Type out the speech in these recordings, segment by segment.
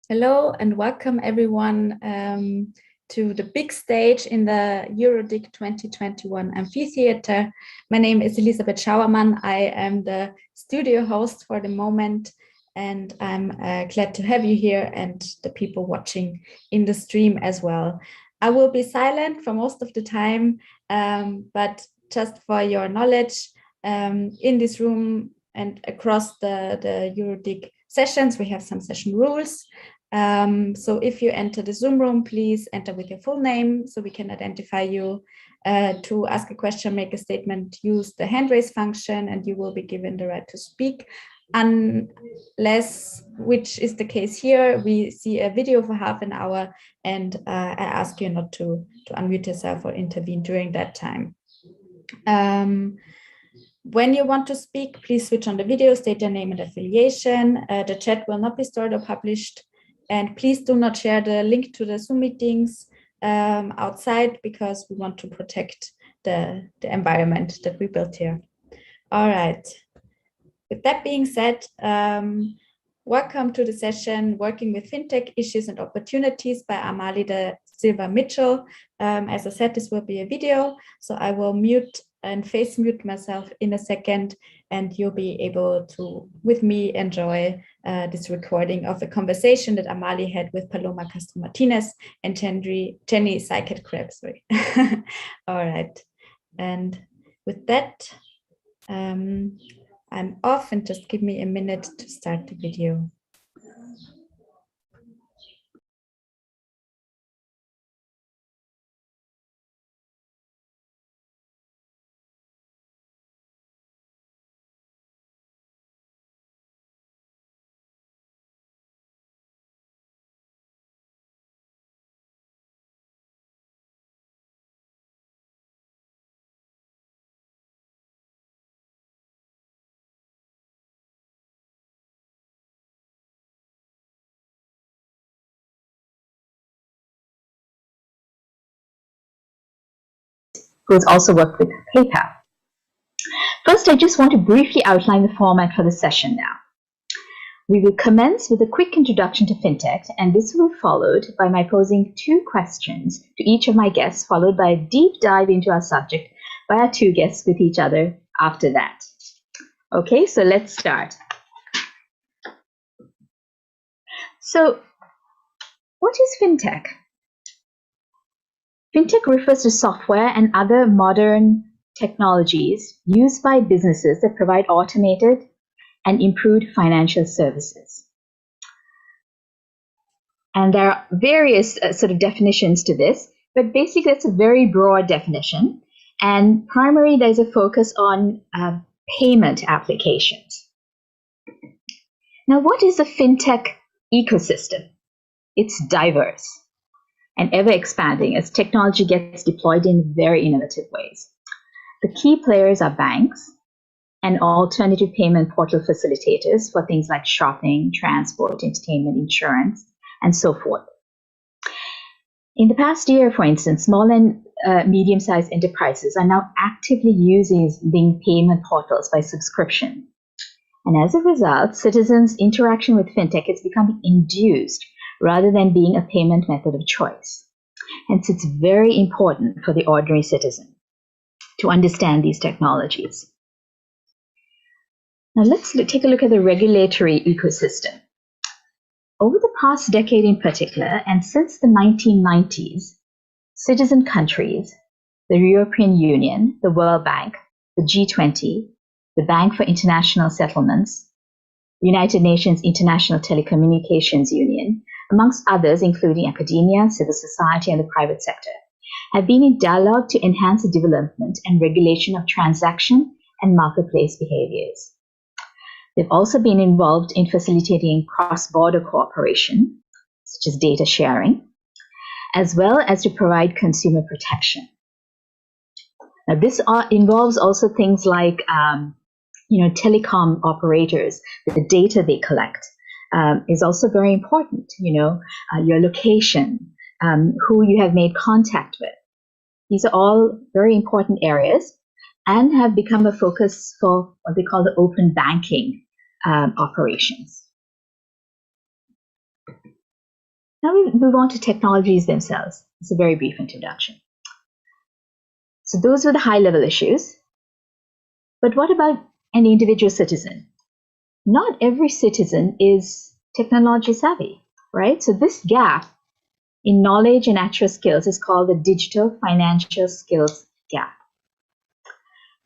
Hello and welcome everyone to the big stage in the EuroDIG 2021 Amphitheatre. My name is Elisabeth Schauermann. I am the studio host for the moment, and I'm glad to have you here and the people watching in the stream as well. I will be silent for most of the time, but just for your knowledge, in this room and across the EuroDIG sessions, we have some session rules. So if you enter the Zoom room, please enter with your full name so we can identify you. To ask a question, make a statement, use the hand raise function, and you will be given the right to speak. Unless, which is the case here, we see a video for half an hour, and I ask you not to unmute yourself or intervene during that time. When you want to speak, please switch on the video, state your name and affiliation. The chat will not be stored or published. And please do not share the link to the Zoom meetings outside, because we want to protect the environment that we built here. All right. With that being said, welcome to the session Working with FinTech Issues and Opportunities by Amalie de Silva Mitchell. As I said, this will be a video, so I will mute and face mute myself in a second, and you'll be able to, with me, enjoy this recording of a conversation that Amalie had with Paloma Castro Martinez and Jenny Sykett Krebs. All right, and with that, I'm off, and just give me a minute to start the video. who has also worked with PayPal. First, I just want to briefly outline the format for the session now. We will commence with a quick introduction to FinTech, and this will be followed by my posing 2 questions to each of my guests, followed by a deep dive into our subject by our 2 guests with each other after that. Okay, so let's start. So, what is FinTech? FinTech refers to software and other modern technologies used by businesses that provide automated and improved financial services. And there are various sort of definitions to this, but basically it's a very broad definition. And primarily there's a focus on payment applications. Now, what is the FinTech ecosystem? It's diverse and ever expanding as technology gets deployed in very innovative ways. The key players are banks and alternative payment portal facilitators for things like shopping, transport, entertainment, insurance, and so forth. In the past year, for instance, small and medium-sized enterprises are now actively using payment portals by subscription. And as a result, citizens' interaction with FinTech is becoming induced rather than being a payment method of choice. Hence, it's very important for the ordinary citizen to understand these technologies. Now, let's take a look at the regulatory ecosystem. Over the past decade in particular, and since the 1990s, citizen countries, the European Union, the World Bank, the G20, the Bank for International Settlements, the United Nations International Telecommunications Union, amongst others, including academia, civil society, and the private sector, have been in dialogue to enhance the development and regulation of transaction and marketplace behaviors. They've also been involved in facilitating cross-border cooperation, such as data sharing, as well as to provide consumer protection. Now, this involves also things like telecom operators, the data they collect is also very important. Your location, who you have made contact with. These are all very important areas and have become a focus for what they call the open banking operations. Now we move on to technologies themselves. It's a very brief introduction. So those were the high-level issues. But what about an individual citizen? Not every citizen is technology savvy, right? So this gap in knowledge and actual skills is called the digital financial skills gap.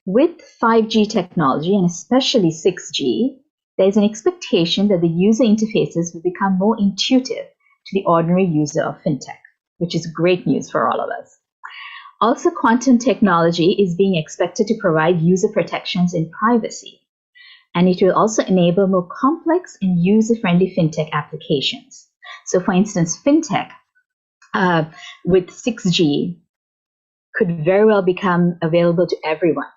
With 5G technology, and especially 6G, there's an expectation that the user interfaces will become more intuitive to the ordinary user of fintech, which is great news for all of us. Also, quantum technology is being expected to provide user protections in privacy, and it will also enable more complex and user-friendly fintech applications. So, for instance, fintech with 6G could very well become available to everyone.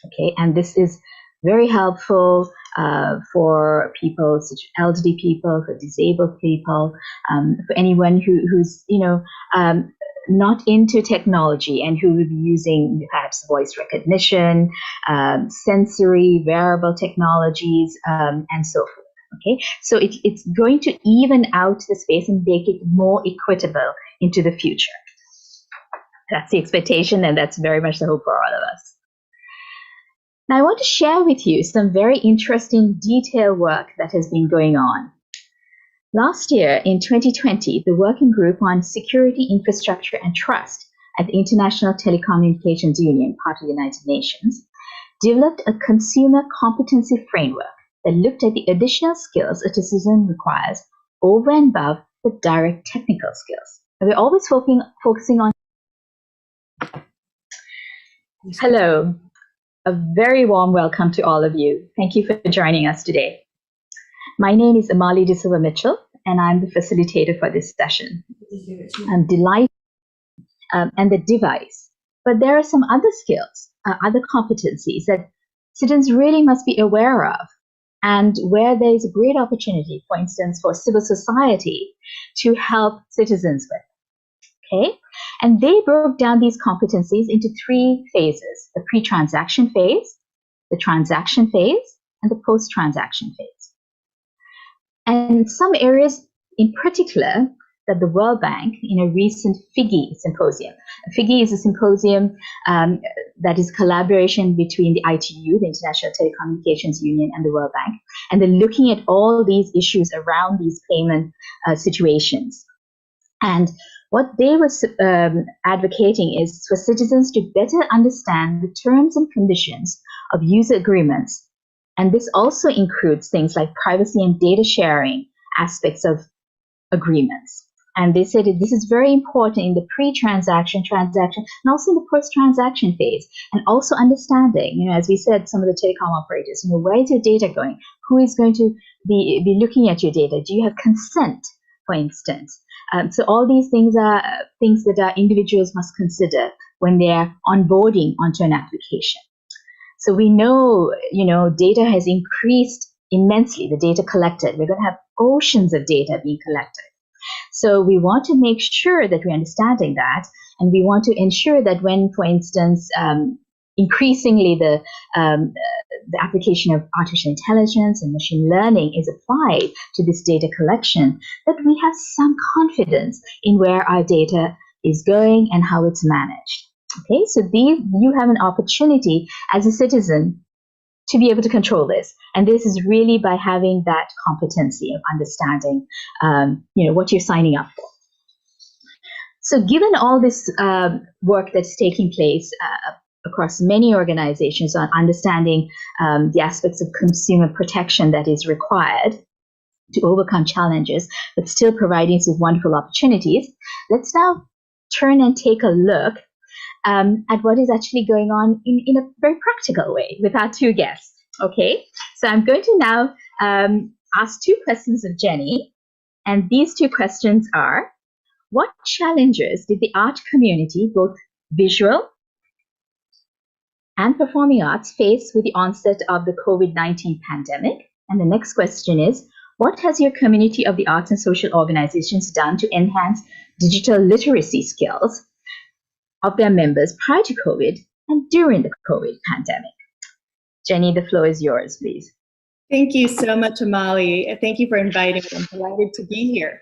Okay, and this is very helpful for people such as elderly people, for disabled people, for anyone who's not into technology and who will be using perhaps voice recognition, sensory, wearable technologies, and so forth. Okay, so it's going to even out the space and make it more equitable into the future. That's the expectation, and that's very much the hope for all of us. Now, I want to share with you some very interesting detailed work that has been going on. Last year, in 2020, the Working Group on Security, Infrastructure and Trust at the International Telecommunications Union, part of the United Nations, developed a consumer competency framework that looked at the additional skills a citizen requires over and above the direct technical skills. And we're always focusing on. Hello, a very warm welcome to all of you. Thank you for joining us today. My name is Amali De Silva Mitchell, and I'm the facilitator for this session. I'm delighted and the device, but there are some other skills, other competencies that citizens really must be aware of, and where there is a great opportunity, for instance, for civil society to help citizens with. Okay, and they broke down these competencies into 3 phases: the pre-transaction phase, the transaction phase, and the post-transaction phase. And some areas in particular that the World Bank, in a recent FIGI symposium. FIGI is a symposium that is collaboration between the ITU, the International Telecommunications Union, and the World Bank. And they're looking at all these issues around these payment situations. And what they were advocating is for citizens to better understand the terms and conditions of user agreements. And this also includes things like privacy and data sharing aspects of agreements. And they said that this is very important in the pre-transaction, transaction, and also in the post-transaction phase. And also understanding, as we said, some of the telecom operators, where is your data going? Who is going to be looking at your data? Do you have consent, for instance? So all these things are things that our individuals must consider when they're onboarding onto an application. So we know, data has increased immensely, the data collected. We're going to have oceans of data being collected. So we want to make sure that we're understanding that, and we want to ensure that when, for instance, increasingly the application of artificial intelligence and machine learning is applied to this data collection, that we have some confidence in where our data is going and how it's managed. Okay, so you have an opportunity as a citizen to be able to control this. And this is really by having that competency of understanding, what you're signing up for. So given all this work that's taking place across many organizations on understanding the aspects of consumer protection that is required to overcome challenges, but still providing us with wonderful opportunities, let's now turn and take a look at what is actually going on in a very practical way with our 2 guests. Okay, so I'm going to now ask 2 questions of Jenny, and these 2 questions are: what challenges did the art community, both visual and performing arts, face with the onset of the COVID-19 pandemic? And the next question is: what has your community of the arts and social organizations done to enhance digital literacy skills of their members prior to COVID and during the COVID pandemic? Jenny, the floor is yours, please. Thank you so much, Amali. Thank you for inviting me. I'm delighted to be here.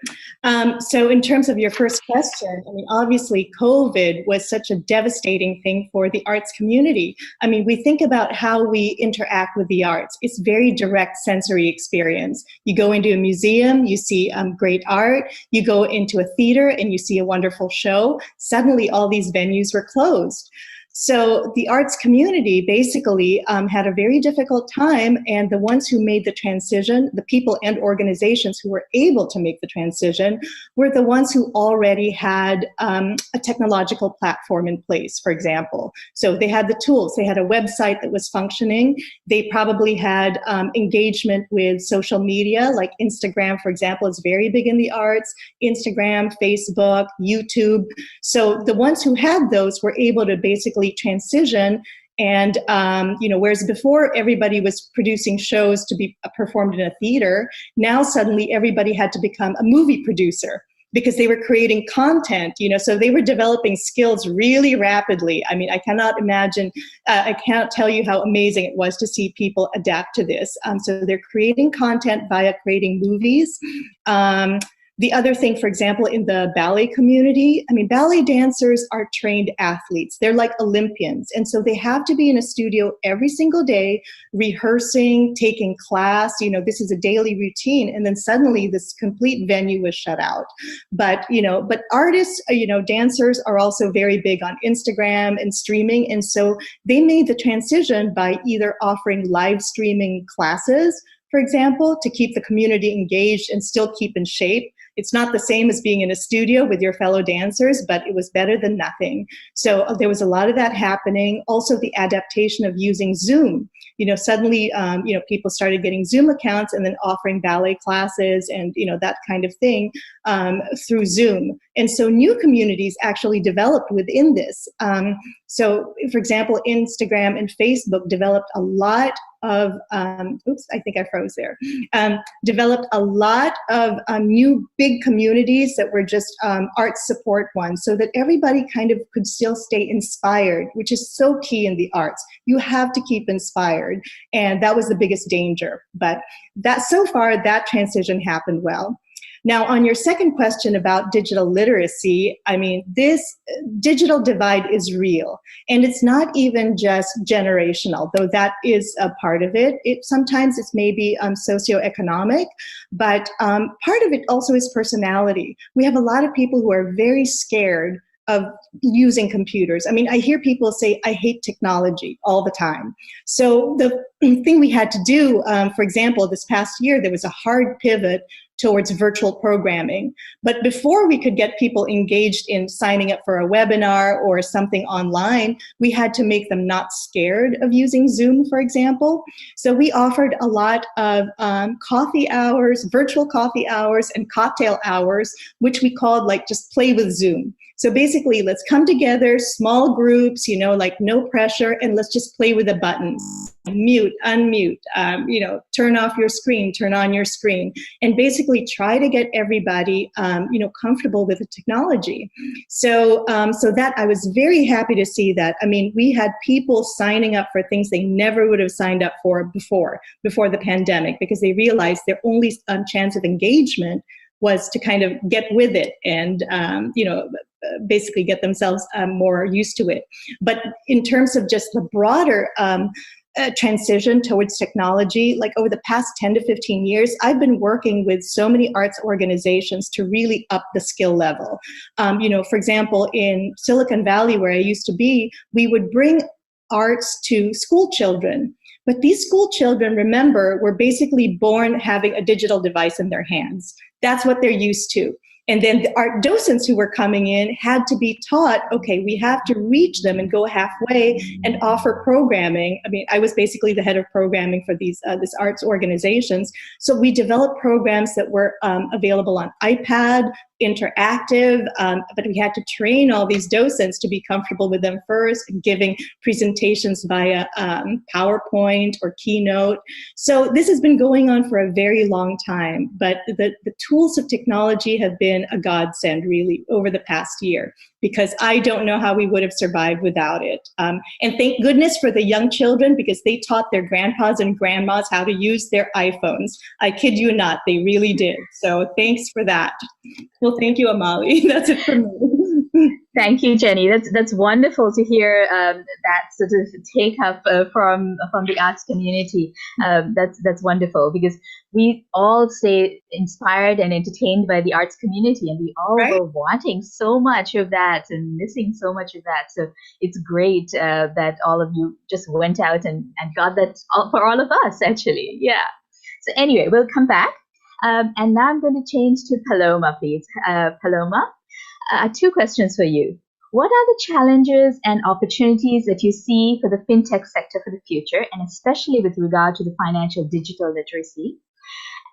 So in terms of your first question, I mean, obviously COVID was such a devastating thing for the arts community. I mean, we think about how we interact with the arts. It's very direct sensory experience. You go into a museum, you see great art. You go into a theater and you see a wonderful show. Suddenly all these venues were closed. So the arts community basically had a very difficult time, and the ones who made the transition, the people and organizations who were able to make the transition, were the ones who already had a technological platform in place, for example. So they had the tools, they had a website that was functioning, they probably had engagement with social media, like Instagram, for example, is very big in the arts, Instagram, Facebook, YouTube. So the ones who had those were able to basically transition, and whereas before everybody was producing shows to be performed in a theater, now suddenly everybody had to become a movie producer because they were creating content, so they were developing skills really rapidly. I mean, I cannot imagine, I can't tell you how amazing it was to see people adapt to this. So they're creating content via creating movies. The other thing, for example, in the ballet community, I mean, ballet dancers are trained athletes. They're like Olympians. And so they have to be in a studio every single day, rehearsing, taking class. This is a daily routine. And then suddenly this complete venue was shut out. But artists, dancers are also very big on Instagram and streaming. And so they made the transition by either offering live streaming classes, for example, to keep the community engaged and still keep in shape. It's not the same as being in a studio with your fellow dancers, but it was better than nothing. So there was a lot of that happening. Also, the adaptation of using Zoom. Suddenly, people started getting Zoom accounts and then offering ballet classes and, that kind of thing through Zoom. And so new communities actually developed within this. So, for example, Instagram and Facebook developed a lot of, oops, I think I froze there, developed a lot of new big communities that were just art support ones, so that everybody kind of could still stay inspired, which is so key in the arts. You have to keep inspired. And that was the biggest danger. But that so far, that transition happened well. Now, on your second question about digital literacy, I mean, this digital divide is real. And it's not even just generational, though that is a part of it. Sometimes it's maybe socioeconomic, but part of it also is personality. We have a lot of people who are very scared of using computers. I mean, I hear people say, I hate technology all the time. So the thing we had to do, for example, this past year, there was a hard pivot towards virtual programming. But before we could get people engaged in signing up for a webinar or something online, we had to make them not scared of using Zoom, for example. So we offered a lot of coffee hours, virtual coffee hours, and cocktail hours, which we called like just play with Zoom. So basically, let's come together, small groups, like no pressure, and let's just play with the buttons. Mute, unmute, turn off your screen, turn on your screen, and basically try to get everybody, comfortable with the technology. So that I was very happy to see that. I mean, we had people signing up for things they never would have signed up for before the pandemic, because they realized their only chance of engagement was to kind of get with it and, basically get themselves more used to it. But in terms of just the broader transition towards technology, like over the past 10 to 15 years, I've been working with so many arts organizations to really up the skill level. For example, in Silicon Valley, where I used to be, we would bring arts to school children. But these school children, remember, were basically born having a digital device in their hands. That's what they're used to. And then the art docents who were coming in had to be taught, okay, we have to reach them and go halfway and offer programming. I mean, I was basically the head of programming for these arts organizations. So we developed programs that were available on iPad, interactive, but we had to train all these docents to be comfortable with them first, giving presentations via PowerPoint or Keynote. So this has been going on for a very long time, but the tools of technology have been a godsend really over the past year, because I don't know how we would have survived without it. And thank goodness for the young children, because they taught their grandpas and grandmas how to use their iPhones. I kid you not, they really did. So thanks for that. Well, thank you, Amali. That's it for me. Thank you, Jenny. That's wonderful to hear that sort of take up from the arts community. That's wonderful, because we all stay inspired and entertained by the arts community, and we all were wanting so much of that and missing so much of that. So it's great that all of you just went out and got that for all of us, actually. Yeah. So anyway, we'll come back. And now I'm going to change to Paloma, please. Paloma, 2 questions for you. What are the challenges and opportunities that you see for the fintech sector for the future, and especially with regard to the financial digital literacy?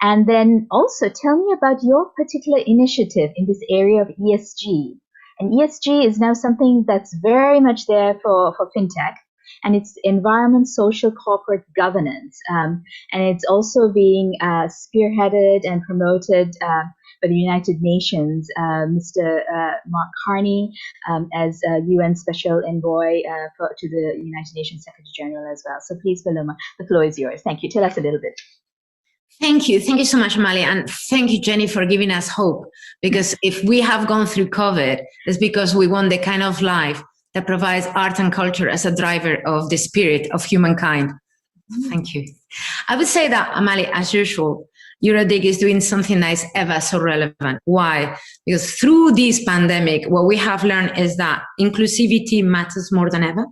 And then also tell me about your particular initiative in this area of ESG. And ESG is now something that's very much there for fintech. And it's environment, social, corporate governance. And it's also being spearheaded and promoted by the United Nations, Mr. Mark Carney, as UN Special Envoy to the United Nations Secretary General as well. So please, Paloma, the floor is yours. Thank you. Tell us a little bit. Thank you. Thank you so much, Amali. And thank you, Jenny, for giving us hope. Because if we have gone through COVID, it's because we want the kind of life that provides art and culture as a driver of the spirit of humankind. Thank you. I would say that, Amali, as usual, EuroDIG is doing something that is ever so relevant. Why? Because through this pandemic, what we have learned is that inclusivity matters more than ever.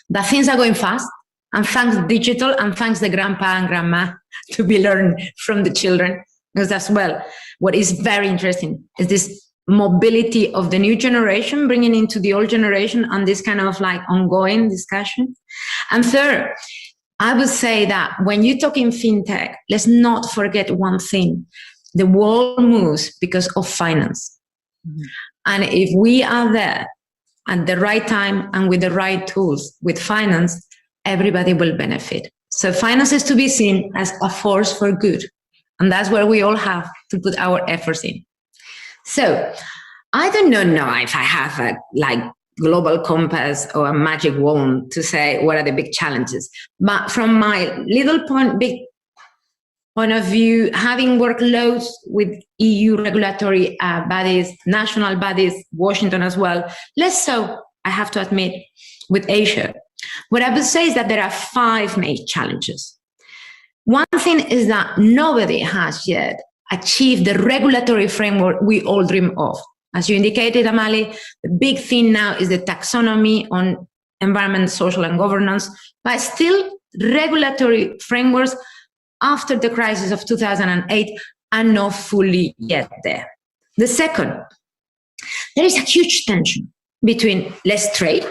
That things are going fast, and thanks digital, and thanks the grandpa and grandma to be learned from the children. Because as well, what is very interesting is this mobility of the new generation bringing into the old generation and this kind of like ongoing discussion. And third, I would say that when you talk in fintech, let's not forget one thing. The world moves because of finance. Mm-hmm. And if we are there at the right time and with the right tools with finance, everybody will benefit. So finance is to be seen as a force for good. And that's where we all have to put our efforts in. So I don't know if I have a global compass or a magic wand to say what are the big challenges. But from my big point of view, having worked loads with EU regulatory bodies, national bodies, Washington as well, less so, I have to admit, with Asia. What I would say is that there are 5 main challenges. One thing is that nobody has yet achieved the regulatory framework we all dream of. As you indicated, Amali, the big thing now is the taxonomy on environment, social, and governance, but still regulatory frameworks after the crisis of 2008 are not fully yet there. The second, there is a huge tension between let's trade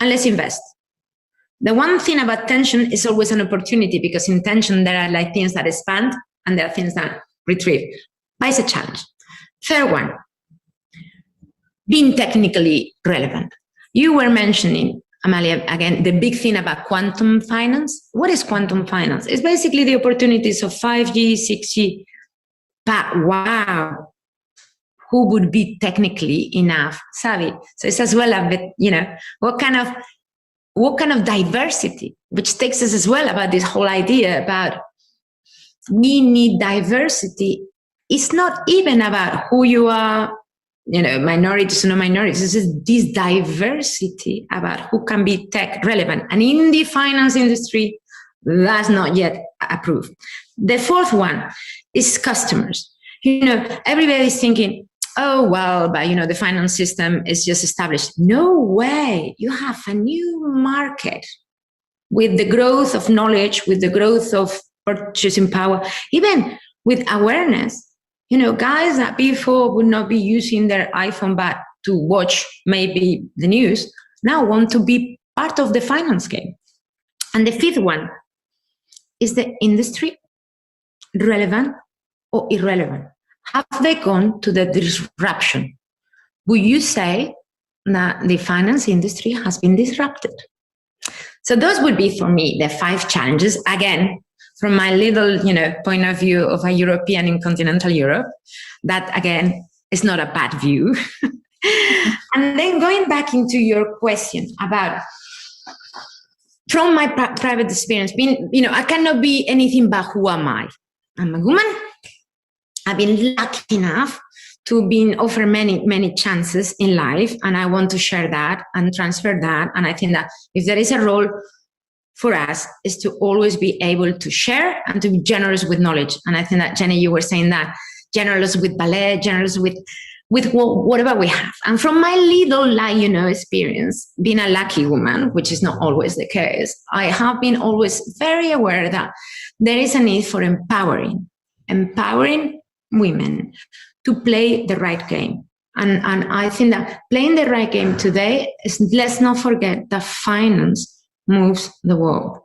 and let's invest. The one thing about tension is always an opportunity, because in tension there are things that expand and there are things that retrieve. But it's a challenge. Third one, being technically relevant. You were mentioning, Amalia, again, the big thing about quantum finance. What is quantum finance? It's basically the opportunities of 5G, 6G. But wow, who would be technically enough savvy? So it's as well a bit, what kind of diversity, which takes us as well about this whole idea about we need diversity. It's not even about who you are, minorities or no minorities. It's just this diversity about who can be tech relevant. And in the finance industry, that's not yet approved. The fourth one is customers. Everybody's thinking, oh, well, but, the finance system is just established. No way. You have a new market with the growth of knowledge, with the growth of purchasing power, even with awareness. Guys that before would not be using their iPhone but to watch maybe the news now want to be part of the finance game. And the fifth one is the industry relevant or irrelevant. have they gone to the disruption? Would you say that the finance industry has been disrupted? So those would be, for me, the 5 challenges. Again, from my little, point of view of a European in continental Europe, that again is not a bad view. And then going back into your question about, from my private experience, being, I cannot be anything but who am I? I'm a woman. I've been lucky enough to be offered many, many chances in life, and I want to share that and transfer that. And I think that if there is a role for us, is to always be able to share and to be generous with knowledge. And I think that, Jenny, you were saying that, generous with ballet, generous with whatever we have. And from my little, experience, being a lucky woman, which is not always the case, I have been always very aware that there is a need for empowering women to play the right game. And I think that playing the right game today is, let's not forget that finance moves the world.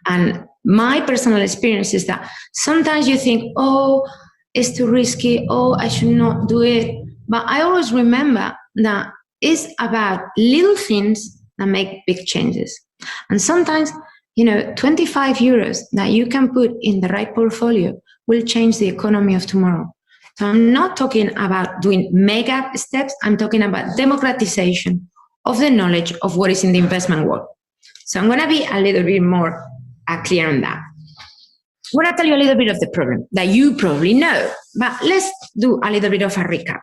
And my personal experience is that sometimes you think, oh, it's too risky, oh, I should not do it. But I always remember that it's about little things that make big changes. And sometimes, 25 euros that you can put in the right portfolio will change the economy of tomorrow. So I'm not talking about doing mega steps. I'm talking about democratization of the knowledge of what is in the investment world. So I'm going to be a little bit more clear on that. I'm going to tell you a little bit of the problem that you probably know, but let's do a little bit of a recap.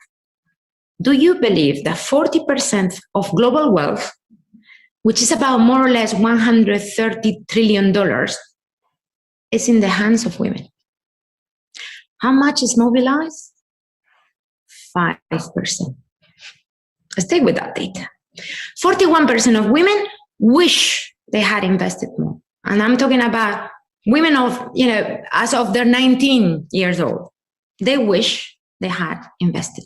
Do you believe that 40% of global wealth, which is about more or less $130 trillion, is in the hands of women? How much is mobilized? 5%. Let's stay with that data. 41% of women wish they had invested more. And I'm talking about women of, as of they're 19 years old. They wish they had invested.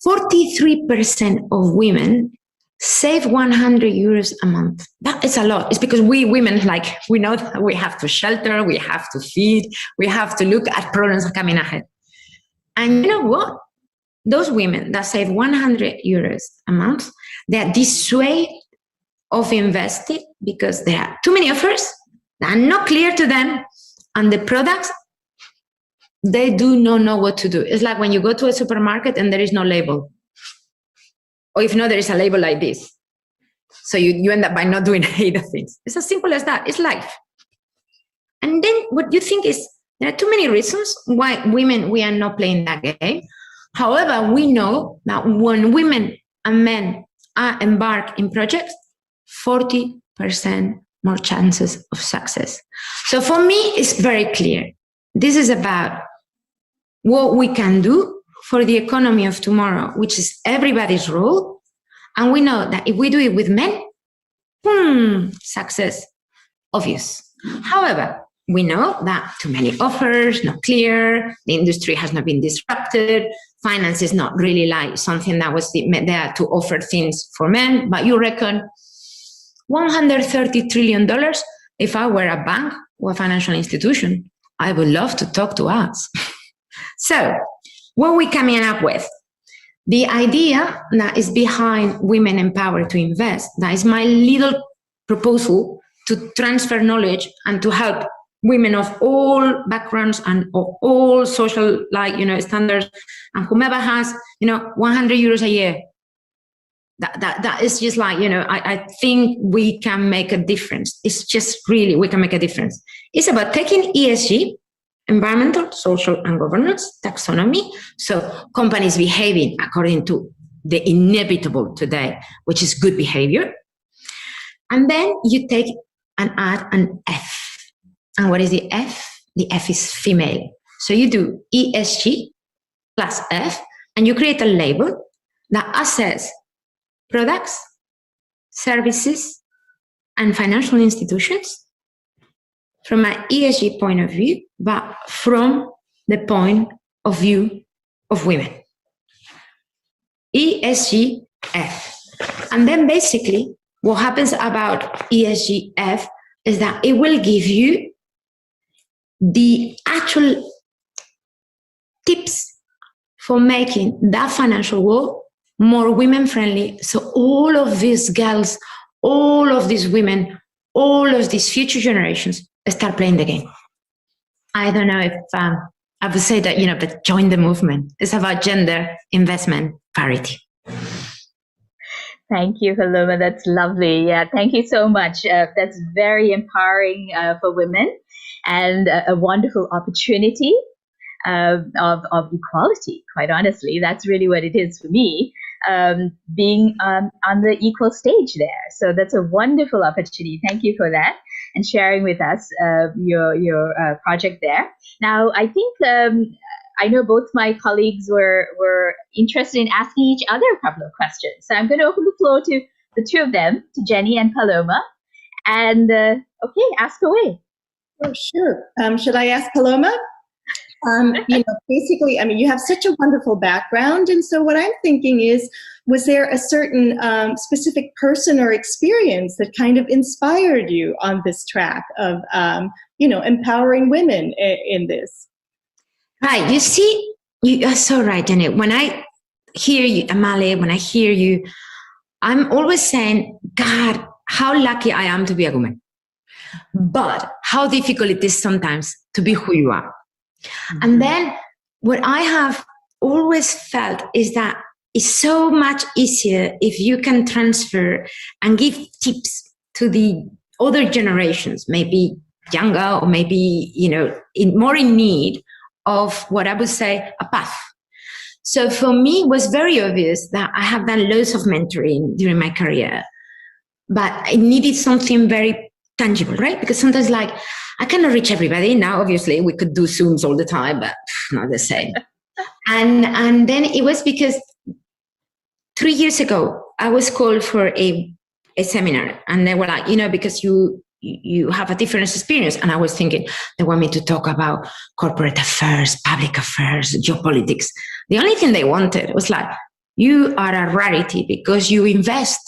43% of women save 100 euros a month. That is a lot. It's because we women, we know that we have to shelter, we have to feed, we have to look at problems coming ahead. And you know what? Those women that save 100 euros a month, they are dissuaded of investing because there are too many offers that are not clear to them, and the products, they do not know what to do. It's like when you go to a supermarket and there is no label. Or if not, there is a label like this. So you end up by not doing either things. It's as simple as that. It's life. And then what you think is, there are too many reasons why women, we are not playing that game. However, we know that when women and men are embarked in projects, 40% more chances of success. So for me, it's very clear. This is about what we can do for the economy of tomorrow, which is everybody's role. And we know that if we do it with men, success, obvious. However, we know that too many offers, not clear, the industry has not been disrupted, finance is not really like something that was there to offer things for men, but you reckon $130 trillion, if I were a bank or a financial institution, I would love to talk to us. So, what are we coming up with? The idea that is behind Women Empowered to Invest, that is my little proposal to transfer knowledge and to help women of all backgrounds and of all social, standards, and whomever has, 100 euros a year. That is just I think we can make a difference. It's just really, we can make a difference. It's about taking ESG, environmental, social, and governance taxonomy. So companies behaving according to the inevitable today, which is good behavior. And then you take and add an F. And what is the F? The F is female. So you do ESG plus F, and you create a label that assesses products, services, and financial institutions from an ESG point of view, but from the point of view of women. ESG-F. And then basically what happens about ESG-F is that it will give you the actual tips for making that financial world more women-friendly. So all of these girls, all of these women, all of these future generations start playing the game. I don't know if I would say that, but join the movement. It's about gender investment parity. Thank you, Paloma. That's lovely. Yeah, thank you so much. That's very empowering for women, and a wonderful opportunity of equality. Quite honestly, that's really what it is for me, being on the equal stage there. So that's a wonderful opportunity. Thank you for that and sharing with us your project there. Now, I think I know both my colleagues were interested in asking each other a couple of questions. So I'm going to open the floor to the two of them, to Jenny and Paloma. And okay, ask away. Oh, sure. Should I ask Paloma? Basically, you have such a wonderful background. And so what I'm thinking is, was there a certain specific person or experience that kind of inspired you on this track of, empowering women in this? Right. You see, you are so right, Jenny. When I hear you, Amalie, when I hear you, I'm always saying, God, how lucky I am to be a woman. But how difficult it is sometimes to be who you are. Mm-hmm. And then what I have always felt is that it's so much easier if you can transfer and give tips to the other generations, maybe younger or maybe, more in need of what I would say a path. So for me, it was very obvious that I have done loads of mentoring during my career, but I needed something very tangible, right? Because sometimes I cannot reach everybody. Now, obviously, we could do Zooms all the time, but not the same. And then it was because 3 years ago, I was called for a seminar, and they were like, because you have a different experience. And I was thinking, they want me to talk about corporate affairs, public affairs, geopolitics. The only thing they wanted was you are a rarity because you invest.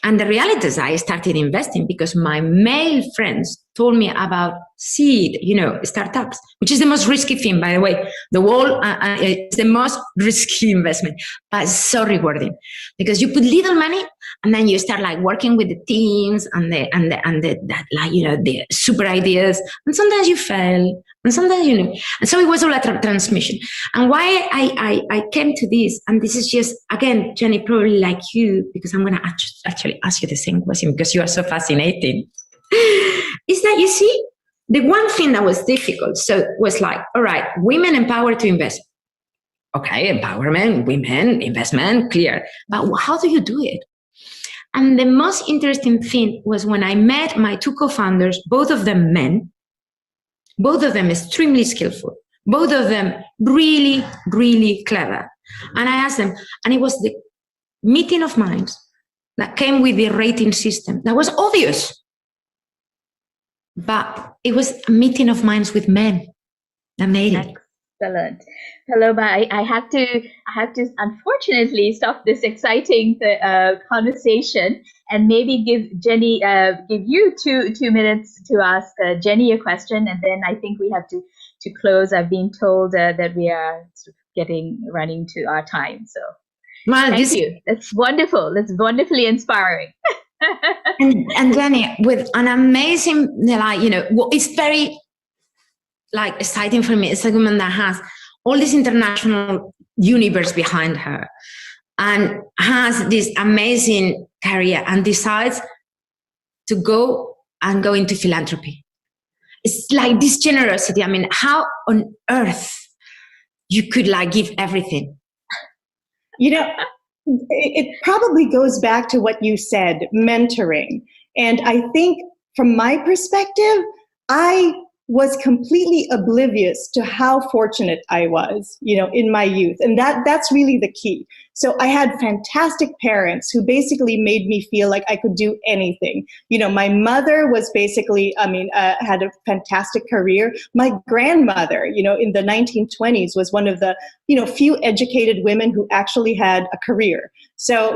And the reality is I started investing because my male friends told me about seed, startups, which is the most risky thing, by the way. The world is the most risky investment, but it's so rewarding because you put little money and then you start working with the teams and the super ideas. And sometimes you fail and sometimes, and so it was all a transmission. And why I came to this, and this is just, again, Jenny, probably like you, because I'm going to actually ask you the same question because you are so fascinating, is that, you see, the one thing that was difficult, so was all right, women empowered to invest. Okay, empowerment, women, investment, clear. But how do you do it? And the most interesting thing was when I met my two co-founders, both of them men, both of them extremely skillful, both of them really, really clever. And I asked them, and it was the meeting of minds that came with the rating system that was obvious. But it was a meeting of minds with men that made it. Excellent. Paloma, I have to unfortunately stop this exciting conversation and maybe give you two minutes to ask Jenny a question, and then I think we have to close. I've been told that we are running to our time. So thank you. That's wonderful. That's wonderfully inspiring. and Jenny, with an amazing, it's very exciting for me. It's a woman that has all this international universe behind her and has this amazing career and decides to go into philanthropy. It's this generosity. How on earth you could give everything? It probably goes back to what you said, mentoring. And I think from my perspective, I was completely oblivious to how fortunate I was, in my youth. And that's really the key. So I had fantastic parents who basically made me feel like I could do anything. My mother was basically, had a fantastic career. My grandmother, in the 1920s was one of the, few educated women who actually had a career. So,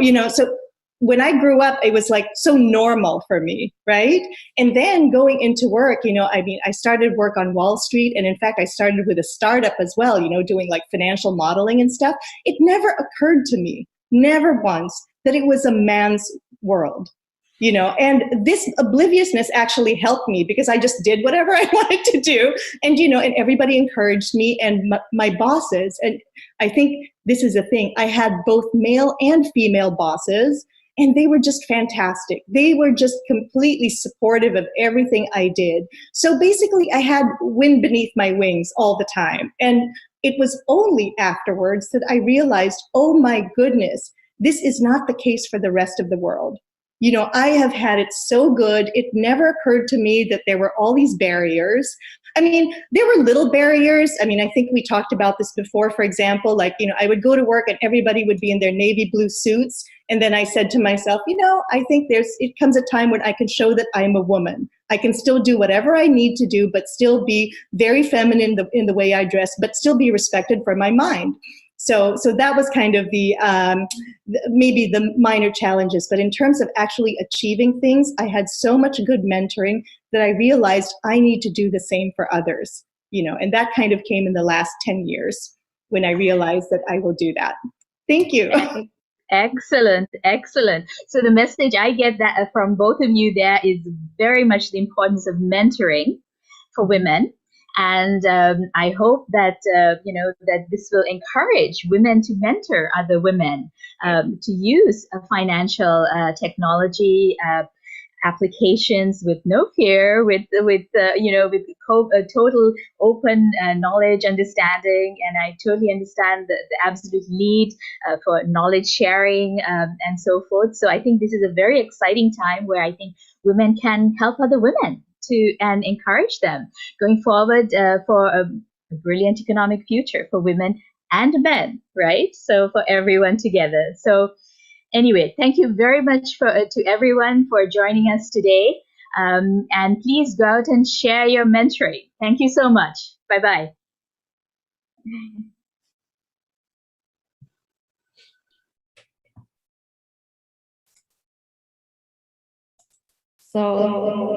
when I grew up, it was like so normal for me, right? And then going into work, I mean, I started work on Wall Street. And in fact, I started with a startup as well, doing like financial modeling and stuff. It never occurred to me, never once, that it was a man's world. And this obliviousness actually helped me because I just did whatever I wanted to do. And, and everybody encouraged me, and my bosses. And I think this is a thing. I had both male and female bosses, and they were just fantastic. They were just completely supportive of everything I did. So basically, I had wind beneath my wings all the time. And it was only afterwards that I realized, oh my goodness, this is not the case for the rest of the world. I have had it so good. It never occurred to me that there were all these barriers. I mean, there were little barriers. I mean, I think we talked about this before. For example, like, I would go to work and everybody would be in their navy blue suits. And then I said to myself, I think it comes a time when I can show that I'm a woman. I can still do whatever I need to do, but still be very feminine in the way I dress, but still be respected for my mind. So that was kind of maybe the minor challenges. But in terms of actually achieving things, I had so much good mentoring that I realized I need to do the same for others, and that kind of came in the last 10 years when I realized that I will do that. Thank you. Excellent, excellent. So the message I get that from both of you there is very much the importance of mentoring for women. And I hope that, that this will encourage women to mentor other women, to use financial technology applications with no fear, with total open knowledge, understanding. And I totally understand the absolute need for knowledge sharing and so forth. So I think this is a very exciting time where I think women can help other women and encourage them going forward for a brilliant economic future for women and men, right? So for everyone together. So anyway, thank you very much to everyone for joining us today. And please go out and share your mentoring. Thank you so much. Bye-bye. So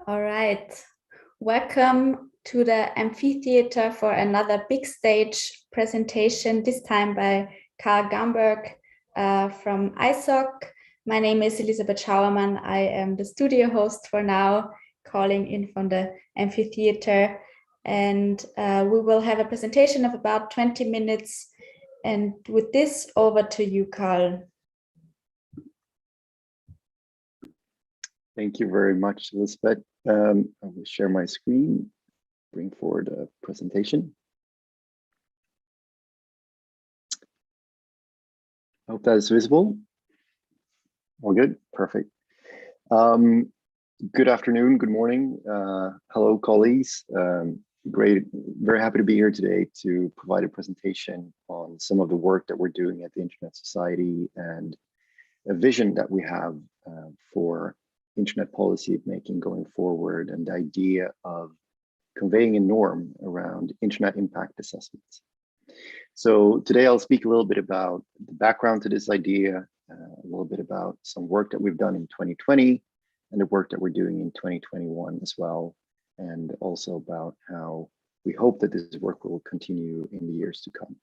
All right. Welcome to the Amphitheatre for another big stage presentation, this time by Karl Gamberg from ISOC. My name is Elisabeth Schauermann. I am the studio host for now, calling in from the Amphitheatre. And we will have a presentation of about 20 minutes. And with this, over to you, Karl. Thank you very much, Elizabeth. I will share my screen, bring forward a presentation. I hope that is visible. All good, perfect. Good afternoon, good morning. Hello, colleagues. Great, very happy to be here today to provide a presentation on some of the work that we're doing at the Internet Society and a vision that we have for Internet policy making going forward, and the idea of conveying a norm around Internet impact assessments. So today I'll speak a little bit about the background to this idea, a little bit about some work that we've done in 2020 and the work that we're doing in 2021 as well, and also about how we hope that this work will continue in the years to come.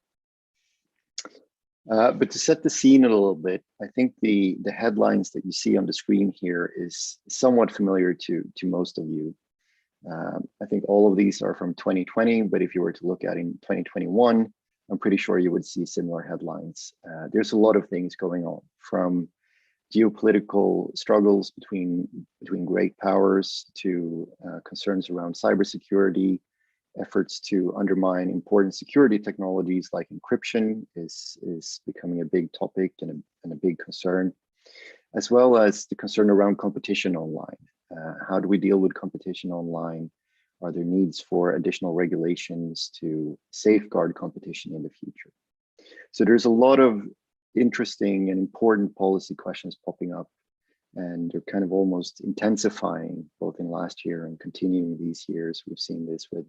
But to set the scene a little bit, I think the headlines that you see on the screen here is somewhat familiar to most of you. I think all of these are from 2020, but if you were to look at in 2021, I'm pretty sure you would see similar headlines. There's a lot of things going on, from geopolitical struggles between great powers to concerns around cybersecurity. Efforts to undermine important security technologies like encryption is becoming a big topic and a big concern, as well as the concern around competition online. How do we deal with competition online? Are there needs for additional regulations to safeguard competition in the future? So there's a lot of interesting and important policy questions popping up, and they're kind of almost intensifying both in last year and continuing these years. We've seen this with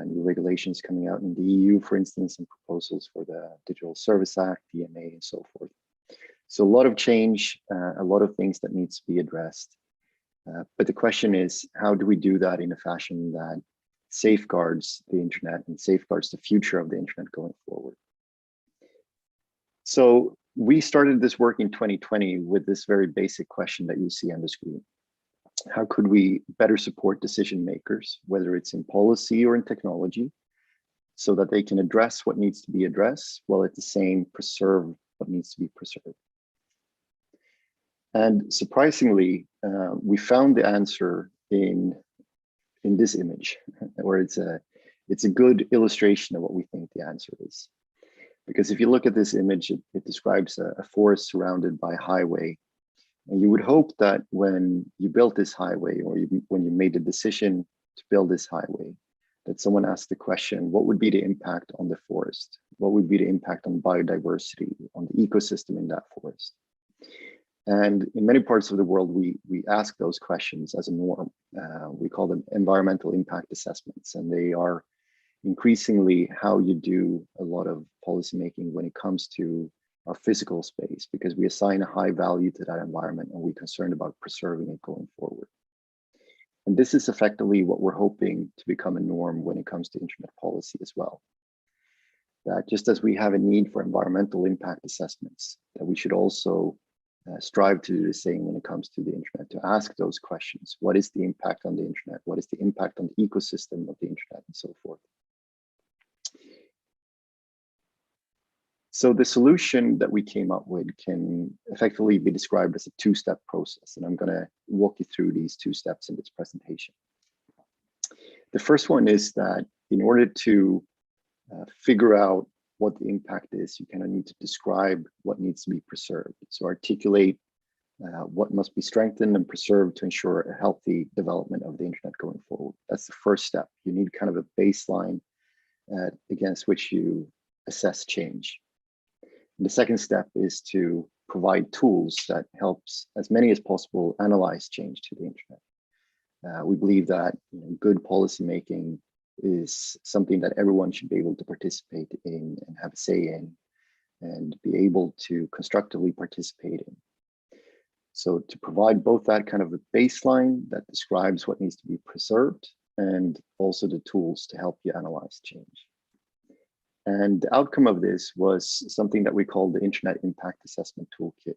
new regulations coming out in the EU, for instance, and proposals for the Digital Service Act, DMA, and so forth. So a lot of change, a lot of things that needs to be addressed. But the question is, how do we do that in a fashion that safeguards the internet and safeguards the future of the internet going forward? So we started this work in 2020 with this very basic question that you see on the screen. How could we better support decision makers, whether it's in policy or in technology, so that they can address what needs to be addressed, while at the same preserve what needs to be preserved? And surprisingly, we found the answer in this image, where it's a good illustration of what we think the answer is. Because if you look at this image, it describes a forest surrounded by a highway. And you would hope that when you built this highway, or when you made the decision to build this highway, that someone asked the question, what would be the impact on the forest? What would be the impact on biodiversity, on the ecosystem in that forest? And in many parts of the world, we ask those questions as a norm. We call them environmental impact assessments, and they are increasingly how you do a lot of policymaking when it comes to our physical space, because we assign a high value to that environment and we're concerned about preserving it going forward. And this is effectively what we're hoping to become a norm when it comes to internet policy as well. That just as we have a need for environmental impact assessments, that we should also strive to do the same when it comes to the internet, to ask those questions. What is the impact on the internet? What is the impact on the ecosystem of the internet, and so forth? So the solution that we came up with can effectively be described as a two-step process, and I'm going to walk you through these two steps in this presentation. The first one is that in order to figure out what the impact is, you kind of need to describe what needs to be preserved. So articulate what must be strengthened and preserved to ensure a healthy development of the internet going forward. That's the first step. You need kind of a baseline against which you assess change. And the second step is to provide tools that helps as many as possible analyze change to the internet. We believe that good policy making is something that everyone should be able to participate in and have a say in, and be able to constructively participate in. So to provide both that kind of a baseline that describes what needs to be preserved and also the tools to help you analyze change. And the outcome of this was something that we call the Internet Impact Assessment Toolkit.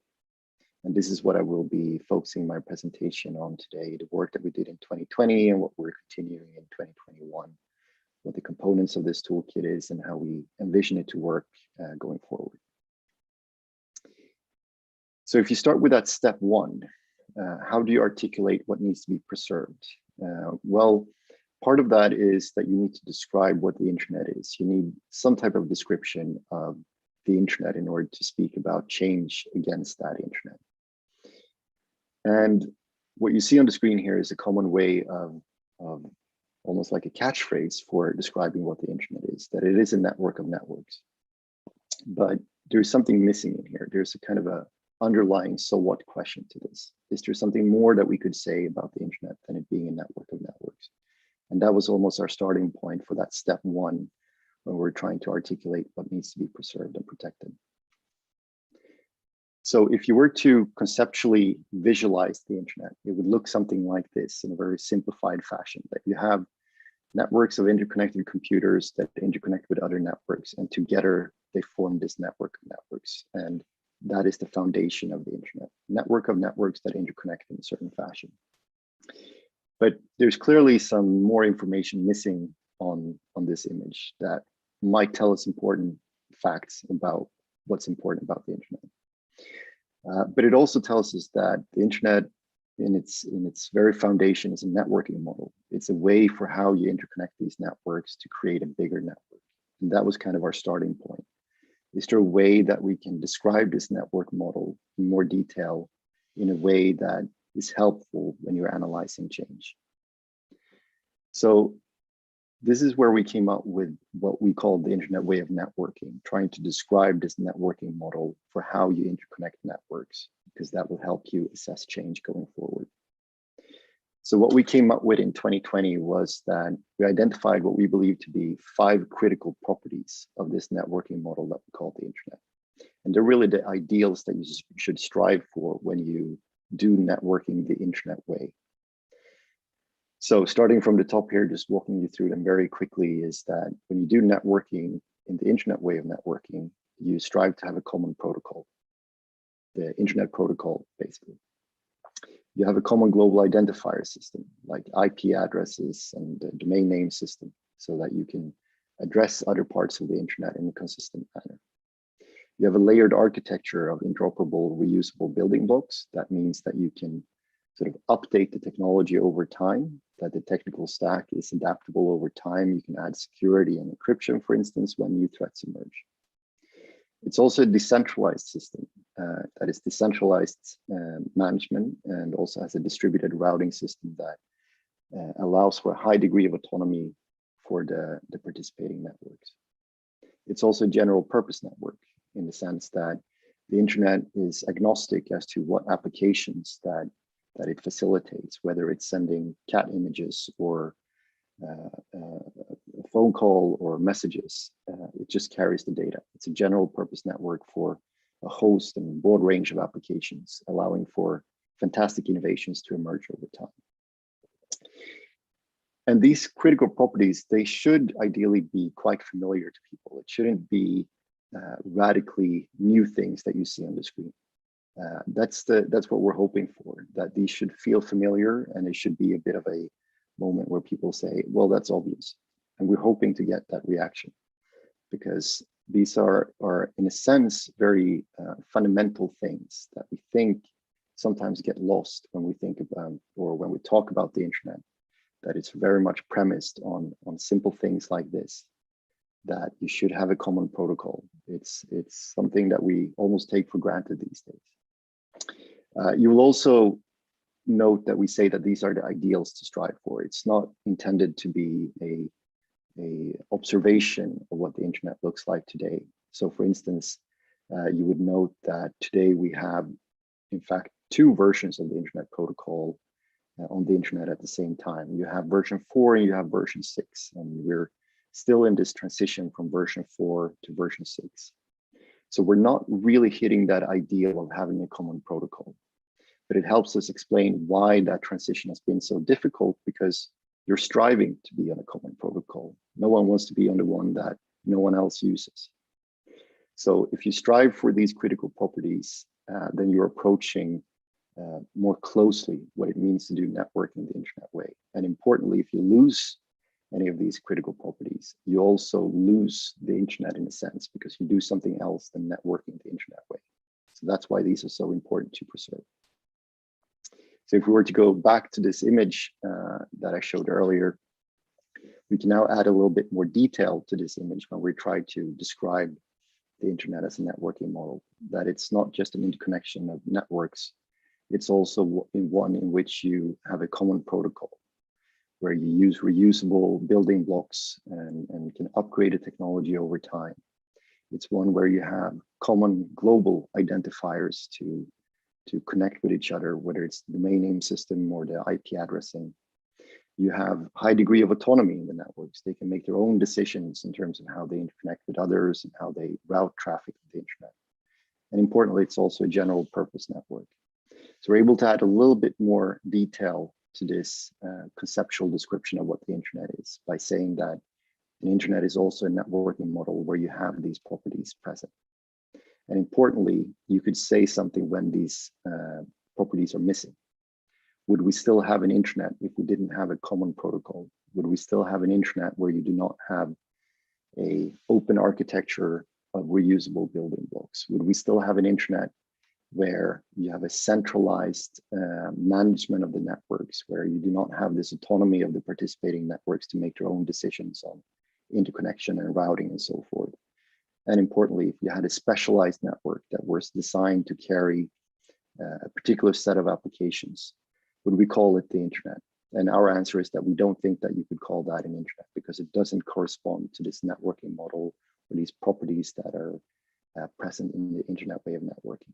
And this is what I will be focusing my presentation on today, the work that we did in 2020 and what we're continuing in 2021, what the components of this toolkit is and how we envision it to work going forward. So if you start with that step one, how do you articulate what needs to be preserved? Well, part of that is that you need to describe what the internet is. You need some type of description of the internet in order to speak about change against that internet. And what you see on the screen here is a common way of almost like a catchphrase for describing what the internet is, that it is a network of networks. But there's something missing in here. There's a kind of a underlying so what question to this. Is there something more that we could say about the internet than it being a network of networks? And that was almost our starting point for that step one, when we're trying to articulate what needs to be preserved and protected. So if you were to conceptually visualize the internet, it would look something like this in a very simplified fashion, that you have networks of interconnected computers that interconnect with other networks, and together they form this network of networks. And that is the foundation of the internet, network of networks that interconnect in a certain fashion. But there's clearly some more information missing on this image that might tell us important facts about what's important about the internet. But it also tells us that the internet in its very foundation is a networking model. It's a way for how you interconnect these networks to create a bigger network. And that was kind of our starting point. Is there a way that we can describe this network model in more detail in a way that is helpful when you're analyzing change? So this is where we came up with what we call the internet way of networking, trying to describe this networking model for how you interconnect networks, because that will help you assess change going forward. So what we came up with in 2020 was that we identified what we believe to be 5 critical properties of this networking model that we call the internet. And they're really the ideals that you should strive for when you do networking the internet way. So starting from the top here, just walking you through them very quickly, is that when you do networking in the internet way of networking, you strive to have a common protocol, the internet protocol, basically. You have a common global identifier system, like IP addresses and the domain name system, so that you can address other parts of the internet in a consistent manner. You have a layered architecture of interoperable, reusable building blocks. That means that you can sort of update the technology over time, that the technical stack is adaptable over time. You can add security and encryption, for instance, when new threats emerge. It's also a decentralized system that is decentralized management, and also has a distributed routing system that allows for a high degree of autonomy for the participating networks. It's also a general purpose network in the sense that the internet is agnostic as to what applications that it facilitates, whether it's sending cat images or a phone call or messages. It just carries the data. It's a general purpose network for a host and broad range of applications, allowing for fantastic innovations to emerge over time. And these critical properties, they should ideally be quite familiar to people. It shouldn't be radically new things that you see on the screen. That's what we're hoping for, that these should feel familiar, and it should be a bit of a moment where people say, well, that's obvious. And we're hoping to get that reaction, because these are in a sense, very fundamental things that we think sometimes get lost when we think about, or when we talk about the internet, that it's very much premised on simple things like this, that you should have a common protocol. It's something that we almost take for granted these days. You will also note that we say that these are the ideals to strive for. It's not intended to be a observation of what the internet looks like today. So for instance, you would note that today we have, in fact, 2 versions of the internet protocol on the internet at the same time. You have version 4 and you have version 6, and we're still in this transition from version 4 to version 6. So we're not really hitting that ideal of having a common protocol. but it helps us explain why that transition has been so difficult, because you're striving to be on a common protocol. No one wants to be on the one that no one else uses. So if you strive for these critical properties, then you're approaching more closely what it means to do networking the internet way. And importantly, if you lose any of these critical properties, you also lose the internet in a sense, because you do something else than networking the internet way. So that's why these are so important to preserve. So if we were to go back to this image that I showed earlier, we can now add a little bit more detail to this image when we try to describe the internet as a networking model, that it's not just an interconnection of networks, it's also one in which you have a common protocol, where you use reusable building blocks and can upgrade the technology over time. It's one where you have common global identifiers to connect with each other, whether it's the domain name system or the IP addressing. You have high degree of autonomy in the networks. They can make their own decisions in terms of how they interconnect with others and how they route traffic to the internet. And importantly, it's also a general purpose network. So we're able to add a little bit more detail to this conceptual description of what the internet is by saying that the internet is also a networking model where you have these properties present. And importantly, you could say something when these properties are missing. Would we still have an internet if we didn't have a common protocol? Would we still have an internet where you do not have an open architecture of reusable building blocks? Would we still have an internet where you have a centralized management of the networks, where you do not have this autonomy of the participating networks to make their own decisions on interconnection and routing and so forth? And importantly, if you had a specialized network that was designed to carry a particular set of applications, would we call it the internet? And our answer is that we don't think that you could call that an internet, because it doesn't correspond to this networking model or these properties that are present in the internet way of networking.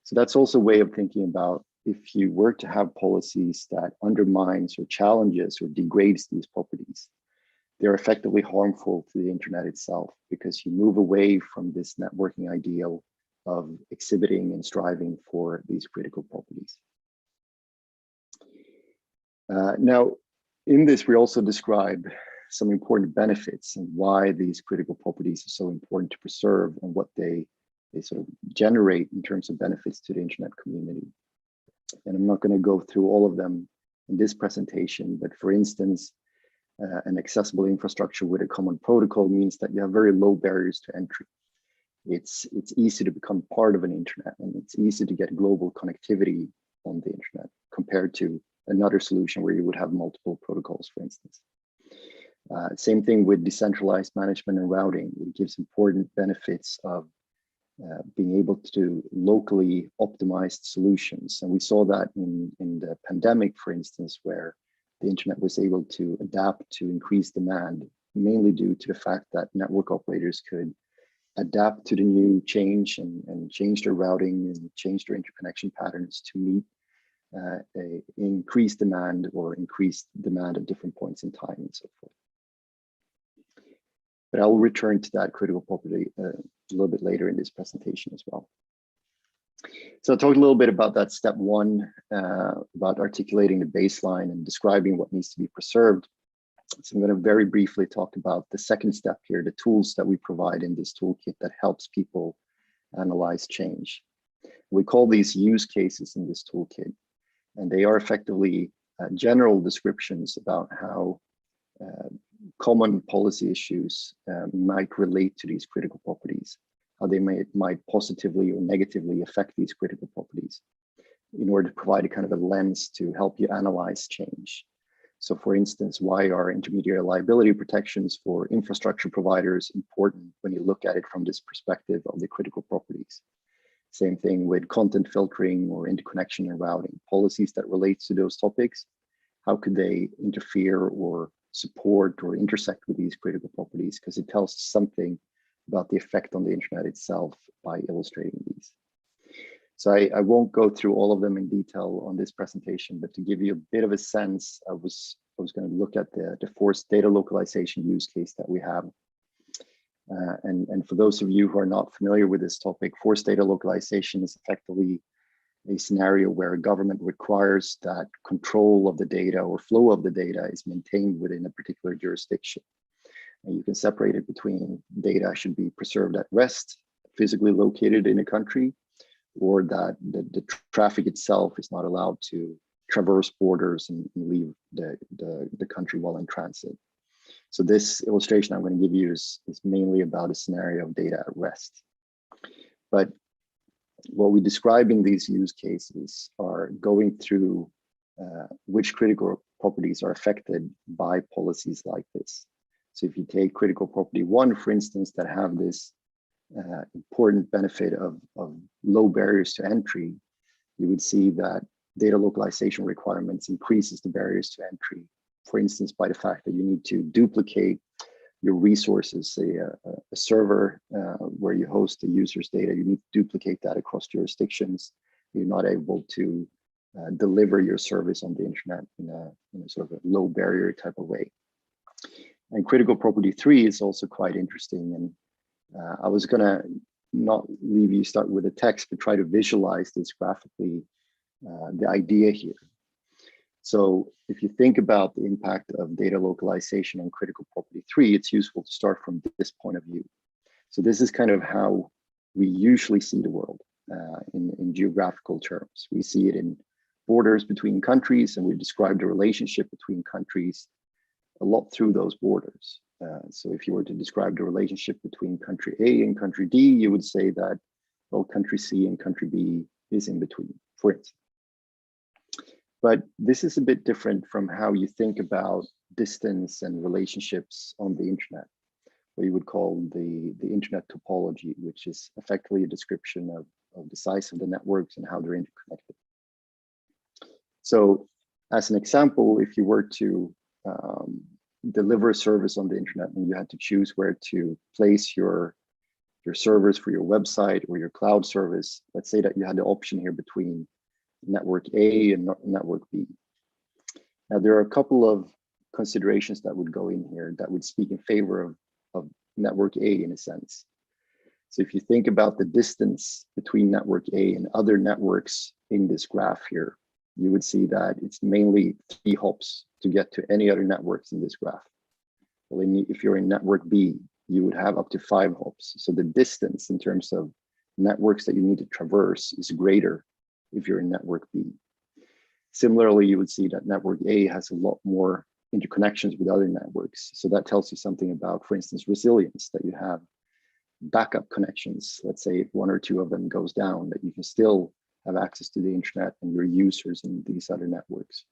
So that's also a way of thinking about, if you were to have policies that undermines or challenges or degrades these properties, they're effectively harmful to the internet itself, because you move away from this networking ideal of exhibiting and striving for these critical properties. Now, in this, we also describe some important benefits and why these critical properties are so important to preserve, and what they sort of generate in terms of benefits to the internet community. And I'm not going to go through all of them in this presentation, but for instance, an accessible infrastructure with a common protocol means that you have very low barriers to entry. It's easy to become part of an internet, and it's easy to get global connectivity on the internet compared to another solution where you would have multiple protocols, for instance. Same thing with decentralized management and routing. It gives important benefits of being able to do locally optimized solutions. And we saw that in the pandemic, for instance, where the internet was able to adapt to increased demand, mainly due to the fact that network operators could adapt to the new change and change their routing and change their interconnection patterns to meet increased demand or increased demand at different points in time and so forth. But I'll return to that critical property a little bit later in this presentation as well. So I talked a little bit about that step one, about articulating the baseline and describing what needs to be preserved. So I'm going to very briefly talk about the second step here, the tools that we provide in this toolkit that helps people analyze change. We call these use cases in this toolkit, and they are effectively general descriptions about how common policy issues might relate to these critical properties, how they might positively or negatively affect these critical properties, in order to provide a kind of a lens to help you analyze change. So for instance, why are intermediary liability protections for infrastructure providers important when you look at it from this perspective of the critical properties? Same thing with content filtering or interconnection and routing. Policies that relate to those topics, how could they interfere or support or intersect with these critical properties? Because it tells us something about the effect on the internet itself by illustrating these. So I won't go through all of them in detail on this presentation, but to give you a bit of a sense, I was going to look at the forced data localization use case that we have. And for those of you who are not familiar with this topic, forced data localization is effectively a scenario where a government requires that control of the data or flow of the data is maintained within a particular jurisdiction. And you can separate it between data should be preserved at rest, physically located in a country, or that the traffic itself is not allowed to traverse borders and leave the country while in transit. So this illustration I'm going to give you is mainly about a scenario of data at rest. But what we describe in these use cases are going through which critical properties are affected by policies like this. So if you take critical property 1, for instance, that have this important benefit of low barriers to entry, you would see that data localization requirements increases the barriers to entry, for instance, by the fact that you need to duplicate your resources, say a server where you host the user's data, you need to duplicate that across jurisdictions. You're not able to deliver your service on the internet in a sort of a low barrier type of way. And critical property 3 is also quite interesting. And I was gonna not leave you start with a text, but try to visualize this graphically, the idea here. So if you think about the impact of data localization on critical property 3, it's useful to start from this point of view. So this is kind of how we usually see the world in geographical terms. We see it in borders between countries, and we describe the relationship between countries a lot through those borders. So if you were to describe the relationship between country A and country D, you would say that, well, country C and country B is in between, for instance. But this is a bit different from how you think about distance and relationships on the internet, what you would call the internet topology, which is effectively a description of the size of the networks and how they're interconnected. So as an example, if you were to deliver a service on the internet and you had to choose where to place your servers for your website or your cloud service, let's say that you had the option here between network A and network B. Now, there are a couple of considerations that would go in here that would speak in favor of network A in a sense. So if you think about the distance between network A and other networks in this graph here, you would see that it's mainly 3 hops to get to any other networks in this graph. Well, if you're in network B, you would have up to 5 hops. So the distance in terms of networks that you need to traverse is greater if you're in network B. Similarly, you would see that network A has a lot more interconnections with other networks. So that tells you something about, for instance, resilience, that you have backup connections. Let's say if 1 or 2 of them goes down, that you can still have access to the internet and your users in these other networks.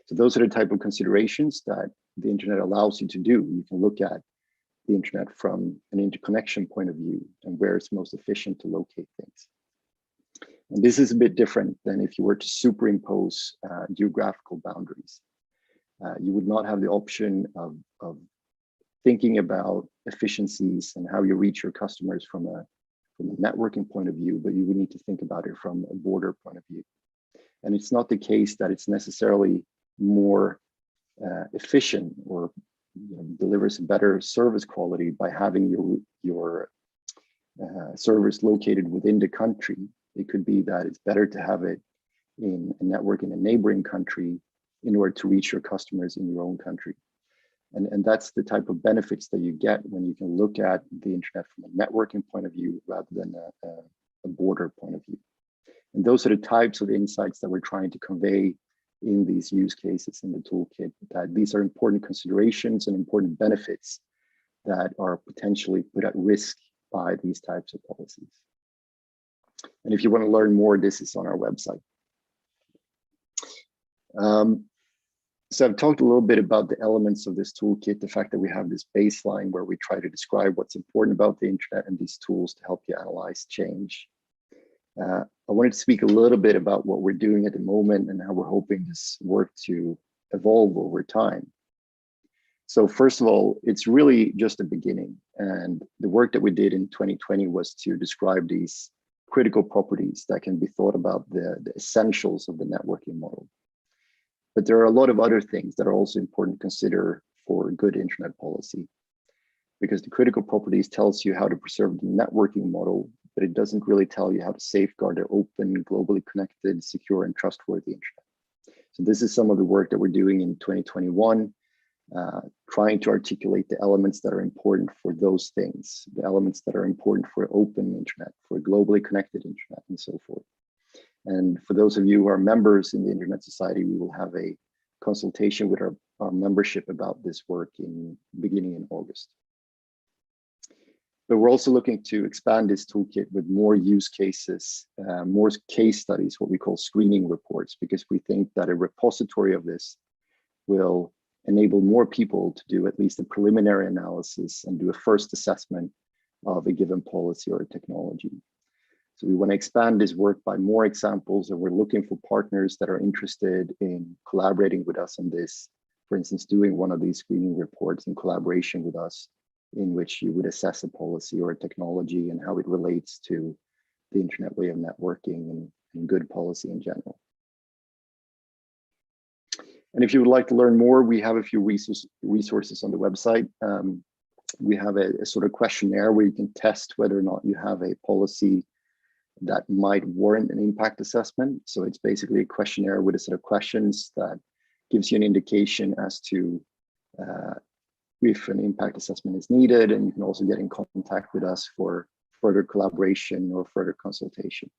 So those are the type of considerations that the internet allows you to do. You can look at the internet from an interconnection point of view and where it's most efficient to locate things. And this is a bit different than if you were to superimpose geographical boundaries. You would not have the option of thinking about efficiencies and how you reach your customers from a networking point of view, but you would need to think about it from a border point of view. And it's not the case that it's necessarily more efficient or delivers a better service quality by having your servers located within the country. It could be that it's better to have it in a network in a neighboring country in order to reach your customers in your own country. And that's the type of benefits that you get when you can look at the internet from a networking point of view rather than a border point of view. And those are the types of insights that we're trying to convey in these use cases in the toolkit, that these are important considerations and important benefits that are potentially put at risk by these types of policies. And if you want to learn more, this is on our website. So I've talked a little bit about the elements of this toolkit, the fact that we have this baseline where we try to describe what's important about the internet and these tools to help you analyze change. I wanted to speak a little bit about what we're doing at the moment and how we're hoping this work to evolve over time. So first of all, it's really just a beginning. And the work that we did in 2020 was to describe these critical properties that can be thought about the essentials of the networking model. But there are a lot of other things that are also important to consider for good internet policy, because the critical properties tells you how to preserve the networking model, but it doesn't really tell you how to safeguard an open, globally connected, secure, and trustworthy internet. So this is some of the work that we're doing in 2021, trying to articulate the elements that are important for those things, the elements that are important for open internet, for globally connected internet, and so forth. And for those of you who are members in the Internet Society, we will have a consultation with our membership about this work beginning in August. But we're also looking to expand this toolkit with more use cases, more case studies, what we call screening reports, because we think that a repository of this will enable more people to do at least a preliminary analysis and do a first assessment of a given policy or a technology. So we want to expand this work by more examples, and we're looking for partners that are interested in collaborating with us on this. For instance, doing one of these screening reports in collaboration with us, in which you would assess a policy or a technology and how it relates to the internet way of networking and good policy in general. And if you would like to learn more, we have a few resources on the website. We have a sort of questionnaire where you can test whether or not you have a policy that might warrant an impact assessment. So it's basically a questionnaire with a set of questions that gives you an indication as to if an impact assessment is needed, and you can also get in contact with us for further collaboration or further consultation.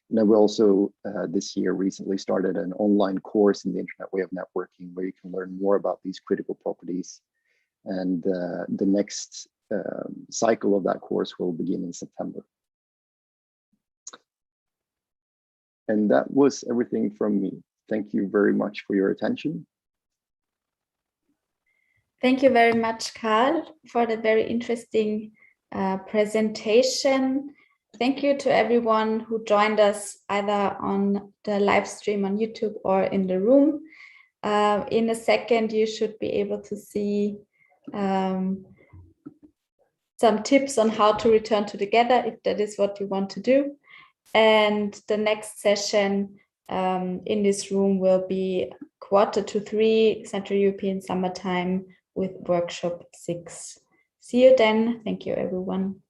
And then we also this year recently started an online course in the internet way of networking where you can learn more about these critical properties. And the next cycle of that course will begin in September. And that was everything from me. Thank you very much for your attention. Thank you very much, Carl, for the very interesting presentation. Thank you to everyone who joined us either on the live stream on YouTube or in the room. In a second, you should be able to see some tips on how to return to together if that is what you want to do. And the next session in this room will be 2:45 Central European Summertime with workshop 6. See you then. Thank you, everyone.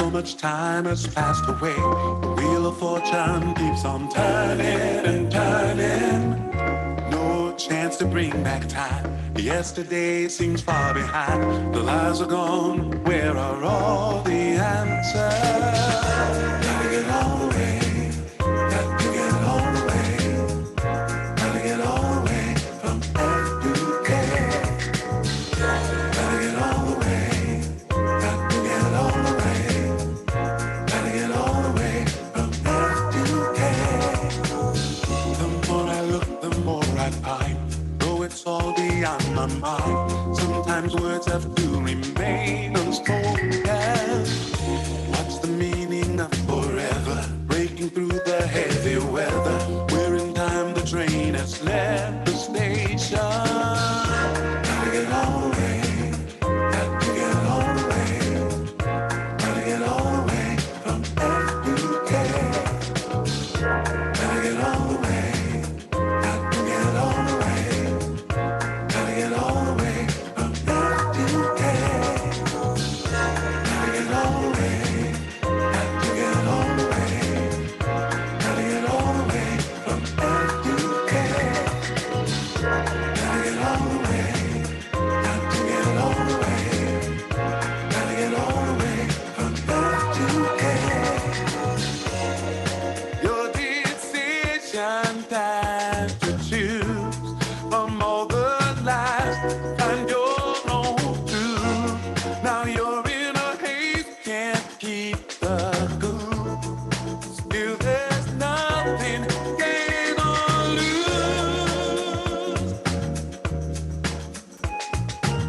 So much time has passed away. The wheel of fortune keeps on turning and turning. No chance to bring back time. Yesterday seems far behind. The lies are gone. Where are all the answers? Gotta get all the way. Got to get all the way. Gotta get all the way from F to K. Gotta get all the way. Got to get all the way. Gotta get all the way from F to K. The more I look, the more I find. Though it's all beyond my mind, sometimes words have to remain unspoken. What's the meaning of forever? Breaking through the heavy weather. We're in time, the train has left the station. Gotta get all the way. Got to get all the way. Gotta get all the way from F to K. Gotta get all the way. Got to get all the way. Gotta get all the way from F to K. Gotta get all the way. Got to get all the way. Gotta get all the way from F to K. Gotta get all the way. Got to get all the way. Gotta get all the way from F to K. Your decision time to choose from all the lies. Find your own truth. Now you're in a haze, can't keep the cool. Still there's nothing gain or lose.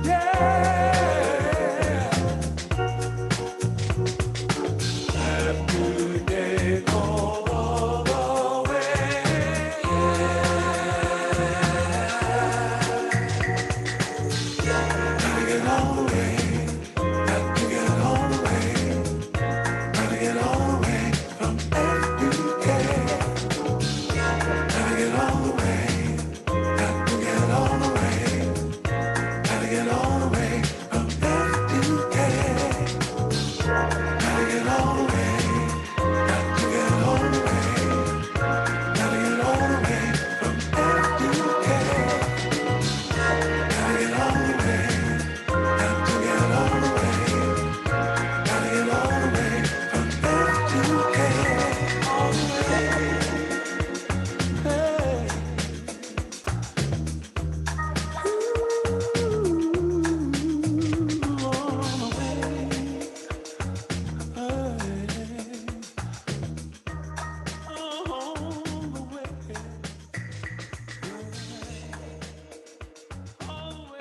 Yeah. Have to take all the way. Gotta get all the way. Got to get all the way. Gotta get all the way from F to K. Gotta get all the way. Got to get all the way. Gotta get all the way from F to K. Gotta get all the way. Got to get all the way. Gotta get all the way from F to K. Gotta get all the way. Got to get all the way. Gotta get all the way from F to K. All the way. Hey. Ooh, all the way. Hey. All the way. All the way.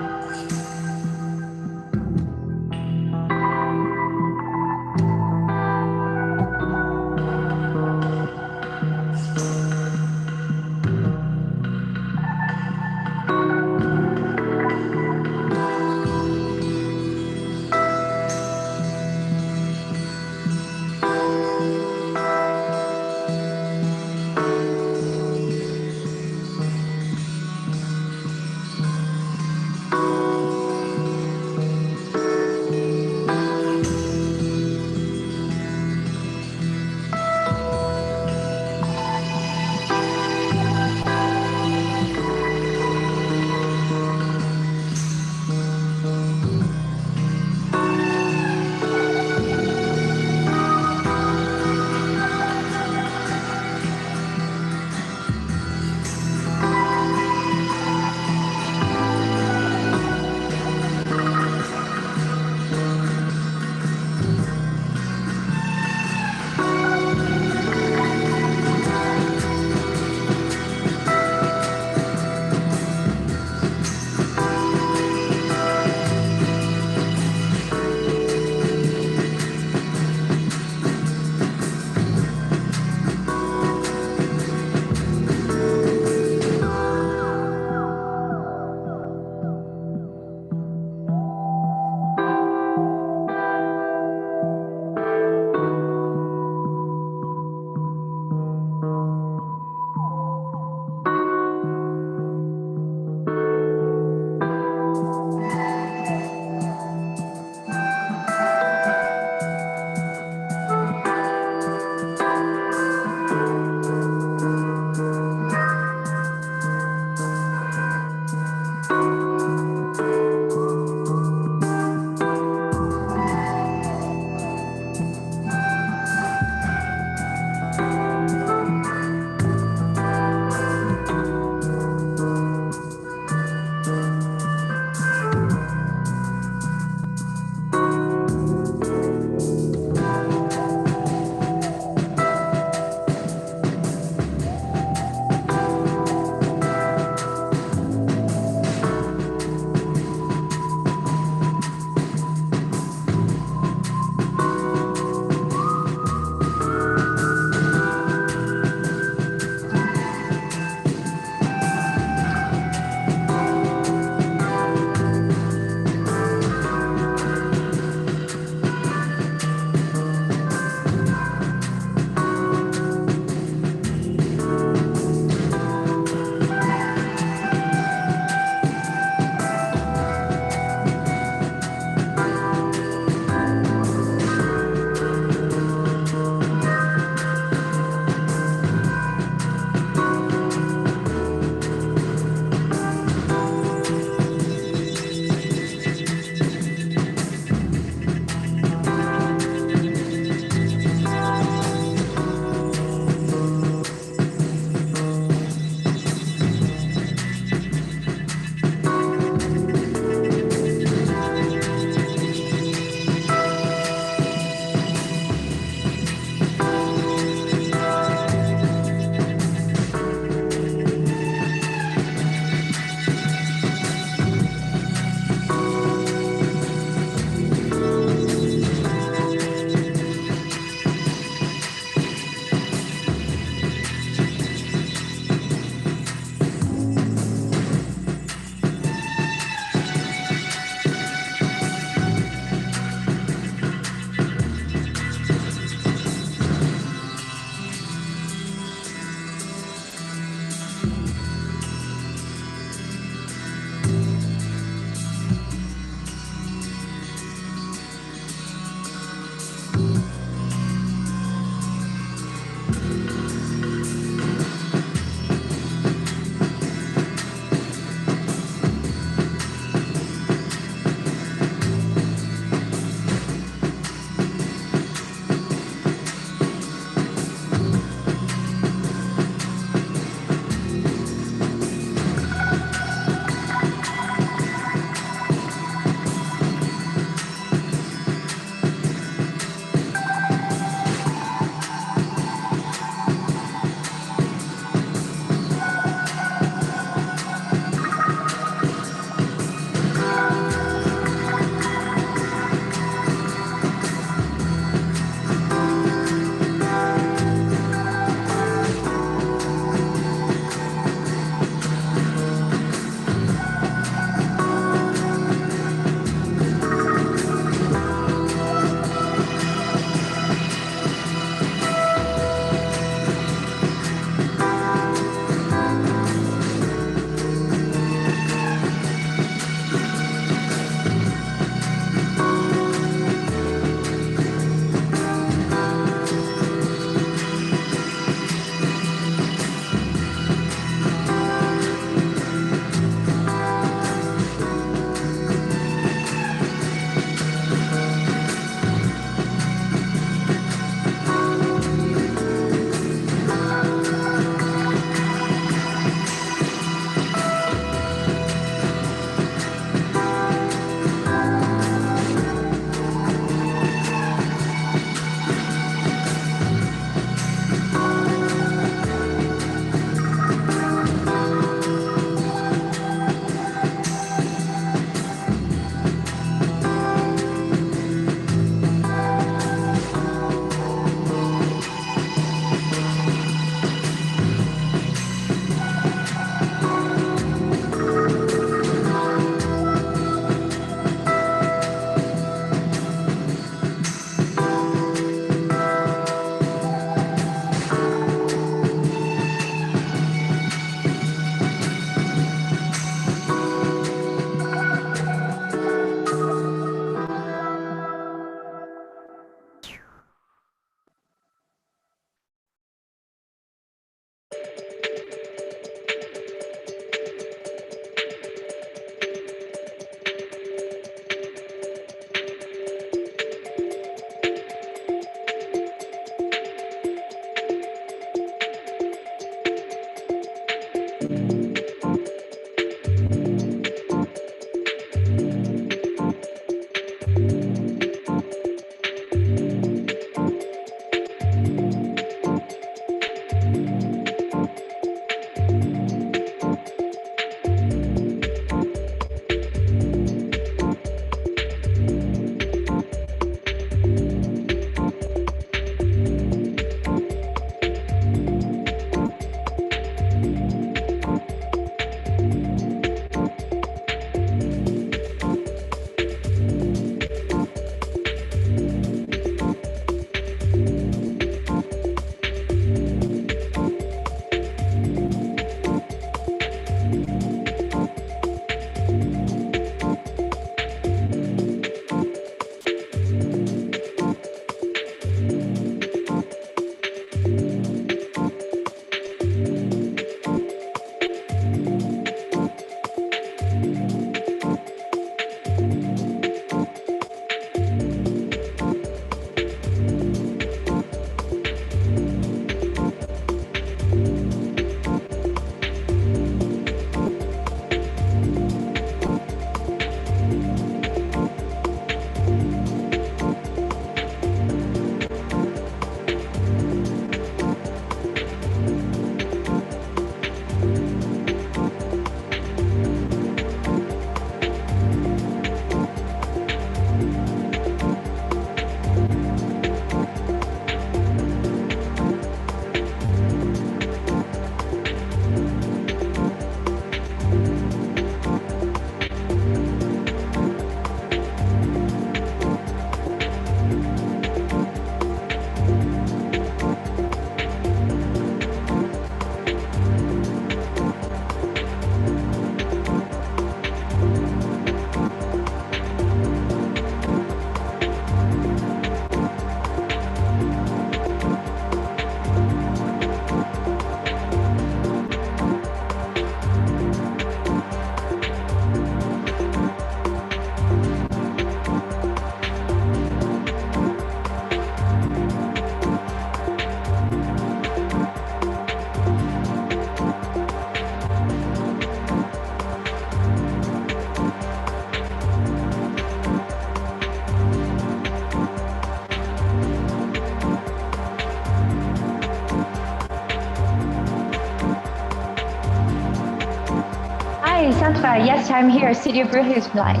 Hi, Sandra. Yes, I'm here. Studio Bruges live.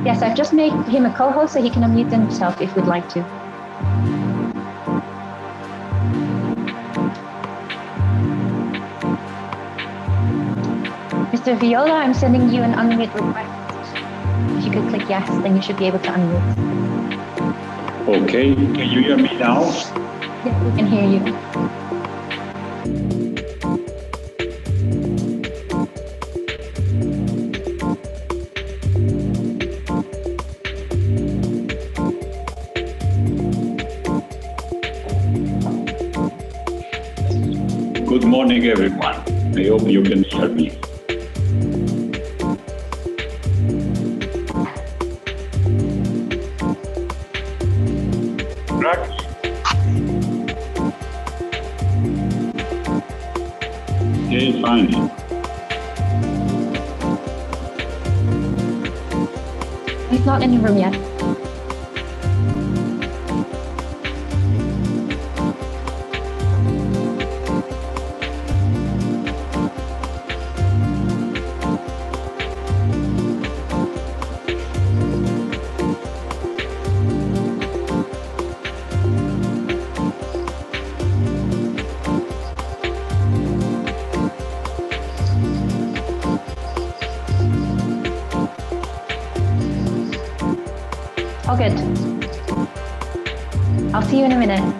Yes, I've just made him a co-host so he can unmute himself if we'd like to. Mr. Viola, I'm sending you an unmute request. If you could click yes, then you should be able to unmute. Okay, can you hear me now? Yes, we can hear you. Good morning, everyone. I hope you can hear me. Okay, fine. He's not in the room yet. Oh, good. I'll see you in a minute.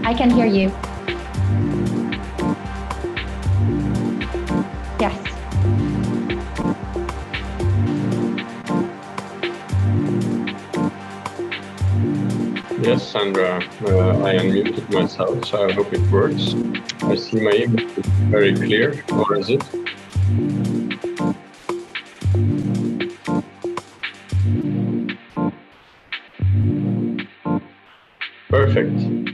I can hear you. Yes. Yes, Sandra, I unmuted myself, so I hope it works. I see my image is very clear, or is it? Perfect.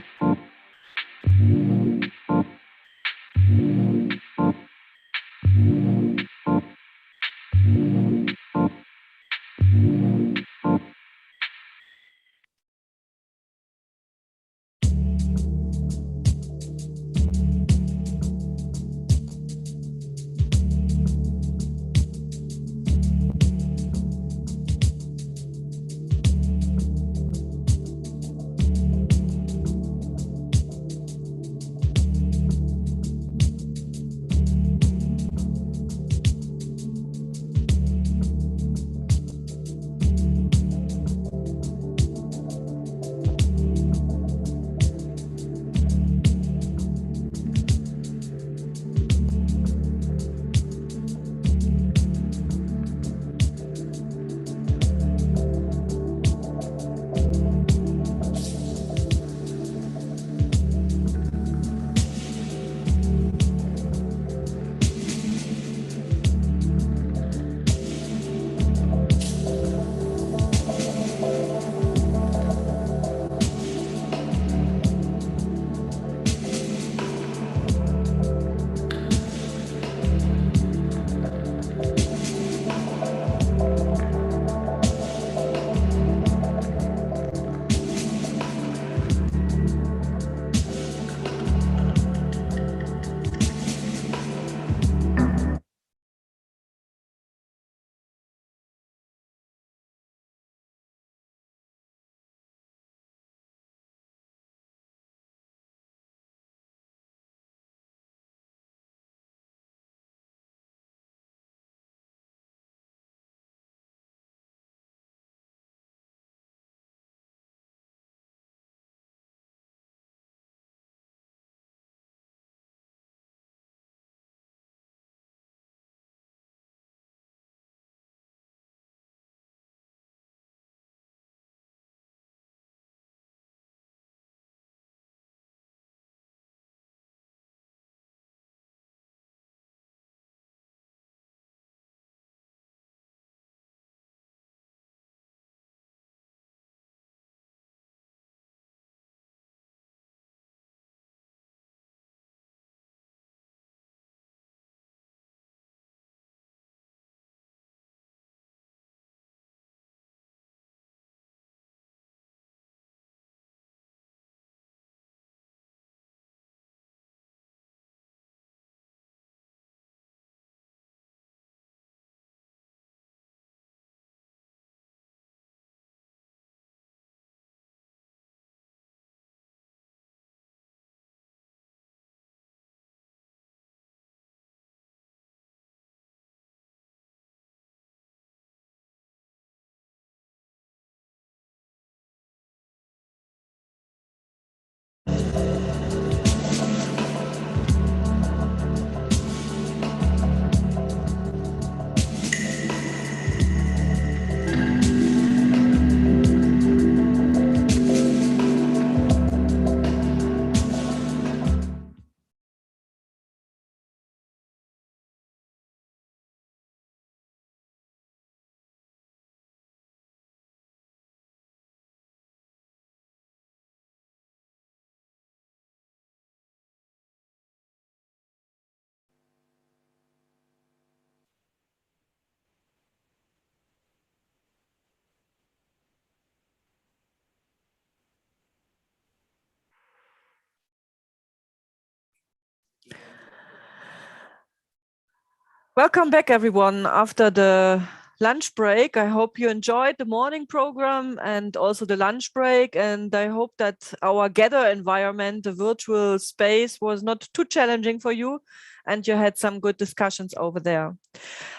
Welcome back, everyone, after the lunch break. I hope you enjoyed the morning program and also the lunch break. And I hope that our gather environment, the virtual space, was not too challenging for you and you had some good discussions over there.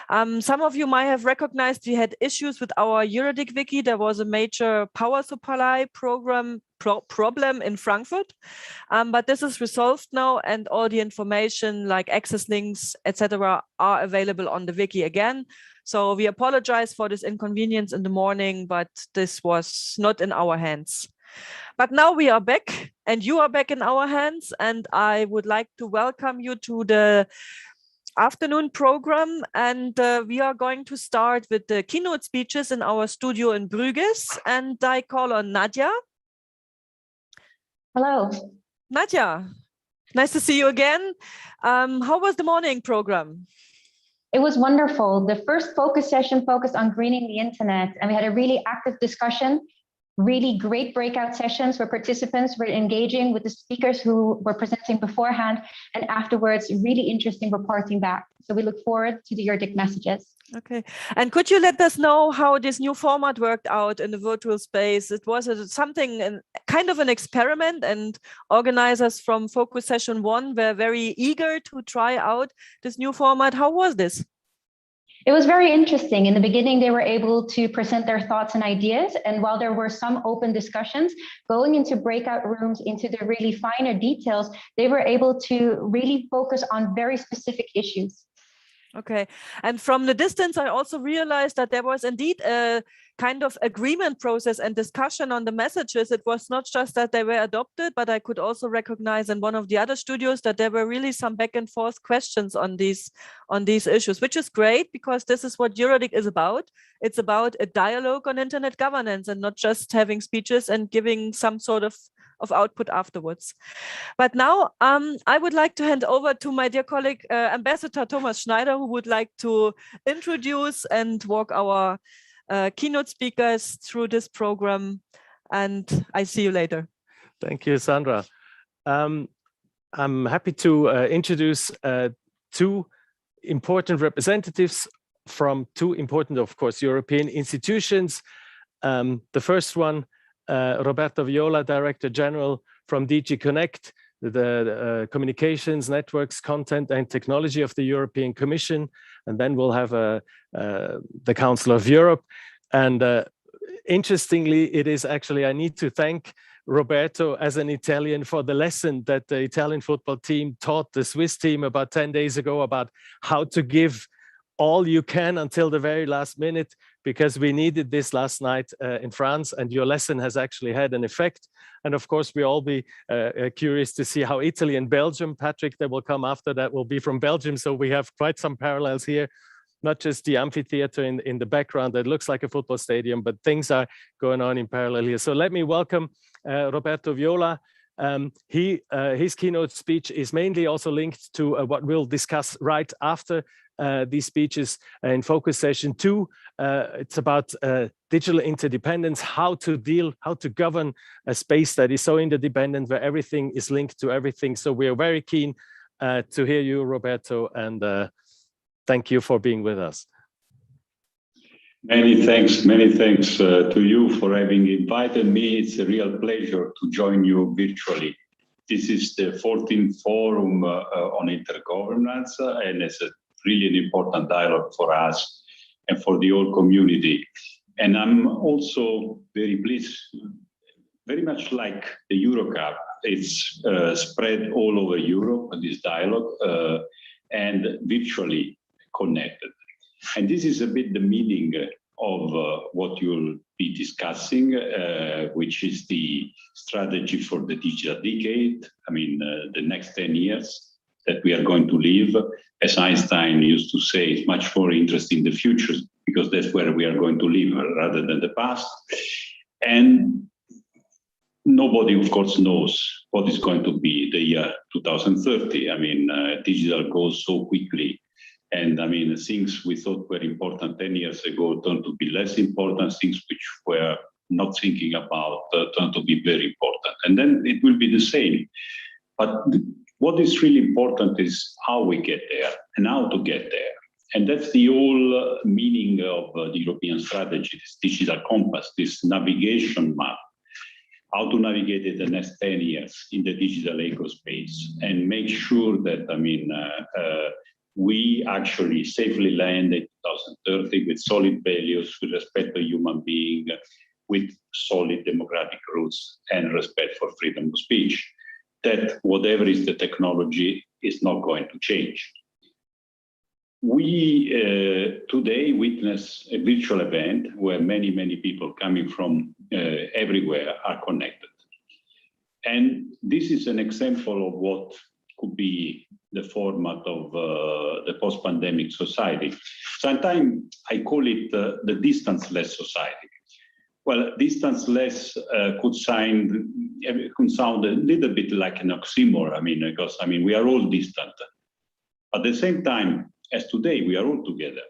Some of you might have recognized we had issues with our EuroDIG wiki. There was a major power supply problem in Frankfurt, but this is resolved now, and all the information like access links, etc., are available on the wiki again. So we apologize for this inconvenience in the morning, but this was not in our hands. But now we are back, and you are back in our hands, and I would like to welcome you to the afternoon program, and we are going to start with the keynote speeches in our studio in Bruges, and I call on Nadja. Hello. Nadja, nice to see you again. How was the morning program? It was wonderful. The first focus session focused on greening the internet, and we had a really active discussion, really great breakout sessions where participants were engaging with the speakers who were presenting beforehand, and afterwards really interesting reporting back. So we look forward to the EuroDIG messages. Okay, and could you let us know how this new format worked out in the virtual space? It was something, kind of an experiment, and organizers from Focus Session 1 were very eager to try out this new format. How was this? It was very interesting. In the beginning, they were able to present their thoughts and ideas. And while there were some open discussions, going into breakout rooms, into the really finer details, they were able to really focus on very specific issues. Okay, and from the distance, I also realized that there was indeed a kind of agreement process and discussion on the messages. It was not just that they were adopted, but I could also recognize in one of the other studios that there were really some back and forth questions on these issues, which is great, because this is what EuroDIG is about. It's about a dialogue on internet governance and not just having speeches and giving some sort of output afterwards. But now I would like to hand over to my dear colleague, Ambassador Thomas Schneider, who would like to introduce and walk our keynote speakers through this program. And I see you later. Thank you, Sandra. I'm happy to introduce two important representatives from two important, of course, European institutions. The first one, Roberto Viola, Director General from DG Connect, the Communications, Networks, Content and Technology of the European Commission. And then we'll have the Council of Europe. And interestingly, it is actually, I need to thank Roberto as an Italian for the lesson that the Italian football team taught the Swiss team about 10 days ago about how to give all you can until the very last minute, because we needed this last night in France, and your lesson has actually had an effect. And of course, we'll all be curious to see how Italy and Belgium, Patrick, that will come after that, will be from Belgium. So we have quite some parallels here, not just the amphitheater in the background that looks like a football stadium, but things are going on in parallel here. So let me welcome Roberto Viola. His keynote speech is mainly also linked to what we'll discuss right after these speeches in Focus Session 2. It's about digital interdependence, how to govern a space that is so interdependent, where everything is linked to everything. So we are very keen to hear you, Roberto, and thank you for being with us. Many thanks to you for having invited me. It's a real pleasure to join you virtually. This is the 14th Forum on Intergovernance, and it's a really an important dialogue for us and for the whole community. And I'm also very pleased, very much like the EuroCup, it's spread all over Europe, this dialogue, and virtually connected. And this is a bit the meaning of what you'll be discussing, which is the strategy for the digital decade. I mean, the next 10 years that we are going to live. As Einstein used to say, it's much more interesting in the future, because that's where we are going to live rather than the past. And nobody, of course, knows what is going to be the year 2030. I mean, digital goes so quickly. And I mean, things we thought were important 10 years ago turned to be less important. Things which were not thinking about turned to be very important. And then it will be the same. But what is really important is how we get there and how to get there. And that's the whole meaning of the European strategy, this digital compass, this navigation map, how to navigate in the next 10 years in the digital ecospace and make sure that, I mean, we actually safely land in 2030 with solid values, with respect to human being, with solid democratic roots and respect for freedom of speech, that whatever is the technology is not going to change. We today witness a virtual event where many, many people coming from everywhere are connected. And this is an example of what could be the format of the post-pandemic society. Sometimes I call it the distance-less society. Well, distance-less could sound a little bit like an oxymoron, because we are all distant. At the same time, as today, we are all together.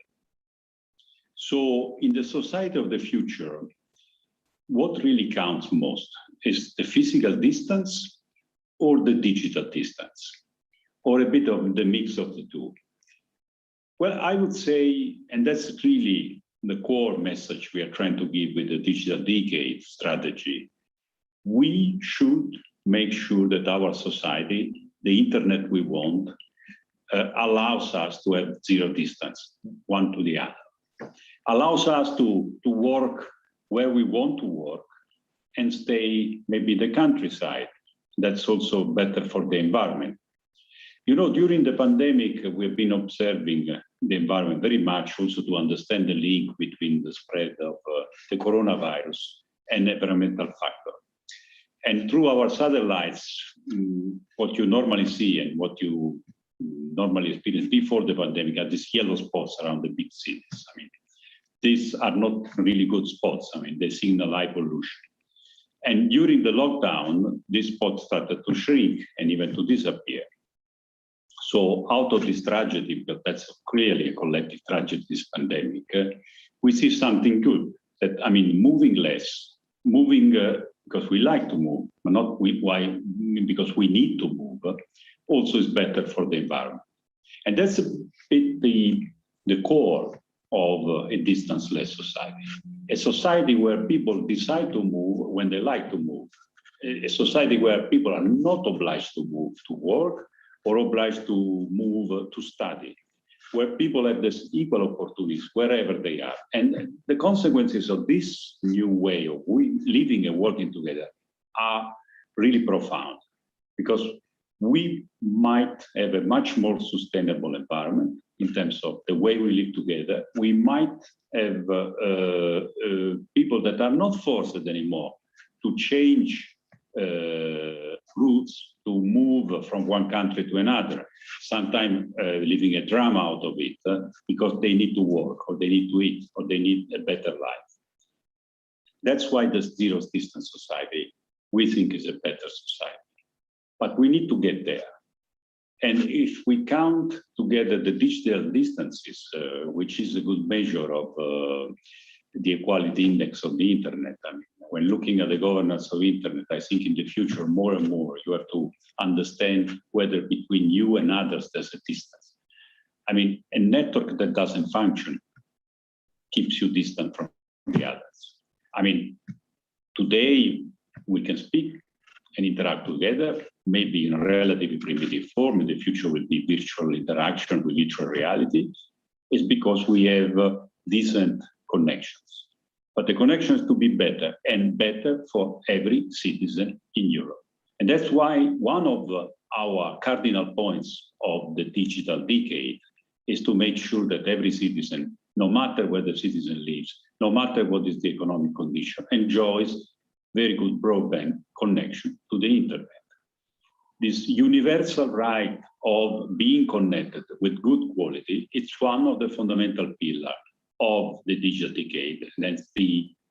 So in the society of the future, what really counts most is the physical distance or the digital distance, or a bit of the mix of the two. Well, I would say, and that's really the core message we are trying to give with the digital decade strategy, we should make sure that our society, the internet we want, allows us to have zero distance, one to the other. Allows us to work where we want to work and stay maybe in the countryside. That's also better for the environment. You know, during the pandemic, we've been observing the environment very much also to understand the link between the spread of the coronavirus and environmental factor. And through our satellites, what you normally see and what you normally experience before the pandemic are these yellow spots around the big cities. These are not really good spots. They signal high pollution. And during the lockdown, these spots started to shrink and even to disappear. So out of this tragedy, because that's clearly a collective tragedy, this pandemic, we see something good. That, moving less, because we like to move, but not because we need to move, also is better for the environment. And that's a bit the core of a distance-less society. A society where people decide to move when they like to move. A society where people are not obliged to move to work or obliged to move to study, where people have this equal opportunities wherever they are. And the consequences of this new way of living and working together are really profound, because we might have a much more sustainable environment in terms of the way we live together. We might have people that are not forced anymore to change routes, to move from one country to another, sometimes living a drama out of it because they need to work, or they need to eat, or they need a better life. That's why the zero distance society, we think, is a better society. But we need to get there. And if we count together the digital distances, which is a good measure of the equality index of the internet, when looking at the governance of internet, I think in the future, more and more, you have to understand whether between you and others there's a distance. A network that doesn't function keeps you distant from the others. Today we can speak and interact together, maybe in a relatively primitive form. In the future will be virtual interaction with virtual reality. It's because we have decent connections. But the connections to be better, and better for every citizen in Europe. And that's why one of our cardinal points of the digital decade is to make sure that every citizen, no matter where the citizen lives, no matter what is the economic condition, enjoys very good broadband connection to the internet. This universal right of being connected with good quality, it's one of the fundamental pillars of the digital decade, and that's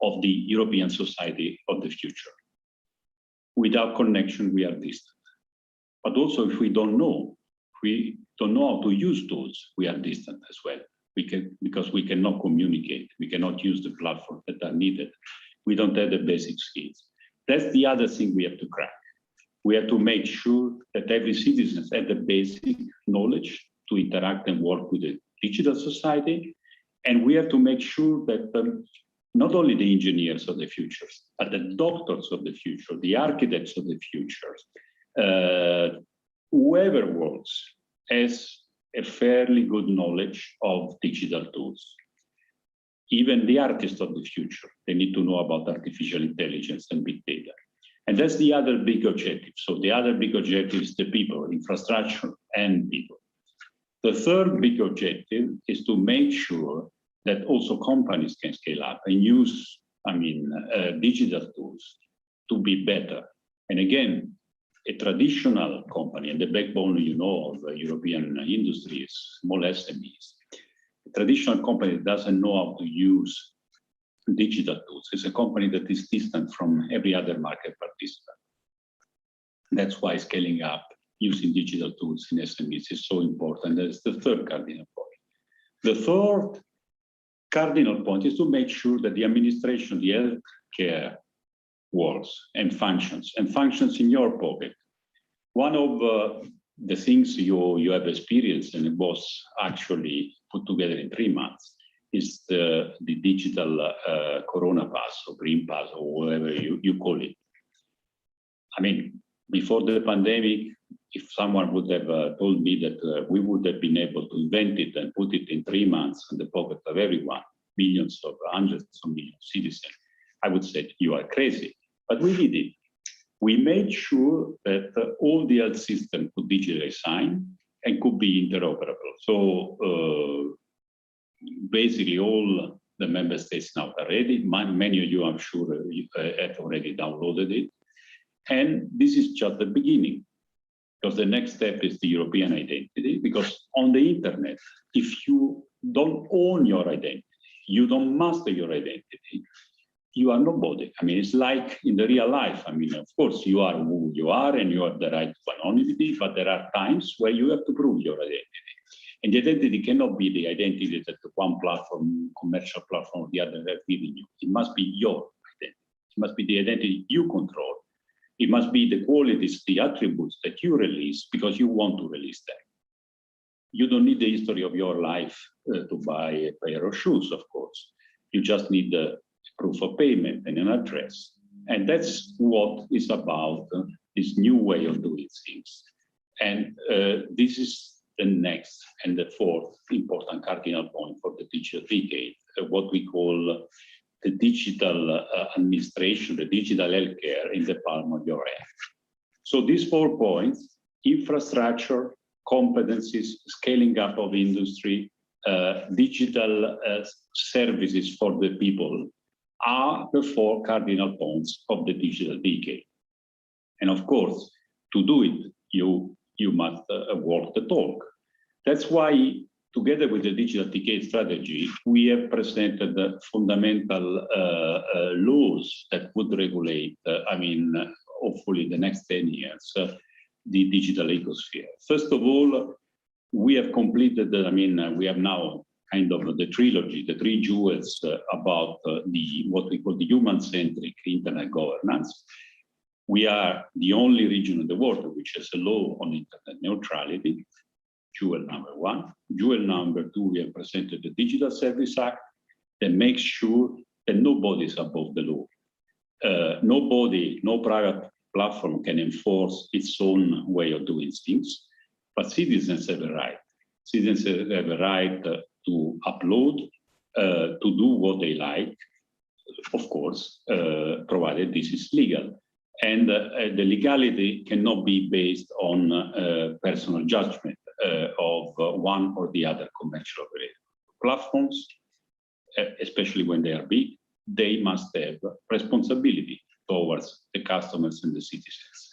of the European society of the future. Without connection, we are distant. But also, if we don't know how to use tools, we are distant as well. Because we cannot communicate, we cannot use the platforms that are needed. We don't have the basic skills. That's the other thing we have to crack. We have to make sure that every citizen has the basic knowledge to interact and work with the digital society. And we have to make sure that not only the engineers of the future, but the doctors of the future, the architects of the future, whoever works has a fairly good knowledge of digital tools. even the artists of the future, they need to know about artificial intelligence and big data. And that's the other big objective. So the other big objective is the people, infrastructure and people. The third big objective is to make sure that also companies can scale up and use, digital tools to be better. And again, a traditional company, and the backbone, of the European industry is small SMEs. A traditional company that doesn't know how to use digital tools is a company that is distant from every other market participant. That's why scaling up using digital tools in SMEs is so important. That's the third cardinal point. The fourth cardinal point is to make sure that the administration, the healthcare works and functions in your pocket. One of the things you have experienced, and it was actually put together in 3 months, is the digital Corona Pass or Green Pass or whatever you call it. Before the pandemic, if someone would have told me that we would have been able to invent it and put it in 3 months in the pocket of everyone, millions of hundreds of millions of citizens, I would say you are crazy. But we did it. We made sure that all the health system could digitally sign and could be interoperable. So basically all the member states now are ready. Many of you, I'm sure, have already downloaded it. And this is just the beginning, because the next step is the European identity, because on the internet, if you don't own your identity, you don't master your identity, you are nobody. It's like in the real life. Of course, you are who you are and you have the right to anonymity, but there are times where you have to prove your identity. And the identity cannot be the identity that one platform, commercial platform or the other have given you. It must be your identity. It must be the identity you control. It must be the qualities, the attributes that you release because you want to release them. You don't need the history of your life to buy a pair of shoes, of course. You just need the proof of payment and an address. And that's what is about this new way of doing things. And this is the next and the fourth important cardinal point for the digital decade, what we call the digital administration, the digital healthcare in the palm of your hand. So these 4 points, infrastructure, competencies, scaling up of industry, digital services for the people, are the 4 cardinal points of the digital decade. And of course, to do it, you must walk the talk. That's why, together with the digital decade strategy, we have presented the fundamental laws that would regulate, hopefully the next 10 years, the digital ecosphere. First of all, we have completed, we have now kind of the trilogy, the 3 jewels about what we call the human-centric internet governance. We are the only region in the world which has a law on internet neutrality, jewel number 1. Jewel number 2, we have presented the Digital Service Act that makes sure that nobody is above the law. Nobody, no private platform can enforce its own way of doing things, but citizens have a right. Citizens have a right to upload, to do what they like, of course, provided this is legal. And the legality cannot be based on personal judgment of one or the other commercial operator. Platforms, especially when they are big, they must have responsibility towards the customers and the citizens.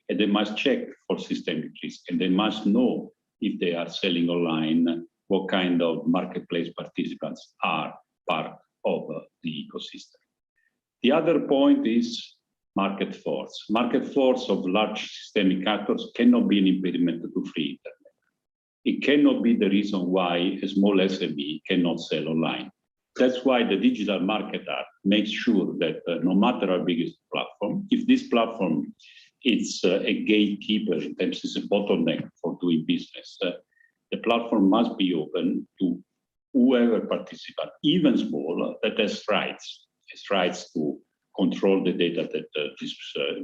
And they must check for systemic risk, and they must know if they are selling online what kind of marketplace participants are part of the ecosystem. The other point is market force. Market force of large systemic actors cannot be an impediment to free internet. It cannot be the reason why a small SME cannot sell online. That's why the Digital Market Act makes sure that no matter how big is the platform, if this platform is a gatekeeper in terms of a bottleneck for doing business, the platform must be open to whoever participant, even small, that has rights to control the data that this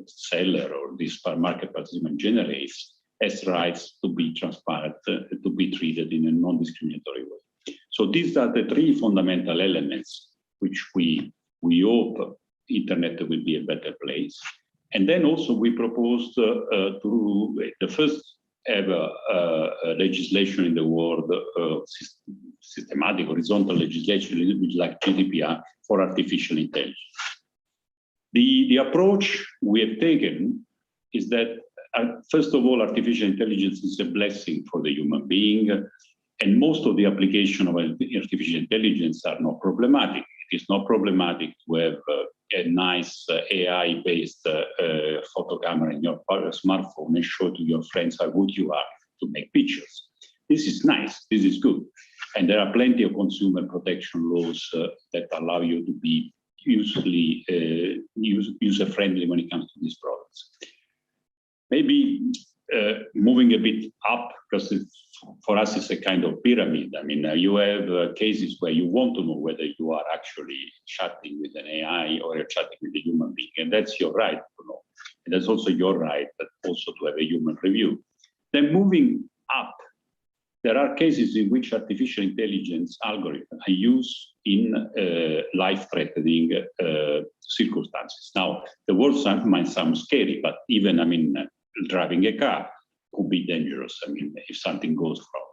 seller or this market participant generates, has rights to be transparent, to be treated in a non-discriminatory way. So these are the three fundamental elements which we hope internet will be a better place. And then also we proposed to the first ever legislation in the world, systematic horizontal legislation, which like GDPR for artificial intelligence. The approach we have taken is that, first of all, artificial intelligence is a blessing for the human being, and most of the application of artificial intelligence are not problematic. It is not problematic to have a nice AI-based photo camera in your smartphone and show to your friends how good you are to make pictures. This is nice, this is good. And there are plenty of consumer protection laws that allow you to be user-friendly when it comes to these products. Maybe moving a bit up, because for us it's a kind of pyramid. I mean, you have cases where you want to know whether you are actually chatting with an AI or you're chatting with a human being, and that's your right to know. And that's also your right, but also to have a human review. Then moving up, there are cases in which artificial intelligence algorithms are used in life-threatening circumstances. Now, the word might sound scary, but even, I mean, driving a car could be dangerous, I mean, if something goes wrong.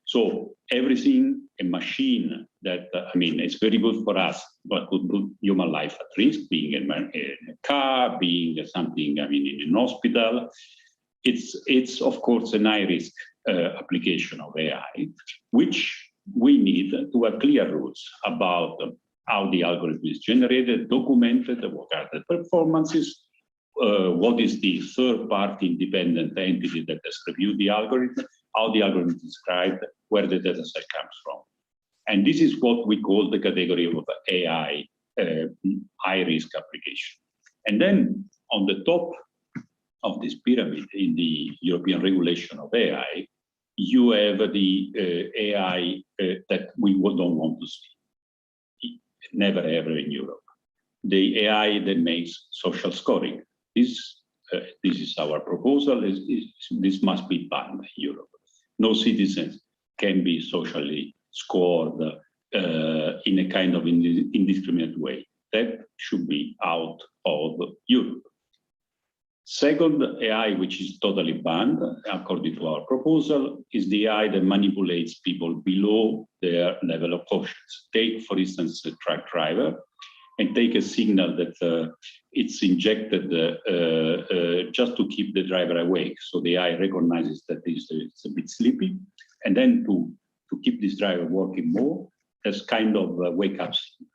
So everything, a machine that, I mean, it's very good for us, but could put human life at risk, being in a car, being something, I mean, in an hospital. It's of course an high-risk application of AI, which we need to have clear rules about how the algorithm is generated, documented, what are the performances, what is the third-party independent entity that has reviewed the algorithm, how the algorithm is described, where the data set comes from. And this is what we call the category of AI, high-risk application. And then on the top of this pyramid in the European regulation of AI, you have the AI that we don't want to see, never ever in Europe. The AI that makes social scoring. This is our proposal. This must be banned in Europe. No citizens can be socially scored in a kind of indiscriminate way. That should be out of Europe. Second AI, which is totally banned, according to our proposal, is the AI that manipulates people below their level of conscience. Take, for instance, a truck driver, and take a signal that it's injected just to keep the driver awake. So the AI recognizes that it's a bit sleepy, and then to keep this driver working more, as kind of wake-up signal.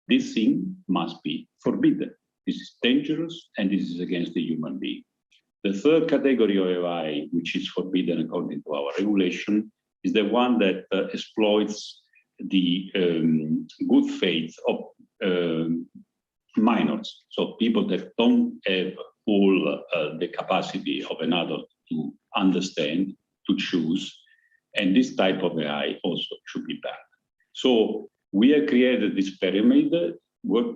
This thing must be forbidden. This is dangerous, and this is against the human being. The third category of AI, which is forbidden according to our regulation, is the one that exploits the good faith of minors, so people that don't have all the capacity of an adult to understand, to choose, and this type of AI also should be banned. So we have created this pyramid.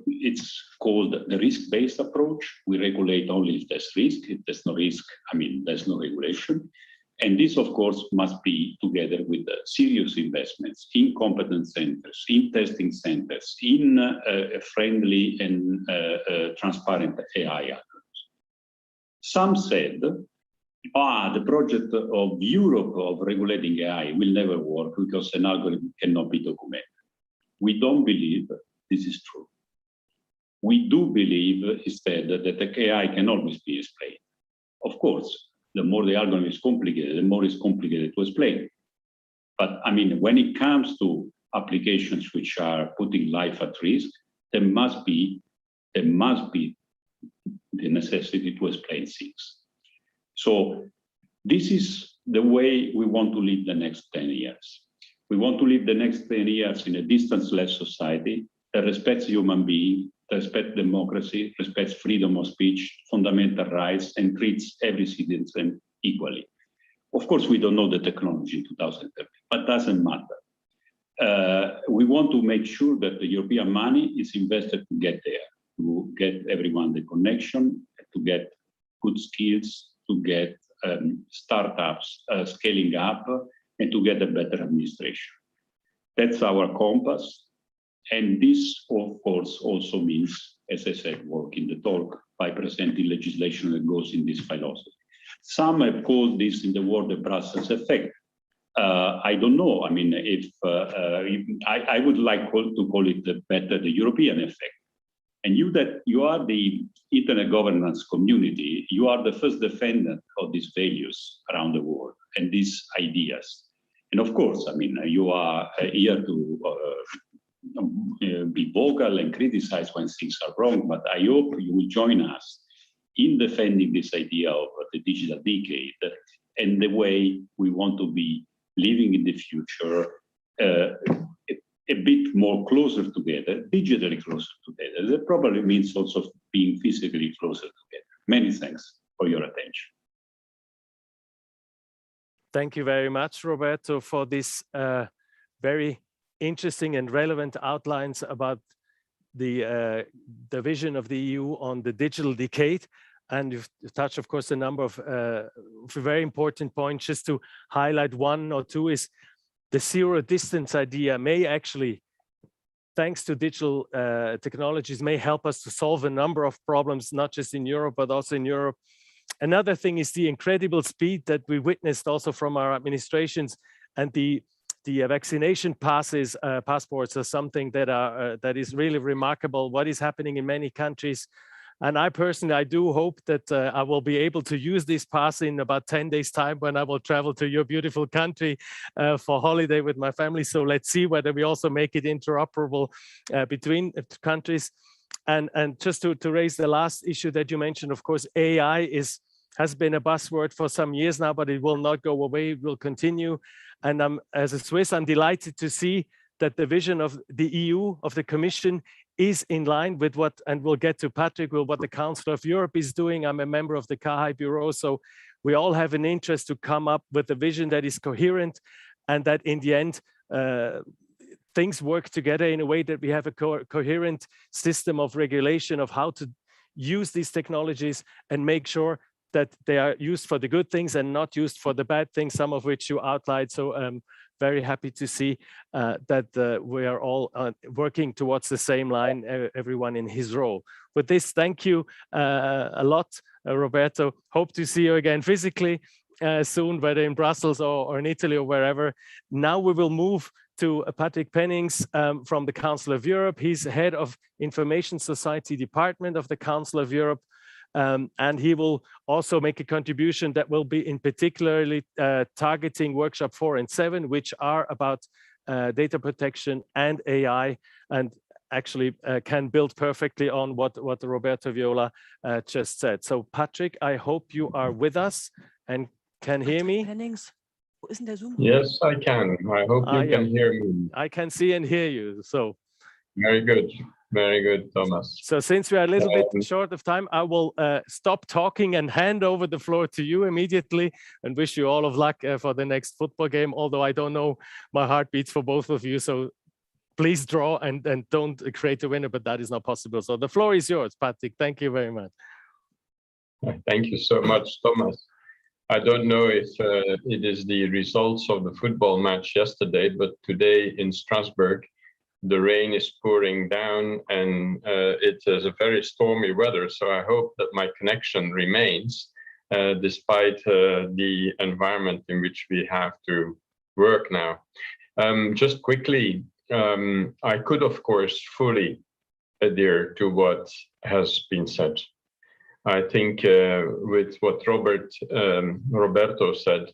It's called the risk-based approach. We regulate only if there's risk. If there's no risk, I mean, there's no regulation. And this, of course, must be together with serious investments in competence centers, in testing centers, in friendly and transparent AI algorithms. Some said, the project of Europe of regulating AI will never work because an algorithm cannot be documented. We don't believe this is true. We do believe instead that the AI can always be explained. Of course, the more the algorithm is complicated, the more it's complicated to explain. But I mean, when it comes to applications which are putting life at risk, there must be the necessity to explain things. So this is the way we want to live the next 10 years. We want to live the next 10 years in a distance-less society that respects human beings, respects democracy, respects freedom of speech, fundamental rights, and treats every citizen equally. Of course, we don't know the technology in 2030, but it doesn't matter. We want to make sure that the European money is invested to get there, to get everyone the connection, to get good skills, to get startups scaling up, and to get a better administration. That's our compass. And this, of course, also means, as I said, work in the talk by presenting legislation that goes in this philosophy. Some have called this in the word the Brussels effect. I don't know. I mean, if I would like to call it better the European effect. And you are the internet governance community. You are the first defendant of these values around the world and these ideas. And of course, I mean, you are here to be vocal and criticize when things are wrong. But I hope you will join us in defending this idea of the digital decade and the way we want to be living in the future a bit more closer together, digitally closer together. That probably means also being physically closer together. Many thanks for your attention. Thank you very much, Roberto, for this very interesting and relevant outlines about the vision of the EU on the digital decade. And you've touched, of course, a number of very important points. Just to highlight one or two is the zero distance idea may actually, thanks to digital technologies, may help us to solve a number of problems, not just in Europe, but also in Europe. Another thing is the incredible speed that we witnessed also from our administrations, and the vaccination passes, passports are something that is really remarkable. What is happening in many countries. And I personally, I do hope that I will be able to use this pass in about 10 days time when I will travel to your beautiful country for holiday with my family. So let's see whether we also make it interoperable between countries. And just to raise the last issue that you mentioned, of course, AI has been a buzzword for some years now, but it will not go away, it will continue. And as a Swiss, I'm delighted to see that the vision of the EU, of the Commission, is in line with what, and we'll get to Patrick, with what the Council of Europe is doing. I'm a member of the CAHI Bureau, so we all have an interest to come up with a vision that is coherent and that in the end, things work together in a way that we have a coherent system of regulation of how to use these technologies and make sure that they are used for the good things and not used for the bad things, some of which you outlined. So very happy to see that we are all working towards the same line, everyone in his role. With this, thank you a lot, Roberto. Hope to see you again physically soon, whether in Brussels or in Italy or wherever. Now we will move to Patrick Pennings from the Council of Europe. He's head of Information Society Department of the Council of Europe. And he will also make a contribution that will be in particularly targeting workshop 4 and 7, which are about data protection and AI, and actually can build perfectly on what Roberto Viola just said. So Patrick, I hope you are with us and can hear me. Pennings, wo ist denn der Zoom? Yes, I can. I hope you can hear me. I can see and hear you. So very good. Very good, Thomas. So since we are a little bit short of time, I will stop talking and hand over the floor to you immediately and wish you all of luck for the next football game, although I don't know my heart beats for both of you. So please draw and don't create a winner, but that is not possible. So the floor is yours, Patrick. Thank you very much. Thank you so much, Thomas. I don't know if it is the results of the football match yesterday, but today in Strasbourg, the rain is pouring down and it is a very stormy weather. So I hope that my connection remains despite the environment in which we have to work now. Just quickly, I could, of course, fully adhere to what has been said. I think with what Roberto said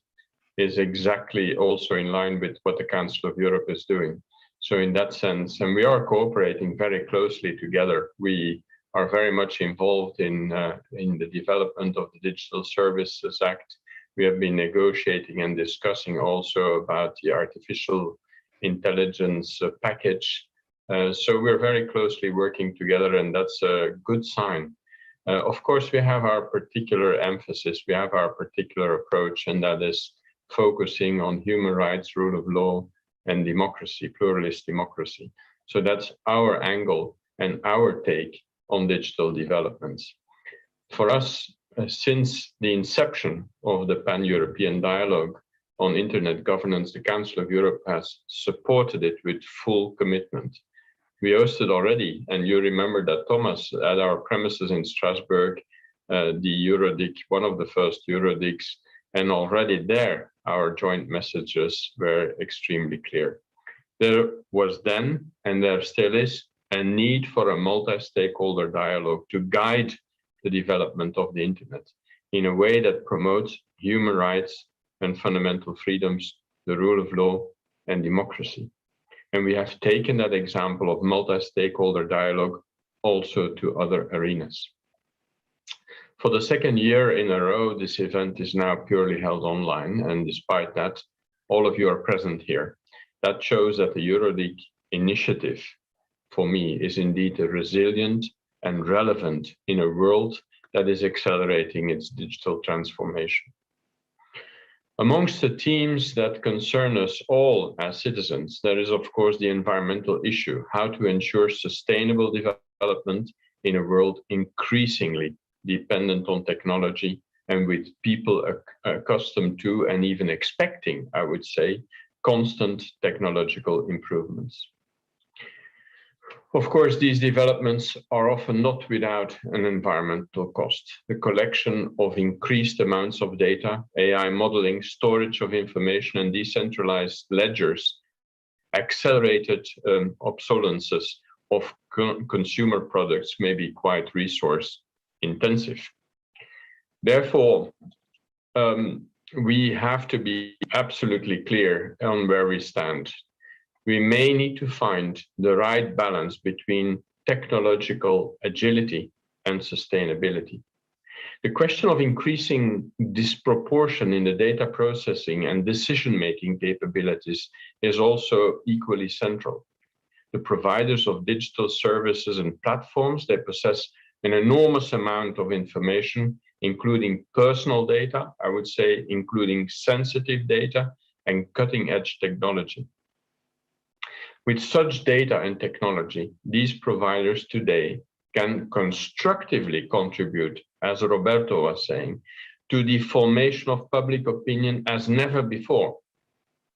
is exactly also in line with what the Council of Europe is doing. So in that sense, and we are cooperating very closely together. We are very much involved in the development of the Digital Services Act. We have been negotiating and discussing also about the artificial intelligence package. So we're very closely working together, and that's a good sign. Of course, we have our particular emphasis, we have our particular approach, and that is focusing on human rights, rule of law, and democracy, pluralist democracy. So that's our angle and our take on digital developments. For us, since the inception of the Pan-European dialogue on Internet governance, the Council of Europe has supported it with full commitment. We hosted already, and you remember that, Thomas, at our premises in Strasbourg, the EuroDIG, one of the first EuroDIGs, and already there, our joint messages were extremely clear. There was then, and there still is, a need for a multi-stakeholder dialogue to guide the development of the Internet in a way that promotes human rights and fundamental freedoms, the rule of law, and democracy. And we have taken that example of multi-stakeholder dialogue also to other arenas. For the second year in a row, this event is now purely held online, and despite that, all of you are present here. That shows that the EuroDIG initiative, for me, is indeed resilient and relevant in a world that is accelerating its digital transformation. Amongst the themes that concern us all as citizens, there is, of course, the environmental issue, how to ensure sustainable development in a world increasingly dependent on technology and with people accustomed to and even expecting, I would say, constant technological improvements. Of course, these developments are often not without an environmental cost. The collection of increased amounts of data, AI modeling, storage of information, and decentralized ledgers, accelerated obsolescences of consumer products may be quite resource intensive. Therefore, we have to be absolutely clear on where we stand. We may need to find the right balance between technological agility and sustainability. The question of increasing disproportion in the data processing and decision-making capabilities is also equally central. The providers of digital services and platforms, they possess an enormous amount of information, including personal data, I would say, including sensitive data and cutting-edge technology. With such data and technology, these providers today can constructively contribute, as Roberto was saying, to the formation of public opinion as never before.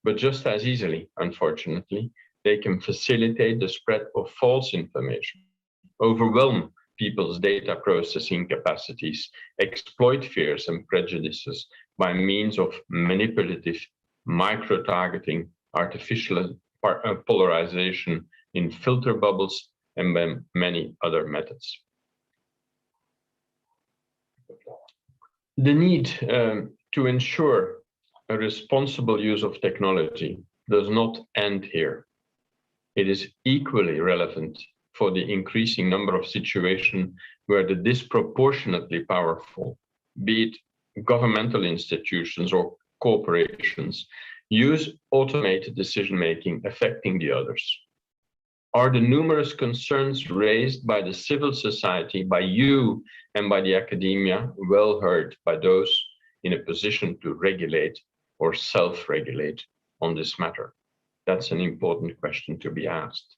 But just as easily, unfortunately, they can facilitate the spread of false information, overwhelm people's data processing capacities, exploit fears and prejudices by means of manipulative micro-targeting, artificial polarization in filter bubbles, and by many other methods. The need to ensure a responsible use of technology does not end here. It is equally relevant for the increasing number of situations where the disproportionately powerful, be it governmental institutions or corporations, use automated decision-making affecting the others. Are the numerous concerns raised by the civil society, by you and by the academia, well heard by those in a position to regulate or self-regulate on this matter? That's an important question to be asked.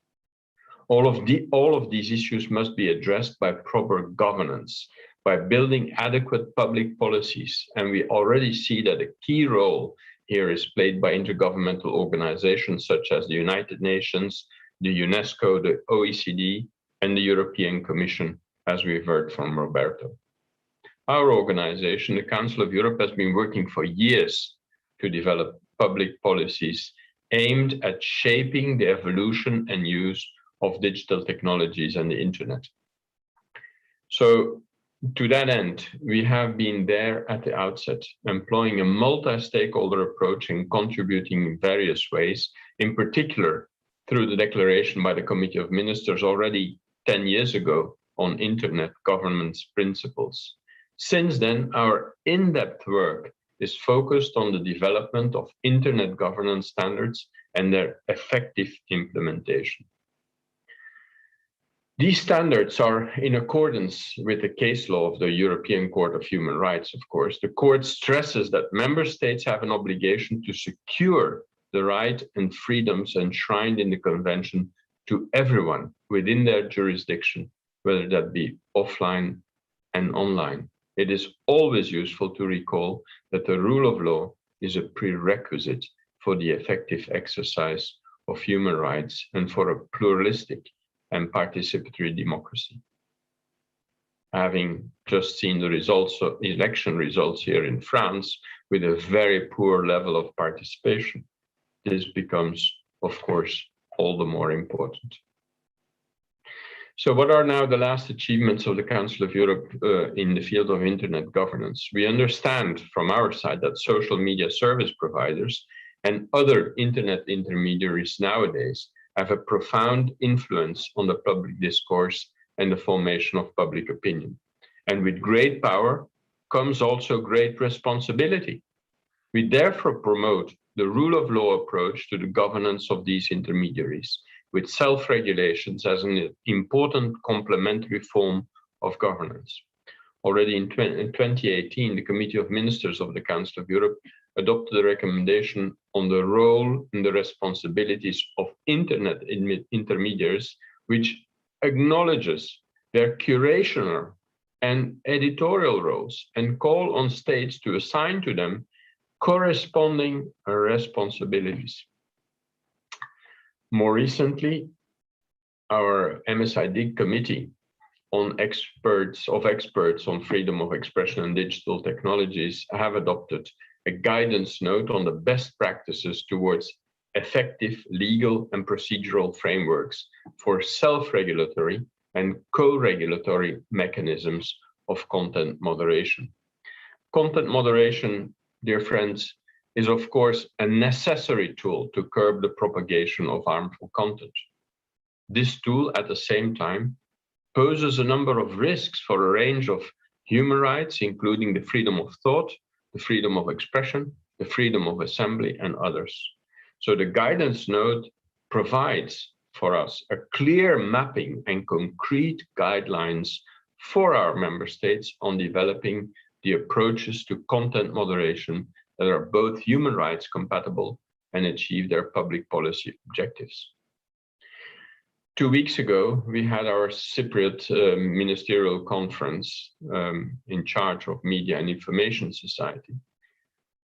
All of these issues must be addressed by proper governance, by building adequate public policies, and we already see that a key role here is played by intergovernmental organizations such as the United Nations, the UNESCO, the OECD, and the European Commission, as we've heard from Roberto. Our organization, the Council of Europe, has been working for years to develop public policies aimed at shaping the evolution and use of digital technologies and the internet. So, to that end, we have been there at the outset, employing a multi-stakeholder approach and contributing in various ways, in particular through the declaration by the Committee of Ministers already 10 years ago on Internet governance principles. Since then, our in-depth work is focused on the development of Internet governance standards and their effective implementation. These standards are in accordance with the case law of the European Court of Human Rights, of course. The court stresses that member states have an obligation to secure the right and freedoms enshrined in the convention to everyone within their jurisdiction, whether that be offline and online. It is always useful to recall that the rule of law is a prerequisite for the effective exercise of human rights and for a pluralistic and participatory democracy. Having just seen the results of election results here in France with a very poor level of participation, this becomes, of course, all the more important. So what are now the last achievements of the Council of Europe in the field of internet governance? We understand from our side that social media service providers and other internet intermediaries nowadays have a profound influence on the public discourse and the formation of public opinion. And with great power comes also great responsibility. We therefore promote the rule of law approach to the governance of these intermediaries, with self-regulations as an important complementary form of governance. Already in 2018, the Committee of Ministers of the Council of Europe adopted a recommendation on the role and the responsibilities of internet intermediaries, which acknowledges their curational and editorial roles and call on states to assign to them corresponding responsibilities. More recently, our MSIDIG committee on experts on freedom of expression and digital technologies have adopted a guidance note on the best practices towards effective legal and procedural frameworks for self-regulatory and co-regulatory mechanisms of content moderation. Content moderation, dear friends, is of course a necessary tool to curb the propagation of harmful content. This tool, at the same time, poses a number of risks for a range of human rights, including the freedom of thought, the freedom of expression, the freedom of assembly, and others. So the guidance note provides for us a clear mapping and concrete guidelines for our member states on developing the approaches to content moderation that are both human rights compatible and achieve their public policy objectives. 2 weeks ago, we had our Cypriot ministerial conference in charge of Media and Information Society.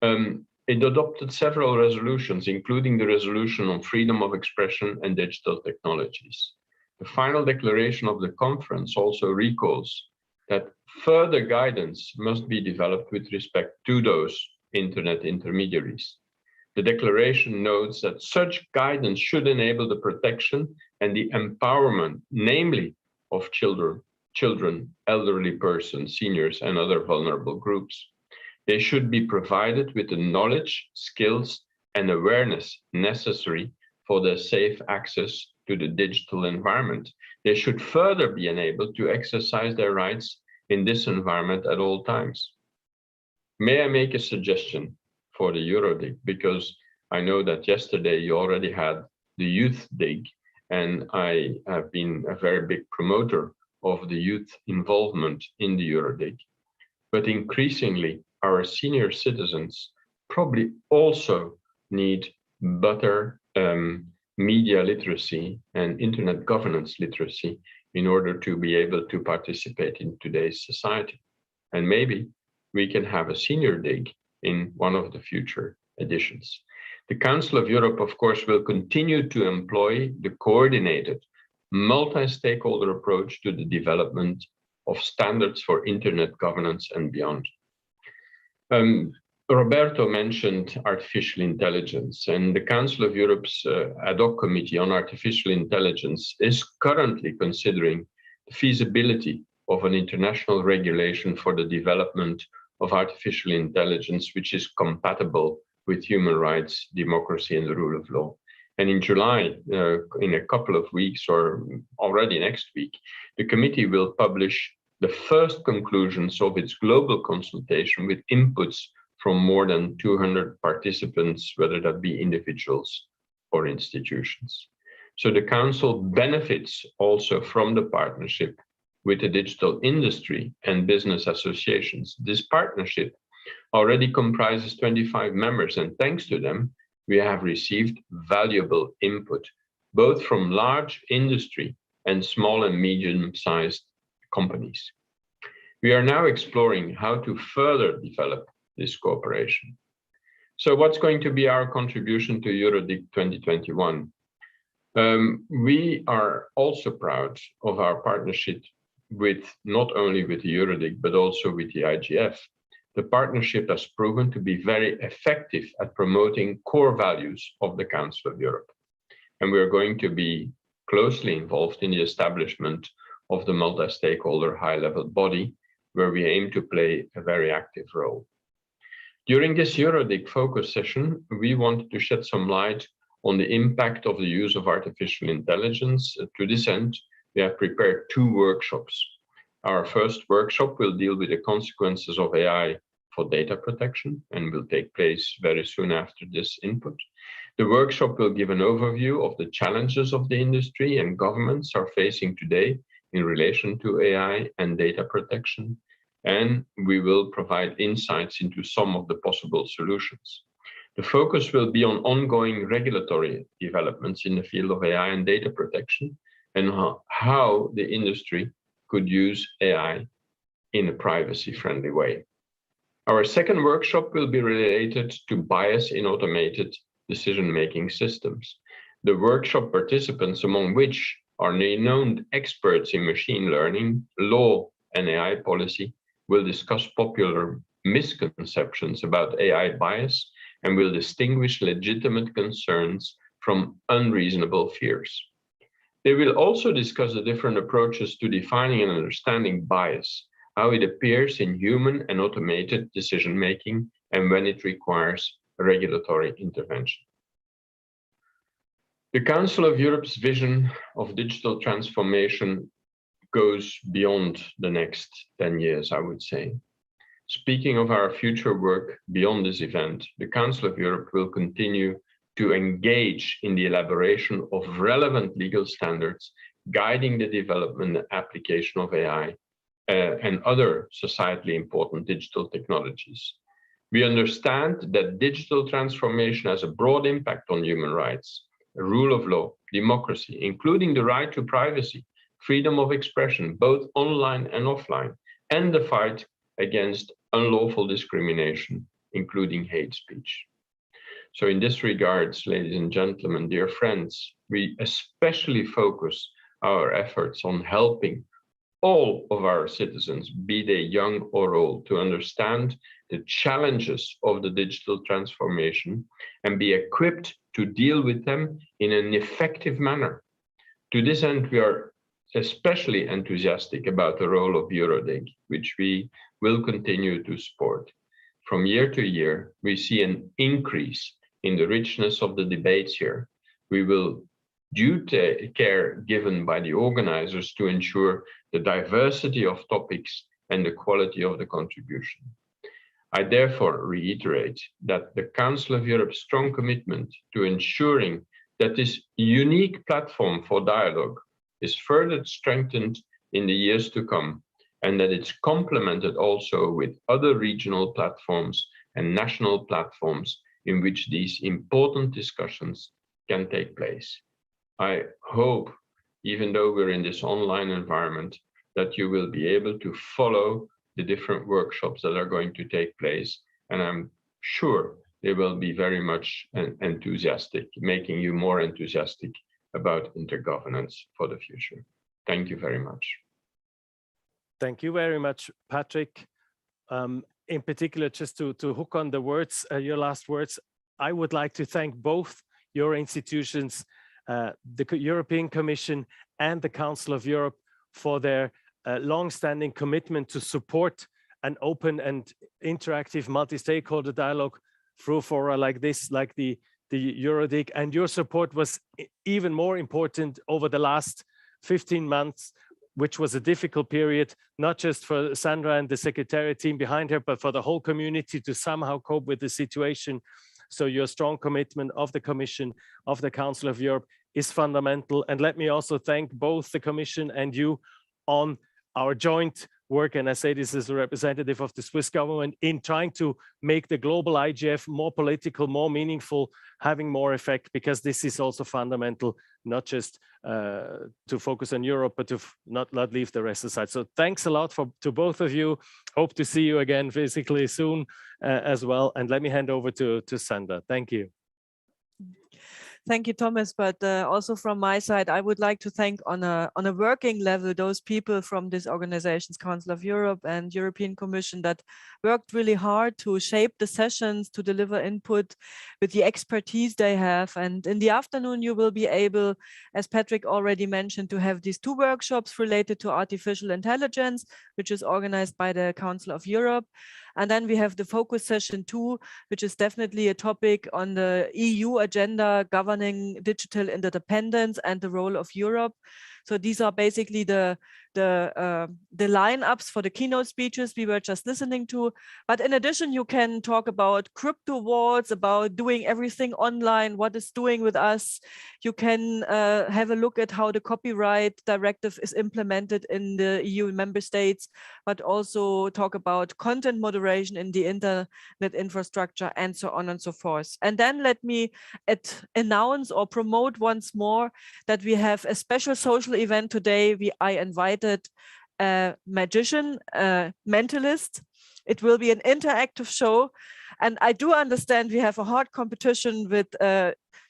It adopted several resolutions, including the resolution on freedom of expression and digital technologies. The final declaration of the conference also recalls that further guidance must be developed with respect to those internet intermediaries. The declaration notes that such guidance should enable the protection and the empowerment, namely of children, elderly persons, seniors, and other vulnerable groups. They should be provided with the knowledge, skills, and awareness necessary for their safe access to the digital environment. They should further be enabled to exercise their rights in this environment at all times. May I make a suggestion for the EuroDIG, because I know that yesterday you already had the Youth DIG, and I have been a very big promoter of the youth involvement in the EuroDIG. But increasingly, our senior citizens probably also need better media literacy and internet governance literacy in order to be able to participate in today's society. And maybe we can have a senior DIG in one of the future editions. The Council of Europe, of course, will continue to employ the coordinated, multi-stakeholder approach to the development of standards for internet governance and beyond. Roberto mentioned artificial intelligence, and the Council of Europe's ad hoc committee on artificial intelligence is currently considering the feasibility of an international regulation for the development of artificial intelligence, which is compatible with human rights, democracy, and the rule of law. And in July, in a couple of weeks, or already next week, the committee will publish the first conclusions of its global consultation with inputs from more than 200 participants, whether that be individuals or institutions. So the Council benefits also from the partnership with the digital industry and business associations. This partnership already comprises 25 members, and thanks to them, we have received valuable input, both from large industry and small and medium-sized companies. We are now exploring how to further develop this cooperation. So what's going to be our contribution to EuroDIG 2021? We are also proud of our partnership with not only with the EuroDIG, but also with the IGF. The partnership has proven to be very effective at promoting core values of the Council of Europe. And we're going to be closely involved in the establishment of the multi-stakeholder high-level body, where we aim to play a very active role. During this EuroDIG focus session, we wanted to shed some light on the impact of the use of artificial intelligence. To this end, we have prepared 2 workshops. Our first workshop will deal with the consequences of AI for data protection and will take place very soon after this input. The workshop will give an overview of the challenges of the industry and governments are facing today in relation to AI and data protection, and we will provide insights into some of the possible solutions. The focus will be on ongoing regulatory developments in the field of AI and data protection and how the industry could use AI in a privacy-friendly way. Our second workshop will be related to bias in automated decision-making systems. The workshop participants, among which are renowned experts in machine learning, law, and AI policy, will discuss popular misconceptions about AI bias and will distinguish legitimate concerns from unreasonable fears. They will also discuss the different approaches to defining and understanding bias, how it appears in human and automated decision-making, and when it requires regulatory intervention. The Council of Europe's vision of digital transformation goes beyond the next 10 years, I would say. Speaking of our future work beyond this event, the Council of Europe will continue to engage in the elaboration of relevant legal standards guiding the development and application of AI and other societally important digital technologies. We understand that digital transformation has a broad impact on human rights, rule of law, democracy, including the right to privacy, freedom of expression, both online and offline, and the fight against unlawful discrimination, including hate speech. So in this regards, ladies and gentlemen, dear friends, we especially focus our efforts on helping all of our citizens, be they young or old, to understand the challenges of the digital transformation and be equipped to deal with them in an effective manner. To this end, we are especially enthusiastic about the role of EuroDIG, which we will continue to support. From year to year, we see an increase in the richness of the debates here. We will due care given by the organizers to ensure the diversity of topics and the quality of the contribution. I therefore reiterate that the Council of Europe's strong commitment to ensuring that this unique platform for dialogue is further strengthened in the years to come, and that it's complemented also with other regional platforms and national platforms in which these important discussions can take place. I hope, even though we're in this online environment, that you will be able to follow the different workshops that are going to take place, and I'm sure they will be very much enthusiastic, making you more enthusiastic about intergovernance for the future. Thank you very much. Thank you very much, Patrick. In particular, just to hook on the words, your last words, I would like to thank both your institutions, the European Commission and the Council of Europe, for their long-standing commitment to support an open and interactive multi-stakeholder dialogue through fora like this, like the EuroDIG. And your support was even more important over the last 15 months, which was a difficult period, not just for Sandra and the Secretariat team behind her, but for the whole community to somehow cope with the situation. So your strong commitment of the Commission, of the Council of Europe, is fundamental. And let me also thank both the Commission and you on our joint work, and I say this as a representative of the Swiss government, in trying to make the global IGF more political, more meaningful, having more effect, because this is also fundamental, not just to focus on Europe, but to not leave the rest aside. So thanks a lot to both of you. Hope to see you again physically soon as well. And let me hand over to Sandra. Thank you. Thank you, Thomas. But also from my side, I would like to thank on a working level those people from these organizations, Council of Europe and European Commission, that worked really hard to shape the sessions, to deliver input with the expertise they have. And in the afternoon, you will be able, as Patrick already mentioned, to have these 2 workshops related to artificial intelligence, which is organized by the Council of Europe. And then we have the focus session 2, which is definitely a topic on the EU agenda governing digital interdependence and the role of Europe. So these are basically the lineups for the keynote speeches we were just listening to. But in addition, you can talk about crypto wars, about doing everything online, what it's doing with us. You can have a look at how the copyright directive is implemented in the EU member states, but also talk about content moderation in the internet infrastructure and so on and so forth. And then let me announce or promote once more that we have a special social event today. I invited a magician, a mentalist. It will be an interactive show. And I do understand we have a hard competition with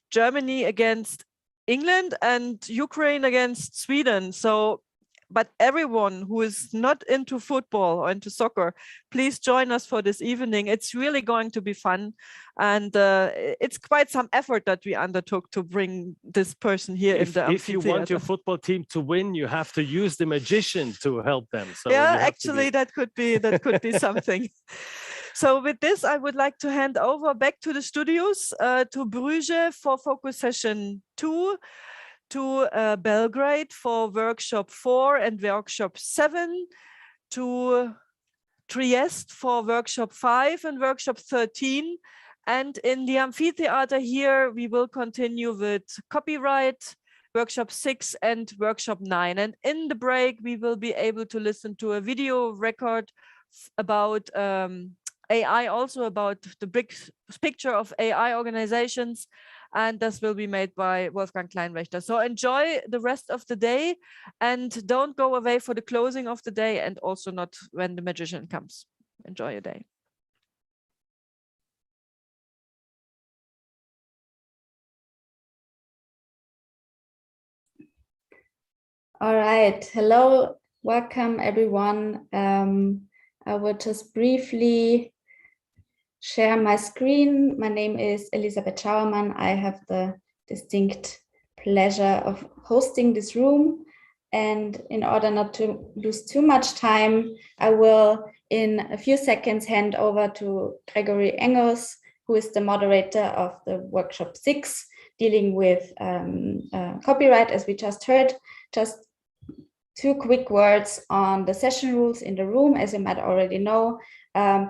Germany against England and Ukraine against Sweden. So, but everyone who is not into football or into soccer, please join us for this evening. It's really going to be fun. And it's quite some effort that we undertook to bring this person here in the Amphitheatre. If you want your football team to win, you have to use the magician to help them. So yeah, actually, that could be something. So with this, I would like to hand over back to the studios, to Bruges for focus session 2, to Belgrade for workshop 4 and workshop 7, to Trieste for workshop 5 and workshop 13. And in the Amphitheatre here, we will continue with copyright, workshop 6 and workshop 9. And in the break, we will be able to listen to a video record about AI, also about the big picture of AI organizations. And this will be made by Wolfgang Kleinwächter. So enjoy the rest of the day and don't go away for the closing of the day, and also not when the magician comes. Enjoy your day. All right. Hello. Welcome, everyone. I will just briefly share my screen. My name is Elisabeth Schauermann. I have the distinct pleasure of hosting this room. And in order not to lose too much time, I will in a few seconds hand over to Gregory Engels, who is the moderator of the workshop 6, dealing with copyright, as we just heard. Just 2 quick words on the session rules in the room. As you might already know,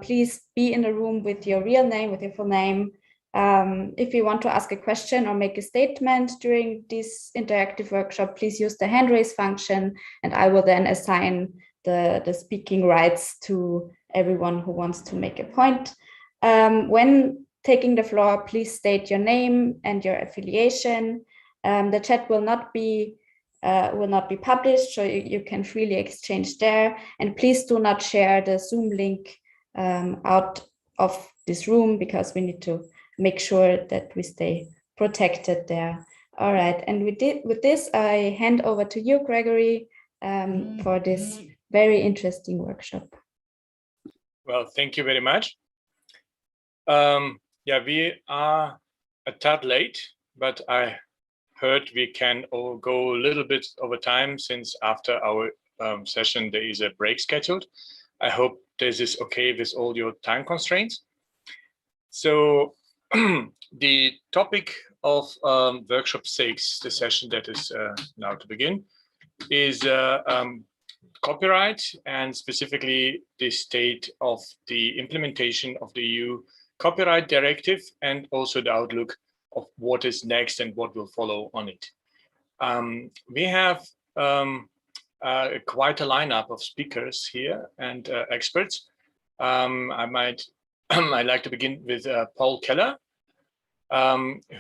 please be in the room with your real name, with your full name. If you want to ask a question or make a statement during this interactive workshop, please use the hand raise function, and I will then assign the speaking rights to everyone who wants to make a point. When taking the floor, please state your name and your affiliation. The chat will not be published, so you can freely exchange there. And please do not share the Zoom link out of this room, because we need to make sure that we stay protected there. All right, and with this, I hand over to you, Gregory, for this very interesting workshop. Well, thank you very much. Yeah, we are a tad late, but I heard we can all go a little bit over time, since after our session there is a break scheduled. I hope this is okay with all your time constraints. So the topic of workshop 6, the session that is now to begin, is copyright, and specifically the state of the implementation of the EU copyright directive, and also the outlook of what is next and what will follow on it. We have quite a lineup of speakers here and experts. I'd like to begin with Paul Keller,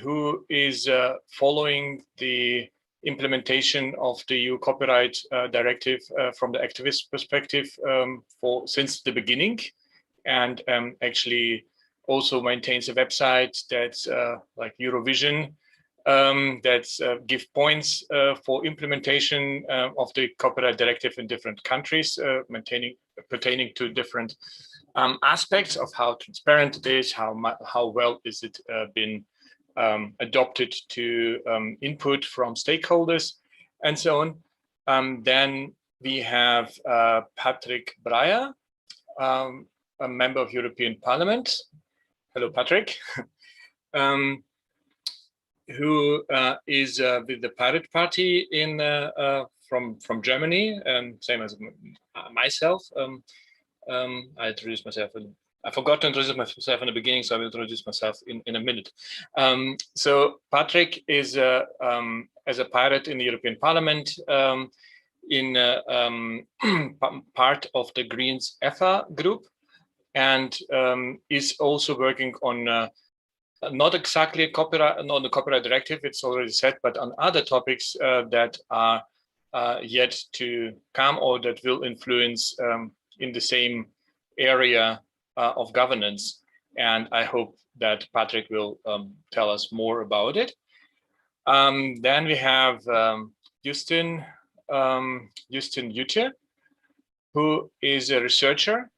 who is following the implementation of the EU copyright directive from the activist perspective since the beginning, and actually also maintains a website that's like Eurovision, that give points for implementation of the copyright directive in different countries, pertaining to different aspects of how transparent it is, how well is it been adopted to input from stakeholders, and so on. Then we have Patrick Breyer, a member of European Parliament. Hello, Patrick. Who is with the Pirate Party from Germany, same as myself. I introduced myself. I forgot to introduce myself in the beginning, so I will introduce myself in a minute. So Patrick is as a pirate in the European Parliament, in part of the Greens EFA group, and is also working on not exactly on the copyright directive, it's already said, but on other topics that are yet to come or that will influence in the same area of governance. And I hope that Patrick will tell us more about it. Then we have Justin Jütte, who is a researcher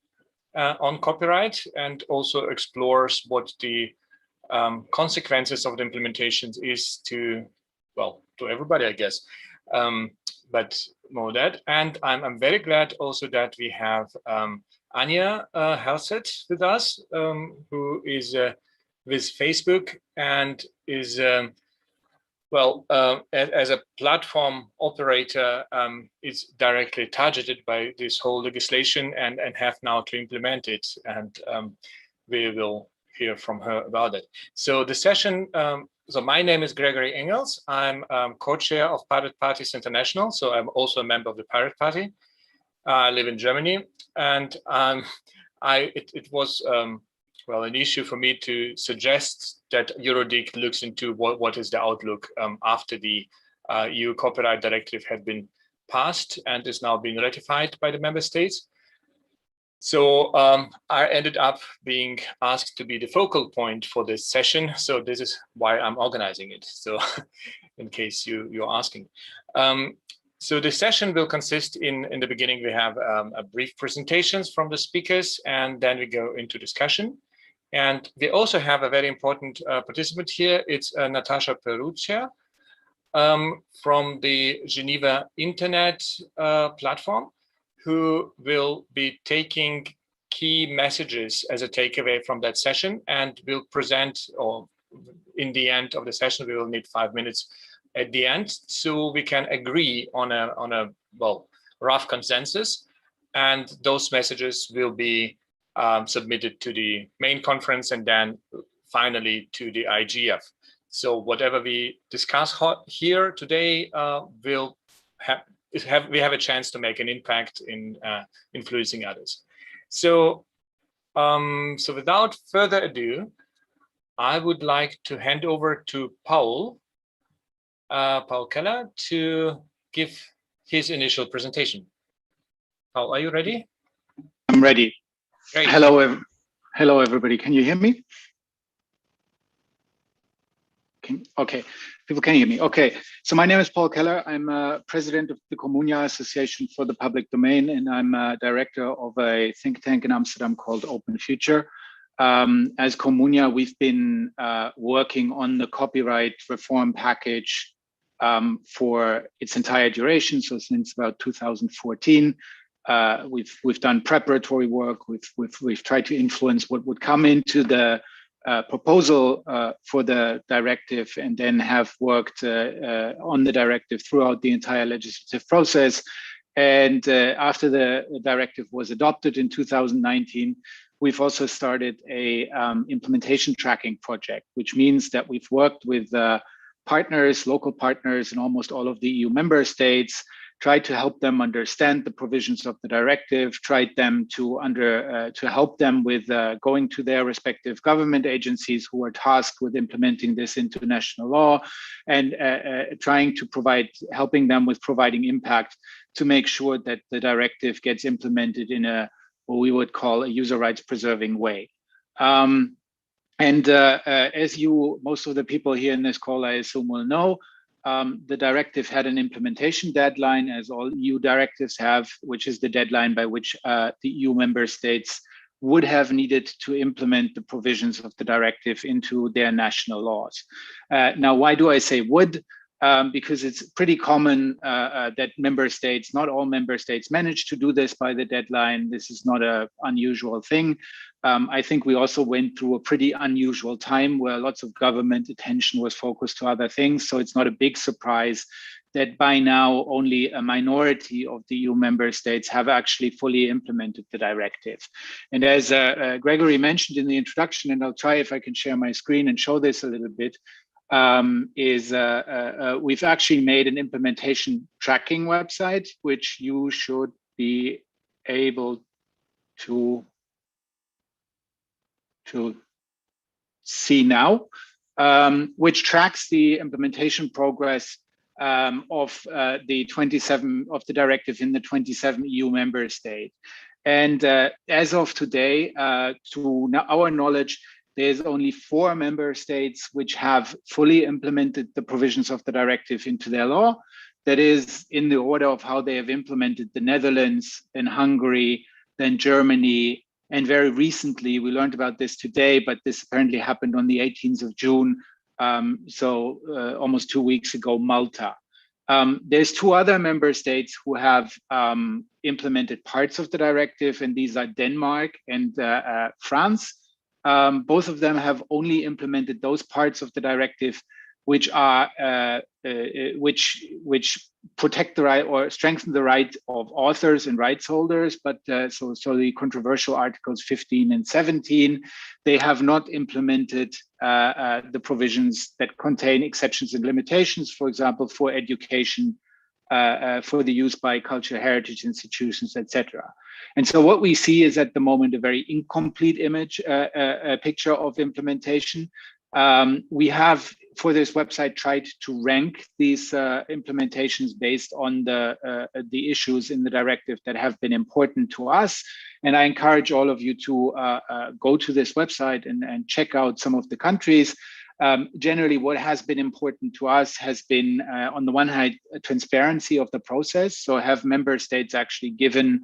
on copyright and also explores what the consequences of the implementations is to everybody, I guess, but more that. And I'm very glad also that we have Anja Helset with us, who is with Facebook and is as a platform operator, is directly targeted by this whole legislation and have now to implement it, and we will hear from her about it. So the session, so my name is Gregory Engels. I'm co-chair of Pirate Parties International, so I'm also a member of the Pirate Party. I live in Germany, and it was an issue for me to suggest that EuroDIG looks into what is the outlook after the EU copyright directive had been passed and is now being ratified by the member states. So I ended up being asked to be the focal point for this session. So this is why I'm organizing it. So in case you're asking. So the session will consist in the beginning, we have a brief presentations from the speakers, and then we go into discussion. And we also have a very important participant here. It's Natasha Peruccia from the Geneva Internet platform, who will be taking key messages as a takeaway from that session and will present, or in the end of the session, we will need 5 minutes at the end, so we can agree on a rough consensus, and those messages will be submitted to the main conference and then finally to the IGF. So whatever we discuss here today we have a chance to make an impact in influencing others. So, so without further ado, I would like to hand over to Paul Keller to give his initial presentation. Paul, are you ready? I'm ready. Great. Hello, everybody. Can you hear me? Okay, people can hear me. Okay, so my name is Paul Keller. I'm president of the Communia Association for the Public Domain, and I'm a director of a think tank in Amsterdam called Open Future. As Communia, we've been working on the copyright reform package for its entire duration, so since about 2014. We've done preparatory work. We've tried to influence what would come into the proposal for the directive, and then have worked on the directive throughout the entire legislative process. And after the directive was adopted in 2019, we've also started a implementation tracking project, which means that we've worked with partners, local partners in almost all of the EU member states tried to help them understand the provisions of the directive, tried them to help them with going to their respective government agencies who are tasked with implementing this into national law, and trying to helping them with providing impact to make sure that the directive gets implemented in what we would call a user rights preserving way. As most of the people here in this call, I assume, will know, the directive had an implementation deadline, as all EU directives have, which is the deadline by which the EU member states would have needed to implement the provisions of the directive into their national laws. Now, why do I say would? Because it's pretty common that member states, not all member states, manage to do this by the deadline. This is not an unusual thing. I think we also went through a pretty unusual time where lots of government attention was focused to other things. So it's not a big surprise that by now only a minority of the EU member states have actually fully implemented the directive. And as Gregory mentioned in the introduction, and I'll try if I can share my screen and show this a little bit, we've actually made an implementation tracking website, which you should be able to see now, which tracks the implementation progress of the directive in the 27 EU member states. And as of today, to our knowledge, there's only 4 member states which have fully implemented the provisions of the directive into their law. That is in the order of how they have implemented: the Netherlands, then Hungary, then Germany, and very recently, we learned about this today, but this apparently happened on the 18th of June, so almost 2 weeks ago, Malta. There's 2 other member states who have implemented parts of the directive, and these are Denmark and France. Both of them have only implemented those parts of the directive which protect the right or strengthen the right of authors and rights holders. But so the controversial articles 15 and 17, they have not implemented the provisions that contain exceptions and limitations, for example, for education, for the use by cultural heritage institutions, etc. And so what we see is at the moment a very incomplete picture of implementation. We have, for this website, tried to rank these implementations based on the issues in the directive that have been important to us. And I encourage all of you to go to this website and check out some of the countries. Generally, what has been important to us has been, on the one hand, transparency of the process. So have member states actually given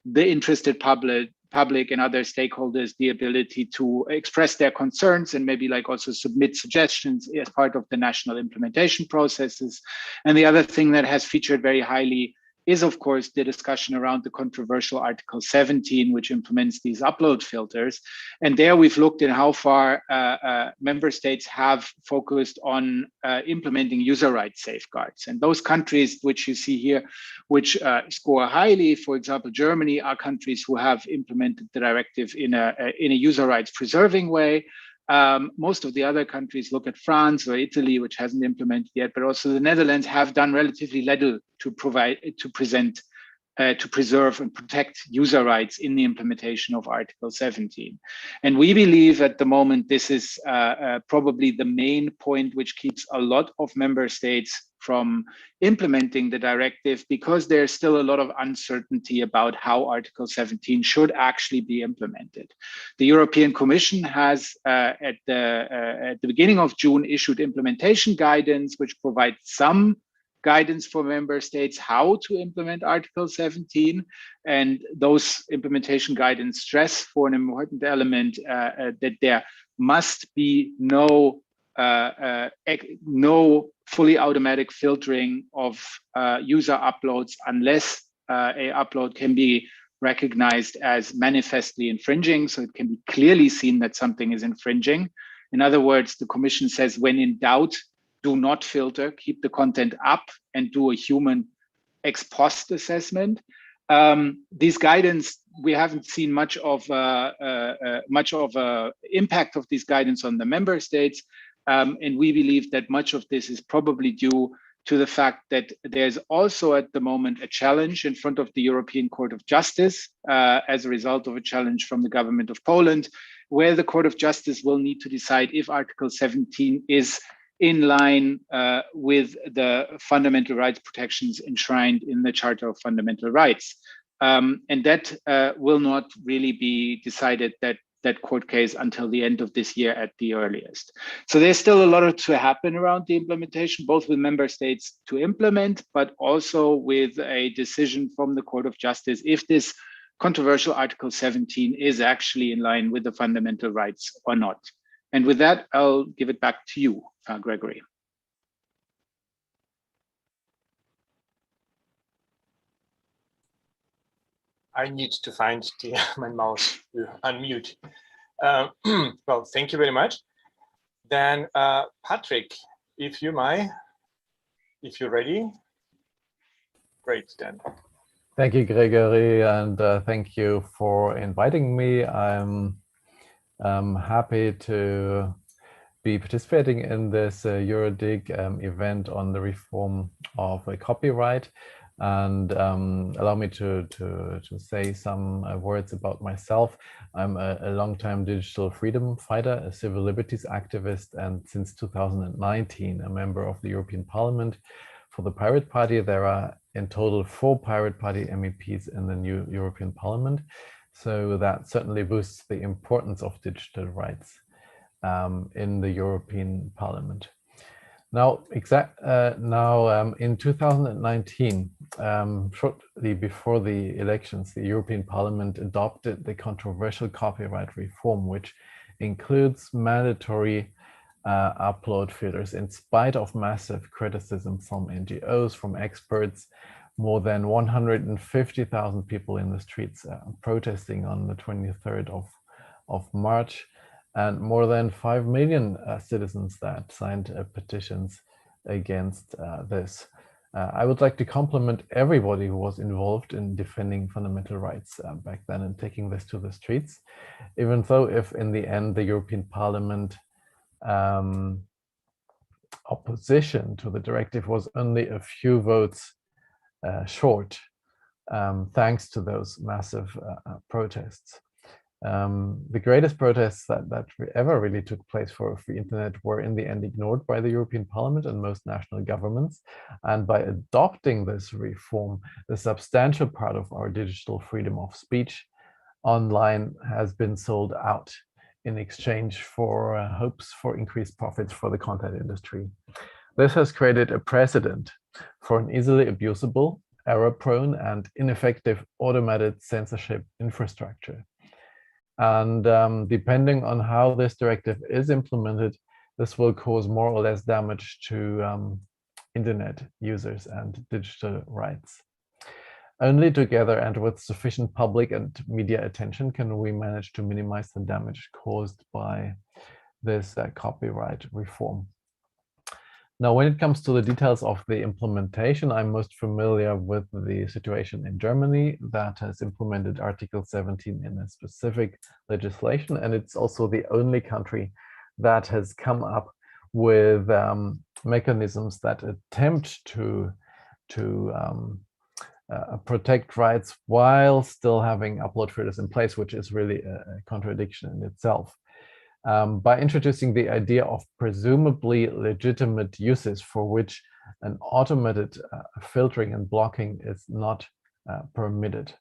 the interested public and other stakeholders the ability to express their concerns and maybe also submit suggestions as part of the national implementation processes. And the other thing that has featured very highly is, of course, the discussion around the controversial Article 17, which implements these upload filters. And there we've looked at how far member states have focused on implementing user rights safeguards. And those countries which you see here, which score highly, for example, Germany, are countries who have implemented the directive in a user rights preserving way. Most of the other countries, look at France or Italy, which hasn't implemented yet, but also the Netherlands, have done relatively little to preserve and protect user rights in the implementation of Article 17. And we believe at the moment this is probably the main point which keeps a lot of member states from implementing the directive, because there's still a lot of uncertainty about how Article 17 should actually be implemented. The European Commission has, at the beginning of June, issued implementation guidance, which provides some guidance for member states how to implement Article 17. And those implementation guidance stress for an important element that there must be no fully automatic filtering of user uploads unless a upload can be recognized as manifestly infringing. So it can be clearly seen that something is infringing. In other words, the Commission says, when in doubt, do not filter, keep the content up and do a human ex post assessment. These guidance, we haven't seen much of impact of these guidance on the member states. And we believe that much of this is probably due to the fact that there's also at the moment a challenge in front of the European Court of Justice as a result of a challenge from the government of Poland, where the Court of Justice will need to decide if Article 17 is in line with the fundamental rights protections enshrined in the Charter of Fundamental Rights. And that will not really be decided, that court case, until the end of this year at the earliest. So there's still a lot to happen around the implementation, both with member states to implement, but also with a decision from the Court of Justice if this controversial Article 17 is actually in line with the fundamental rights or not. And with that, I'll give it back to you, Gregory. I need to find my mouse to unmute. Well, thank you very much. Then Patrick, if you're ready, great then. Thank you, Gregory, and thank you for inviting me. I'm happy to be participating in this EuroDIG event on the reform of copyright. And allow me to say some words about myself. I'm a long-time digital freedom fighter, a civil liberties activist, and since 2019, a member of the European Parliament for the Pirate Party. There are in total 4 Pirate Party MEPs in the new European Parliament. So that certainly boosts the importance of digital rights in the European Parliament. Now, in 2019, shortly before the elections, the European Parliament adopted the controversial copyright reform, which includes mandatory upload filters. In spite of massive criticism from NGOs, from experts, more than 150,000 people in the streets protesting on the 23rd of March. And more than 5 million citizens that signed petitions against this. I would like to compliment everybody who was involved in defending fundamental rights back then and taking this to the streets, even though if in the end the European Parliament opposition to the directive was only a few votes short, thanks to those massive protests. The greatest protests that ever really took place for a free internet were in the end ignored by the European Parliament and most national governments. And by adopting this reform, a substantial part of our digital freedom of speech online has been sold out in exchange for hopes for increased profits for the content industry. This has created a precedent for an easily abusable, error-prone, and ineffective automated censorship infrastructure. And depending on how this directive is implemented, this will cause more or less damage to internet users and digital rights. Only together and with sufficient public and media attention can we manage to minimize the damage caused by this copyright reform. Now, when it comes to the details of the implementation, I'm most familiar with the situation in Germany that has implemented Article 17 in a specific legislation, and it's also the only country that has come up with mechanisms that attempt to protect rights while still having upload filters in place, which is really a contradiction in itself. By introducing the idea of presumably legitimate uses for which an automated filtering and blocking is not permitted.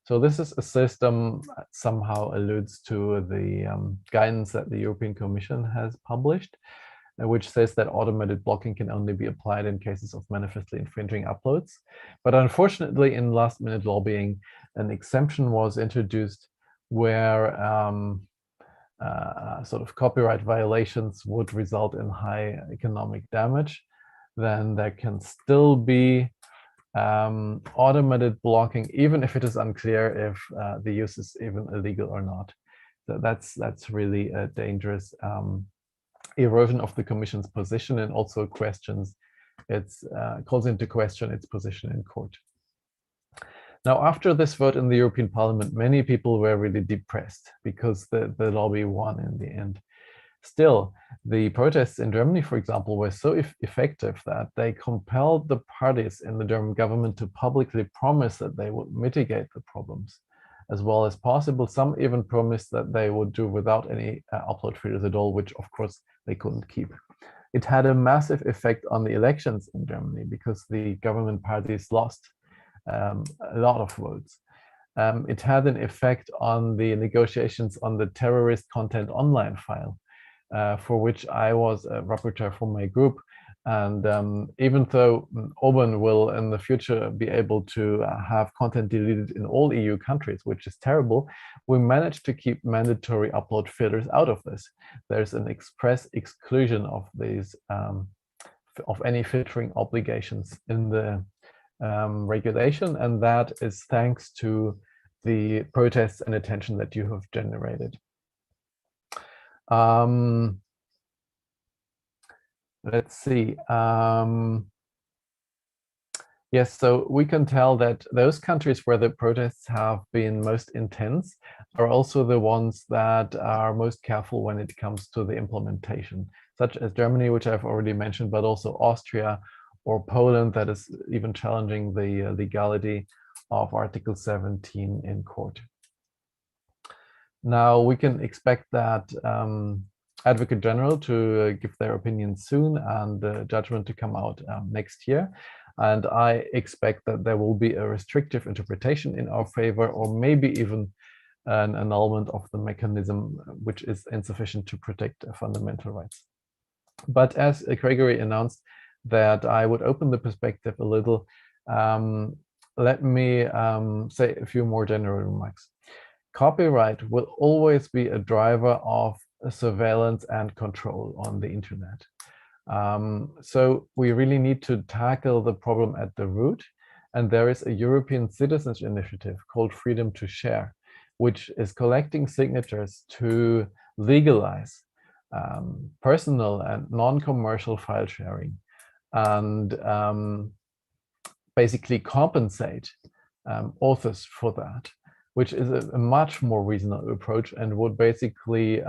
So this is a system that somehow alludes to the guidance that the European Commission has published, which says that automated blocking can only be applied in cases of manifestly infringing uploads. But unfortunately, in last-minute lobbying, an exemption was introduced where sort of copyright violations would result in high economic damage. Then there can still be automated blocking, even if it is unclear if the use is even illegal or not. So that's really a dangerous erosion of the Commission's position, and also questions calls into question its position in court. Now, after this vote in the European Parliament, many people were really depressed because the lobby won in the end. Still, The protests in Germany, for example, were so effective that they compelled the parties in the German government to publicly promise that they would mitigate the problems as well as possible. Some even promised that they would do without any upload filters at all, which of course they couldn't keep. It had a massive effect on the elections in Germany because the government parties lost a lot of votes. It had an effect on the negotiations on the terrorist content online file, for which I was a rapporteur for my group. And even though Orban will in the future be able to have content deleted in all EU countries, which is terrible, we managed to keep mandatory upload filters out of this. There's an express exclusion of these, of any filtering obligations in the regulation, and that is thanks to the protests and attention that you have generated. Let's see. Yes, so we can tell that those countries where the protests have been most intense are also the ones that are most careful when it comes to the implementation, such as Germany, which I've already mentioned, but also Austria or Poland, that is even challenging the legality of Article 17 in court. Now we can expect that Advocate General to give their opinion soon and the judgment to come out next year. And I expect that there will be a restrictive interpretation in our favor, or maybe even an annulment of the mechanism, which is insufficient to protect fundamental rights. But as Gregory announced that I would open the perspective a little, let me say a few more general remarks. Copyright will always be a driver of surveillance and control on the internet. So we really need to tackle the problem at the root. And there is a European citizens initiative called Freedom to Share, which is collecting signatures to legalize personal and non-commercial file sharing and basically compensate authors for that, which is a much more reasonable approach and would basically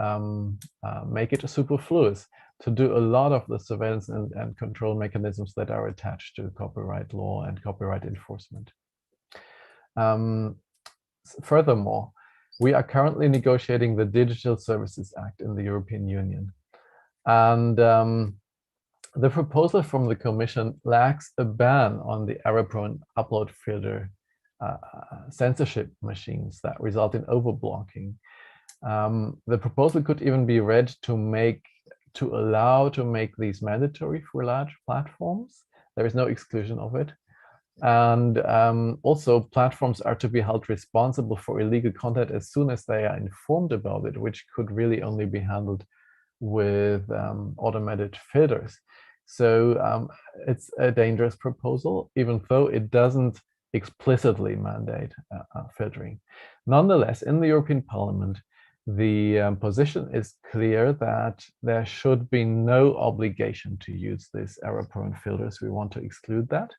make it superfluous to do a lot of the surveillance and control mechanisms that are attached to copyright law and copyright enforcement. Furthermore, we are currently negotiating the Digital Services Act in the European Union. And the proposal from the Commission lacks a ban on the error-prone upload filter censorship machines that result in overblocking. The proposal could even be read to allow to make these mandatory for large platforms. There is no exclusion of it. And also platforms are to be held responsible for illegal content as soon as they are informed about it, which could really only be handled with automated filters. So it's a dangerous proposal, even though it doesn't explicitly mandate filtering. Nonetheless, in the European Parliament, the position is clear that there should be no obligation to use these error-prone filters. We want to exclude that.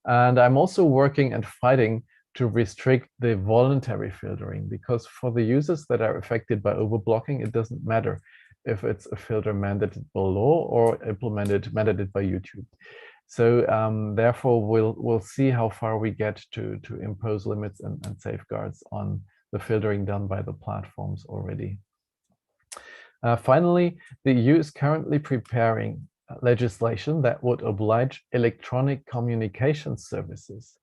And I'm also working and fighting to restrict the voluntary filtering, because for the users that are affected by overblocking, it doesn't matter if it's a filter mandated by law or mandated by YouTube. So therefore, we'll see how far we get to impose limits and safeguards on the filtering done by the platforms already. Finally, the EU is currently preparing legislation that would oblige electronic communication services,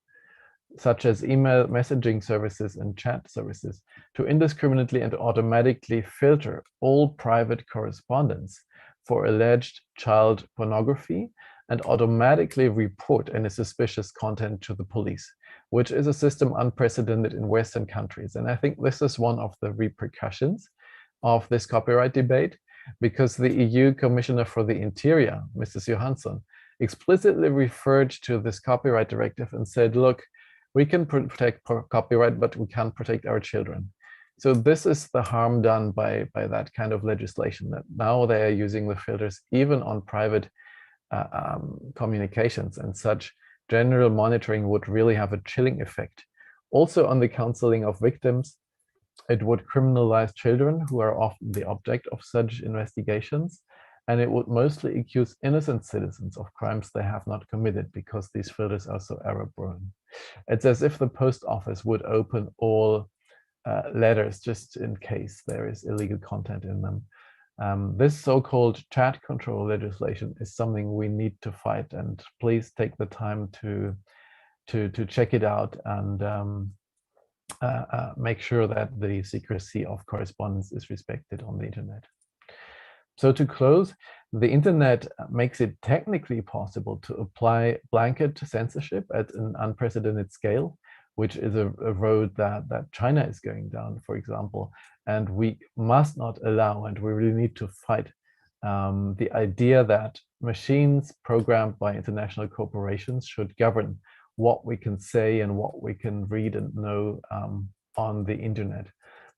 such as email messaging services and chat services, to indiscriminately and automatically filter all private correspondence for alleged child pornography and automatically report any suspicious content to the police, which is a system unprecedented in Western countries. And I think this is one of the repercussions of this copyright debate, because the EU Commissioner for the Interior, Mrs. Johansson, explicitly referred to this copyright directive and said, look, we can protect copyright, but we can't protect our children. So this is the harm done by that kind of legislation, that now they are using the filters even on private communications, and such general monitoring would really have a chilling effect. Also on the counseling of victims, it would criminalize children who are often the object of such investigations. and it would mostly accuse innocent citizens of crimes they have not committed because these filters are so error-prone. It's as if the post office would open all letters just in case there is illegal content in them. This so-called chat control legislation is something we need to fight, and please take the time to check it out and make sure that the secrecy of correspondence is respected on the internet. So to close, the internet makes it technically possible to apply blanket censorship at an unprecedented scale, which is a road that China is going down, for example. And we must not allow, and we really need to fight the idea that machines programmed by international corporations should govern what we can say and what we can read and know on the internet.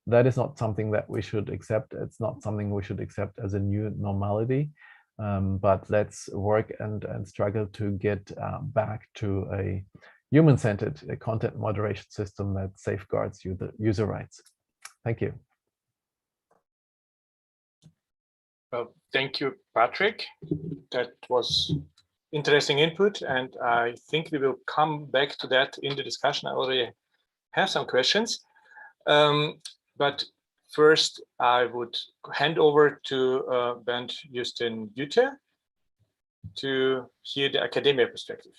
That is not something that we should accept. It's not something we should accept as a new normality. But let's work and struggle to get back to a human-centered content moderation system that safeguards user rights. Thank you. Well, thank you, Patrick. That was interesting input, and I think we will come back to that in the discussion. I already have some questions. But first, I would hand over to Bernd Justin Jütte to hear the academia perspective.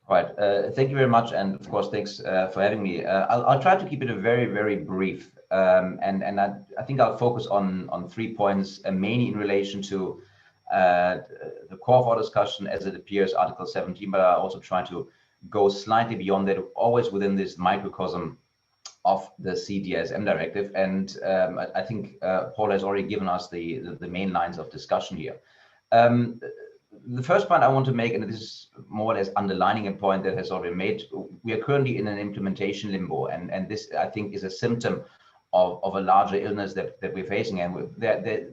Right. Thank you very much, and of course, thanks for having me. I'll try to keep it a very, very brief, and I think I'll focus on 3 points, mainly in relation to the core of our discussion as it appears, Article 17, but I'll also try to go slightly beyond that, always within this microcosm of the CDSM directive. And I think Paul has already given us the main lines of discussion here. The first point I want to make, and this is more or less underlining a point that has already made, we are currently in an implementation limbo, and this, I think, is a symptom of a larger illness that we're facing. And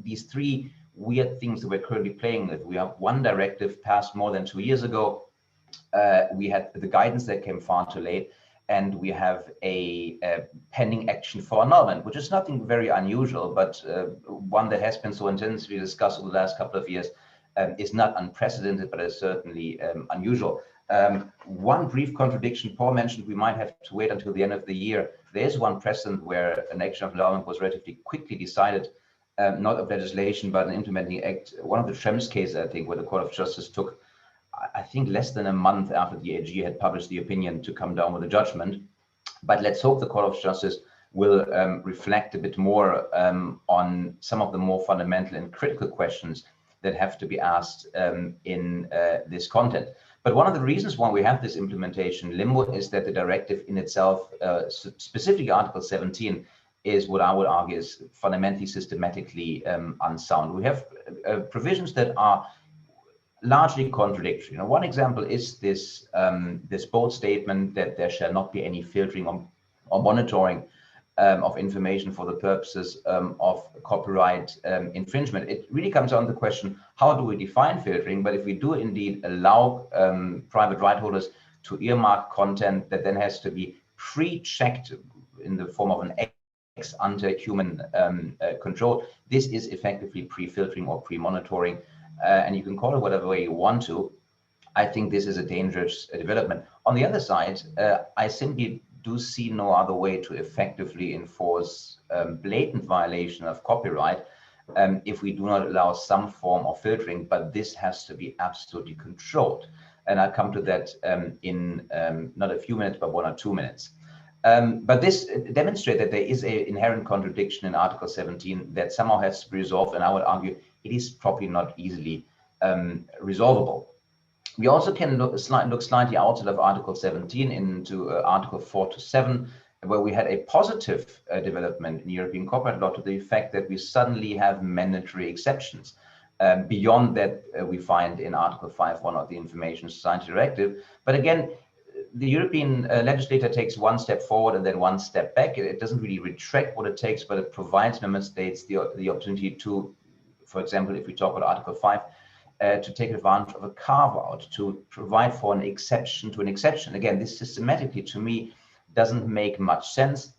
these 3 weird things that we're currently playing with. We have one directive passed more than 2 years ago. We had the guidance that came far too late, and we have a pending action for annulment, which is nothing very unusual, but one that has been so intensively discussed over the last couple of years. Is not unprecedented, but is certainly unusual. One brief contradiction, Paul mentioned we might have to wait until the end of the year. There's one precedent where an action of annulment was relatively quickly decided, not of legislation, but an implementing act. One of the Schrems cases, I think, where the Court of Justice took, I think, less than a month after the AG had published the opinion to come down with a judgment. But let's hope the Court of Justice will reflect a bit more on some of the more fundamental and critical questions that have to be asked in this content. But one of the reasons why we have this implementation limbo is that the directive in itself, specifically Article 17, is what I would argue is fundamentally systematically unsound. We have provisions that are largely contradictory. You know, one example is this bold statement that there shall not be any filtering or monitoring of information for the purposes of copyright infringement. It really comes down to the question, how do we define filtering? But if we do indeed allow private right holders to earmark content that then has to be pre-checked in the form of an ex-ante human control, this is effectively pre-filtering or pre-monitoring, and you can call it whatever way you want to. I think this is a dangerous development. On the other side, I simply do see no other way to effectively enforce blatant violation of copyright if we do not allow some form of filtering, but this has to be absolutely controlled. And I'll come to that in not a few minutes, but 1 or 2 minutes. But this demonstrates that there is an inherent contradiction in Article 17 that somehow has to be resolved, and I would argue it is probably not easily resolvable. We also can look slightly outside of Article 17 into Article 4 to 7, where we had a positive development in European copyright law to the effect that we suddenly have mandatory exceptions beyond that we find in Article 5.1 of the Information Society Directive. But again, the European legislator takes one step forward and then one step back. It doesn't really retract what it takes, but it provides member states the opportunity to, for example, if we talk about Article 5, to take advantage of a carve-out, to provide for an exception to an exception. Again, this systematically, to me, doesn't make much sense.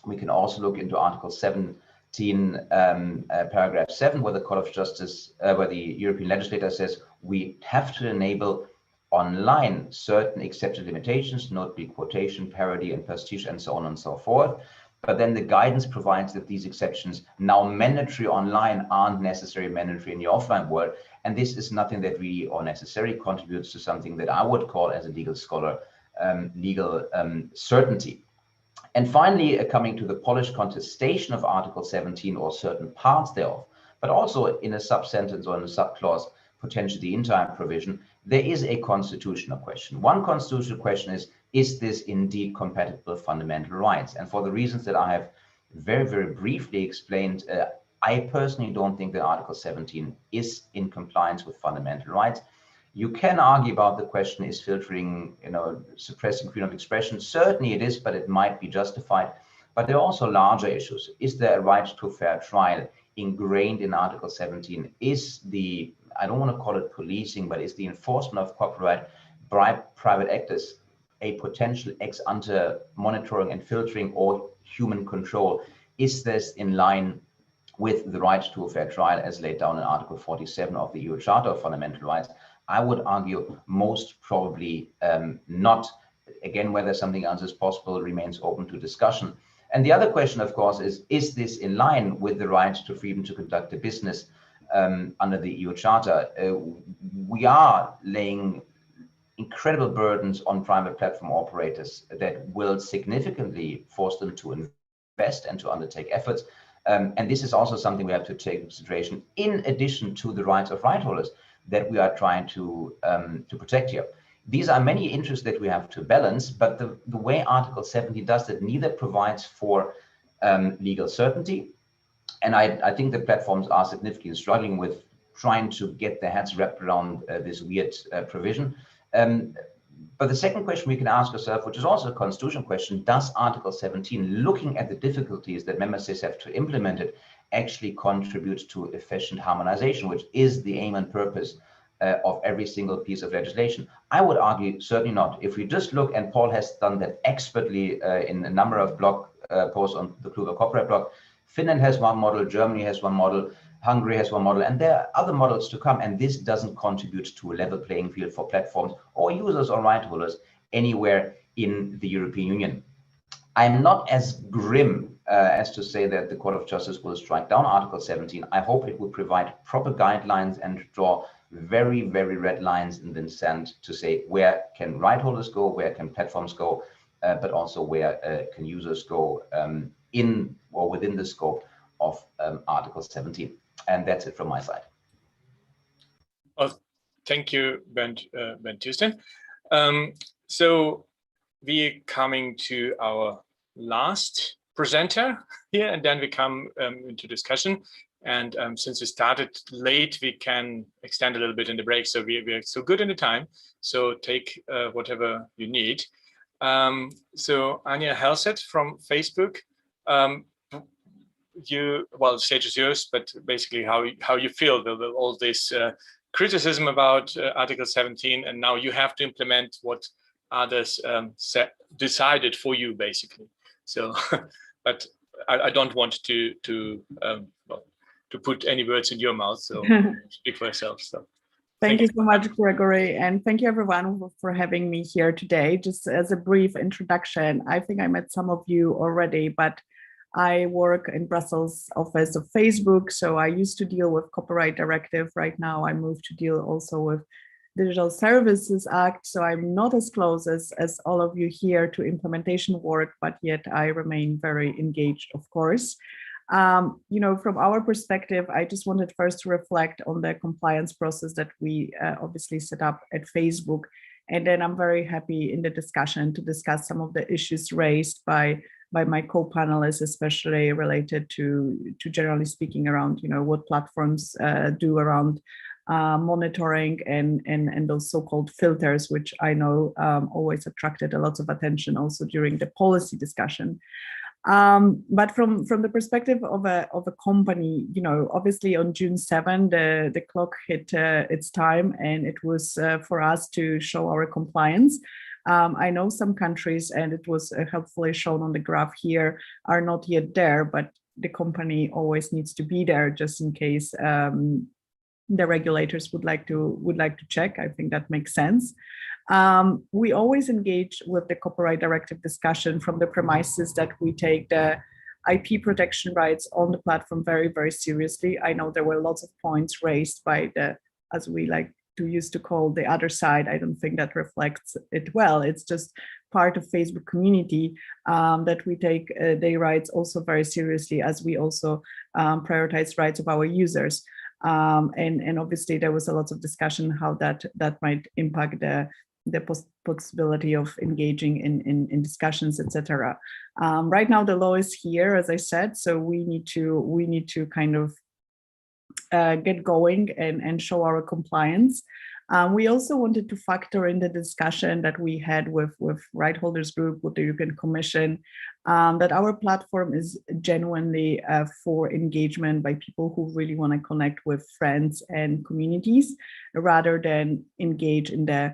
We can also look into Article 17 17, paragraph 7, where the Court of Justice, where the European legislator says we have to enable online certain accepted limitations, notably quotation, parody, and pastiche, and so on and so forth. But then the guidance provides that these exceptions, now mandatory online, aren't necessarily mandatory in the offline world. And this is nothing that really or necessarily contributes to something that I would call, as a legal scholar, legal certainty. And finally, coming to the Polish contestation of Article 17 or certain parts thereof, but also in a sub-sentence or in a subclause, potentially the entire provision, there is a constitutional question. One constitutional question is this indeed compatible with fundamental rights? And for the reasons that I have very, very briefly explained, I personally don't think that Article 17 is in compliance with fundamental rights. You can argue about the question, is filtering, suppressing freedom of expression? Certainly it is, but it might be justified. But there are also larger issues. Is there a right to a fair trial ingrained in Article 17? Is the, I don't want to call it policing, but is the enforcement of copyright by private actors a potential ex ante monitoring and filtering or human control? Is this in line with the right to a fair trial as laid down in Article 47 of the EU Charter of Fundamental Rights? I would argue most probably not. Again, whether something else is possible remains open to discussion. And the other question, of course, is this in line with the right to freedom to conduct a business under the EU Charter? We are laying incredible burdens on private platform operators that will significantly force them to invest and to undertake efforts. And this is also something we have to take into consideration, in addition to the rights of right holders that we are trying to protect here. These are many interests that we have to balance, but the way Article 17 does that neither provides for legal certainty, and I think the platforms are significantly struggling with trying to get their heads wrapped around this weird provision. But the second question we can ask ourselves, which is also a constitutional question, does Article 17, looking at the difficulties that member states have to implement it, actually contribute to efficient harmonization, which is the aim and purpose of every single piece of legislation? I would argue certainly not. If we just look, and Paul has done that expertly in a number of blog posts on the Kluger Copyright blog, Finland has one model, Germany has one model, Hungary has one model, and there are other models to come, and this doesn't contribute to a level playing field for platforms or users or right holders anywhere in the European Union. I'm not as grim as to say that the Court of Justice will strike down Article 17. I hope it will provide proper guidelines and draw very, very red lines in the sand to say where can right holders go, where can platforms go, but also where can users go in or within the scope of Article 17. And that's it from my side. Well, thank you, Ben Tusten. So we're coming to our last presenter here, and then we come into discussion. And since we started late, we can extend a little bit in the break. So we are so good in the time. So take whatever you need. So Anya Helseth from Facebook. Well, the stage is yours, but basically how you feel with all this criticism about Article 17, and now you have to implement what others decided for you, basically. So, but I don't want to put any words in your mouth, so speak for yourself. So. Thank you so much, Gregory, and thank you everyone for having me here today. Just as a brief introduction, I think I met some of you already, but I work in Brussels office of Facebook, so I used to deal with Copyright Directive. Right now I moved to deal also with Digital Services Act, so I'm not as close as all of you here to implementation work, but yet I remain very engaged, of course. From our perspective, I just wanted first to reflect on the compliance process that we obviously set up at Facebook. And then I'm very happy in the discussion to discuss some of the issues raised by my co-panelists, especially related to generally speaking around, what platforms do around monitoring and those so-called filters, which I know always attracted a lot of attention also during the policy discussion. But from the perspective of a company, obviously on June 7, the clock hit its time, and it was for us to show our compliance. I know some countries, and it was helpfully shown on the graph here, are not yet there, but the company always needs to be there just in case the regulators would like to check. I think that makes sense. We always engage with the copyright directive discussion from the premises that we take the IP protection rights on the platform very, very seriously. I know there were lots of points raised by the, as we like to used to call, the other side. I don't think that reflects it well. It's just part of Facebook community that we take their rights also very seriously, as we also prioritize rights of our users. And obviously there was a lot of discussion how that might impact the possibility of engaging in discussions, etc. Right now the law is here, as I said, so we need to kind of get going and show our compliance. We also wanted to factor in the discussion that we had with Right Holders Group, with the European Commission, that our platform is genuinely for engagement by people who really want to connect with friends and communities, rather than engage in the,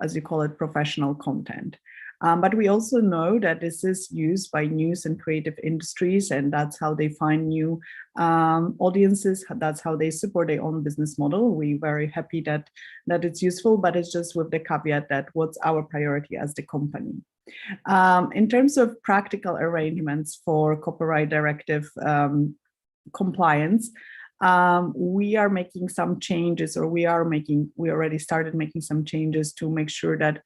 as you call it, professional content. But we also know that this is used by news and creative industries, and that's how they find new audiences. That's how they support their own business model. We're very happy that it's useful, but it's just with the caveat that what's our priority as the company. In terms of practical arrangements for copyright directive compliance, we are making some changes, or we already started making some changes to make sure that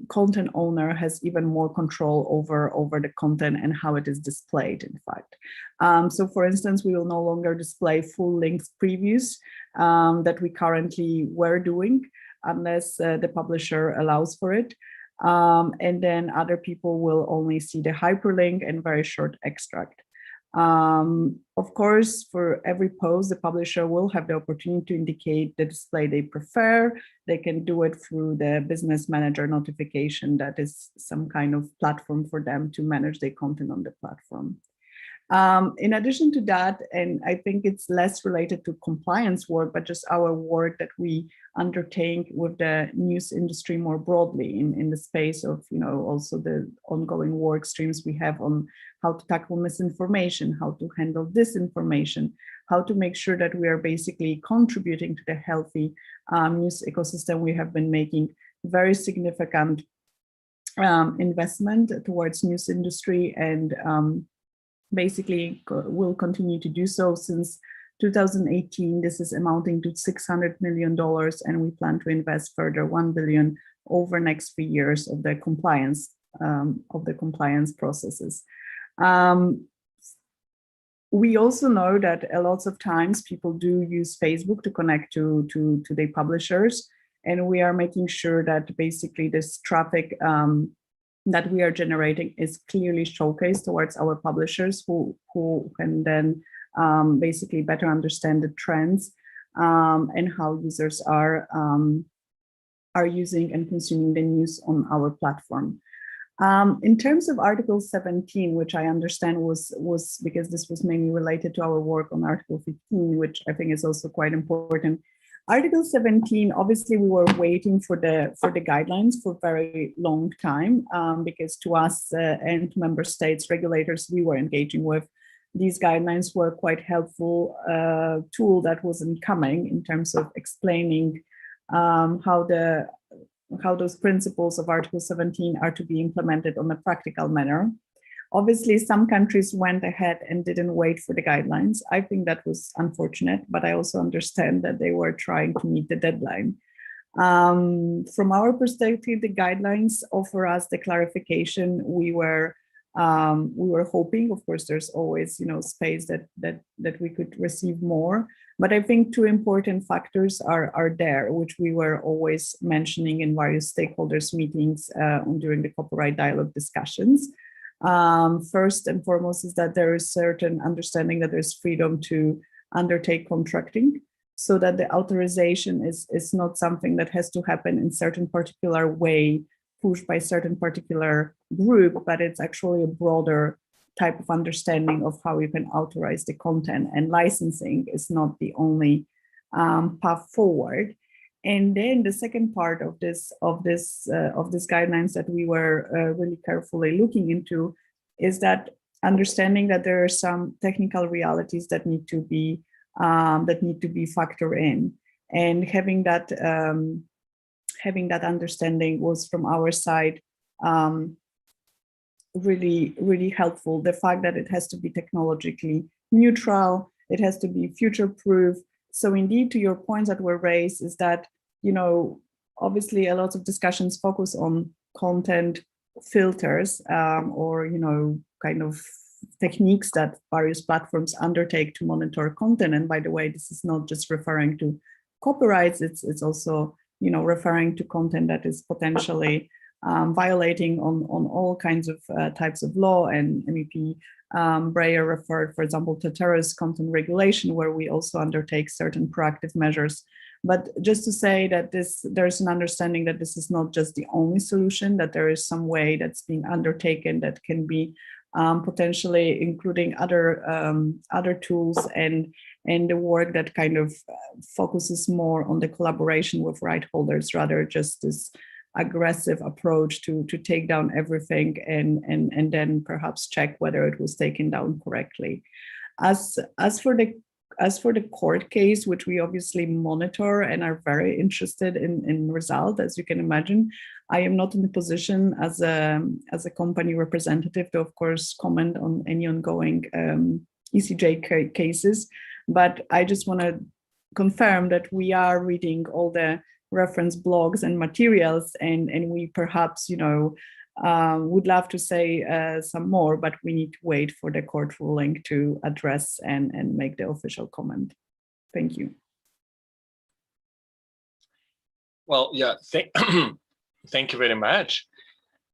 content owner has even more control over the content and how it is displayed, in fact. So for instance, we will no longer display full length previews that we currently were doing, unless the publisher allows for it. And then other people will only see the hyperlink and very short extract. Of course, for every post, the publisher will have the opportunity to indicate the display they prefer. They can do it through the business manager notification. That is some kind of platform for them to manage their content on the platform. In addition to that, and I think it's less related to compliance work, but just our work that we undertake with the news industry more broadly in the space of, also the ongoing work streams we have on how to tackle misinformation, how to handle disinformation, how to make sure that we are basically contributing to the healthy news ecosystem. We have been making very significant investment towards news industry, and basically will continue to do so since 2018. This is amounting to $600 million, and we plan to invest further $1 billion over next 3 years of the compliance processes. We also know that a lot of times people do use Facebook to connect to their publishers, and we are making sure that basically this traffic that we are generating is clearly showcased towards our publishers, who can then basically better understand the trends and how users are using and consuming the news on our platform. In terms of Article 17, which I understand was because this was mainly related to our work on Article 15, which I think is also quite important. Article 17, obviously we were waiting for the guidelines for a very long time, because to us and to member states regulators we were engaging with, these guidelines were quite helpful tool that wasn't coming in terms of explaining how those principles of Article 17 are to be implemented on a practical manner. Obviously, some countries went ahead and didn't wait for the guidelines. I think that was unfortunate, but I also understand that they were trying to meet the deadline. From our perspective, the guidelines offer us the clarification we were hoping. Of course, there's always space that we could receive more. But I think two important factors are there, which we were always mentioning in various stakeholders meetings during the copyright dialogue discussions. First and foremost is that there is certain understanding that there's freedom to undertake contracting, so that the authorization is not something that has to happen in certain particular way, pushed by certain particular group, but it's actually a broader type of understanding of how you can authorize the content, and licensing is not the only path forward. And then the second part of this guidelines that we were really carefully looking into is that understanding that there are some technical realities that need to be factored in, and having that understanding was from our side really helpful. The fact that it has to be technologically neutral, it has to be future-proof. So indeed, to your points that were raised, is that, you know, obviously a lot of discussions focus on content filters or, you know, kind of techniques that various platforms undertake to monitor content. And by the way, this is not just referring to copyrights, it's also, you know, referring to content that is potentially violating on all kinds of types of law. And MEP Breyer referred, for example, to terrorist content regulation, where we also undertake certain proactive measures. But just to say that there's an understanding that this is not just the only solution, that there is some way that's being undertaken that can be potentially including other tools and the work that kind of focuses more on the collaboration with right holders, rather just this aggressive approach to take down everything and then perhaps check whether it was taken down correctly. As for the court case, which we obviously monitor and are very interested in result, as you can imagine, I am not in the position as a company representative to, of course, comment on any ongoing ECJ cases. But I just want to confirm that we are reading all the reference blogs and materials, and we perhaps, you know, would love to say some more, but we need to wait for the court ruling to address and make the official comment. Thank you. Well, yeah, thank you very much.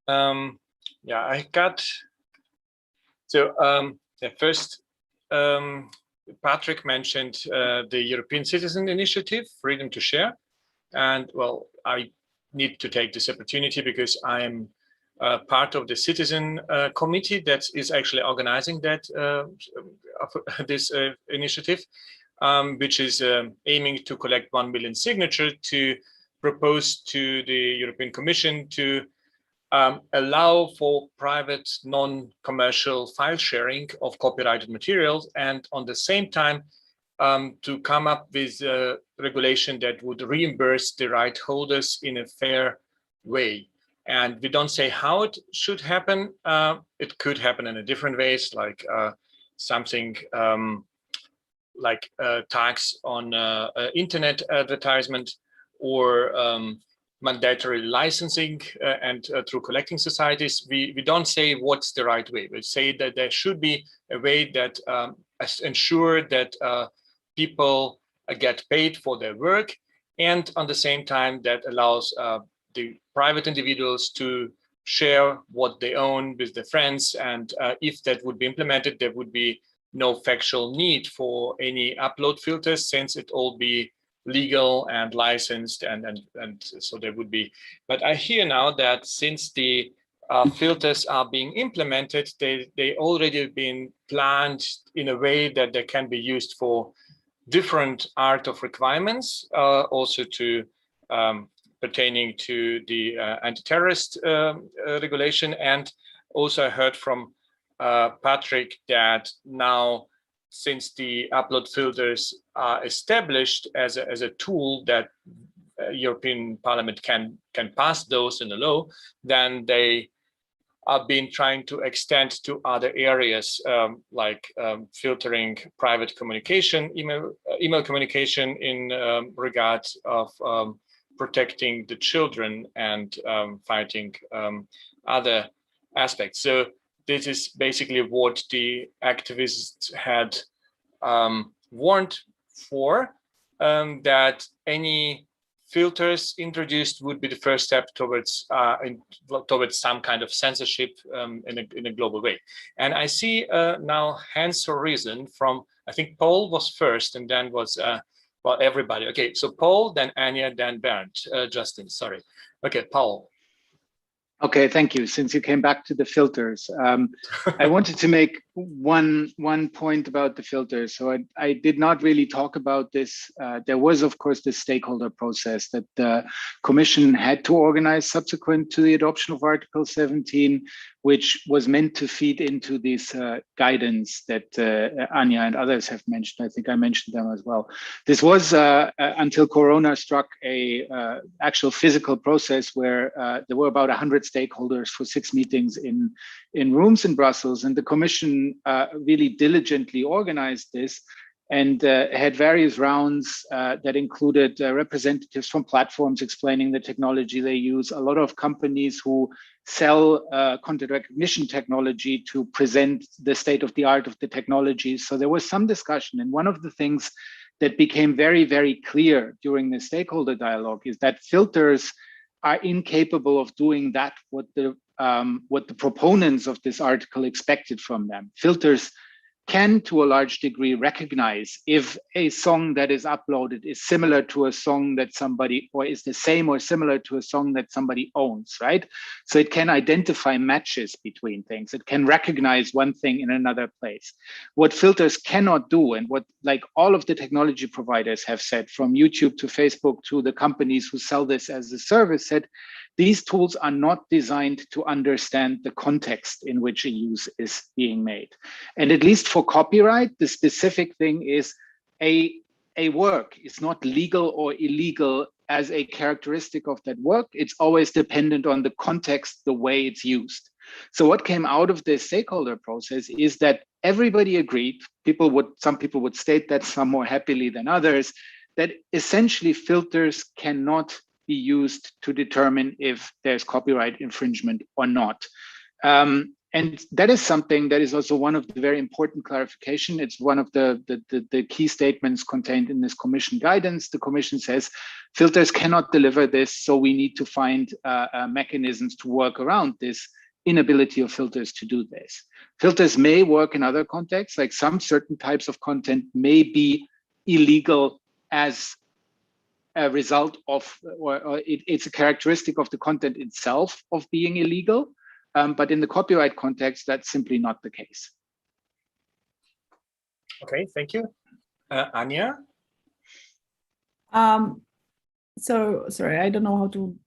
Yeah, I got, so first, Patrick mentioned the European Citizen Initiative, Freedom to Share. And well, I need to take this opportunity because I am part of the citizen committee that is actually organizing that this initiative, which is aiming to collect 1 million signatures to propose to the European Commission to allow for private non-commercial file sharing of copyrighted materials, and on the same time to come up with a regulation that would reimburse the right holders in a fair way. And we don't say how it should happen. It could happen in a different ways, like something like tax on internet advertisement, or mandatory licensing and through collecting societies. We don't say what's the right way. We say that there should be a way that ensure that people get paid for their work, and on the same time that allows the private individuals to share what they own with their friends. And if that would be implemented, there would be no factual need for any upload filters, since it all be legal and licensed, and so there would be. But I hear now that since the filters are being implemented, they already been planned in a way that they can be used for different art of requirements, also to pertaining to the anti-terrorist regulation. And also I heard from Patrick that now, since the upload filters are established as a tool that European Parliament can pass those in the law, then they are being trying to extend to other areas, like filtering private communication, email communication in regard of protecting the children and fighting other aspects. So this is basically what the activists had warned for, that any filters introduced would be the first step towards some kind of censorship in a global way. And I see now hands for reason from, I think Paul was first, and then was well, everybody. Okay, so Paul, then Anya, then Bernd. Justin, sorry. Okay, Paul. Okay, thank you. Since you came back to the filters, I wanted to make one point about the filters. So I did not really talk about this. There was, of course, this stakeholder process that the Commission had to organize subsequent to the adoption of Article 17, which was meant to feed into this guidance that Anja and others have mentioned. I think I mentioned them as well. This was until Corona struck a actual physical process where there were about 100 stakeholders for 6 meetings in rooms in Brussels, and the Commission really diligently organized this and had various rounds that included representatives from platforms explaining the technology they use, a lot of companies who sell content recognition technology to present the state of the art of the technology. So there was some discussion, and one of the things that became very, very clear during the stakeholder dialogue is that filters are incapable of doing that what the proponents of this article expected from them. Filters can, to a large degree, recognize if a song that is uploaded is similar to a song that somebody, or is the same or similar to a song that somebody owns, right? So it can identify matches between things. It can recognize one thing in another place. What filters cannot do, and what like all of the technology providers have said, from YouTube to Facebook to the companies who sell this as a service, said, these tools are not designed to understand the context in which a use is being made. And at least for copyright, the specific thing is a work is not legal or illegal as a characteristic of that work. It's always dependent on the context, the way it's used. So what came out of this stakeholder process is that everybody agreed, some people would state that, some more happily than others, that essentially filters cannot be used to determine if there's copyright infringement or not. And that is something that is also one of the very important clarification. It's one of the key statements contained in this Commission guidance. The Commission says filters cannot deliver this, so we need to find mechanisms to work around this inability of filters to do this. Filters may work in other contexts, like some certain types of content may be illegal as a result of, or it's a characteristic of the content itself of being illegal. But in the copyright context, that's simply not the case. Okay, thank you. Anja? So, sorry, I don't know how to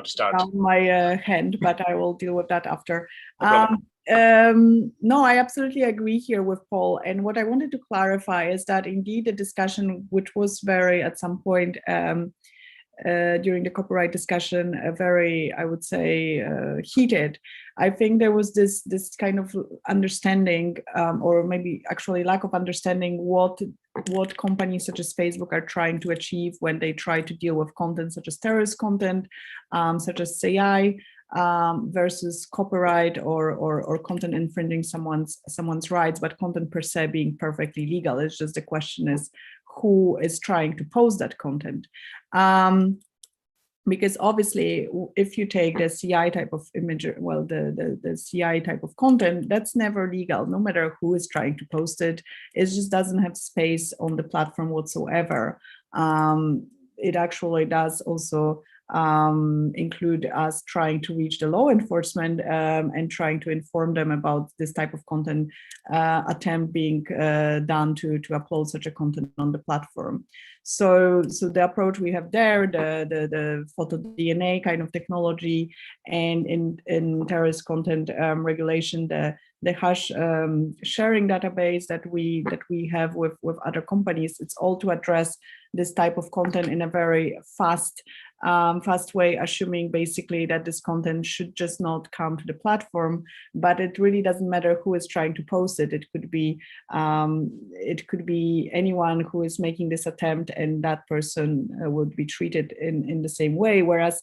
start down my hand, but I will deal with that after. No No, I absolutely agree here with Paul. And what I wanted to clarify is that indeed the discussion, which was very, at some point during the copyright discussion, very, I would say, heated. I think there was this kind of understanding, or maybe actually lack of understanding what companies such as Facebook are trying to achieve when they try to deal with content such as terrorist content, such as CI, versus copyright or content infringing someone's rights, but content per se being perfectly legal. It's just the question is who is trying to post that content. Because obviously, if you take the CI type of image, well, the CI type of content, that's never legal, no matter who is trying to post it. It just doesn't have space on the platform whatsoever. It actually does also include us trying to reach the law enforcement and trying to inform them about this type of content attempt being done to upload such a content on the platform. So the approach we have there, the photo DNA kind of technology, and in terrorist content regulation, the hash sharing database that we have with other companies, it's all to address this type of content in a very fast way, assuming basically that this content should just not come to the platform, but it really doesn't matter who is trying to post it. It could be anyone who is making this attempt, and that person would be treated in the same way. Whereas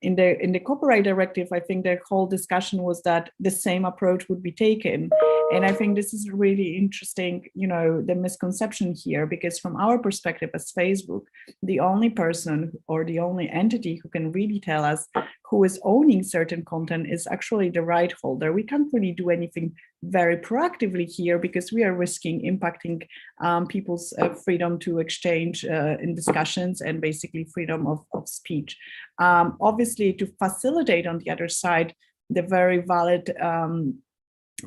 in the copyright directive, I think the whole discussion was that the same approach would be taken. And I think this is really interesting, the misconception here, because from our perspective as Facebook, the only person or the only entity who can really tell us who is owning certain content is actually the right holder. We can't really do anything very proactively here because we are risking impacting people's freedom to exchange in discussions and basically freedom of speech. Obviously, to facilitate on the other side, the very valid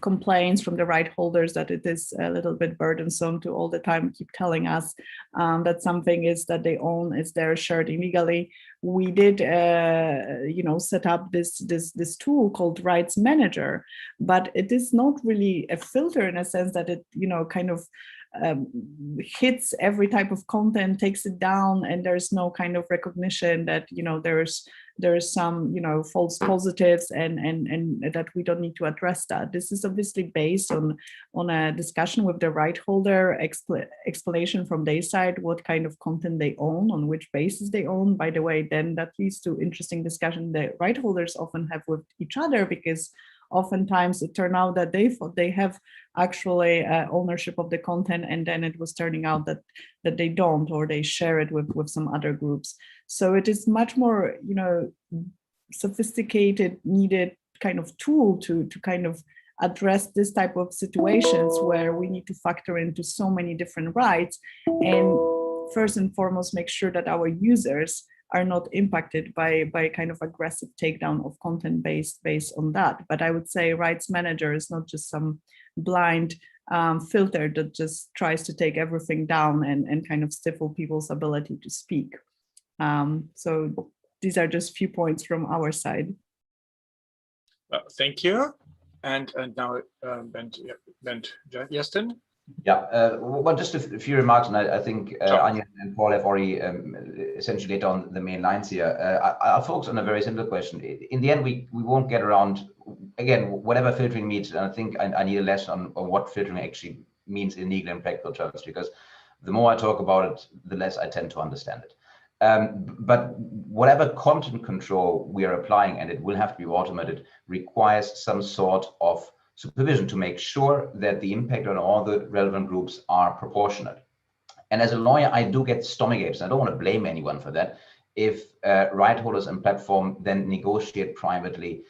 complaints from the right holders that it is a little bit burdensome to all the time keep telling us that something is that they own is there shared illegally. We did set up this tool called Rights Manager, but it is not really a filter in a sense that it kind of hits every type of content, takes it down, and there's no kind of recognition that there's some false positives and that we don't need to address that. This is obviously based on a discussion with the right holder, explanation from their side what kind of content they own, on which basis they own. By the way, then that leads to interesting discussion the right holders often have with each other, because oftentimes it turned out that they thought they have actually ownership of the content, and then it was turning out that they don't, or they share it with some other groups. So it is much more sophisticated, needed kind of tool to kind of address this type of situations where we need to factor into so many different rights, and first and foremost make sure that our users are not impacted by kind of aggressive takedown of content based on that. But I would say Rights Manager is not just some blind filter that just tries to take everything down and kind of stifle people's ability to speak. So these are just few points from our side. Thank you. And now Bent Justin. Yeah, well, just a few remarks, and I think Anya and Paul have already essentially laid on the main lines here. I'll focus on a very simple question. In the end, we won't get around, again, whatever filtering means, and I think I need a lesson on what filtering actually means in legal and practical terms, because the more I talk about it, the less I tend to understand it. But whatever content control we are applying, and it will have to be automated, requires some sort of supervision to make sure that the impact on all the relevant groups are proportionate. And as a lawyer, I do get stomach aches. I don't want to blame anyone for that. If right holders and platform then negotiate privately,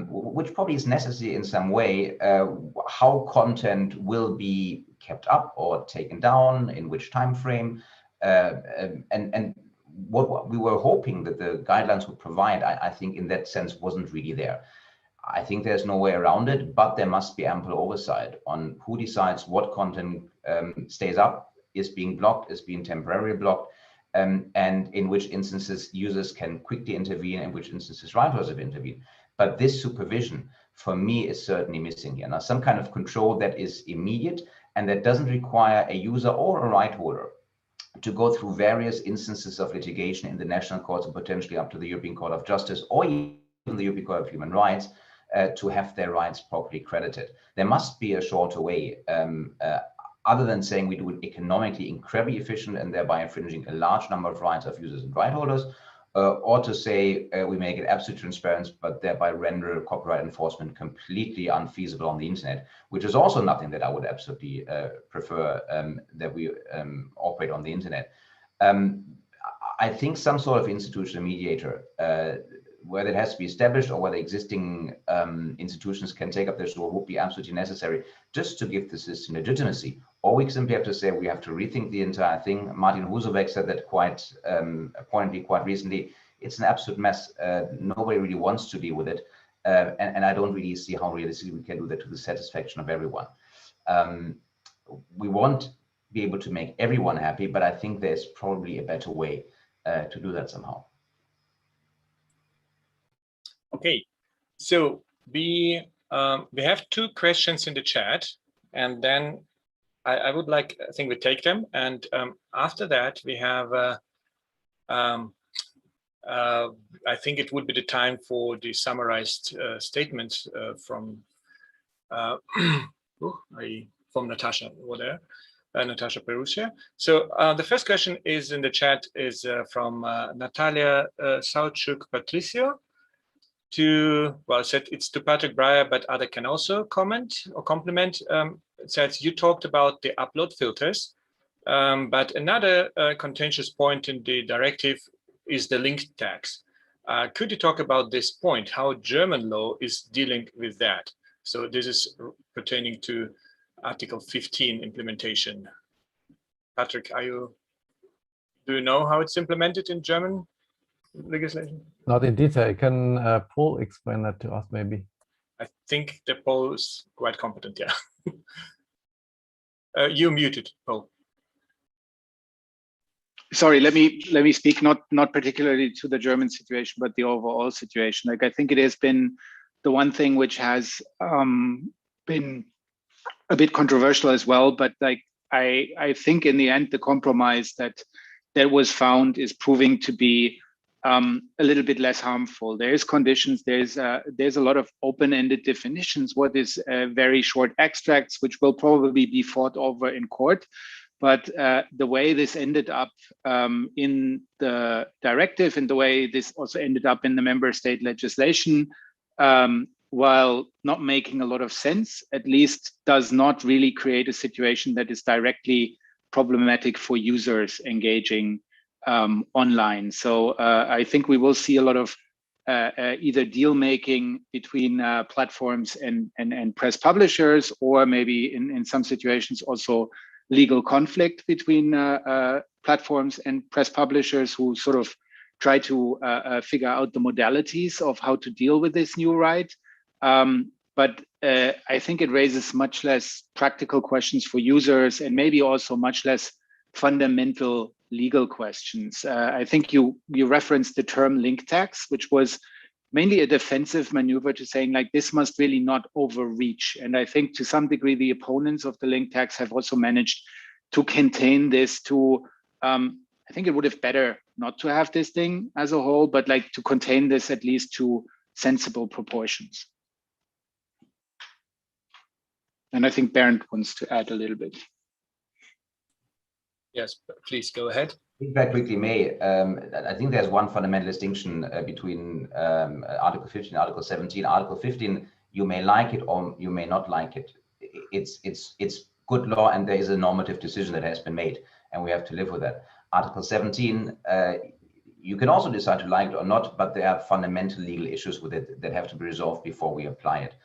which probably is necessary in some way, how content will be kept up or taken down, in which time frame, and what we were hoping that the guidelines would provide, I think in that sense wasn't really there. I think there's no way around it, but there must be ample oversight on who decides what content stays up, is being blocked, is being temporarily blocked, and in which instances users can quickly intervene, and which instances right holders have intervened. But this supervision, for me, is certainly missing here. Now, some kind of control that is immediate and that doesn't require a user or a right holder to go through various instances of litigation in the national courts and potentially up to the European Court of Justice or even the European Court of Human Rights, to have their rights properly credited. There must be a shorter way, other than saying we do it economically incredibly efficient and thereby infringing a large number of rights of users and right holders, or to say we make it absolutely transparent, but thereby render copyright enforcement completely unfeasible on the internet, which is also nothing that I would absolutely prefer, that we operate on the internet. I think some sort of institutional mediator, whether it has to be established or whether existing institutions can take up this role, would be absolutely necessary just to give the system legitimacy. Or we simply have to say we have to rethink the entire thing. Martin Husovec said that quite pointedly quite recently. It's an absolute mess. Nobody really wants to deal with it. And I don't really see how realistically we can do that to the satisfaction of everyone. We won't be able to make everyone happy, but I think there's probably a better way to do that somehow. Okay, so we have two questions in the chat, and then I would like, I think we take them, and after that we have I think it would be the time for the summarized statements from Natasha over there, Natasha Perusia. So the first question is in the chat is from Natalia Sauchuk Patricio. It's to Patrick Breyer, but other can also comment or compliment. It says you talked about the upload filters, but another contentious point in the directive is the link tags. Could you talk about this point, how German law is dealing with that? So this is pertaining to Article 15 implementation. Patrick, do you know how it's implemented in German legislation? Not in detail. Can Paul explain that to us, maybe? I think the poll is quite competent, yeah. You're muted, Paul. Sorry, let me speak not particularly to the German situation, but the overall situation. Like, I think it has been the one thing which has been a bit controversial as well. But like, I think in the end, the compromise that was found is proving to be a little bit less harmful. There's conditions. There's a lot of open-ended definitions. What is very short extracts, which will probably be fought over in court. But the way this ended up in the directive and the way this also ended up in the member state legislation, while not making a lot of sense, at least does not really create a situation that is directly problematic for users engaging online. So I think we will see a lot of either deal making between platforms and press publishers, or maybe in some situations also legal conflict between platforms and press publishers who sort of try to figure out the modalities of how to deal with this new right. But I think it raises much less practical questions for users, and maybe also much less fundamental legal questions. I think you referenced the term link tax, which was mainly a defensive maneuver to saying like, this must really not overreach. And I think to some degree, the opponents of the link tax have also managed to contain this to, I think it would have better not to have this thing as a whole, but like to contain this at least to sensible proportions. And I think Bernd wants to add a little bit. Yes, please go ahead. If I quickly may, I think there's one fundamental distinction between Article 15 and Article 17. Article 15, you may like it or you may not like it. It's good law, and there is a normative decision that has been made, and we have to live with that. Article 17, you can also decide to like it or not, but there are fundamental legal issues with it that have to be resolved before we apply it.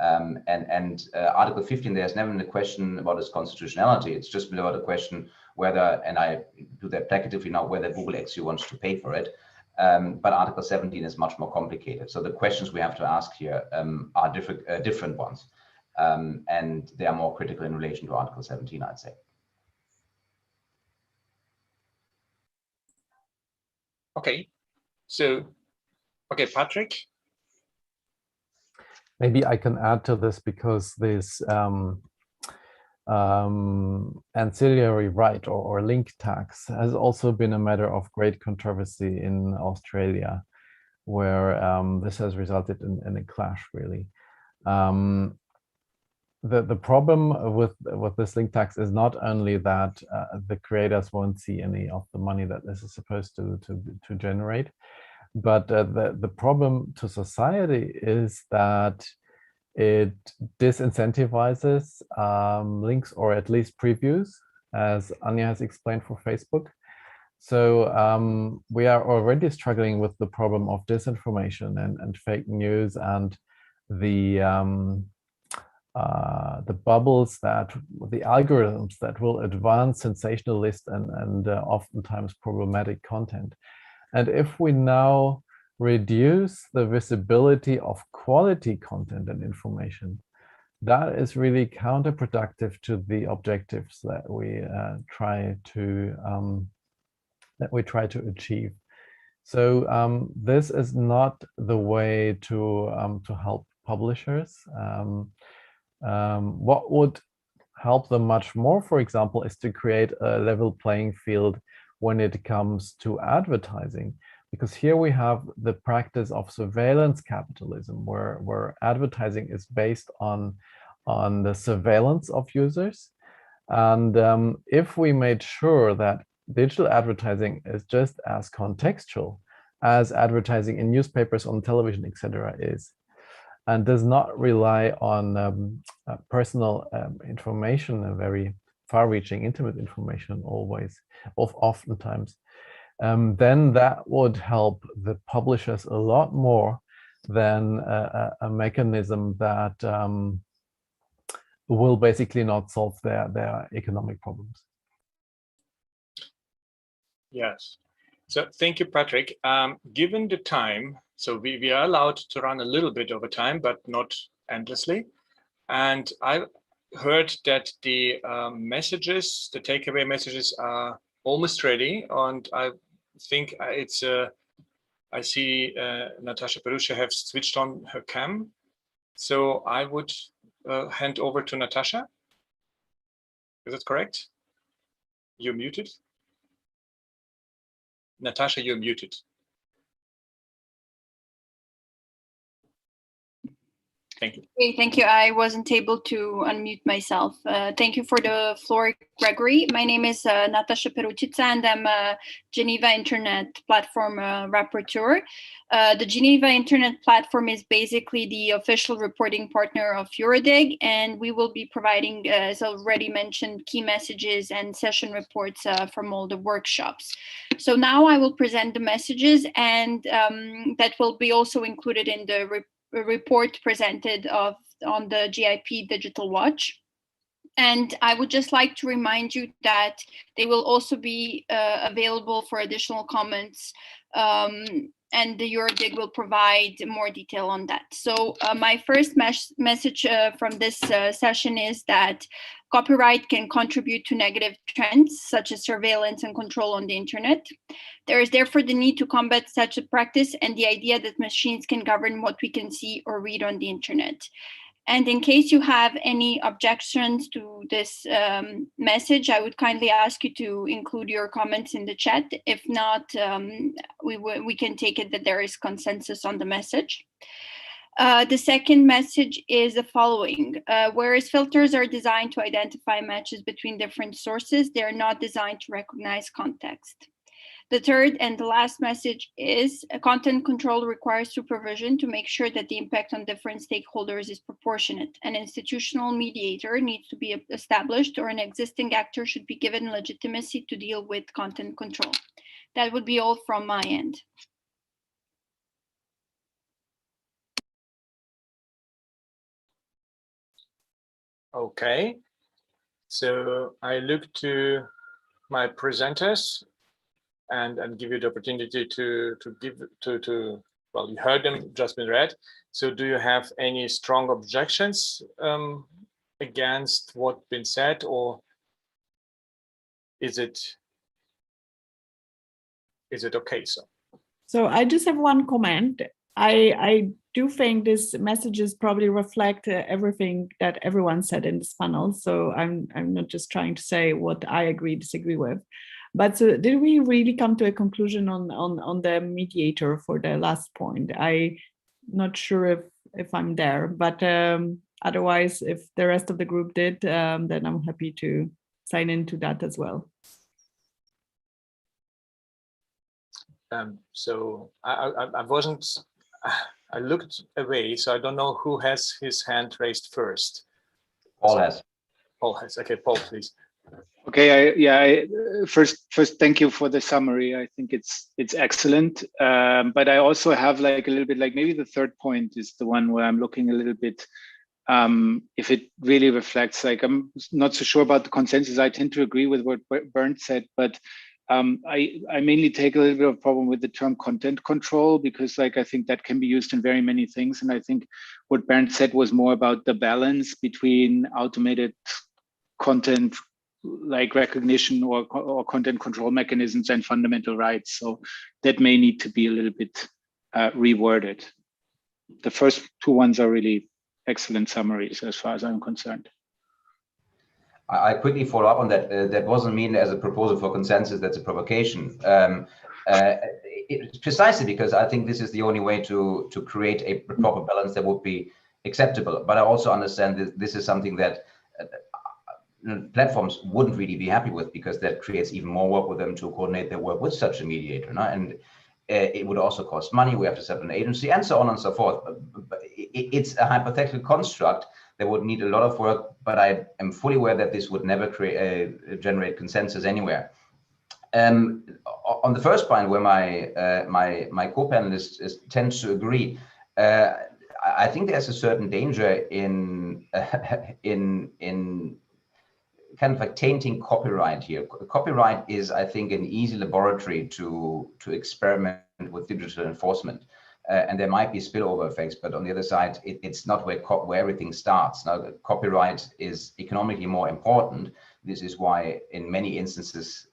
Article 15, there's never been a question about its constitutionality. It's just been about a question whether, and I do that placatively now, whether Google actually wants to pay for it. But Article 17 is much more complicated. So the questions we have to ask here are different ones. And they are more critical in relation to Article 17, I'd say. Okay, so, okay, Patrick. Maybe I can add to this, because this ancillary right or link tax has also been a matter of great controversy in Australia, where this has resulted in a clash, really. The problem with this link tax is not only that the creators won't see any of the money that this is supposed to generate, but the problem to society is that it disincentivizes links, or at least previews, as Anya has explained for Facebook. So we are already struggling with the problem of disinformation and fake news, and the bubbles the algorithms that will advance sensationalist and oftentimes problematic content. And if we now reduce the visibility of quality content and information, that is really counterproductive to the objectives that we try to achieve. So this is not the way to help publishers. What would help them much more, for example, is to create a level playing field when it comes to advertising. Because here we have the practice of surveillance capitalism, where advertising is based on the surveillance of users. And if we made sure that digital advertising is just as contextual as advertising in newspapers, on television, etc. is, and does not rely on personal information, a very far-reaching, intimate information oftentimes, then that would help the publishers a lot more than a mechanism that will basically not solve their economic problems. Yes. So thank you, Patrick. Given the time, so we are allowed to run a little bit over time, but not endlessly. And I heard that the messages, the takeaway messages are almost ready. And I think it's, I see Natasha Perusha have switched on her cam. So I would hand over to Natasha. Is that correct? You're muted. Natasha, you're muted. Thank you. Okay, thank you. I wasn't able to unmute myself. Thank you for the floor, Gregory. My name is Natasha Perucica, and I'm a Geneva Internet Platform rapporteur. The Geneva Internet Platform is basically the official reporting partner of EuroDIG, and we will be providing, as already mentioned, key messages and session reports from all the workshops. So now I will present the messages, and that will be also included in the report presented on the GIP Digital Watch. And I would just like to remind you that they will also be available for additional comments, and the EuroDIG will provide more detail on that. So my first message from this session is that copyright can contribute to negative trends such as surveillance and control on the internet. There is therefore the need to combat such a practice and the idea that machines can govern what we can see or read on the internet. And in case you have any objections to this message, I would kindly ask you to include your comments in the chat. If not, we can take it that there is consensus on the message. The second message is the following. Whereas filters are designed to identify matches between different sources, they are not designed to recognize context. The third and the last message is content control requires supervision to make sure that the impact on different stakeholders is proportionate. An institutional mediator needs to be established, or an existing actor should be given legitimacy to deal with content control. That would be all from my end. Okay, so I look to my presenters and give you the opportunity to well, you heard them just been read. So do you have any strong objections against what's been said, or is it okay? So I just have one comment. I do think these messages probably reflect everything that everyone said in this panel. So I'm not just trying to say what I agree, disagree with. But did we really come to a conclusion on the mediator for the last point? I'm not sure if I'm there, but otherwise, if the rest of the group did, then I'm happy to sign into that as well. So I wasn't, I looked away, so I don't know who has his hand raised first. Paul has. Paul has, okay, Paul, please. Okay, first thank you for the summary. I think it's excellent. But I also have like a little bit, like maybe the third point is the one where I'm looking a little bit, if it really reflects, like I'm not so sure about the consensus. I tend to agree with what Bernd said, but I mainly take a little bit of problem with the term content control, because like I think that can be used in very many things. And I think what Bernd said was more about the balance between automated content like recognition or content control mechanisms and fundamental rights. So that may need to be a little bit reworded. The first two ones are really excellent summaries as far as I'm concerned. I quickly follow up on that. That wasn't mean as a proposal for consensus, that's a provocation. Precisely because I think this is the only way to create a proper balance that would be acceptable. But I also understand that this is something that platforms wouldn't really be happy with, because that creates even more work with them to coordinate their work with such a mediator. No? And it would also cost money. We have to set up an agency and so on and so forth. But it's a hypothetical construct that would need a lot of work, but I am fully aware that this would never generate consensus anywhere. On the first point, where my co-panelists tend to agree, I think there's a certain danger in kind of like tainting copyright here. Copyright is, I think, an easy laboratory to experiment with digital enforcement. and there might be spillover effects, but on the other side, it's not where everything starts. Now, copyright is economically more important. This is why, in many instances,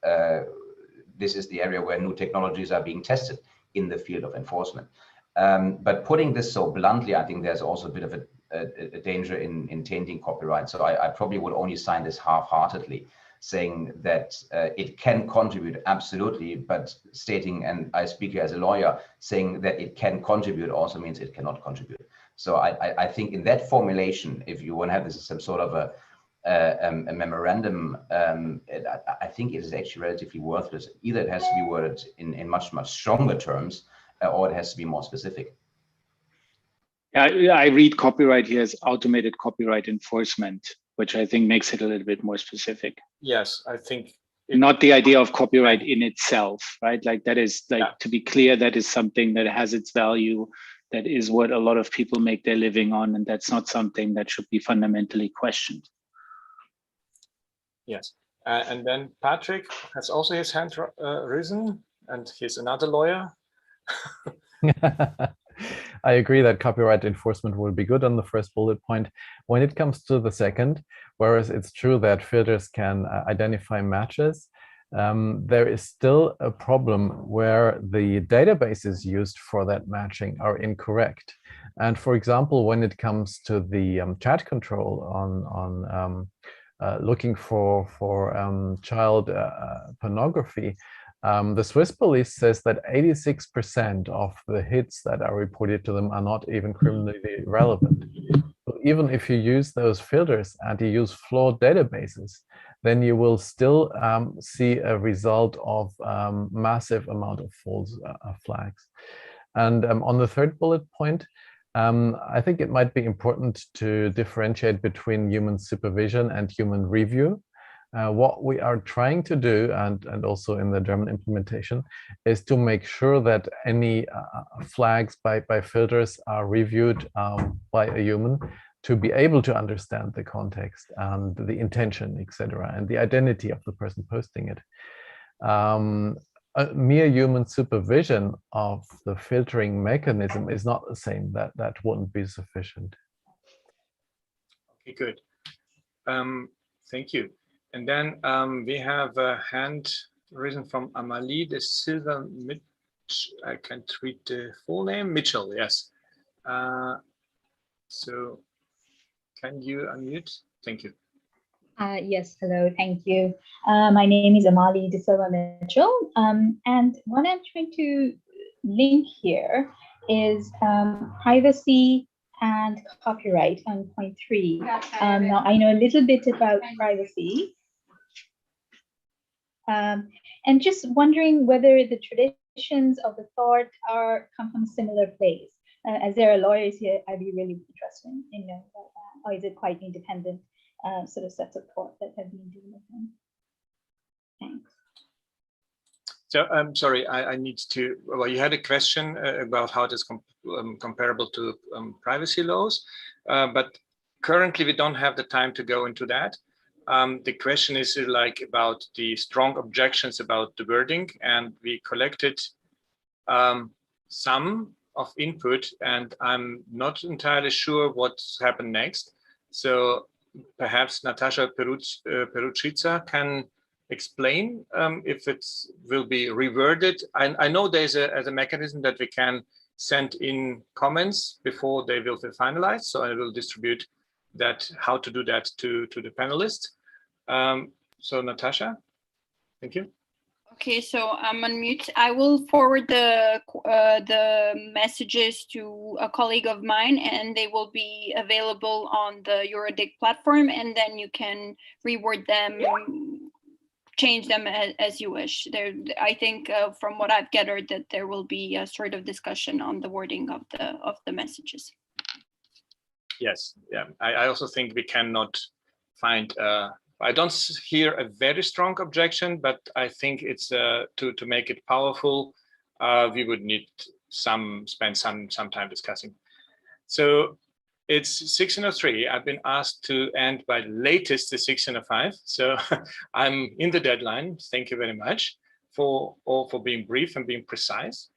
this is the area where new technologies are being tested in the field of enforcement. But putting this so bluntly, I think there's also a bit of a danger in tainting copyright. So I probably would only sign this half-heartedly, saying that it can contribute, absolutely, but stating, and I speak here as a lawyer, saying that it can contribute also means it cannot contribute. So I think in that formulation, if you want to have this as some sort of a memorandum, I think it is actually relatively worthless. Either it has to be worded in much, much stronger terms, or it has to be more specific. I read copyright here as automated copyright enforcement, which I think makes it a little bit more specific. Yes, I think not the idea of copyright in itself, right? Like that is like, to be clear, that is something that has its value. That is what a lot of people make their living on, and that's not something that should be fundamentally questioned. Yes, and then Patrick has also his hand risen, and he's another lawyer. I agree that copyright enforcement will be good on the first bullet point. When it comes to the second, whereas it's true that filters can identify matches, there is still a problem where the databases used for that matching are incorrect. And for example, when it comes to the chat control on looking for child pornography, the Swiss police says that 86% of the hits that are reported to them are not even criminally relevant. So even if you use those filters and you use flawed databases, then you will still see a result of massive amount of false flags. And on the third bullet point, I think it might be important to differentiate between human supervision and human review. What we are trying to do, and also in the German implementation, is to make sure that any flags by filters are reviewed by a human to be able to understand the context and the intention, etc., and the identity of the person posting it. A mere human supervision of the filtering mechanism is not the same. That wouldn't be sufficient. Okay, good. Thank you. And then we have a hand risen from Amalie de Silva Mitch. I can't read the full name. Mitchell, yes. So can you unmute? Thank you. Yes, hello, thank you. My name is Amalie de Silva Mitchell. And what I'm trying to link here is privacy and copyright on point 3. Now, I know a little bit about privacy. And just wondering whether the traditions of the thought come from a similar place. As there are lawyers here, I'd be really interested in knowing about that. Or is it quite independent sort of sets of thought that have been dealing with them? Thanks. So I'm sorry, I need to, well, you had a question about how it is comparable to privacy laws, but currently we don't have the time to go into that. The question is like about the strong objections about the wording, and we collected some of input, and I'm not entirely sure what's happened next. So perhaps Natasha Perucica can explain if it will be reworded. I know there's a mechanism that we can send in comments before they will be finalized, so I will distribute that, how to do that to the panelists. So Natasha, thank you. Okay, so I'm on mute. I will forward the messages to a colleague of mine, and they will be available on the EuroDIG platform, and then you can reword them, change them as you wish. I think from what I've gathered that there will be a sort of discussion on the wording of the messages. Yes, yeah. I also think we cannot find. I don't hear a very strong objection, but I think it's to make it powerful, we would need spend some time discussing. So it's 16:03. I've been asked to end by latest the 16:05. So I'm in the deadline. Thank you very much for being brief and being precise.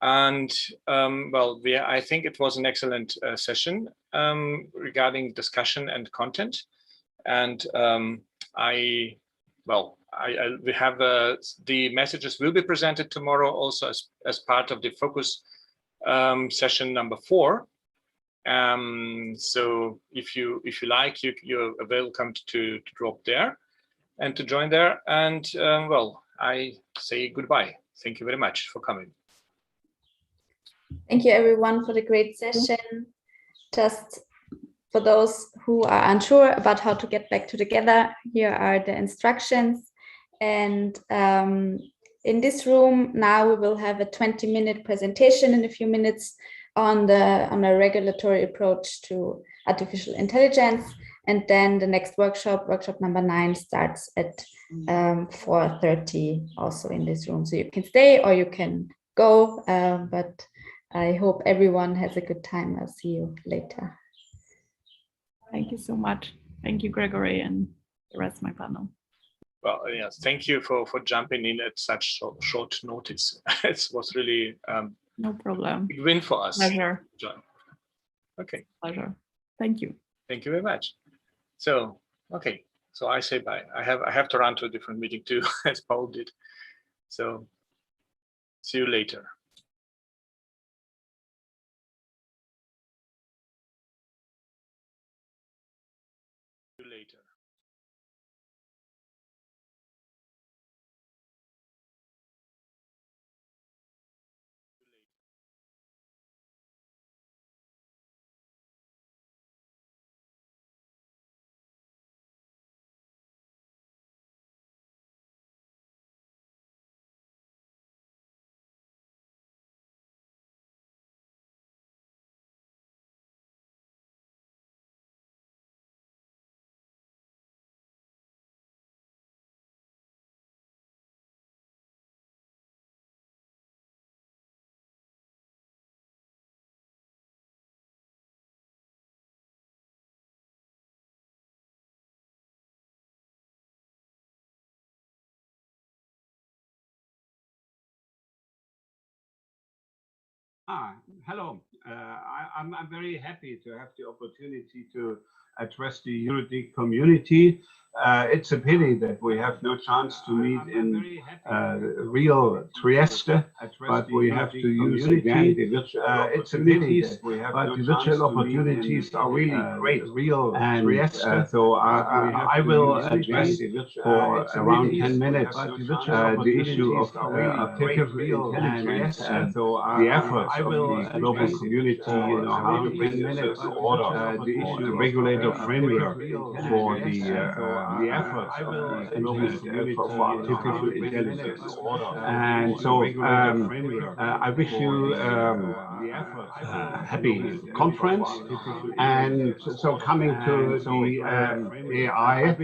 And well, I think it was an excellent session regarding discussion and content. And we have the messages will be presented tomorrow also as part of the focus session number 4. So if you like, you're welcome to drop there and to join there. And well, I say goodbye. Thank you very much for coming. Thank you everyone for the great session. Just for those who are unsure about how to get back together, here are the instructions. And in this room now we will have a 20-minute presentation in a few minutes on a regulatory approach to artificial intelligence. And then the next workshop number 9, starts at 4:30 also in this room. So you can stay or you can go, but I hope everyone has a good time. I'll see you later. Thank you so much. Thank you, Gregory, and the rest of my panel. Well, yes, thank you for jumping in at such short notice. It was really no problem. Big win for us. Pleasure. Okay. Pleasure. Thank you. Thank you very much. So, okay. So I say bye. I have to run to a different meeting too, as Paul did. So see you later. See you later. Hello. I'm very happy to have the opportunity to address the EuroDIG community. It's a pity that we have no chance to meet in real Trieste, but we have to use again the virtual opportunities. But the virtual opportunities are really great. Real Trieste. So I will address for around 10 minutes the issue of artificial intelligence and the efforts of the global community, how to bring this order, the issue, the regulator framework for the efforts of the global community for artificial intelligence. And so I wish you a happy conference. And so coming to the AI,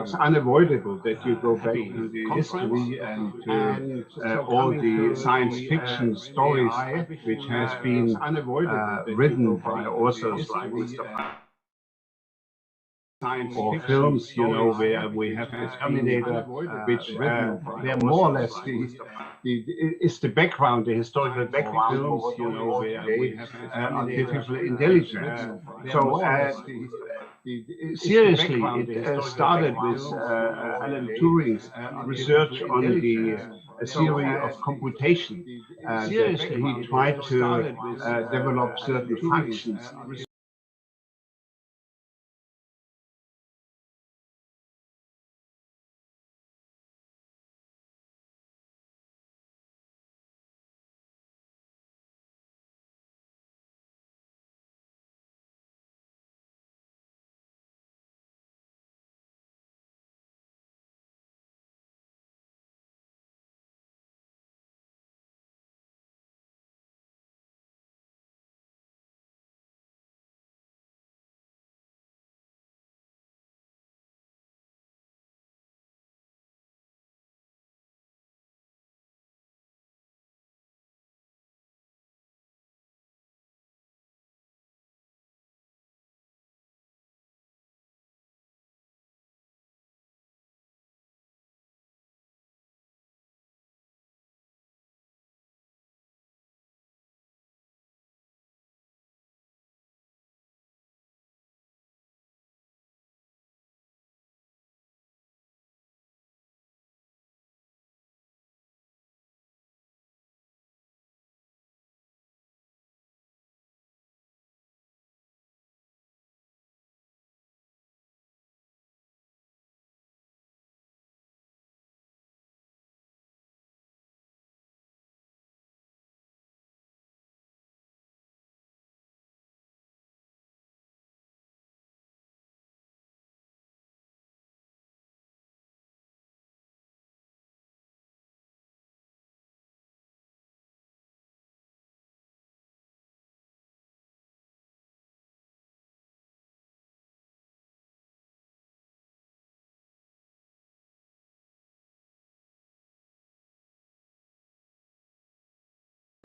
it's unavoidable that you go back to the history and to all the science fiction stories which has been written by authors like Mr. or films, where we have this Terminator, which they're more or less is the background, the historical background films, where we have artificial intelligence. So seriously, it started with Alan Turing's research on the theory of computation. He tried to develop certain functions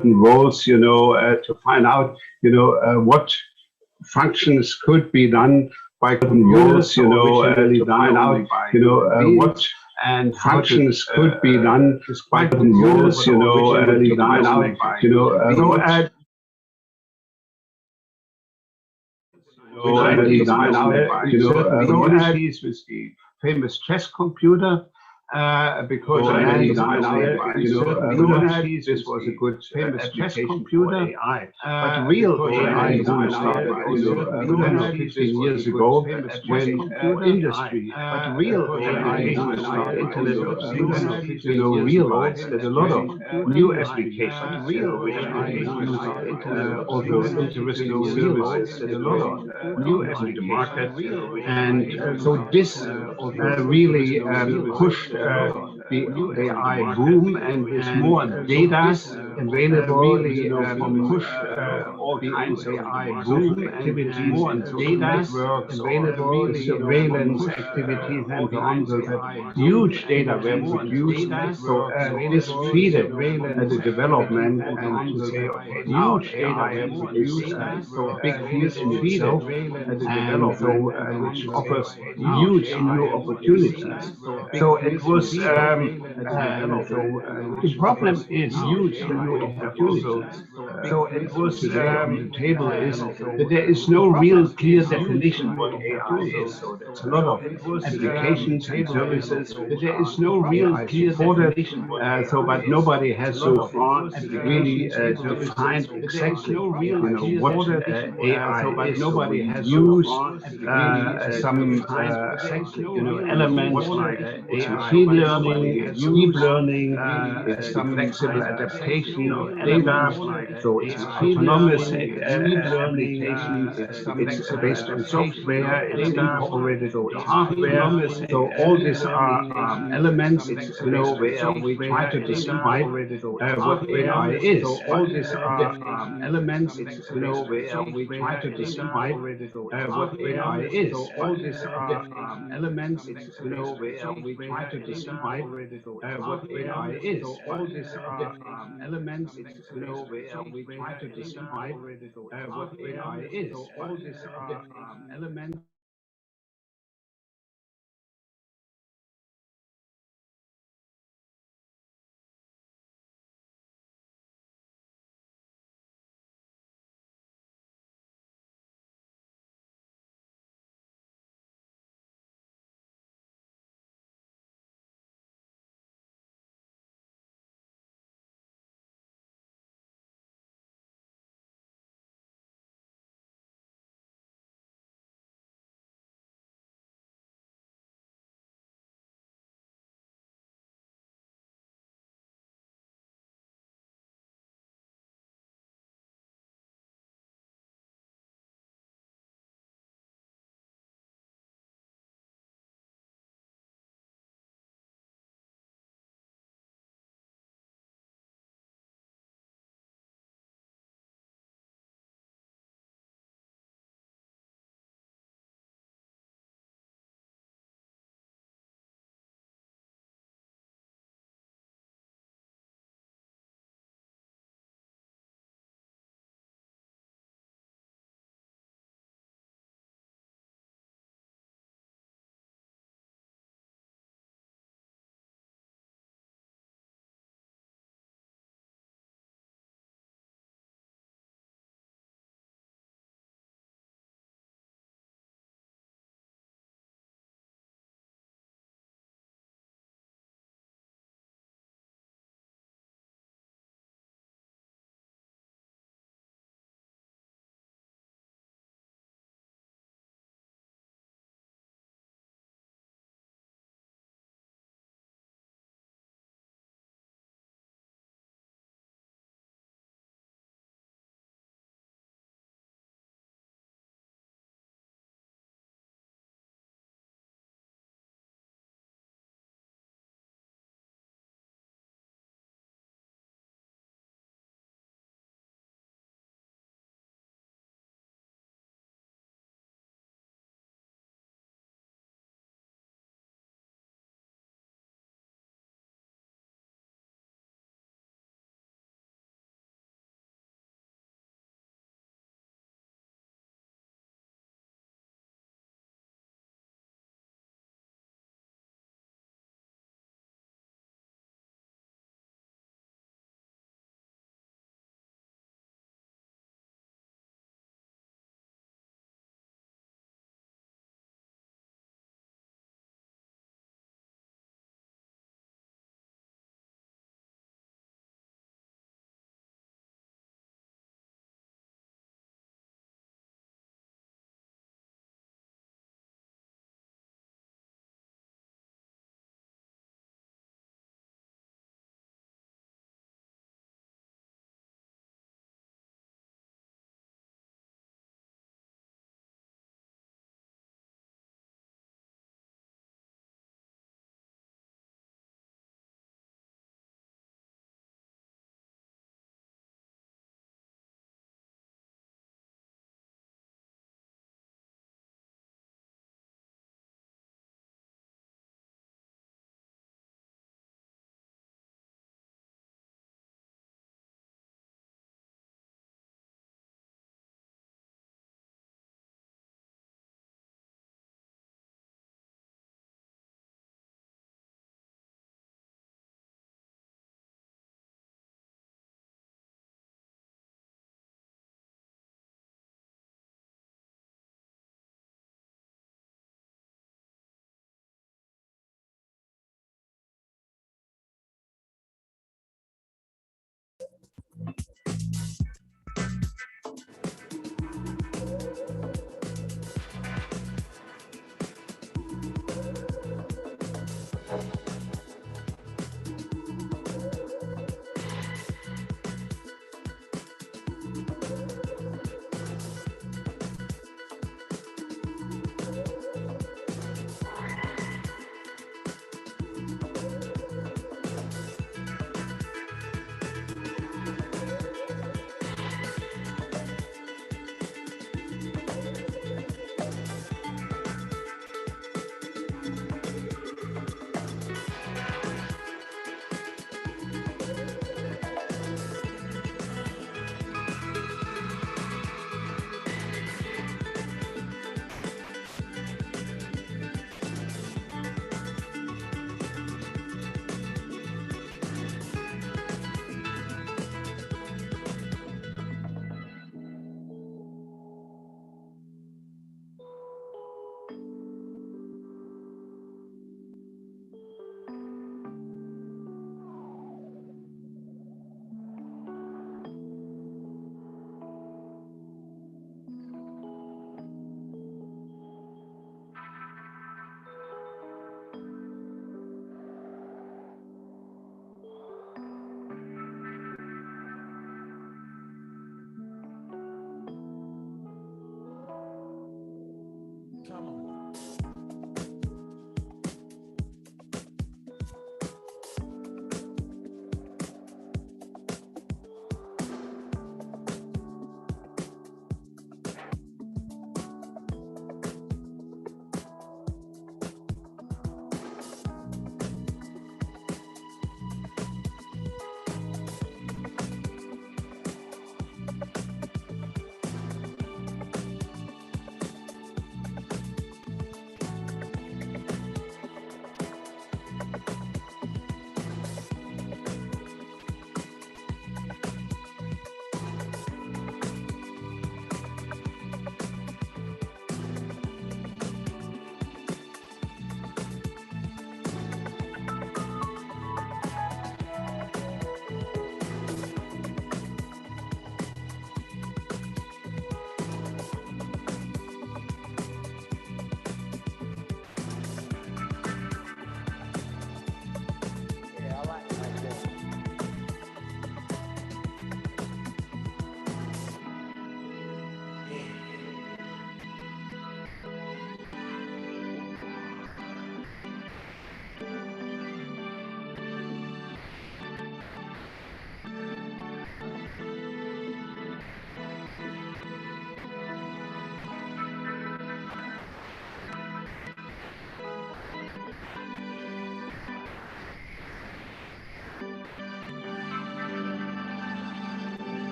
certain roles, to find out, what functions could be done by computers, to find out, what and functions could be done by computers, to find out, communities with the famous chess computer. Because this was a good famous chess computer, but real AI boom started 15 years ago when industry, but real AI boom started Internet of Things, realized that a lot of new applications, which use also interesting services, that a lot of new applications the market, and so this really pushed the AI boom, and there's more data available, from all kinds of AI boom activities and social networks, available surveillance activities, and so on. So that huge data were produced. So this feeded the development, and to say, okay, now AI is so a big field in itself, and so which offers huge new opportunities. So it was the problem is huge new opportunities. So it was today on the table is that there is no real clear definition what AI is. So there's a lot of applications and services that there is no real clear definition. So but nobody has so far really defined exactly what AI is. Nobody has use some elements like machine learning, deep learning, it's some flexible adaptation of data, so it's autonomous application, it's based on software, it's incorporated with hardware. So all these are elements, where we try to describe what AI is. All these are elements, where we try to describe what AI is. All these are elements, where we try to describe what AI is. All these are elements, where we try to describe what AI is. All these are elements. Come on.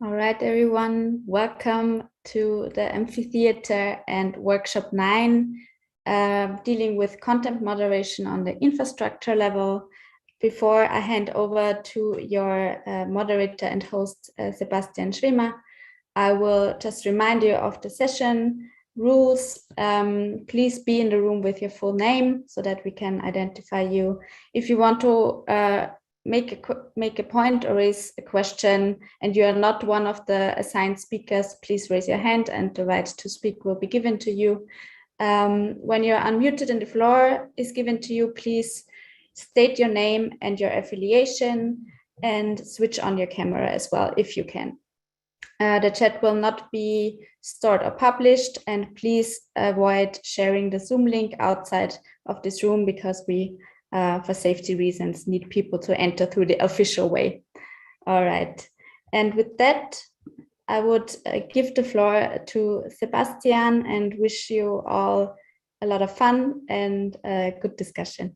All right, everyone, welcome to the Amphitheatre and Workshop 9, dealing with content moderation on the infrastructure level. Before I hand over to your moderator and host, Sebastian Schwimmer, I will just remind you of the session rules. Please be in the room with your full name so that we can identify you. If you want to make a point or raise a question and you are not one of the assigned speakers, please raise your hand and the right to speak will be given to you. When you're unmuted and the floor is given to you, please state your name and your affiliation and switch on your camera as well if you can. The chat will not be stored or published, and please avoid sharing the Zoom link outside of this room because we for safety reasons, need people to enter through the official way. All right. And with that, I would give the floor to Sebastian and wish you all a lot of fun and a good discussion.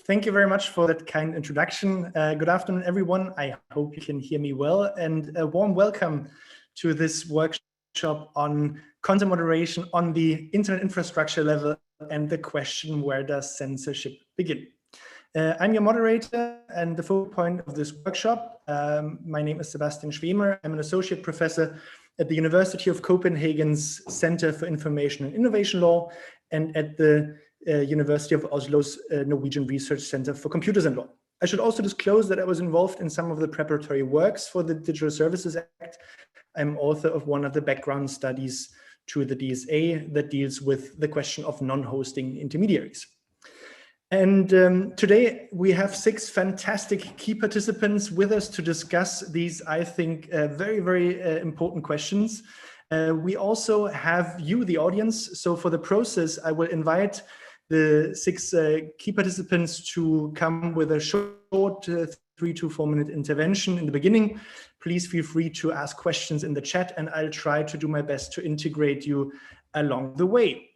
Thank you very much for that kind introduction. Good afternoon, everyone. I hope you can hear me well, and a warm welcome to this workshop on content moderation on the internet infrastructure level and the question, where does censorship begin? I'm your moderator and the focal point of this workshop. My name is Sebastian Schwimmer. I'm an associate professor at the University of Copenhagen's Center for Information and Innovation Law and at the University of Oslo's Norwegian Research Center for Computers and Law. I should also disclose that I was involved in some of the preparatory works for the Digital Services Act. I'm author of one of the background studies to the DSA that deals with the question of non-hosting intermediaries. And today we have 6 fantastic key participants with us to discuss these, I think, very, very important questions. We also have you, the audience. So for the process, I will invite the 6 key participants to come with a short 3 to 4 minute intervention in the beginning. Please feel free to ask questions in the chat and I'll try to do my best to integrate you along the way.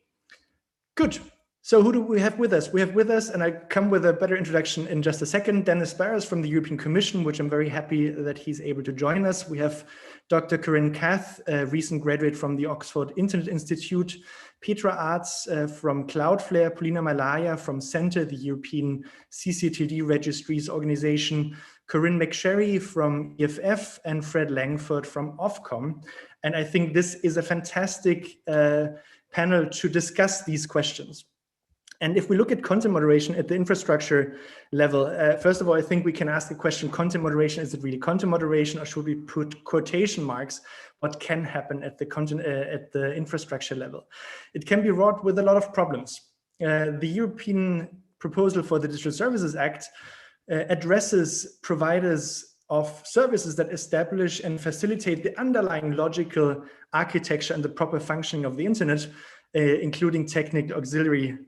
Good. So who do we have with us? We have with us, and I come with a better introduction in just a second, Dennis Barras from the European Commission, which I'm very happy that he's able to join us. We have Dr. Corinne Kath, a recent graduate from the Oxford Internet Institute, Petra Arts from Cloudflare, Polina Malaya from CENTER, the European CCTD Registries Organization, Corinne McSherry from EFF, and Fred Langford from Ofcom. And I think this is a fantastic panel to discuss these questions. And if we look at content moderation at the infrastructure level, first of all, I think we can ask the question, content moderation, is it really content moderation, or should we put quotation marks? What can happen at the content, at the infrastructure level? It can be wrought with a lot of problems. The European proposal for the Digital Services Act addresses providers of services that establish and facilitate the underlying logical architecture and the proper functioning of the internet, including technical auxiliary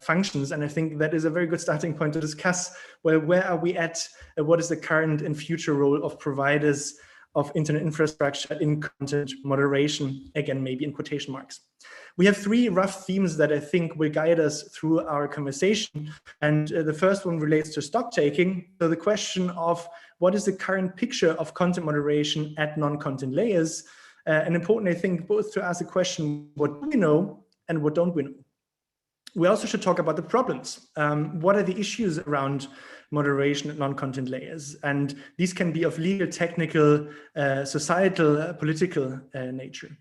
functions. And I think that is a very good starting point to discuss, well, where are we at? What is the current and future role of providers of internet infrastructure in content moderation? Again, maybe in quotation marks. We have 3 rough themes that I think will guide us through our conversation. And the first one relates to stock taking. So the question of what is the current picture of content moderation at non-content layers? And important, I think, both to ask the question, what do we know and what don't we know? We also should talk about the problems. What are the issues around moderation and non-content layers? And these can be of legal, technical, societal, political nature.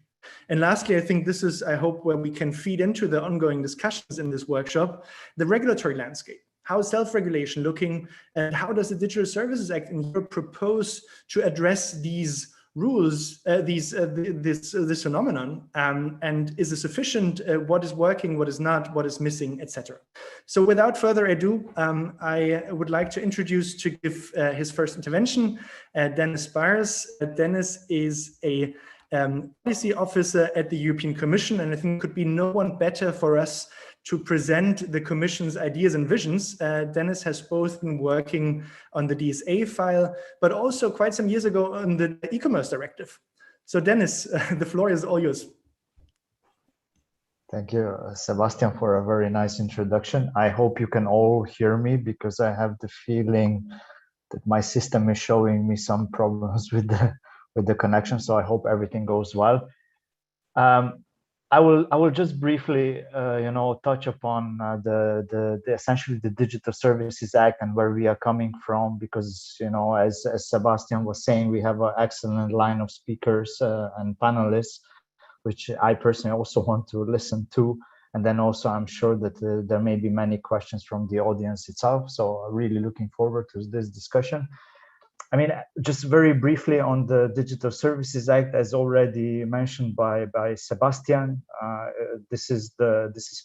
And lastly, I think this is, I hope, where we can feed into the ongoing discussions in this workshop, the regulatory landscape. How is self-regulation looking, and how does the Digital Services Act in Europe propose to address these rules, this phenomenon, and is it sufficient? What is working, what is not, what is missing, etc. So without further ado, I would like to introduce, to give his first intervention, Dennis Byers. Dennis is a policy officer at the European Commission, and I think could be no one better for us to present the Commission's ideas and visions. Dennis has both been working on the DSA file, but also quite some years ago on the e-commerce directive. So Dennis, the floor is all yours. Thank you, Sebastian, for a very nice introduction. I hope you can all hear me, because I have the feeling that my system is showing me some problems with the connection. So I hope everything goes well. I will just briefly, touch upon essentially the Digital Services Act and where we are coming from, because as Sebastian was saying, we have an excellent line of speakers and panelists, which I personally also want to listen to. And then also, I'm sure that there may be many questions from the audience itself. So really looking forward to this discussion. I mean, just very briefly on the Digital Services Act, as already mentioned by Sebastian, this is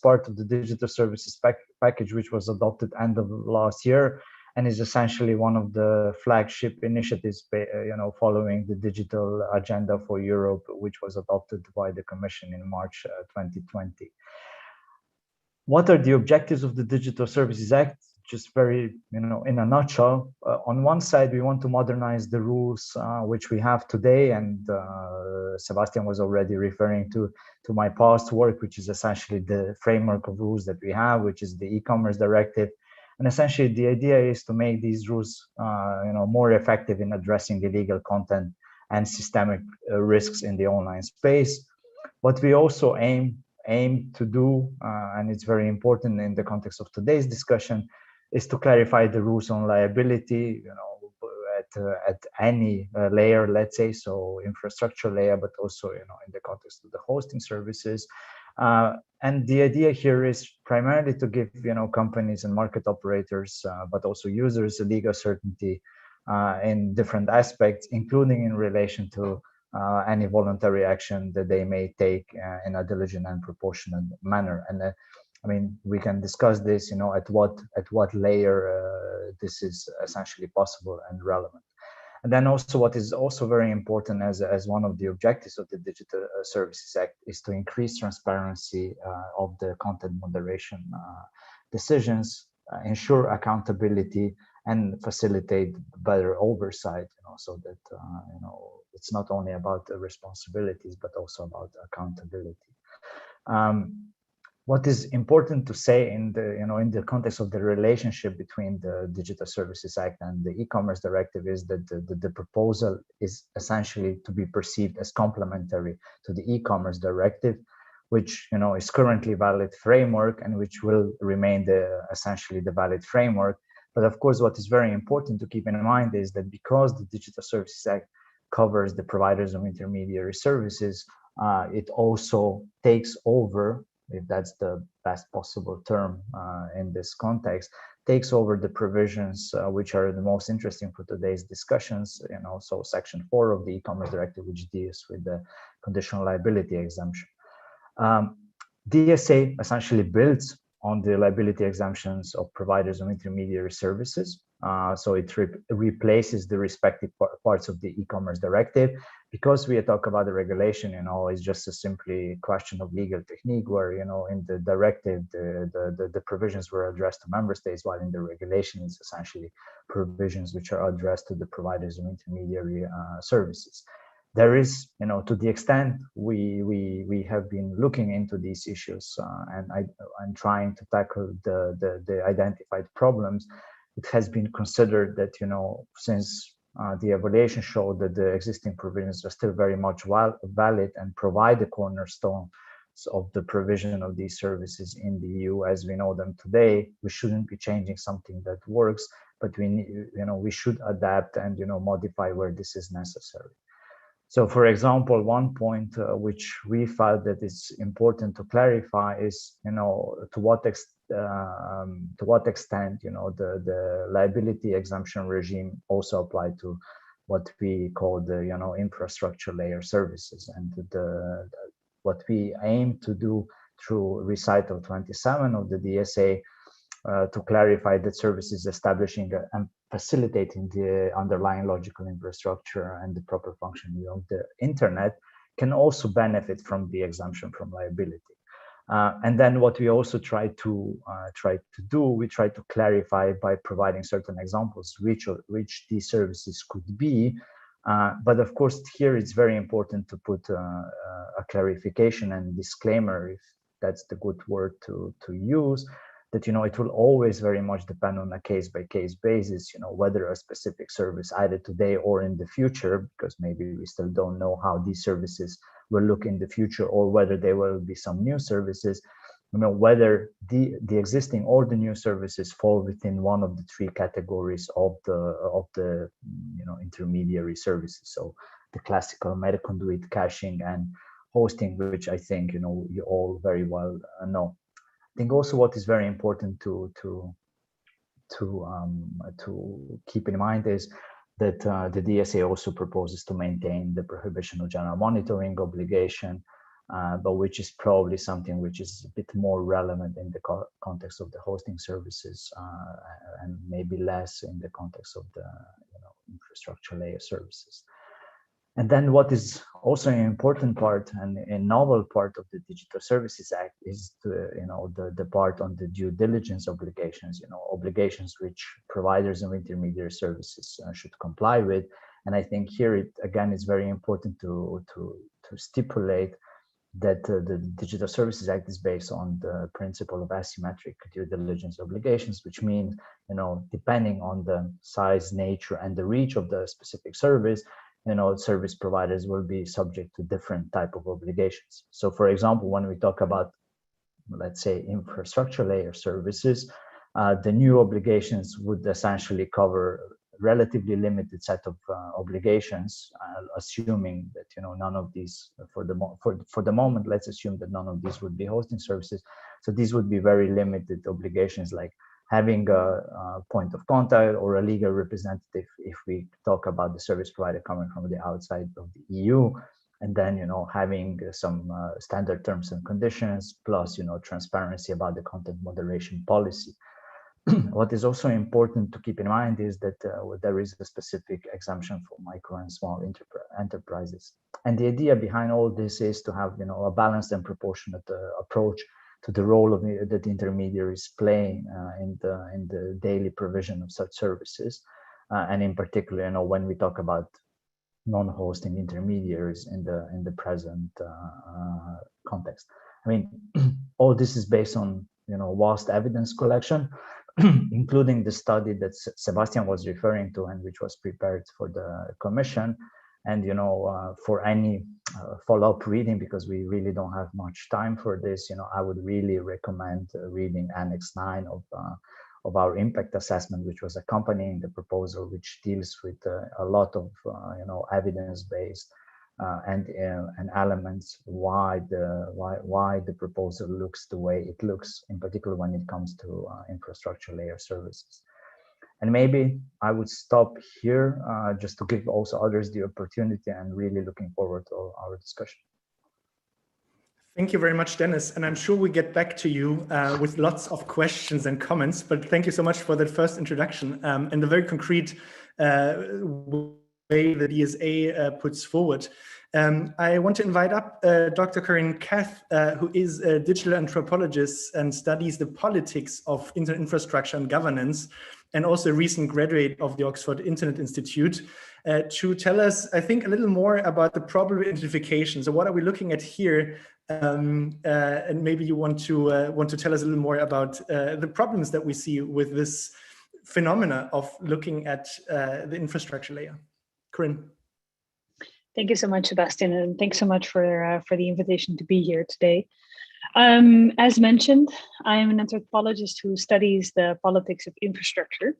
part of the Digital Services package, which was adopted end of last year, and is essentially one of the flagship initiatives, following the digital agenda for Europe, which was adopted by the Commission in March 2020. What are the objectives of the Digital Services Act? Just very, in a nutshell, on one side, we want to modernize the rules which we have today, and Sebastian was already referring to my past work, which is essentially the framework of rules that we have, which is the e-commerce directive. And essentially, the idea is to make these rules, more effective in addressing illegal content and systemic risks in the online space. What we also aim to do, and it's very important in the context of today's discussion, is to clarify the rules on liability, at any layer, let's say, so infrastructure layer, but also, in the context of the hosting services. And the idea here is primarily to give, companies and market operators, but also users, a legal certainty in different aspects, including in relation to any voluntary action that they may take in a diligent and proportionate manner. And I mean, we can discuss this, at what layer this is essentially possible and relevant. And then also, what is also very important as one of the objectives of the Digital Services Act is to increase transparency of the content moderation decisions, ensure accountability, and facilitate better oversight, so that it's not only about the responsibilities, but also about accountability. What is important to say in the context of the relationship between the Digital Services Act and the e-commerce directive is that the proposal is essentially to be perceived as complementary to the e-commerce directive, which is currently valid framework and which will remain essentially the valid framework. But of course, what is very important to keep in mind is that because the Digital Services Act covers the providers of intermediary services, it also takes over, if that's the best possible term in this context, takes over the provisions which are the most interesting for today's discussions, so Section 4 of the e-commerce directive, which deals with the conditional liability exemption. DSA essentially builds on the liability exemptions of providers of intermediary services. So it replaces the respective parts of the e-commerce directive. Because we talk about the regulation, it's just a simply question of legal technique, where in the directive the provisions were addressed to member states, while in the regulation it's essentially provisions which are addressed to the providers of intermediary services. There is, to the extent we have been looking into these issues and trying to tackle the identified problems, it has been considered that, since the evaluation showed that the existing provisions are still very much valid and provide the cornerstone costs of the provision of these services in the EU as we know them today. We shouldn't be changing something that works, but we should adapt and modify where this is necessary. So, for example, one point which we felt that is important to clarify is, to what extent, the liability exemption regime also applied to what we call the, infrastructure layer services, and what we aim to do through recital 27 of the DSA to clarify that services establishing and facilitating the underlying logical infrastructure and the proper functioning of the internet can also benefit from the exemption from liability. And then what we also try to clarify by providing certain examples which these services could be. But of course, here it's very important to put a clarification and disclaimer, if that's the good word to use, that it will always very much depend on a case-by-case basis, whether a specific service either today or in the future, because maybe we still don't know how these services will look in the future, or whether there will be some new services, whether the existing or the new services fall within one of the three categories of the intermediary services. So the classical metaconduit, caching, and hosting, which I think you all very well know. I think also what is very important to keep in mind is that the DSA also proposes to maintain the prohibition of general monitoring obligation, but which is probably something which is a bit more relevant in the context of the hosting services, and maybe less in the context of the infrastructure layer services. And then what is also an important part and a novel part of the Digital Services Act is the part on the due diligence obligations, obligations which providers of intermediary services should comply with. And I think here it again is very important to stipulate that the Digital Services Act is based on the principle of asymmetric due diligence obligations, which means, depending on the size, nature, and the reach of the specific service, service providers will be subject to different type of obligations. So, for example, when we talk about, let's say, infrastructure layer services, the new obligations would essentially cover relatively limited set of obligations, assuming that none of these, for the moment, let's assume that none of these would be hosting services. So these would be very limited obligations, like having a point of contact or a legal representative if we talk about the service provider coming from the outside of the EU, and then having some standard terms and conditions, plus transparency about the content moderation policy. What is also important to keep in mind is that there is a specific exemption for micro and small enterprises, and the idea behind all this is to have a balanced and proportionate approach to the role of that intermediaries play in the daily provision of such services, and in particular, when we talk about non-hosting intermediaries in the present context. I mean, all this is based on vast evidence collection, including the study that Sebastian was referring to and which was prepared for the Commission. And for any follow-up reading, because we really don't have much time for this, I would really recommend reading Annex 9 of our impact assessment, which was accompanying the proposal, which deals with a lot of evidence-based and elements why the proposal looks the way it looks, in particular when it comes to infrastructure layer services. And maybe I would stop here just to give also others the opportunity, and really looking forward to our discussion. Thank you very much, Dennis. And I'm sure we get back to you with lots of questions and comments, but thank you so much for that first introduction and the very concrete way the DSA puts forward. I want to invite up Dr. Corinne Kath, who is a digital anthropologist and studies the politics of internet infrastructure and governance, and also a recent graduate of the Oxford Internet Institute, to tell us, I think, a little more about the problem identification. So what are we looking at here? And maybe you want to tell us a little more about the problems that we see with this phenomena of looking at the infrastructure layer. Corinne. Thank you so much, Sebastian, and thanks so much for the invitation to be here today. As mentioned, I am an anthropologist who studies the politics of infrastructure,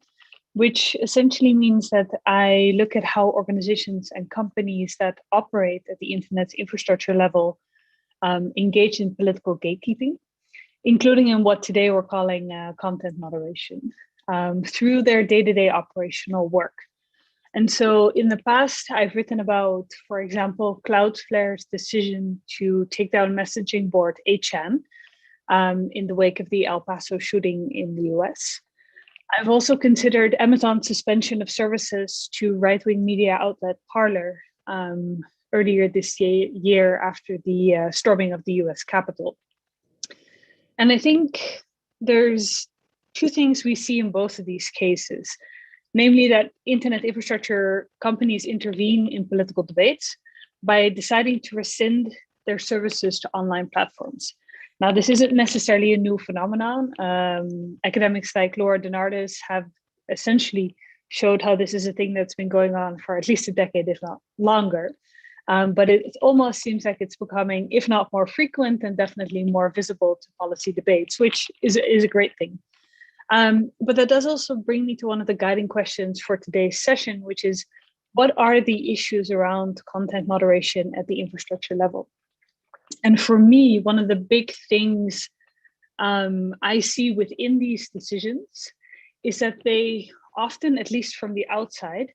which essentially means that I look at how organizations and companies that operate at the internet's infrastructure level engage in political gatekeeping, including in what today we're calling content moderation, through their day-to-day operational work. And so in the past, I've written about, for example, Cloudflare's decision to take down messaging board 8chan in the wake of the El Paso shooting in the US. I've also considered Amazon's suspension of services to right-wing media outlet Parler earlier this year after the storming of the US Capitol. And I think there's two things we see in both of these cases. Namely, that internet infrastructure companies intervene in political debates by deciding to rescind their services to online platforms. Now, this isn't necessarily a new phenomenon. Academics like Laura Denardis have essentially showed how this is a thing that's been going on for at least a decade, if not longer. But it almost seems like it's becoming, if not more frequent, then definitely more visible to policy debates, which is a great thing. But that does also bring me to one of the guiding questions for today's session, which is, what are the issues around content moderation at the infrastructure level? And for me, one of the big things I see within these decisions is that they often, at least from the outside,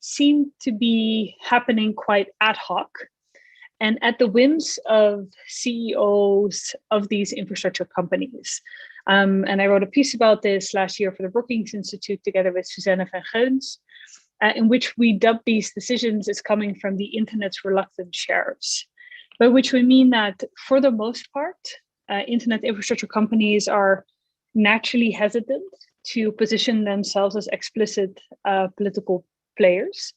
seem to be happening quite ad hoc and at the whims of CEOs of these infrastructure companies. And I wrote a piece about this last year for the Brookings Institute together with Suzanne van Geuns, in which we dubbed these decisions as coming from the internet's reluctant sheriffs, by which we mean that for the most part, internet infrastructure companies are naturally hesitant to position themselves as explicit political players.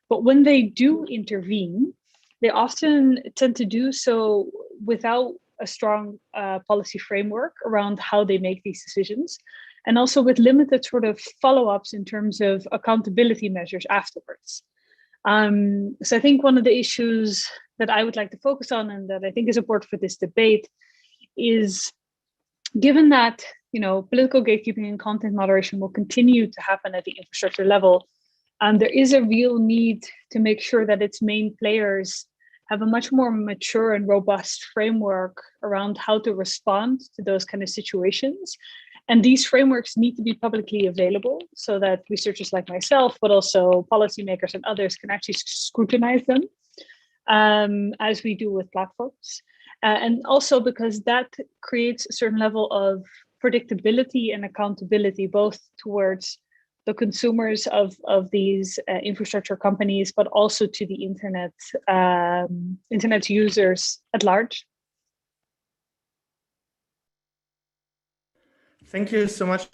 But when they do intervene, they often tend to do so without a strong policy framework around how they make these decisions, and also with limited sort of follow-ups in terms of accountability measures afterwards. So I think one of the issues that I would like to focus on, and that I think is important for this debate, is given that political gatekeeping and content moderation will continue to happen at the infrastructure level, there is a real need to make sure that its main players have a much more mature and robust framework around how to respond to those kind of situations. And these frameworks need to be publicly available so that researchers like myself, but also policymakers and others can actually scrutinize them as we do with platforms. And also because that creates a certain level of predictability and accountability, both towards the consumers of these infrastructure companies, but also to the internet users at large. Thank you so much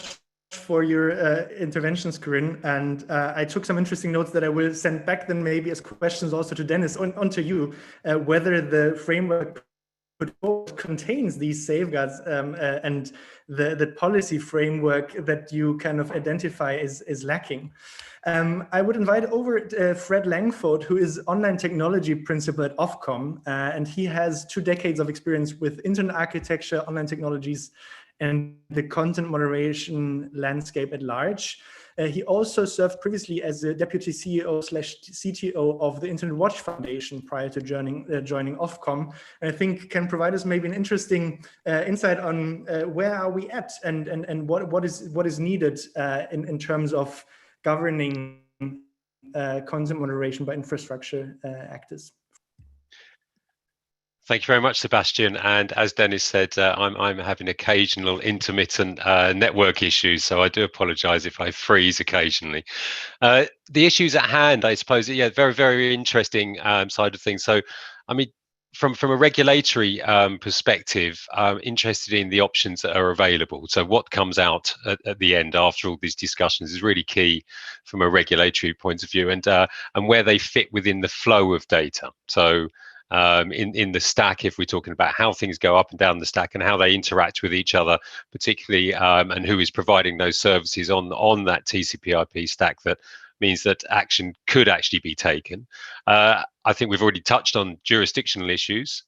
for your interventions, Corinne. And I took some interesting notes that I will send back then maybe as questions also to Dennis, onto you, whether the framework contains these safeguards and the policy framework that you kind of identify is lacking. I would invite over Fred Langford, who is online technology principal at Ofcom, and he has 2 decades of experience with internet architecture, online technologies, and the content moderation landscape at large. He also served previously as the deputy CEO/CTO of the Internet Watch Foundation prior to joining Ofcom. And I think can provide us maybe an interesting insight on where are we at and what is needed in terms of governing content moderation by infrastructure actors. Thank you very much, Sebastian. And as Dennis said, I'm having occasional intermittent network issues, so I do apologise if I freeze occasionally. The issues at hand, I suppose, yeah, very, very interesting side of things. So, I mean, from a regulatory perspective, I'm interested in the options that are available. So what comes out at the end after all these discussions is really key from a regulatory point of view, and where they fit within the flow of data. So in the stack, if we're talking about how things go up and down the stack and how they interact with each other, particularly, and who is providing those services on that TCP/IP stack, that means that action could actually be taken. I think we've already touched on jurisdictional issues.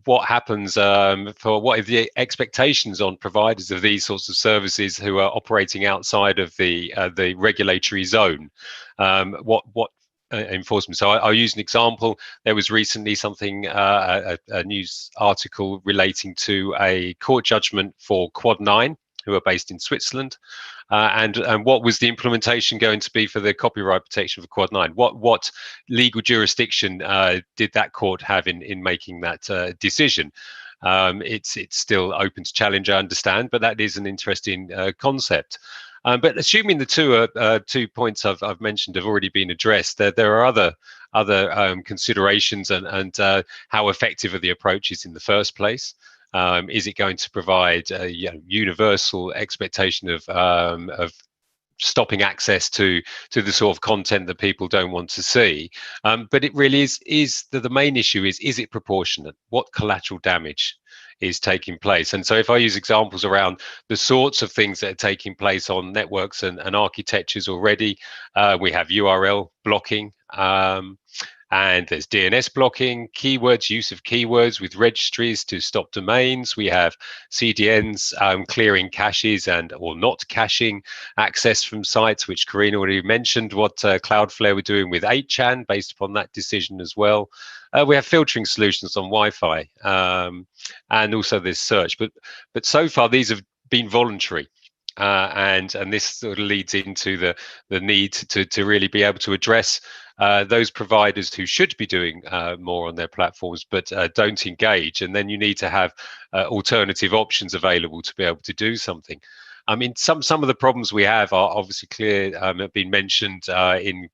what happens for what are the expectations on providers of these sorts of services who are operating outside of the regulatory zone? What enforcement? So I'll use an example. There was recently something, a news article relating to a court judgment for Quad 9, who are based in Switzerland, and what was the implementation going to be for the copyright protection for Quad 9? What legal jurisdiction did that court have in making that decision? It's still open to challenge, I understand, but that is an interesting concept. But assuming the two points I've mentioned have already been addressed, there are other considerations and how effective are the approaches in the first place. Is it going to provide a universal expectation of stopping access to the sort of content that people don't want to see? But it really is the main issue is it proportionate? What collateral damage is taking place? And so if I use examples around the sorts of things that are taking place on networks and architectures already, we have URL blocking, and there's DNS blocking, keywords, use of keywords with registries to stop domains. We have CDNs clearing caches or not caching access from sites, which Karina already mentioned what Cloudflare were doing with 8chan based upon that decision as well. We have filtering solutions on Wi-Fi, and also there's search. But so far these have been voluntary. And this sort of leads into the need to really be able to address those providers who should be doing more on their platforms but don't engage, and then you need to have alternative options available to be able to do something. I mean, some of the problems we have are obviously clear, have been mentioned in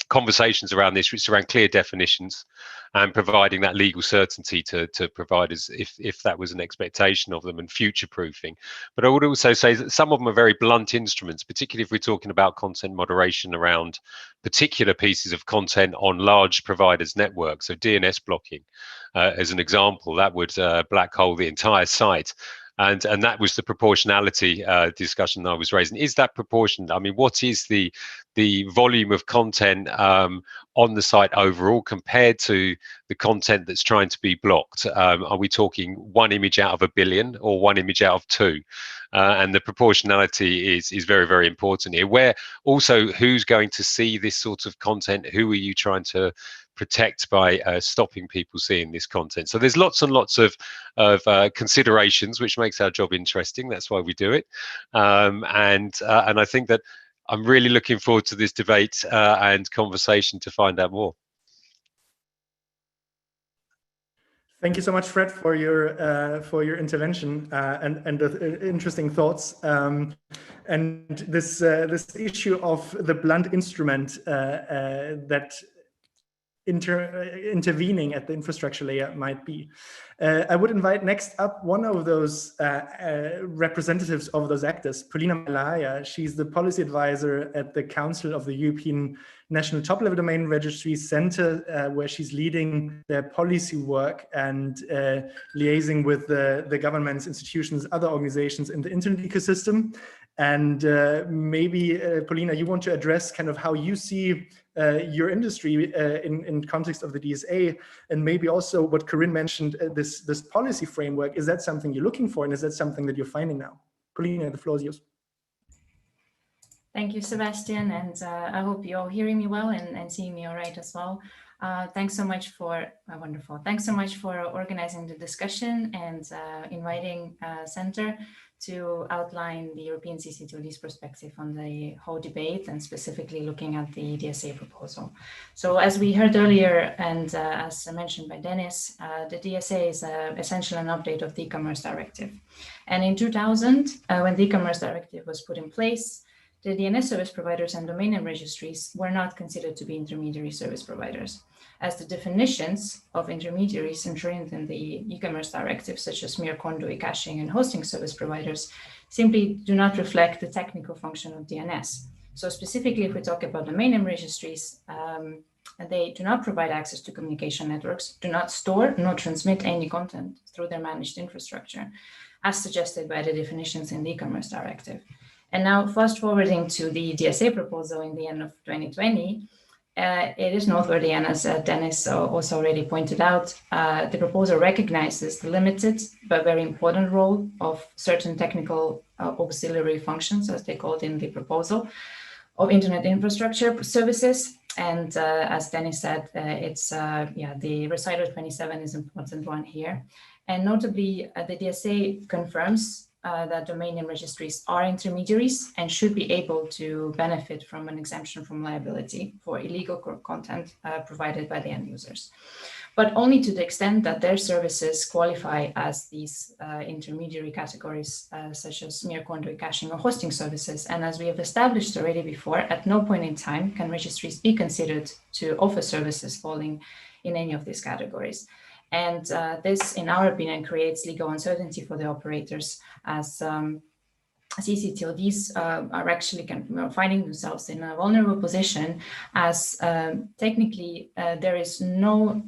conversations around this, which is around clear definitions and providing that legal certainty to providers if that was an expectation of them, and future proofing. But I would also say that some of them are very blunt instruments, particularly if we're talking about content moderation around particular pieces of content on large providers' networks. So DNS blocking, as an example, that would black hole the entire site. And that was the proportionality discussion I was raising. Is that proportionate? I mean, what is the volume of content on the site overall compared to the content that's trying to be blocked? Are we talking 1 image out of 1 billion or 1 image out of 2? And the proportionality is very, very important here. Where also, who's going to see this sort of content? Who are you trying to protect by stopping people seeing this content? So there's lots and lots of considerations, which makes our job interesting. That's why we do it. And I think that I'm really looking forward to this debate and conversation to find out more. Thank you so much, Fred, for your intervention and the interesting thoughts. And this issue of the blunt instrument that intervening at the infrastructure layer might be. I would invite next up one of those representatives of those actors, Polina Malaya. She's the policy advisor at the Council of the European National Top-Level Domain Registry Center, where she's leading their policy work and liaising with the governments, institutions, other organizations in the internet ecosystem. And maybe, Polina, you want to address kind of how you see your industry in context of the DSA, and maybe also what Corinne mentioned, this policy framework. Is that something you're looking for, and is that something that you're finding now? Polina, the floor is yours. Thank you, Sebastian, and I hope you're all hearing me well and seeing me all right as well. Thanks so much for wonderful. Thanks so much for organizing the discussion and inviting Center to outline the European CC2D's perspective on the whole debate, and specifically looking at the DSA proposal. So as we heard earlier, and as mentioned by Dennis, the DSA is essentially an update of the e-commerce directive. And in 2000, when the e-commerce directive was put in place, the DNS service providers and domain name registries were not considered to be intermediary service providers, as the definitions of intermediaries enshrined in the e-commerce directive, such as mere conduit, caching, and hosting service providers, simply do not reflect the technical function of DNS. So specifically, if we talk about domain name registries, they do not provide access to communication networks, do not store nor transmit any content through their managed infrastructure, as suggested by the definitions in the e-commerce directive. And now, fast forwarding to the DSA proposal in the end of 2020, it is noteworthy, and as Dennis also already pointed out, the proposal recognizes the limited but very important role of certain technical auxiliary functions, as they called in the proposal, of internet infrastructure services. And as Dennis said, the recital 27 is an important one here. And notably, the DSA confirms that domain name registries are intermediaries and should be able to benefit from an exemption from liability for illegal content provided by the end users, but only to the extent that their services qualify as these intermediary categories, such as mere conduit caching or hosting services. And as we have established already before, at no point in time can registries be considered to offer services falling in any of these categories. And this, in our opinion, creates legal uncertainty for the operators, as CCTLDs are actually finding themselves in a vulnerable position, as technically there is no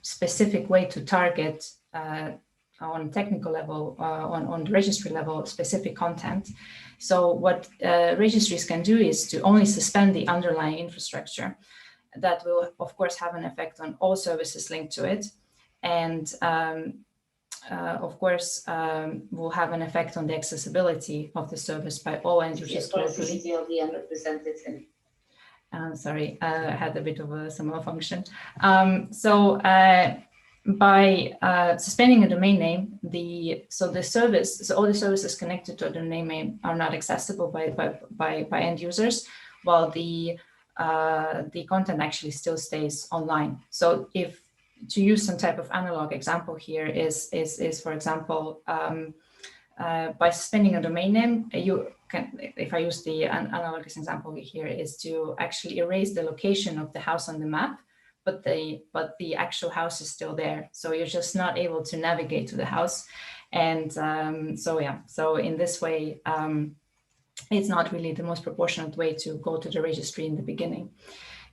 specific way to target on technical level, on the registry level, specific content. So what registries can do is to only suspend the underlying infrastructure. That will, of course, have an effect on all services linked to it. And of course, will have an effect on the accessibility of the service by all end users globally. Sorry, I had a bit of some malfunction. By suspending a domain name, all the services connected to a domain name are not accessible by end users, while the content actually still stays online. So if to use some type of analog example here is for example, by suspending a domain name, you can, if I use the analogous example here, is to actually erase the location of the house on the map, but the actual house is still there. So you're just not able to navigate to the house. And so in this way, it's not really the most proportionate way to go to the registry in the beginning.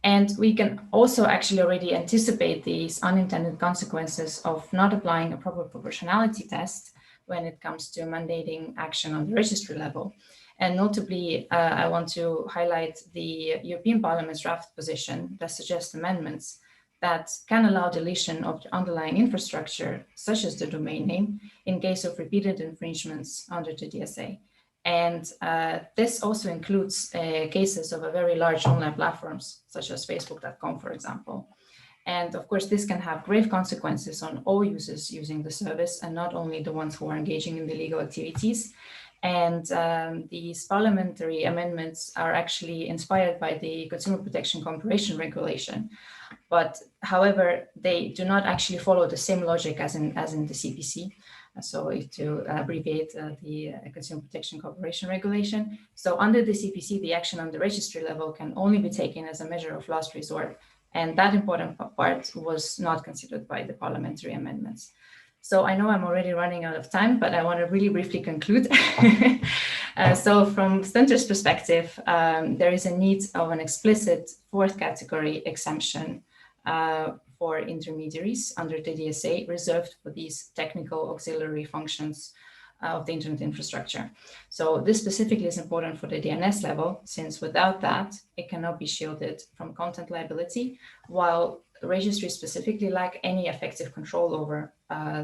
And we can also actually already anticipate these unintended consequences of not applying a proper proportionality test when it comes to mandating action on the registry level. And notably, I want to highlight the European Parliament's draft position that suggests amendments that can allow deletion of the underlying infrastructure, such as the domain name, in case of repeated infringements under the DSA. And this also includes cases of a very large online platforms, such as Facebook.com, for example. And of course, this can have grave consequences on all users using the service, and not only the ones who are engaging in illegal activities. And these parliamentary amendments are actually inspired by the Consumer Protection Cooperation Regulation. But however, they do not actually follow the same logic as in the CPC. So to abbreviate the Consumer Protection Cooperation Regulation. So under the CPC, the action on the registry level can only be taken as a measure of last resort. And that important part was not considered by the parliamentary amendments. So I know I'm already running out of time, but I want to really briefly conclude. So from Center's perspective, there is a need of an explicit fourth category exemption for intermediaries under the DSA, reserved for these technical auxiliary functions of the internet infrastructure. So this specifically is important for the DNS level, since without that, it cannot be shielded from content liability, while registries specifically lack any effective control over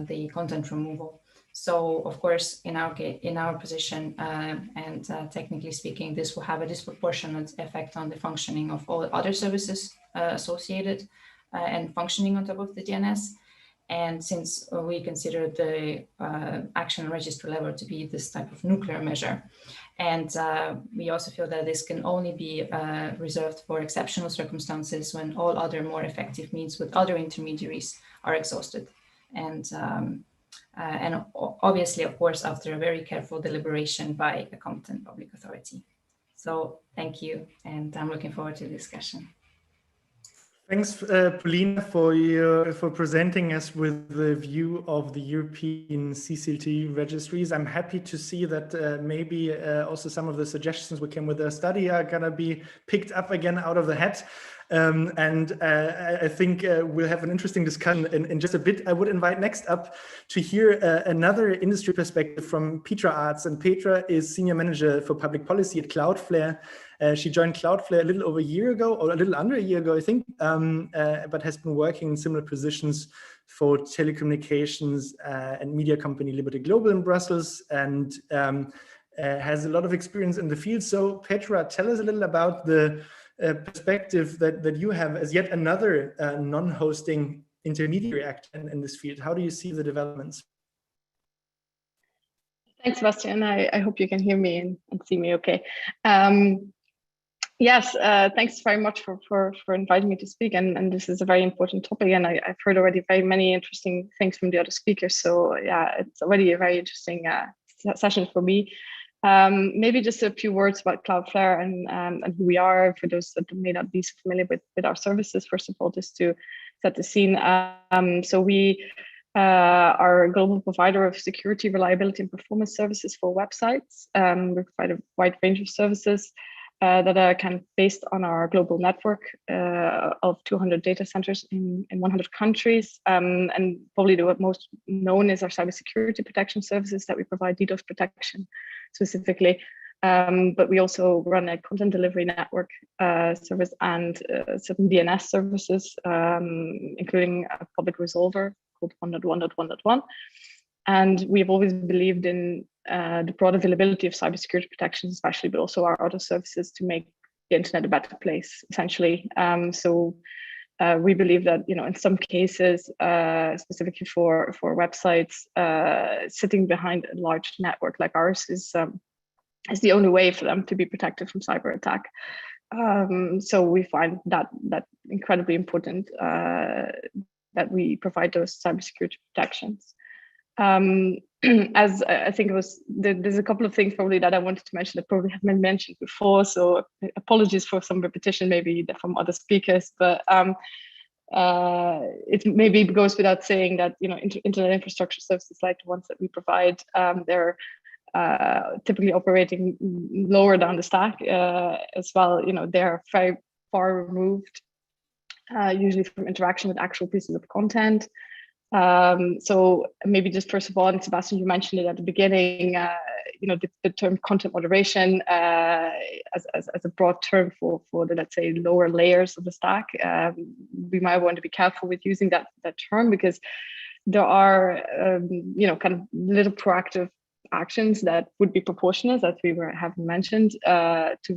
the content removal. So of course, in our position, and technically speaking, this will have a disproportionate effect on the functioning of all other services associated and functioning on top of the DNS. And since we consider the action registry level to be this type of nuclear measure, and we also feel that this can only be reserved for exceptional circumstances when all other more effective means with other intermediaries are exhausted. And obviously, of course, after a very careful deliberation by a competent public authority. So thank you, and I'm looking forward to the discussion. Thanks, Paulina, for presenting us with the view of the European CCT registries. I'm happy to see that maybe also some of the suggestions we came with the study are going to be picked up again out of the hat. I think we'll have an interesting discussion in just a bit. I would invite next up to hear another industry perspective from Petra Arts. And Petra is Senior Manager for Public Policy at Cloudflare. She joined Cloudflare a little over a year ago, or a little under a year ago, I think, but has been working in similar positions for telecommunications and media company Liberty Global in Brussels, and has a lot of experience in the field. So Petra, tell us a little about the perspective that you have as yet another non-hosting intermediary actor in this field. How do you see the developments? Thanks, Sebastian. I hope you can hear me and see me okay. Yes, thanks very much for inviting me to speak. And this is a very important topic. And I've heard already very many interesting things from the other speakers. So yeah, it's already a very interesting session for me. Maybe just a few words about Cloudflare and who we are, for those that may not be so familiar with our services. First of all, just to set the scene. So we are a global provider of security, reliability, and performance services for websites. We provide a wide range of services that are kind of based on our global network of 200 data centers in 100 countries. And probably the most known is our cybersecurity protection services that we provide, DDoS protection specifically. But we also run a content delivery network service and certain DNS services, including a public resolver called 1.1.1.1. And we've always believed in the broad availability of cybersecurity protections, especially, but also our other services to make the internet a better place, essentially. So we believe that, in some cases, specifically for websites, sitting behind a large network like ours is the only way for them to be protected from cyber attack. So we find that incredibly important that we provide those cybersecurity protections. As I think it was, there's a couple of things probably that I wanted to mention that probably have been mentioned before. So apologies for some repetition, maybe from other speakers, but it maybe goes without saying that, internet infrastructure services like the ones that we provide, they're typically operating lower down the stack as well. They're very far removed, usually from interaction with actual pieces of content. So maybe just first of all, and Sebastian, you mentioned it at the beginning, the term content moderation as a broad term for the, let's say, lower layers of the stack. We might want to be careful with using that term, because there are, kind of little proactive actions that would be proportionate, as we have mentioned, to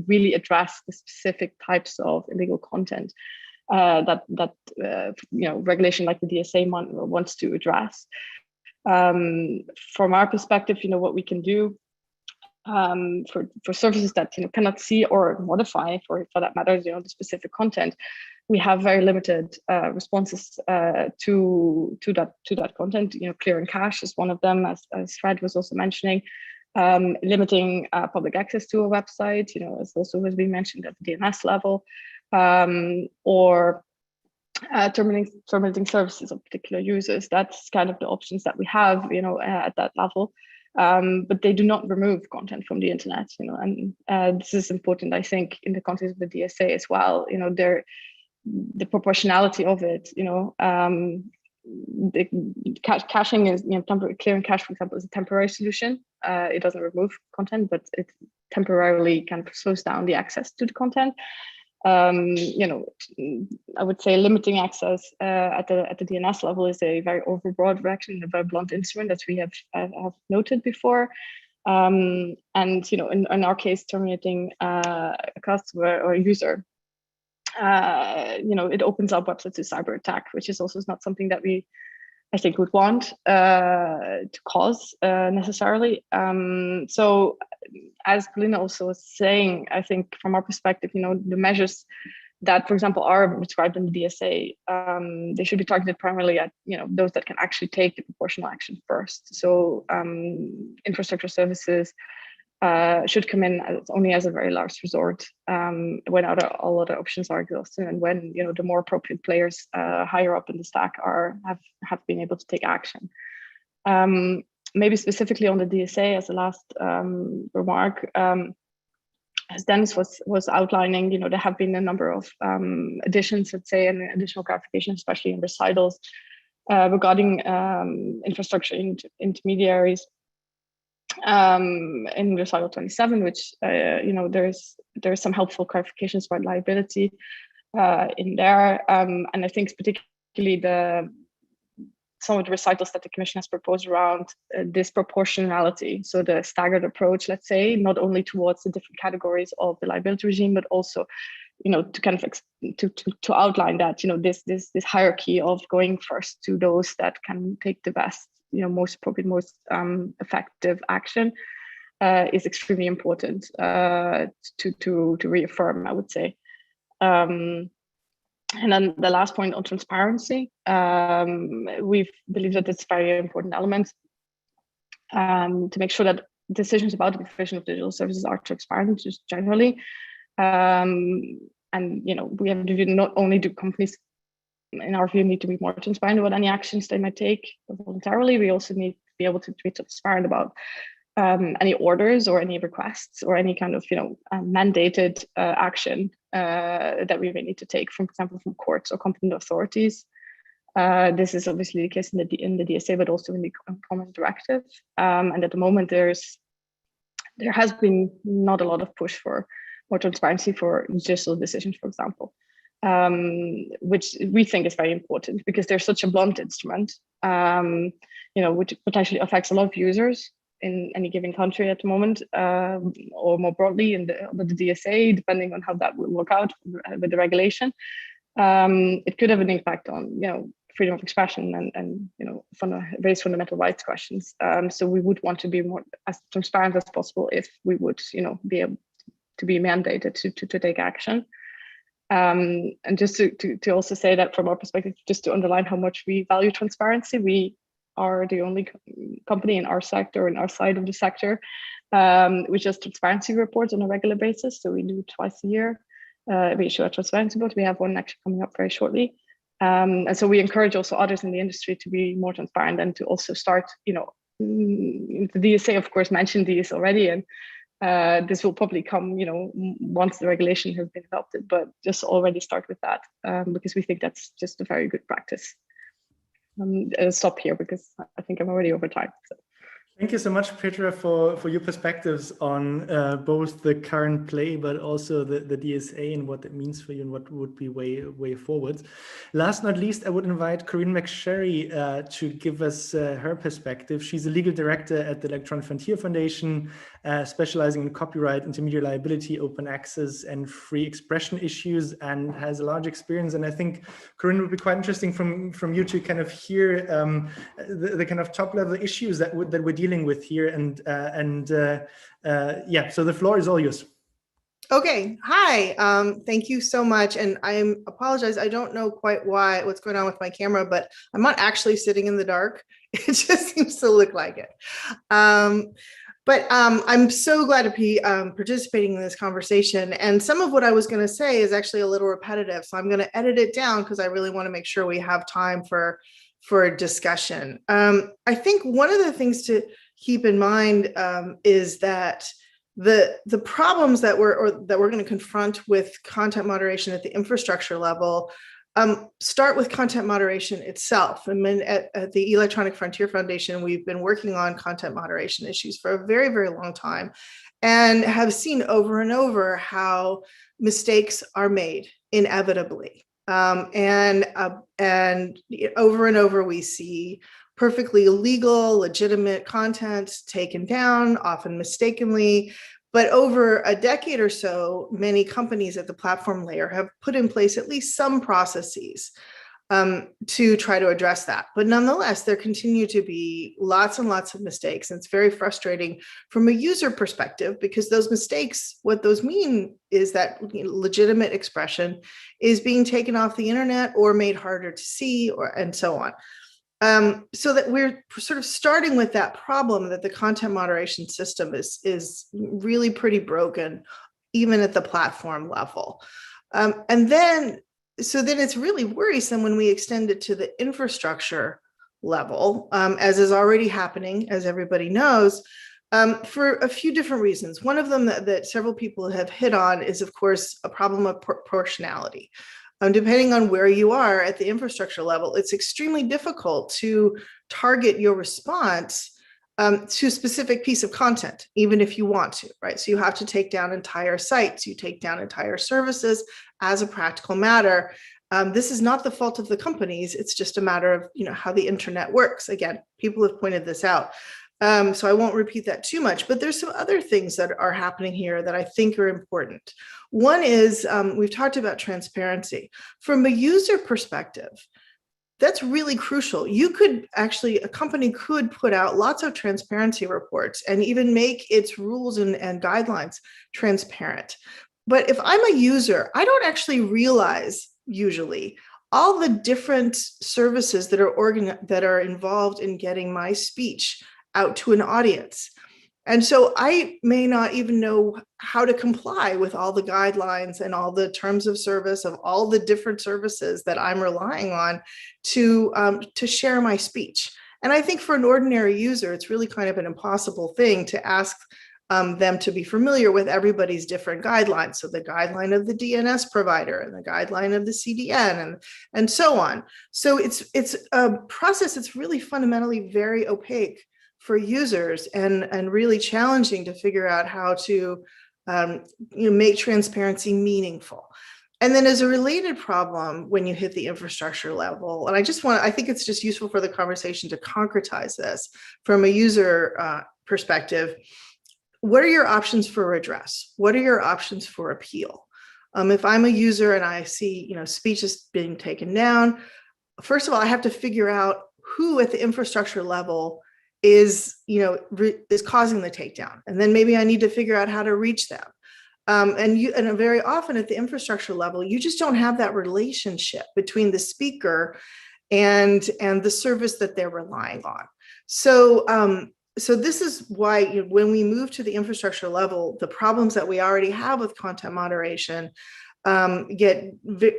really address the specific types of illegal content that regulation like the DSA wants to address. From our perspective, what we can do for services that cannot see or modify, for that matter, the specific content, we have very limited responses to that content. Clearing cache is one of them, as Fred was also mentioning. Limiting public access to a website, as also has been mentioned at the DNS level. Or terminating services of particular users. That's kind of the options that we have, at that level. But they do not remove content from the internet, and this is important, I think, in the context of the DSA as well. The proportionality of it, the caching is, clearing cache, for example, is a temporary solution. It doesn't remove content, but it temporarily kind of slows down the access to the content. I would say limiting access at the DNS level is a very overbroad reaction, a very blunt instrument, as we have noted before. And in our case, terminating a customer or a user, it opens up websites to cyber attack, which is also not something that I think would want to cause necessarily. So as Paulina also was saying, I think from our perspective, the measures that, for example, are described in the DSA, they should be targeted primarily at, those that can actually take the proportional action first. So infrastructure services should come in only as a very last resort, when all other options are exhausted, and when the more appropriate players higher up in the stack have been able to take action. Maybe specifically on the DSA as a last remark, as Dennis was outlining, there have been a number of additions, let's say, and additional clarification, especially in recitals regarding infrastructure intermediaries. in recital 27, which there's some helpful clarifications about liability in there, and I think particularly some of the recitals that the Commission has proposed around disproportionality, so the staggered approach, let's say, not only towards the different categories of the liability regime, but also, to kind of to outline that, this hierarchy of going first to those that can take the best, most appropriate, most effective action is extremely important to reaffirm, I would say. And then the last point on transparency, we believe that it's a very important element to make sure that decisions about the provision of digital services are transparent, just generally. And we have to not only do companies, in our view, need to be more transparent about any actions they might take voluntarily. We also need to be able to be transparent about any orders or any requests or any kind of mandated action that we may need to take, for example, from courts or competent authorities. This is obviously the case in the DSA, but also in the Common Directive. And at the moment, there has been not a lot of push for more transparency for judicial decisions, for example, which we think is very important because they're such a blunt instrument, which potentially affects a lot of users in any given country at the moment, or more broadly with the DSA, depending on how that will work out with the regulation. It could have an impact on freedom of expression and raise fundamental rights questions. So we would want to be more as transparent as possible if we would be able to be mandated to take action. And just to also say that from our perspective, just to underline how much we value transparency, we are the only company in our sector, in our side of the sector, which does transparency reports on a regular basis. So we do twice a year. We issue a transparency report. We have one actually coming up very shortly. And so we encourage also others in the industry to be more transparent and to also start, the DSA, of course, mentioned these already, and this will probably come, once the regulation has been adopted, but just already start with that because we think that's just a very good practice. I'll stop here because I think I'm already over time. So. Thank you so much, Petra, for your perspectives on both the current play, but also the DSA and what it means for you and what would be way forward. Last but not least, I would invite Corinne McSherry to give us her perspective. She's a legal director at the Electronic Frontier Foundation, specializing in copyright, intermediate liability, open access, and free expression issues, and has a large experience. And I think, Corinne, would be quite interesting from you to kind of hear the kind of top level issues that we're dealing with here, yeah, so the floor is all yours. Okay, hi, thank you so much, and I apologize, I don't know quite what's going on with my camera, but I'm not actually sitting in the dark. It just seems to look like it. But I'm so glad to be participating in this conversation, and some of what I was going to say is actually a little repetitive, so I'm going to edit it down because I really want to make sure we have time for discussion. I think one of the things to keep in mind is that the problems that we're going to confront with content moderation at the infrastructure level start with content moderation itself. I mean, at the Electronic Frontier Foundation, we've been working on content moderation issues for a very, very long time, and have seen over and over how mistakes are made inevitably. And over and over, we see perfectly legal, legitimate content taken down, often mistakenly. But over a decade or so, many companies at the platform layer have put in place at least some processes to try to address that. But nonetheless, there continue to be lots and lots of mistakes. And it's very frustrating from a user perspective, because those mistakes, what those mean is that legitimate expression is being taken off the internet or made harder to see, and so on. So that we're sort of starting with that problem that the content moderation system is really pretty broken, even at the platform level. So then it's really worrisome when we extend it to the infrastructure level, as is already happening, as everybody knows, for a few different reasons. One of them that several people have hit on is, of course, a problem of proportionality. Depending on where you are at the infrastructure level, it's extremely difficult to target your response to a specific piece of content, even if you want to, right? So you have to take down entire sites, you take down entire services as a practical matter. This is not the fault of the companies. It's just a matter of, how the internet works. Again, people have pointed this out. So I won't repeat that too much, but there's some other things that are happening here that I think are important. One is, we've talked about transparency. From a user perspective, that's really crucial. You could actually, a company could put out lots of transparency reports and even make its rules and guidelines transparent. But if I'm a user, I don't actually realize usually all the different services that are involved in getting my speech out to an audience. And so I may not even know how to comply with all the guidelines and all the terms of service of all the different services that I'm relying on to share my speech. And I think for an ordinary user, it's really kind of an impossible thing to ask them to be familiar with everybody's different guidelines. So the guideline of the DNS provider and the guideline of the CDN and so on. So it's a process that's really fundamentally very opaque for users and really challenging to figure out how to make transparency meaningful. And then as a related problem, when you hit the infrastructure level, and I think it's just useful for the conversation to concretize this from a user perspective. What are your options for redress? What are your options for appeal? If I'm a user and I see, speech is being taken down, first of all, I have to figure out who at the infrastructure level is causing the takedown. And then maybe I need to figure out how to reach them. And very often at the infrastructure level, you just don't have that relationship between the speaker and the service that they're relying on. So this is why when we move to the infrastructure level, the problems that we already have with content moderation get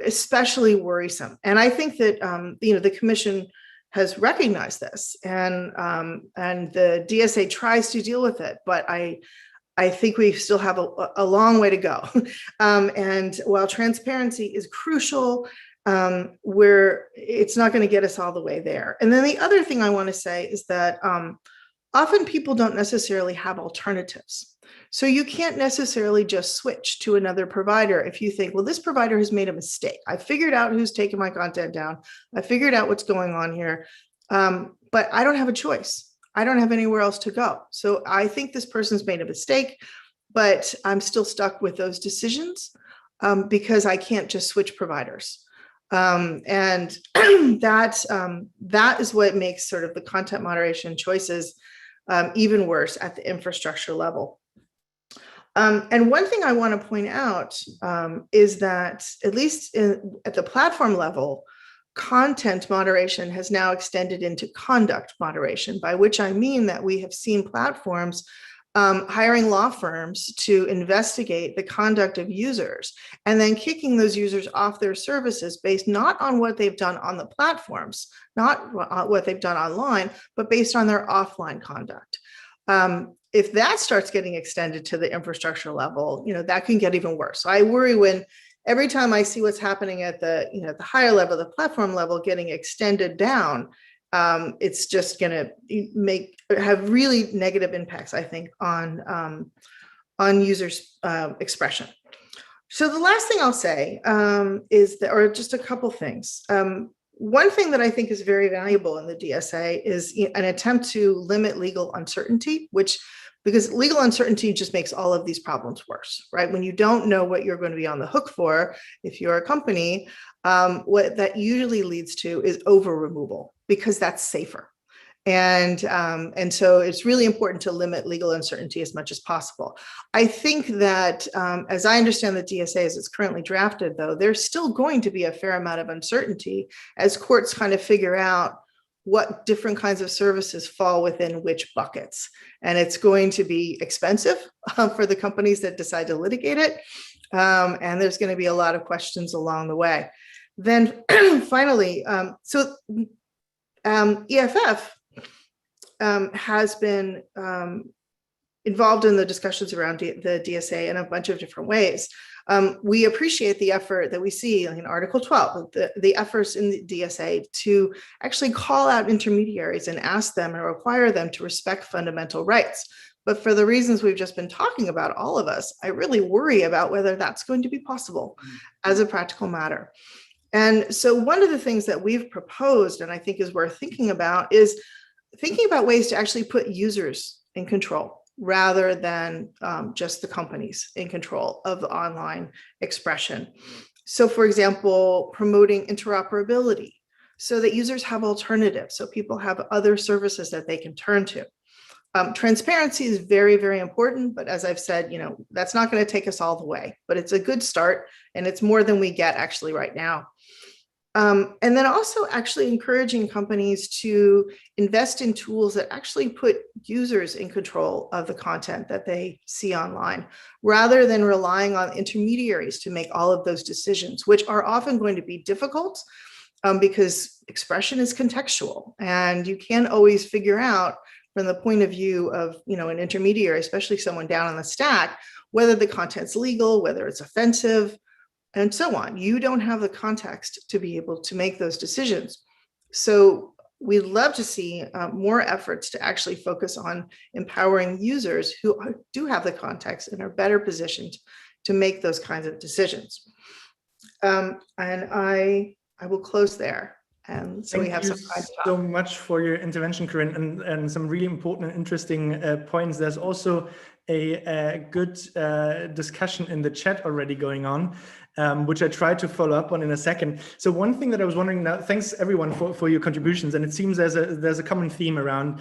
especially worrisome. And I think that the Commission has recognized this, and the DSA tries to deal with it, but I think we still have a long way to go. And while transparency is crucial, it's not going to get us all the way there. And then the other thing I want to say is that often people don't necessarily have alternatives. So you can't necessarily just switch to another provider if you think, well, this provider has made a mistake. I figured out who's taking my content down. I figured out what's going on here, but I don't have a choice. I don't have anywhere else to go. So I think this person's made a mistake, but I'm still stuck with those decisions because I can't just switch providers. And that is what makes sort of the content moderation choices even worse at the infrastructure level. And one thing I want to point out is that at least at the platform level, content moderation has now extended into conduct moderation, by which I mean that we have seen platforms hiring law firms to investigate the conduct of users and then kicking those users off their services based not on what they've done on the platforms, not what they've done online, but based on their offline conduct. If that starts getting extended to the infrastructure level, that can get even worse. So I worry every time I see what's happening at the, the higher level, the platform level getting extended down, it's just going to have really negative impacts, I think, on users' expression. So the last thing I'll say is that, or just a couple things. One thing that I think is very valuable in the DSA is an attempt to limit legal uncertainty, because legal uncertainty just makes all of these problems worse, right? When you don't know what you're going to be on the hook for, if you're a company, what that usually leads to is over removal, because that's safer. And so it's really important to limit legal uncertainty as much as possible. I think that as I understand the DSA as it's currently drafted, though, there's still going to be a fair amount of uncertainty as courts kind of figure out what different kinds of services fall within which buckets. And it's going to be expensive for the companies that decide to litigate it. And there's going to be a lot of questions along the way. Then finally, EFF has been involved in the discussions around the DSA in a bunch of different ways. We appreciate the effort that we see in Article 12, the efforts in the DSA to actually call out intermediaries and ask them and require them to respect fundamental rights. But for the reasons we've just been talking about, all of us, I really worry about whether that's going to be possible as a practical matter. And so one of the things that we've proposed, and I think is worth thinking about, is thinking about ways to actually put users in control rather than just the companies in control of the online expression. So for example, promoting interoperability so that users have alternatives, so people have other services that they can turn to. Transparency is very, very important, but as I've said, that's not going to take us all the way, but it's a good start, and it's more than we get actually right now. And then also actually encouraging companies to invest in tools that actually put users in control of the content that they see online, rather than relying on intermediaries to make all of those decisions, which are often going to be difficult because expression is contextual, and you can't always figure out from the point of view of an intermediary, especially someone down on the stack, whether the content's legal, whether it's offensive, and so on. You don't have the context to be able to make those decisions. So we'd love to see more efforts to actually focus on empowering users who do have the context and are better positioned to make those kinds of decisions. And I will close there. And so we have some time to talk. Thank you so much for your intervention, Corinne, and some really important and interesting points. There's also a good discussion in the chat already going on, which I try to follow up on in a second. So one thing that I was wondering now, thanks everyone for your contributions, and it seems there's a common theme around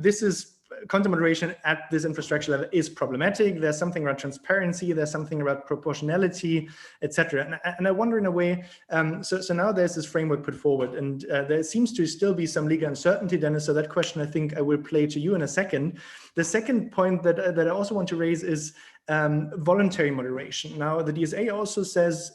this is content moderation at this infrastructure level is problematic. There's something around transparency, there's something about proportionality, etc. And I wonder in a way, so now there's this framework put forward, and there seems to still be some legal uncertainty, Dennis, so that question I think I will play to you in a second. The second point that I also want to raise is voluntary moderation. Now, the DSA also says,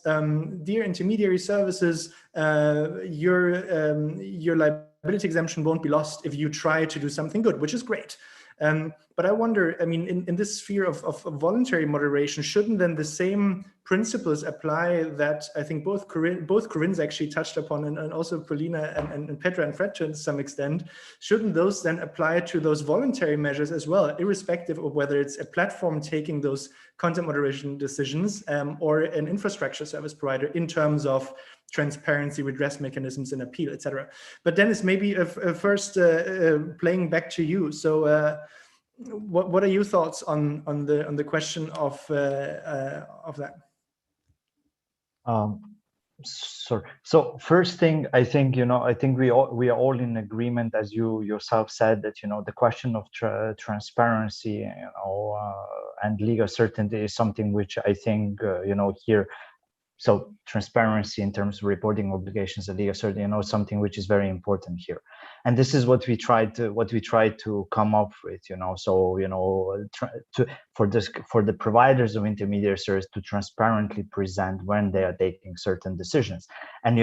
dear intermediary services, your liability exemption won't be lost if you try to do something good, which is great. But I wonder, I mean, in this sphere of voluntary moderation, shouldn't then the same principles apply that I think both Corinne's actually touched upon, and also Paulina and Petra and Fred to some extent, shouldn't those then apply to those voluntary measures as well, irrespective of whether it's a platform taking those content moderation decisions or an infrastructure service provider in terms of transparency, redress mechanisms, and appeal, etc. But Dennis, maybe first playing back to you. So what are your thoughts on the question of that? Sorry. So first thing, I think we are all in agreement, as you yourself said, that the question of transparency, and legal certainty is something which I think here. So transparency in terms of reporting obligations and legal certainty, something which is very important here. And this is what we try to come up with, so for the providers of intermediary service to transparently present when they are taking certain decisions. And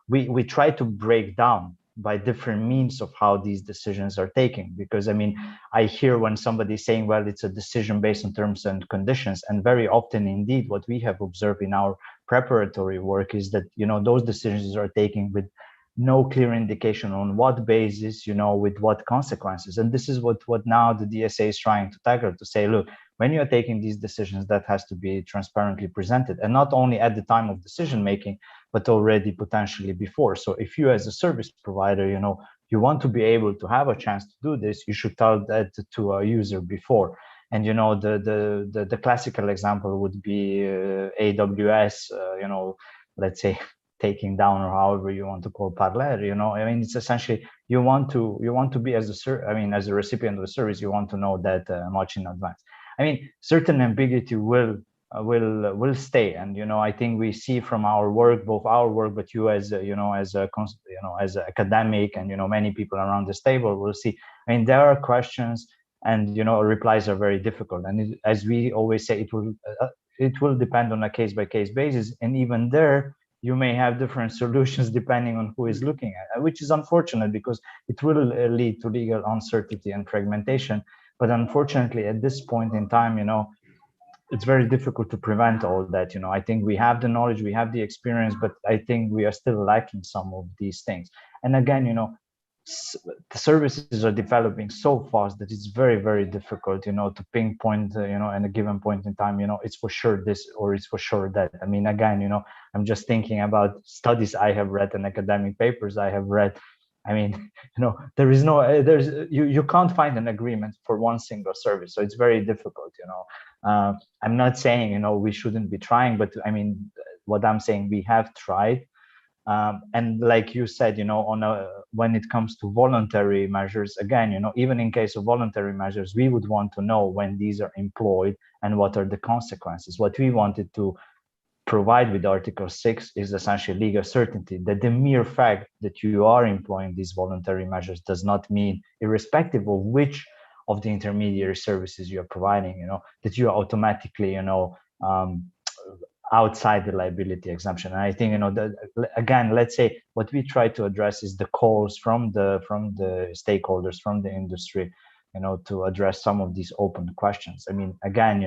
we try to break down by different means of how these decisions are taken, because I mean, I hear when somebody's saying, well, it's a decision based on terms and conditions, and very often indeed what we have observed in our preparatory work is that those decisions are taken with no clear indication on what basis, with what consequences. And this is what now the DSA is trying to tackle, to say, look, when you're taking these decisions, that has to be transparently presented, and not only at the time of decision making, but already potentially before. So if you as a service provider, you want to be able to have a chance to do this, you should tell that to a user before. And the classical example would be AWS, let's say taking down, or however you want to call Parler. I mean, it's essentially you want to be as a recipient of the service, you want to know that much in advance. I mean, certain ambiguity will stay, and I think we see from our work, both our work, but you as as an academic, and many people around this table will see. I mean, there are questions, and replies are very difficult, and as we always say, it will depend on a case-by-case basis, and even there you may have different solutions depending on who is looking at it, which is unfortunate because it will lead to legal uncertainty and fragmentation. But unfortunately, at this point in time, it's very difficult to prevent all that. I think we have the knowledge, we have the experience, but I think we are still lacking some of these things. And again, the services are developing so fast that it's very, very difficult, to pinpoint, at a given point in time, it's for sure this or it's for sure that. I mean, again, I'm just thinking about studies I have read and academic papers I have read. I mean, there is no, you can't find an agreement for one single service. So it's very difficult, I'm not saying, we shouldn't be trying, but I mean, what I'm saying, we have tried. And like you said, when it comes to voluntary measures, again, even in case of voluntary measures, we would want to know when these are employed and what are the consequences. What we wanted to provide with Article 6 is essentially legal certainty, that the mere fact that you are employing these voluntary measures does not mean, irrespective of which of the intermediary services you are providing, that you are automatically, outside the liability exemption. And I think, again, let's say what we try to address is the calls from the stakeholders, from the industry, to address some of these open questions. I mean, again,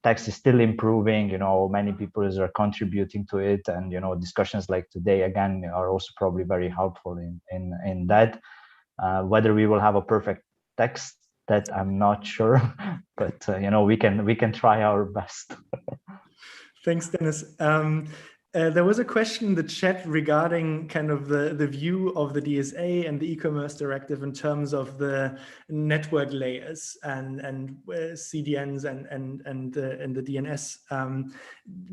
text is still improving, many people are contributing to it, and discussions like today again are also probably very helpful in that. Whether we will have a perfect text, that I'm not sure, but we can try our best. Thanks, Dennis. There was a question in the chat regarding kind of the view of the DSA and the e-commerce directive in terms of the network layers and CDNs and the DNS.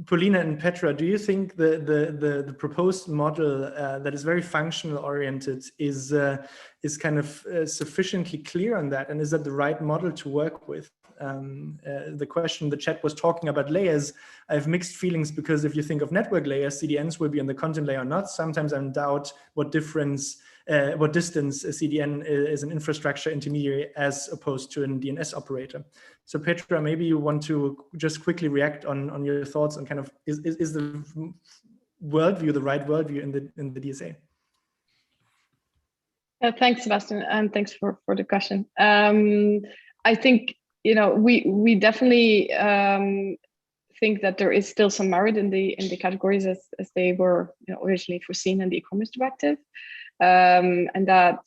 Paulina and Petra, do you think the proposed model that is very functional oriented is kind of sufficiently clear on that, and is that the right model to work with? The question in the chat was talking about layers. I have mixed feelings, because if you think of network layers, CDNs will be on the content layer or not. Sometimes I doubt what distance a CDN is an infrastructure intermediary as opposed to a DNS operator. So Petra, maybe you want to just quickly react on your thoughts on kind of is the worldview the right worldview in the DSA? Thanks, Sebastian, and thanks for the question. I think we definitely think that there is still some merit in the categories as they were originally foreseen in the e-commerce directive, and that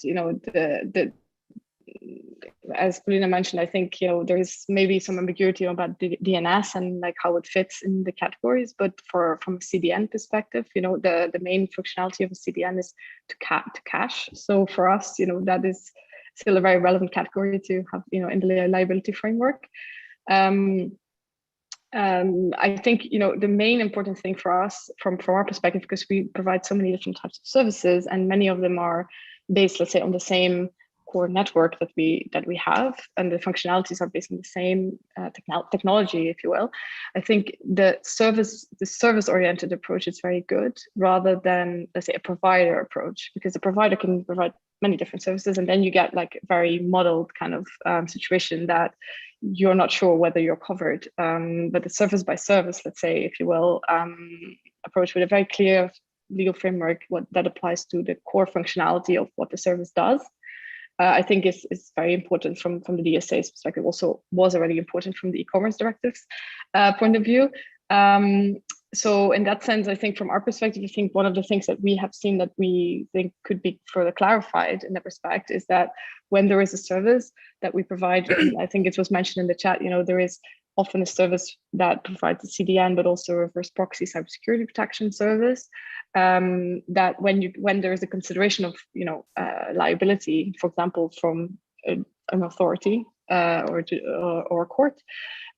as Paulina mentioned, I think there is maybe some ambiguity about the DNS and like how it fits in the categories. But from a CDN perspective, the main functionality of a CDN is to cache. So for us, that is still a very relevant category to have, in the liability framework. I think, the main important thing for us from our perspective, because we provide so many different types of services and many of them are based, let's say, on the same core network that we have, and the functionalities are based on the same technology, if you will. I think the service-oriented approach is very good, rather than, let's say, a provider approach, because the provider can provide many different services, and then you get like a very modeled kind of situation that you're not sure whether you're covered. But the service by service, let's say, if you will, approach with a very clear legal framework, what that applies to the core functionality of what the service does, I think is very important from the DSA's perspective. Also was already important from the e-commerce directives point of view. So in that sense, I think from our perspective, I think one of the things that we have seen that we think could be further clarified in that respect is that when there is a service that we provide, and I think it was mentioned in the chat, there is often a service that provides a CDN, but also a reverse proxy cybersecurity protection service. That when there is a consideration of liability, for example, from an authority or a court,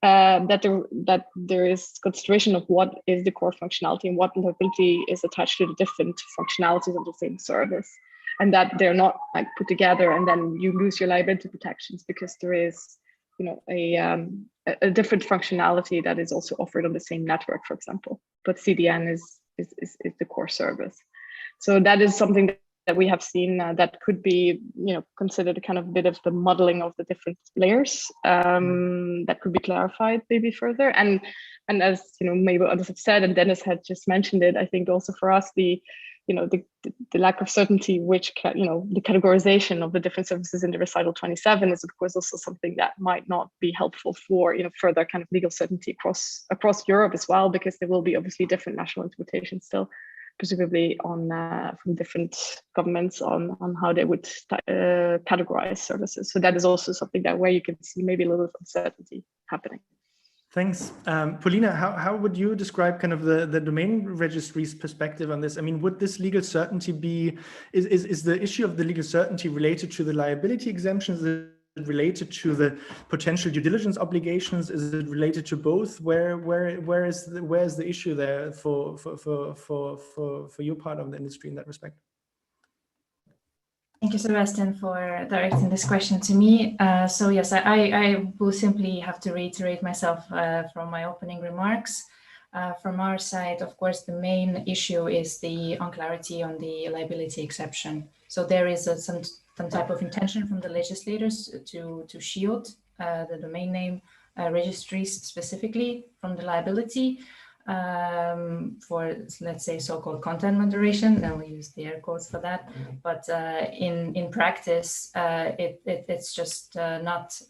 that there is consideration of what is the core functionality and what liability is attached to the different functionalities of the same service, and that they're not like put together and then you lose your liability protections because there is a different functionality that is also offered on the same network, for example, but CDN is the core service. So that is something that we have seen that could be considered a kind of bit of the modeling of the different layers that could be clarified maybe further. And as maybe others have said, and Dennis had just mentioned it, I think also for us the the lack of certainty, which the categorization of the different services in the recital 27 is of course also something that might not be helpful for further kind of legal certainty across Europe as well, because there will be obviously different national interpretations still, presumably on from different governments on how they would categorize services. So that is also something that where you can see maybe a little uncertainty happening. Thanks. Paulina, how would you describe kind of the domain registry's perspective on this? I mean, would this legal certainty be, is the issue of the legal certainty related to the liability exemptions? Is it related to the potential due diligence obligations? Is it related to both? Where is the issue there for your part of the industry in that respect? Thank you, Sebastian, for directing this question to me. So yes, I will simply have to reiterate myself from my opening remarks. From our side, of course, the main issue is the unclarity on the liability exception. So there is some type of intention from the legislators to shield the domain name registries specifically from the liability for, let's say, so-called content moderation, and we use the air quotes for that. But in practice, it's just not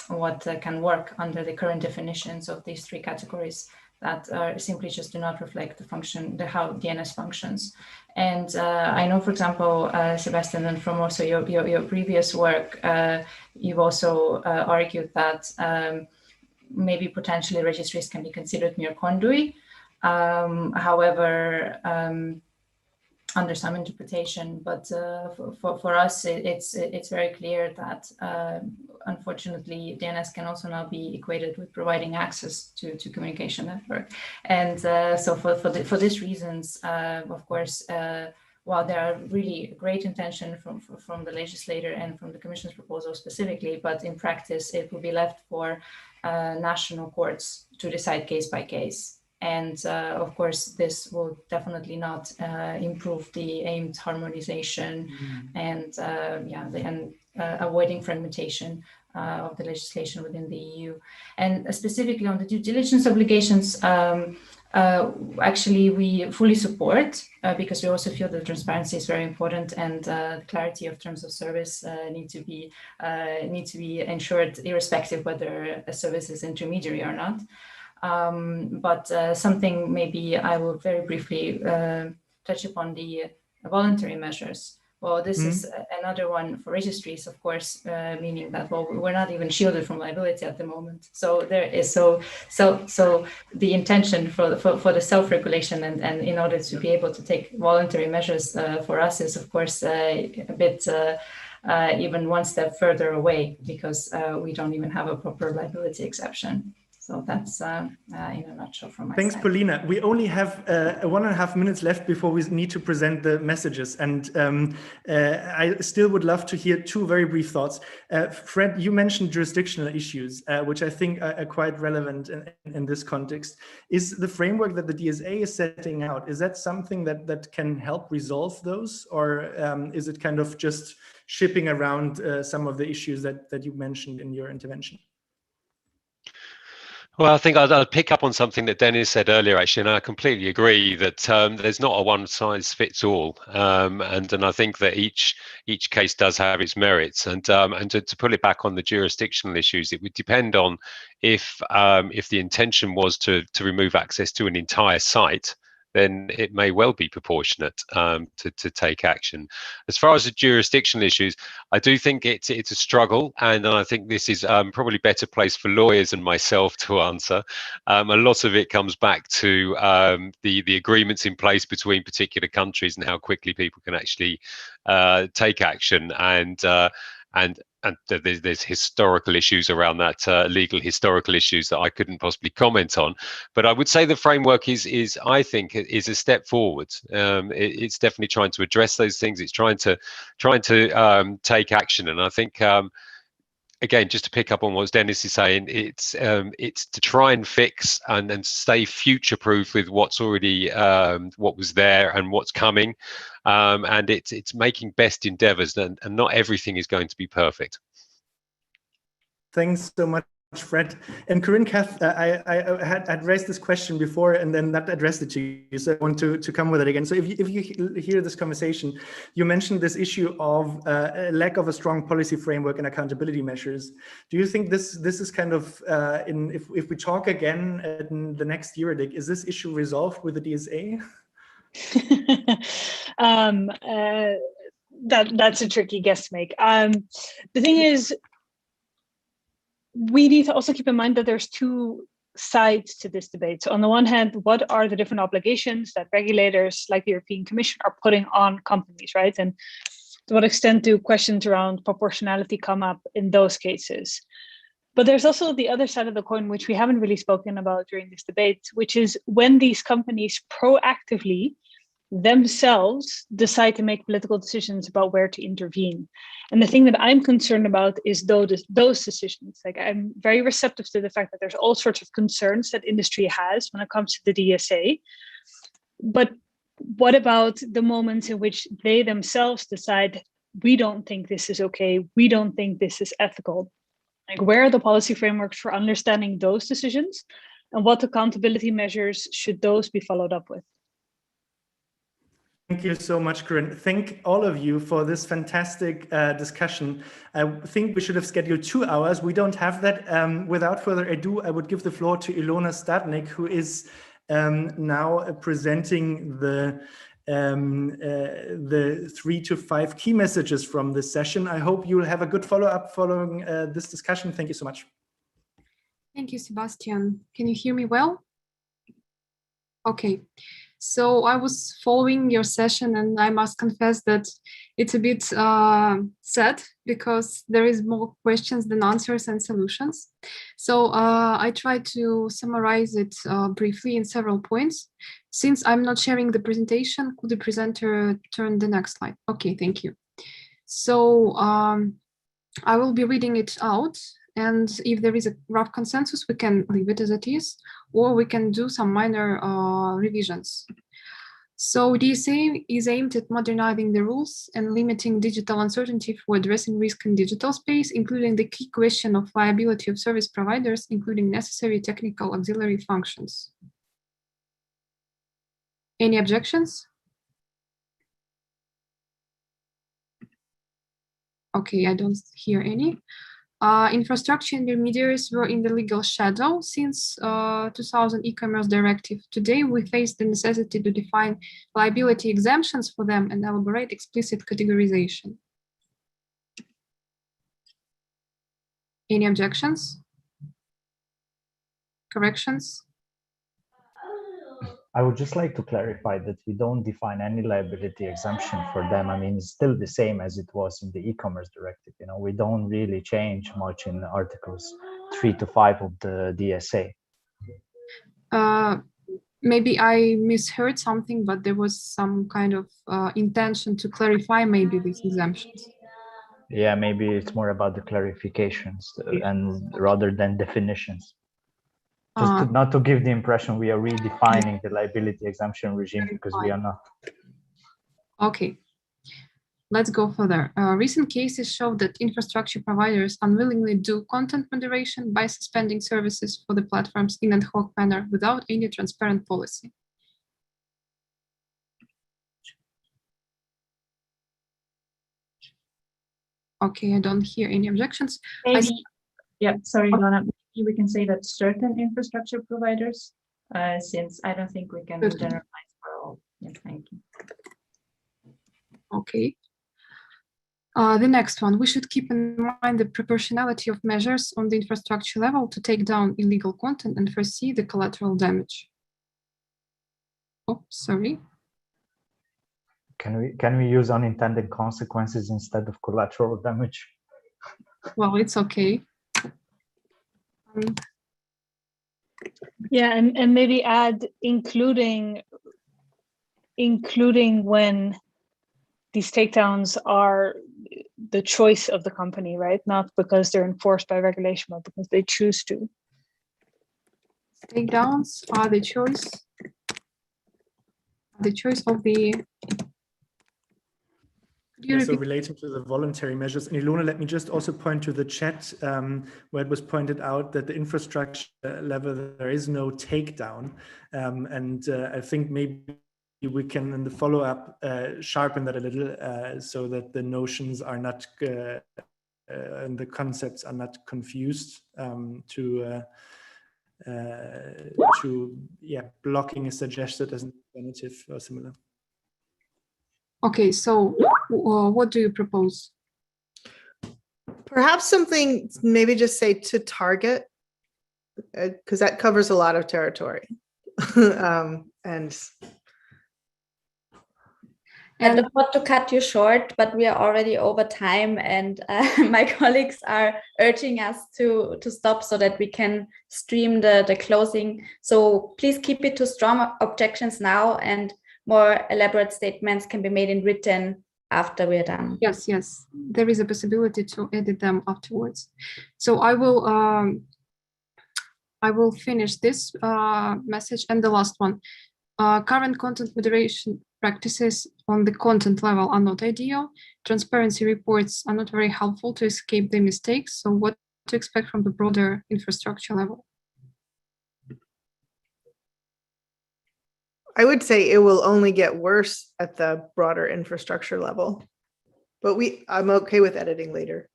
what can work under the current definitions of these three categories that are simply just do not reflect the function, how DNS functions. And I know, for example, Sebastian, and from also your previous work, you've also argued that maybe potentially registries can be considered mere conduit. However, under some interpretation, but for us, it's very clear that unfortunately DNS can also now be equated with providing access to communication network. And so for these reasons, of course, while there are really great intention from the legislator and from the Commission's proposal specifically, but in practice, it will be left for national courts to decide case by case. And of course, this will definitely not improve the aimed harmonization and avoiding fragmentation of the legislation within the EU. And specifically on the due diligence obligations, actually we fully support because we also feel that transparency is very important, and the clarity of terms of service need to be ensured irrespective whether a service is intermediary or not. But something maybe I will very briefly touch upon the voluntary measures. Well, this is another one for registries, of course, meaning that, well, we're not even shielded from liability at the moment. So there is so the intention for the self-regulation and in order to be able to take voluntary measures for us is, of course, a bit even one step further away, because we don't even have a proper liability exception. So that's in a nutshell from my Thanks, side. Paulina. We only have 1.5 minutes left before we need to present the messages. And I still would love to hear two very brief thoughts. Fred, you mentioned jurisdictional issues, which I think are quite relevant in this context. Is the framework that the DSA is setting out, is that something that can help resolve those? Or is it kind of just shipping around some of the issues that you mentioned in your intervention? Well, I think I'll pick up on something that Dennis said earlier, actually, and I completely agree that there's not a one-size-fits-all, and I think that each case does have its merits. And to pull it back on the jurisdictional issues, it would depend on if the intention was to remove access to an entire site, then it may well be proportionate to take action. As far as the jurisdictional issues, I do think it's a struggle, and I think this is probably better place for lawyers and myself to answer. A lot of it comes back to the agreements in place between particular countries and how quickly people can actually take action, and there's historical issues around that, legal historical issues that I couldn't possibly comment on. But I would say the framework is I think, is a step forward. It's definitely trying to address those things. It's trying to take action. And I think, again, just to pick up on what Dennis is saying, it's to try and fix and stay future-proof with what's already what was there and what's coming, and it's making best endeavors, and not everything is going to be perfect. Thanks so much, Fred. And Corinne, Kath, I had raised this question before and then not addressed it to you, so I want to come with it again. So if you hear this conversation, you mentioned this issue of a lack of a strong policy framework and accountability measures. Do you think this is kind of, if we talk again in the next EuroDIG, is this issue resolved with the DSA? That's a tricky guess to make. The thing is, we need to also keep in mind that there's two sides to this debate. So on the one hand, what are the different obligations that regulators like the European Commission are putting on companies, right? And to what extent do questions around proportionality come up in those cases? But there's also the other side of the coin, which we haven't really spoken about during this debate, which is when these companies proactively themselves decide to make political decisions about where to intervene. And the thing that I'm concerned about is those decisions. Like, I'm very receptive to the fact that there's all sorts of concerns that industry has when it comes to the DSA. But what about the moments in which they themselves decide, we don't think this is okay, we don't think this is ethical? Like, where are the policy frameworks for understanding those decisions, and what accountability measures should those be followed up with? Thank you so much, Corinne. Thank all of you for this fantastic discussion. I think we should have scheduled 2 hours. We don't have that. Without further ado, I would give the floor to Ilona Stadnik, who is now presenting the 3 to 5 key messages from this session. I hope you'll have a good follow-up following this discussion. Thank you so much. Thank you, Sebastian. Can you hear me well? Okay. So I was following your session, and I must confess that it's a bit sad because there is more questions than answers and solutions. So I tried to summarize it briefly in several points. Since I'm not sharing the presentation, could the presenter turn the next slide? Okay, thank you. So I will be reading it out. And if there is a rough consensus, we can leave it as it is, or we can do some minor revisions. So DSA is aimed at modernizing the rules and limiting digital uncertainty for addressing risk in digital space, including the key question of liability of service providers, including necessary technical auxiliary functions. Any objections? Okay, I don't hear any. Infrastructure intermediaries were in the legal shadow since 2000 e-commerce directive. Today, we face the necessity to define liability exemptions for them and elaborate explicit categorization. Any objections? Corrections? I would just like to clarify that we don't define any liability exemption for them. I mean, it's still the same as it was in the e-commerce directive. You know, we don't really change much in articles 3 to 5 of the DSA. Maybe I misheard something, but there was some kind of intention to clarify maybe these exemptions. Yeah, maybe it's more about the clarifications and rather than definitions. Just not to give the impression we are redefining the liability exemption regime, because we are not. Okay, let's go further. Recent cases show that infrastructure providers unwillingly do content moderation by suspending services for the platforms in ad hoc manner without any transparent policy. Okay, I don't hear any objections. Yeah, sorry, Ilona. We can say that certain infrastructure providers, since I don't think we can generalize for all. Yes, thank you. Okay. The next one, we should keep in mind the proportionality of measures on the infrastructure level to take down illegal content and foresee the collateral damage. Oh, sorry. Can we use unintended consequences instead of collateral damage? Well, it's okay. Yeah, and maybe add including when these takedowns are the choice of the company, right? Not because they're enforced by regulation, but because they choose to. Takedowns are the choice of the Yeah, so relating to the voluntary measures, and Ilona, let me just also point to the chat where it was pointed out that the infrastructure level, there is no takedown. And I think maybe we can, in the follow-up, sharpen that a little so that the notions are not, and the concepts are not confused blocking is suggested as an alternative or similar. Okay, so what do you propose? Perhaps something, maybe just say to target, because that covers a lot of territory. And I don't want to cut you short, but we are already over time, and my colleagues are urging us to stop so that we can stream the closing. So please keep it to strong objections now, and more elaborate statements can be made in written after we're done. Yes, yes, there is a possibility to edit them afterwards. So I will finish this message and the last one. Current content moderation practices on the content level are not ideal. Transparency reports are not very helpful to escape the mistakes. So what to expect from the broader infrastructure level? I would say it will only get worse at the broader infrastructure level, but I'm okay with editing later.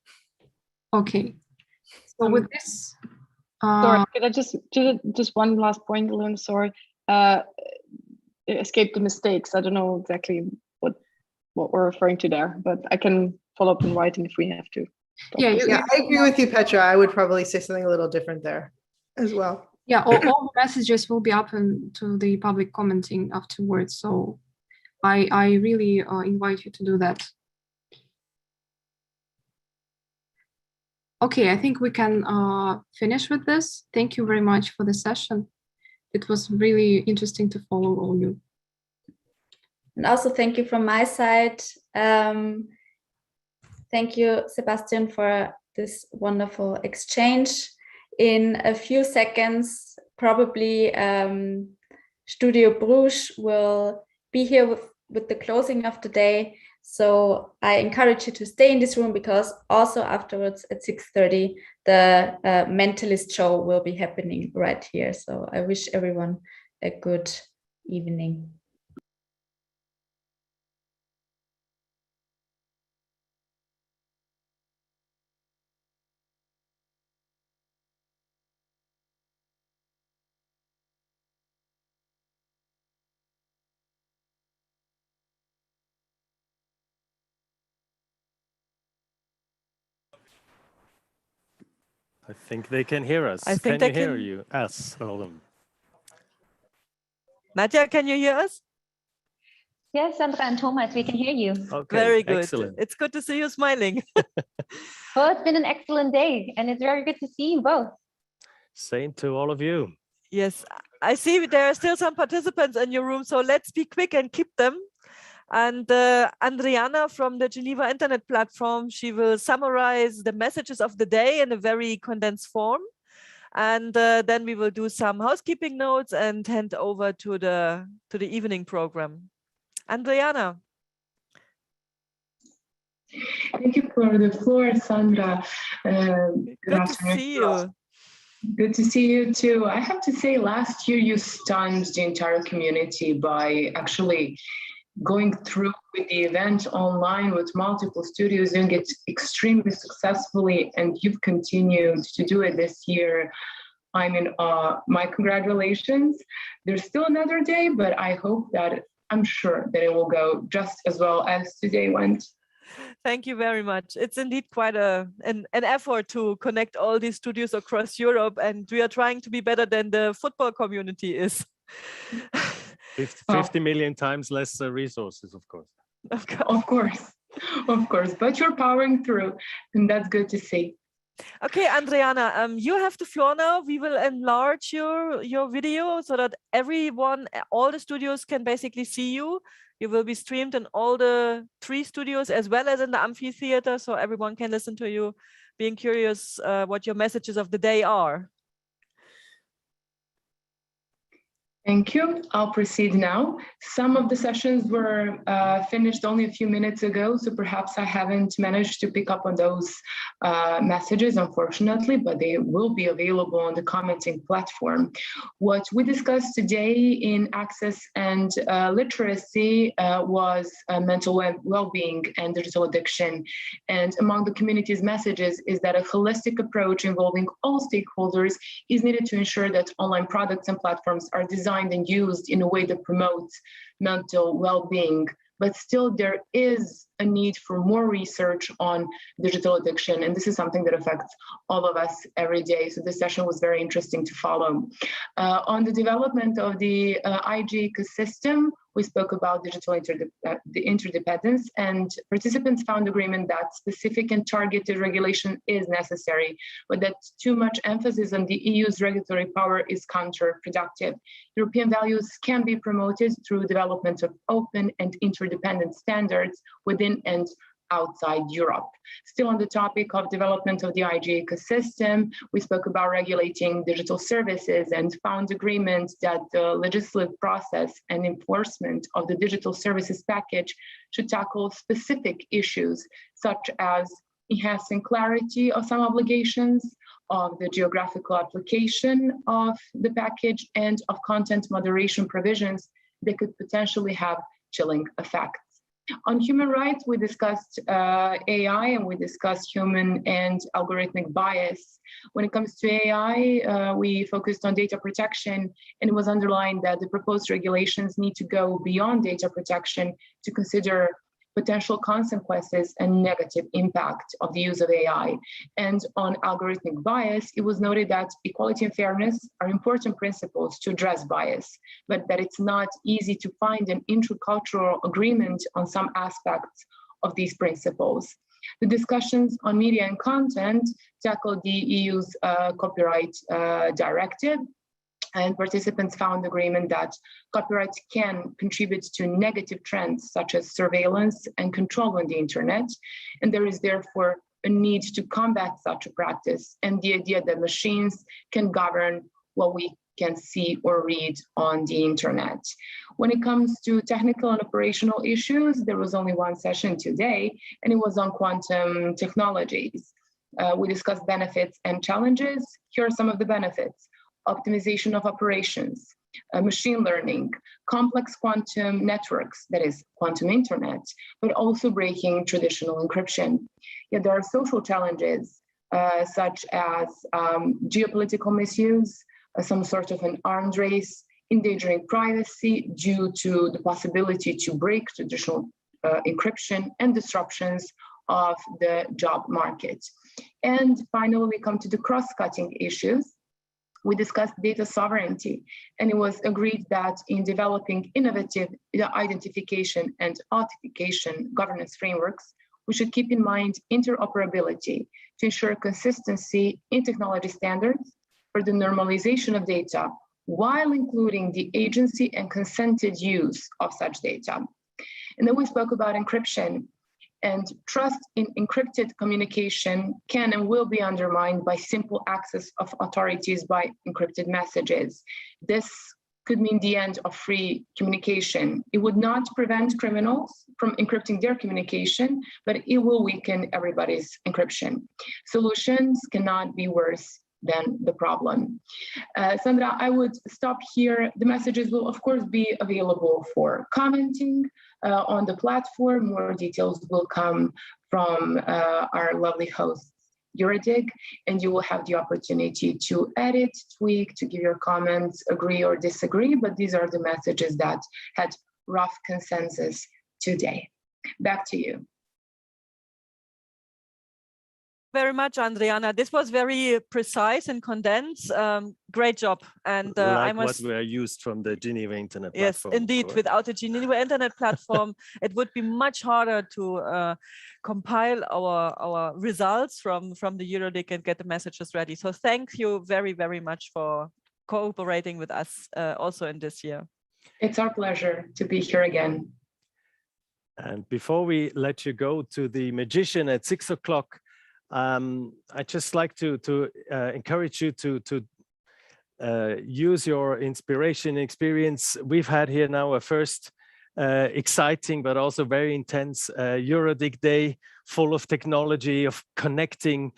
Okay. So with this, sorry, could I just one last point, Lynn, sorry. Escape the mistakes. I don't know exactly what we're referring to there, but I can follow up in writing if we have to. Yeah, I agree with you, Petra. I would probably say something a little different there as well. Yeah, all the messages will be up to the public commenting afterwards. So I really invite you to do that. Okay, I think we can finish with this. Thank you very much for the session. It was really interesting to follow all you. And also thank you from my side. Thank you, Sebastian, for this wonderful exchange. In a few seconds, probably Studio Bruges will be here with the closing of the day. So I encourage you to stay in this room, because also afterwards at 6:30, the Mentalist show will be happening right here. So I wish everyone a good evening. I think they can hear us. I think can you hear you? Us, hold on. Nadia, can you hear us? Yes, Sandra and Thomas, we can hear you. Okay, very good. Excellent. It's good to see you smiling. Well, it's been an excellent day, and it's very good to see you both. Same to all of you. Yes, I see there are still some participants in your room, so let's be quick and keep them. And Andriana from the Geneva Internet Platform, she will summarize the messages of the day in a very condensed form. And then we will do some housekeeping notes and hand over to the evening program. Andriana. Thank you for the floor, Sandra. Good to see you. Good to see you too. I have to say, last year you stunned the entire community by actually going through with the event online with multiple studios, doing it extremely successfully, and you've continued to do it this year. I'm in awe. My congratulations. There's still another day, but I'm sure that it will go just as well as today went. Thank you very much. It's indeed quite an effort to connect all these studios across Europe, and we are trying to be better than the football community is. 50 million times less resources, of course. Of course, but you're powering through, and that's good to see. Okay, Andriana, you have the floor now. We will enlarge your video so that everyone, all the studios can basically see you. You will be streamed in all the 3 studios as well as in the amphitheater, so everyone can listen to you, being curious what your messages of the day are. Thank you. I'll proceed now. Some of the sessions were finished only a few minutes ago, so perhaps I haven't managed to pick up on those messages, unfortunately, but they will be available on the commenting platform. What we discussed today in access and literacy was mental well-being and digital addiction. And among the community's messages is that a holistic approach involving all stakeholders is needed to ensure that online products and platforms are designed and used in a way that promotes mental well-being. But still, there is a need for more research on digital addiction, and this is something that affects all of us every day. So this session was very interesting to follow. On the development of the IG ecosystem, we spoke about digital interdependence, and participants found agreement that specific and targeted regulation is necessary, but that too much emphasis on the EU's regulatory power is counterproductive. European values can be promoted through development of open and interdependent standards within and outside Europe. Still on the topic of development of the IG ecosystem, we spoke about regulating digital services and found agreement that the legislative process and enforcement of the digital services package should tackle specific issues, such as enhancing clarity of some obligations, of the geographical application of the package, and of content moderation provisions that could potentially have chilling effects. On human rights, we discussed AI and we discussed human and algorithmic bias. When it comes to AI, we focused on data protection, and it was underlined that the proposed regulations need to go beyond data protection to consider potential consequences and negative impact of the use of AI. And on algorithmic bias, it was noted that equality and fairness are important principles to address bias, but that it's not easy to find an intercultural agreement on some aspects of these principles. The discussions on media and content tackled the EU's copyright directive, and participants found agreement that copyright can contribute to negative trends such as surveillance and control on the internet, and there is therefore a need to combat such a practice and the idea that machines can govern what we can see or read on the internet. When it comes to technical and operational issues, there was only one session today, and it was on quantum technologies. We discussed benefits and challenges. Here are some of the benefits: optimization of operations, machine learning, complex quantum networks, that is quantum internet, but also breaking traditional encryption. Yet there are social challenges such as geopolitical misuse, some sort of an arms race, endangering privacy due to the possibility to break traditional encryption, and disruptions of the job market. And finally, we come to the cross-cutting issues. We discussed data sovereignty, and it was agreed that in developing innovative identification and authentication governance frameworks, we should keep in mind interoperability to ensure consistency in technology standards for the normalization of data, while including the agency and consented use of such data. And then we spoke about encryption, and trust in encrypted communication can and will be undermined by simple access of authorities by encrypted messages. This could mean the end of free communication. It would not prevent criminals from encrypting their communication, but it will weaken everybody's encryption. Solutions cannot be worse than the problem. Sandra, I would stop here. The messages will of course be available for commenting on the platform. More details will come from our lovely hosts, EuroDIG, and you will have the opportunity to edit, tweak, to give your comments, agree or disagree, but these are the messages that had rough consensus today. Back to you. Very much, Andriana. This was very precise and condensed. Great job. And I must what were used from the Geneva Internet platform. Yes, indeed. Without the Geneva Internet platform, it would be much harder to compile our results from the EuroDIG and get the messages ready. So thank you very, very much for cooperating with us also in this year. It's our pleasure to be here again. And before we let you go to the magician at 6 o'clock, I'd just like to encourage you to use your inspiration and experience. We've had here now a first exciting but also very intense EuroDIG day, full of technology, of connecting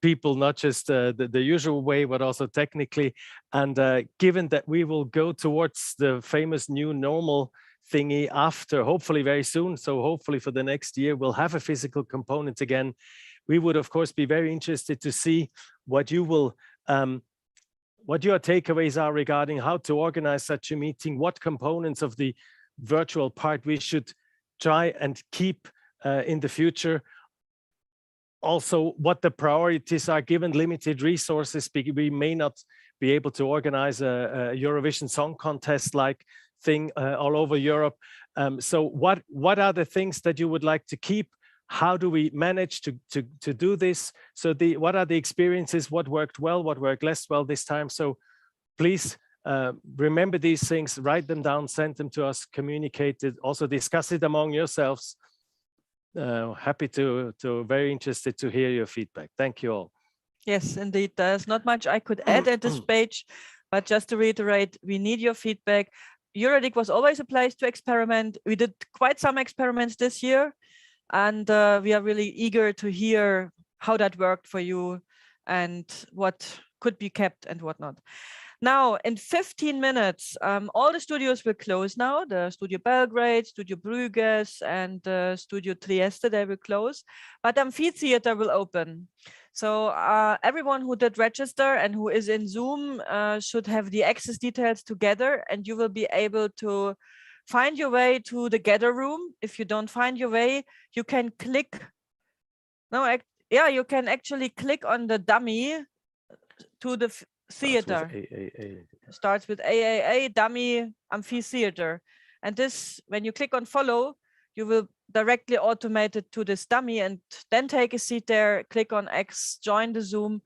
people, not just the usual way, but also technically. And given that we will go towards the famous new normal thingy after, hopefully very soon, so hopefully for the next year, we'll have a physical component again. We would, of course, be very interested to see what you will what your takeaways are regarding how to organize such a meeting, what components of the virtual part we should try and keep in the future. Also, what the priorities are given limited resources. We may not be able to organize a Eurovision Song Contest like thing all over Europe. So what are the things that you would like to keep? How do we manage to do this? So what are the experiences? What worked well? What worked less well this time? So please remember these things, write them down, send them to us, communicate it, also discuss it among yourselves. Happy very interested to hear your feedback. Thank you all. Yes, indeed. There's not much I could add at this page, but just to reiterate, we need your feedback. EuroDIG was always a place to experiment. We did quite some experiments this year, and we are really eager to hear how that worked for you and what could be kept and what not. Now, in 15 minutes, all the studios will close now. The Studio Belgrade, Studio Bruges, and Studio Trieste, they will close. But Amphitheatre will open. So everyone who did register and who is in Zoom should have the access details together, and you will be able to find your way to the gather room. If you don't find your way, you can click. Yeah, you can actually click on the dummy to the theater. Starts with AAA, dummy, Amphitheatre. And this, when you click on follow, you will directly automate it to this dummy and then take a seat there, click on X, join the Zoom.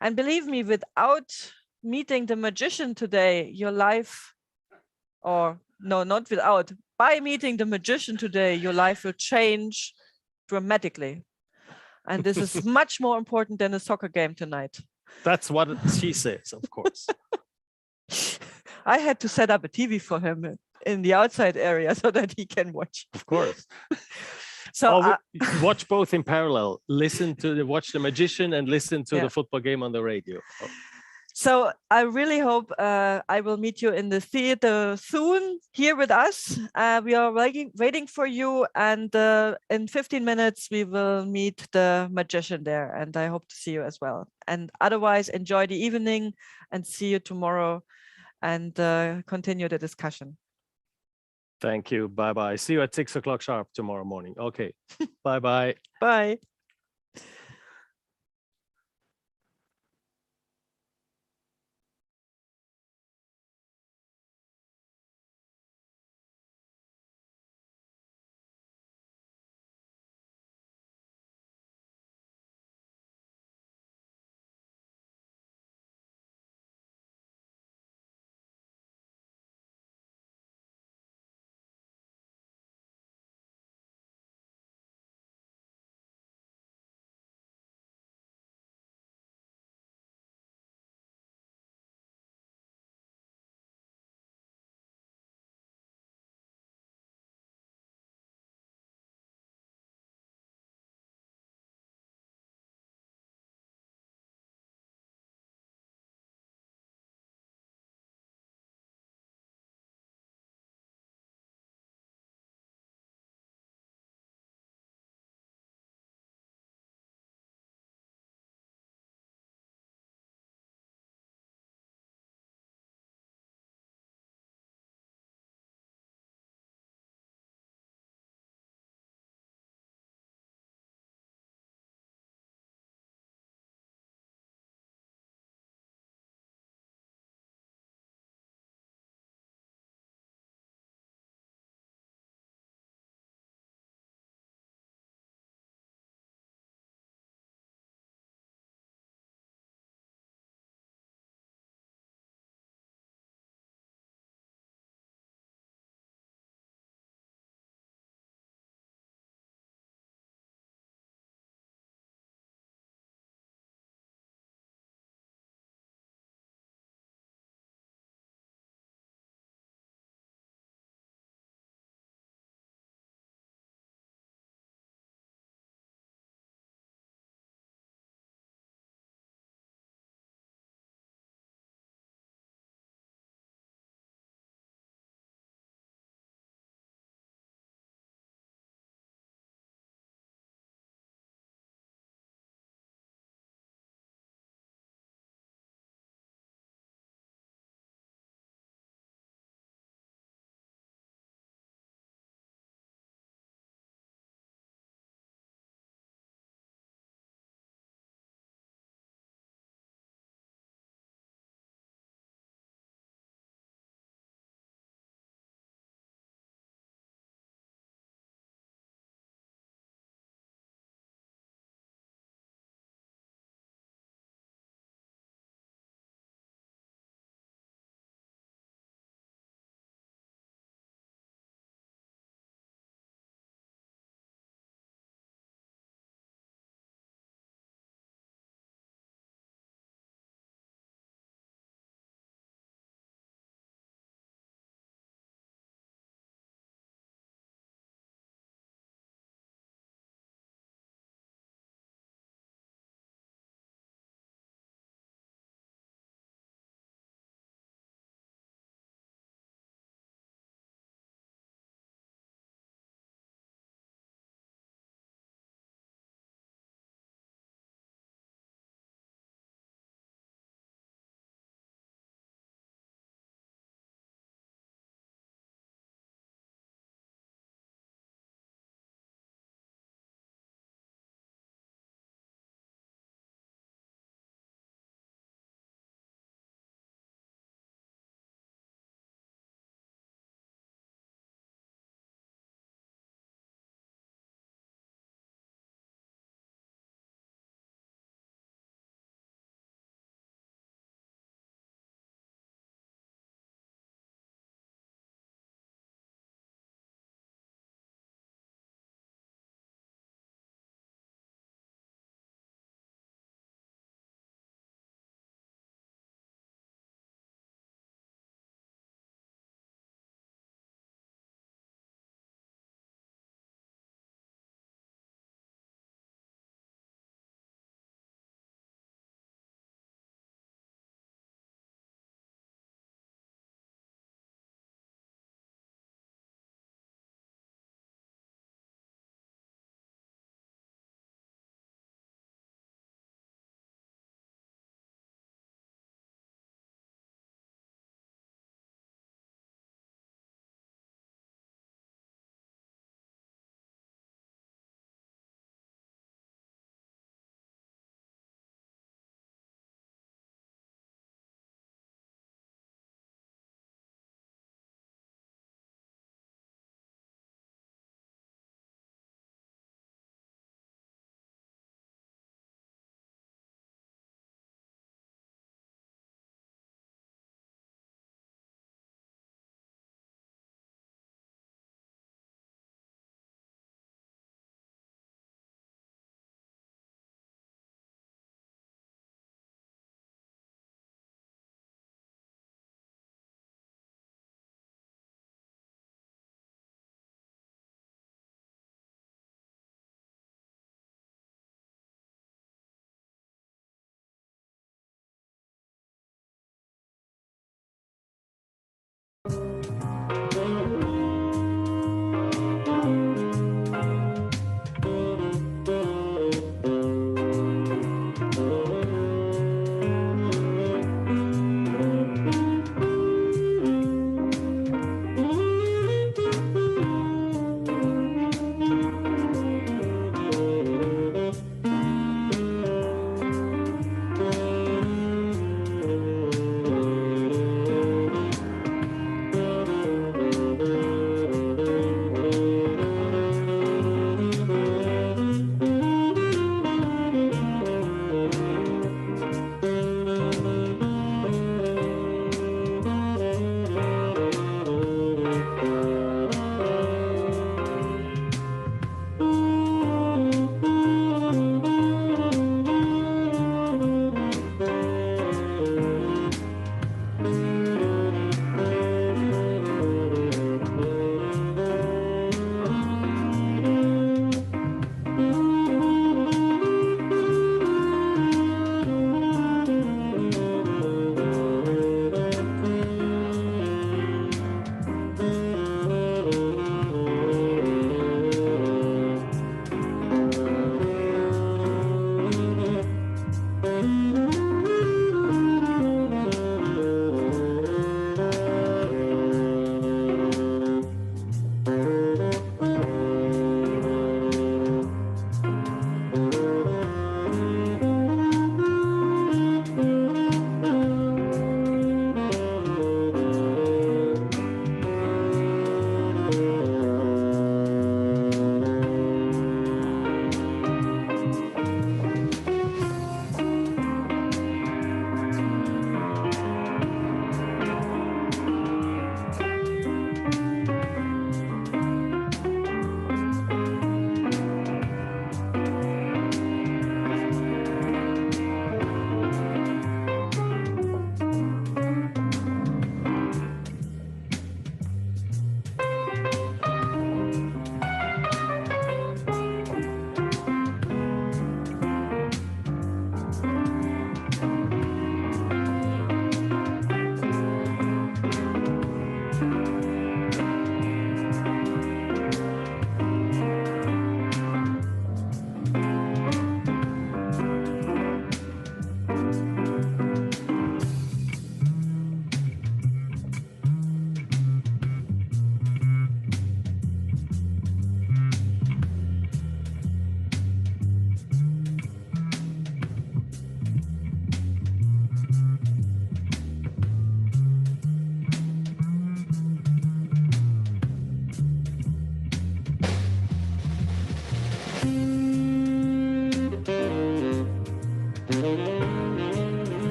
And believe me, without meeting the magician today, your life, or no, not without, by meeting the magician today, your life will change dramatically. And this is much more important than a soccer game tonight. That's what she says, of course. I had to set up a TV for him in the outside area so that he can watch. Of course. So watch both in parallel. Watch the magician and listen to the football game on the radio. So I really hope I will meet you in the theater soon here with us. We are waiting for you, and in 15 minutes we will meet the magician there, and I hope to see you as well. And otherwise, enjoy the evening and see you tomorrow and continue the discussion. Thank you. Bye-bye. See you at 6 o'clock sharp tomorrow morning. Okay. Bye-bye. Bye.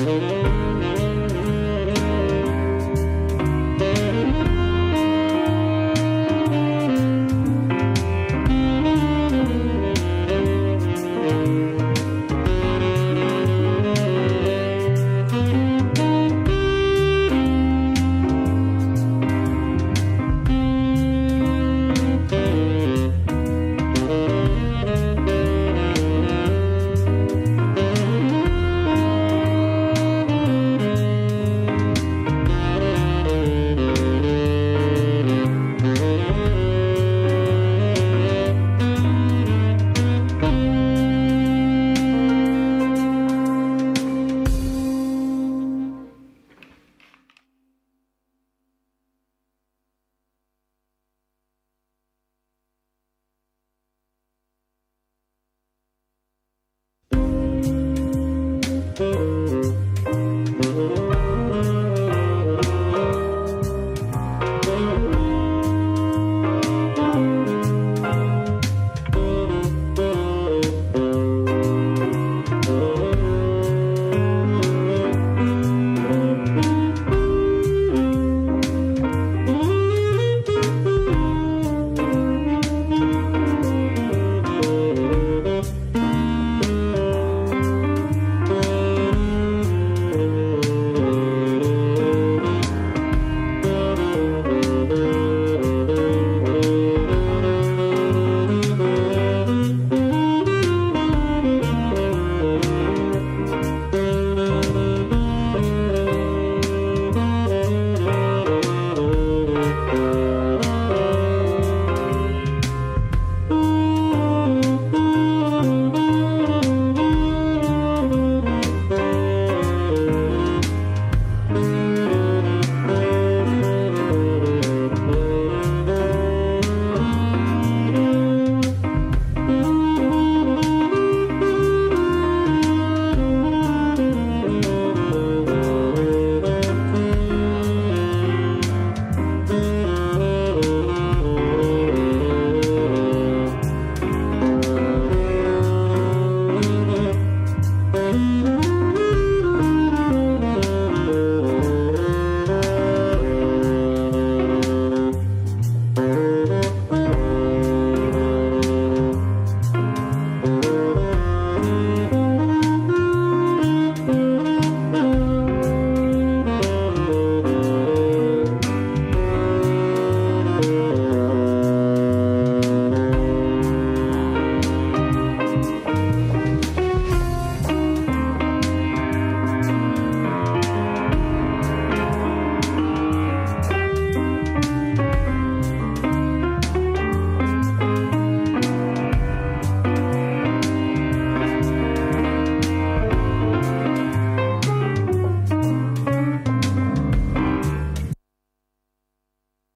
Thank you.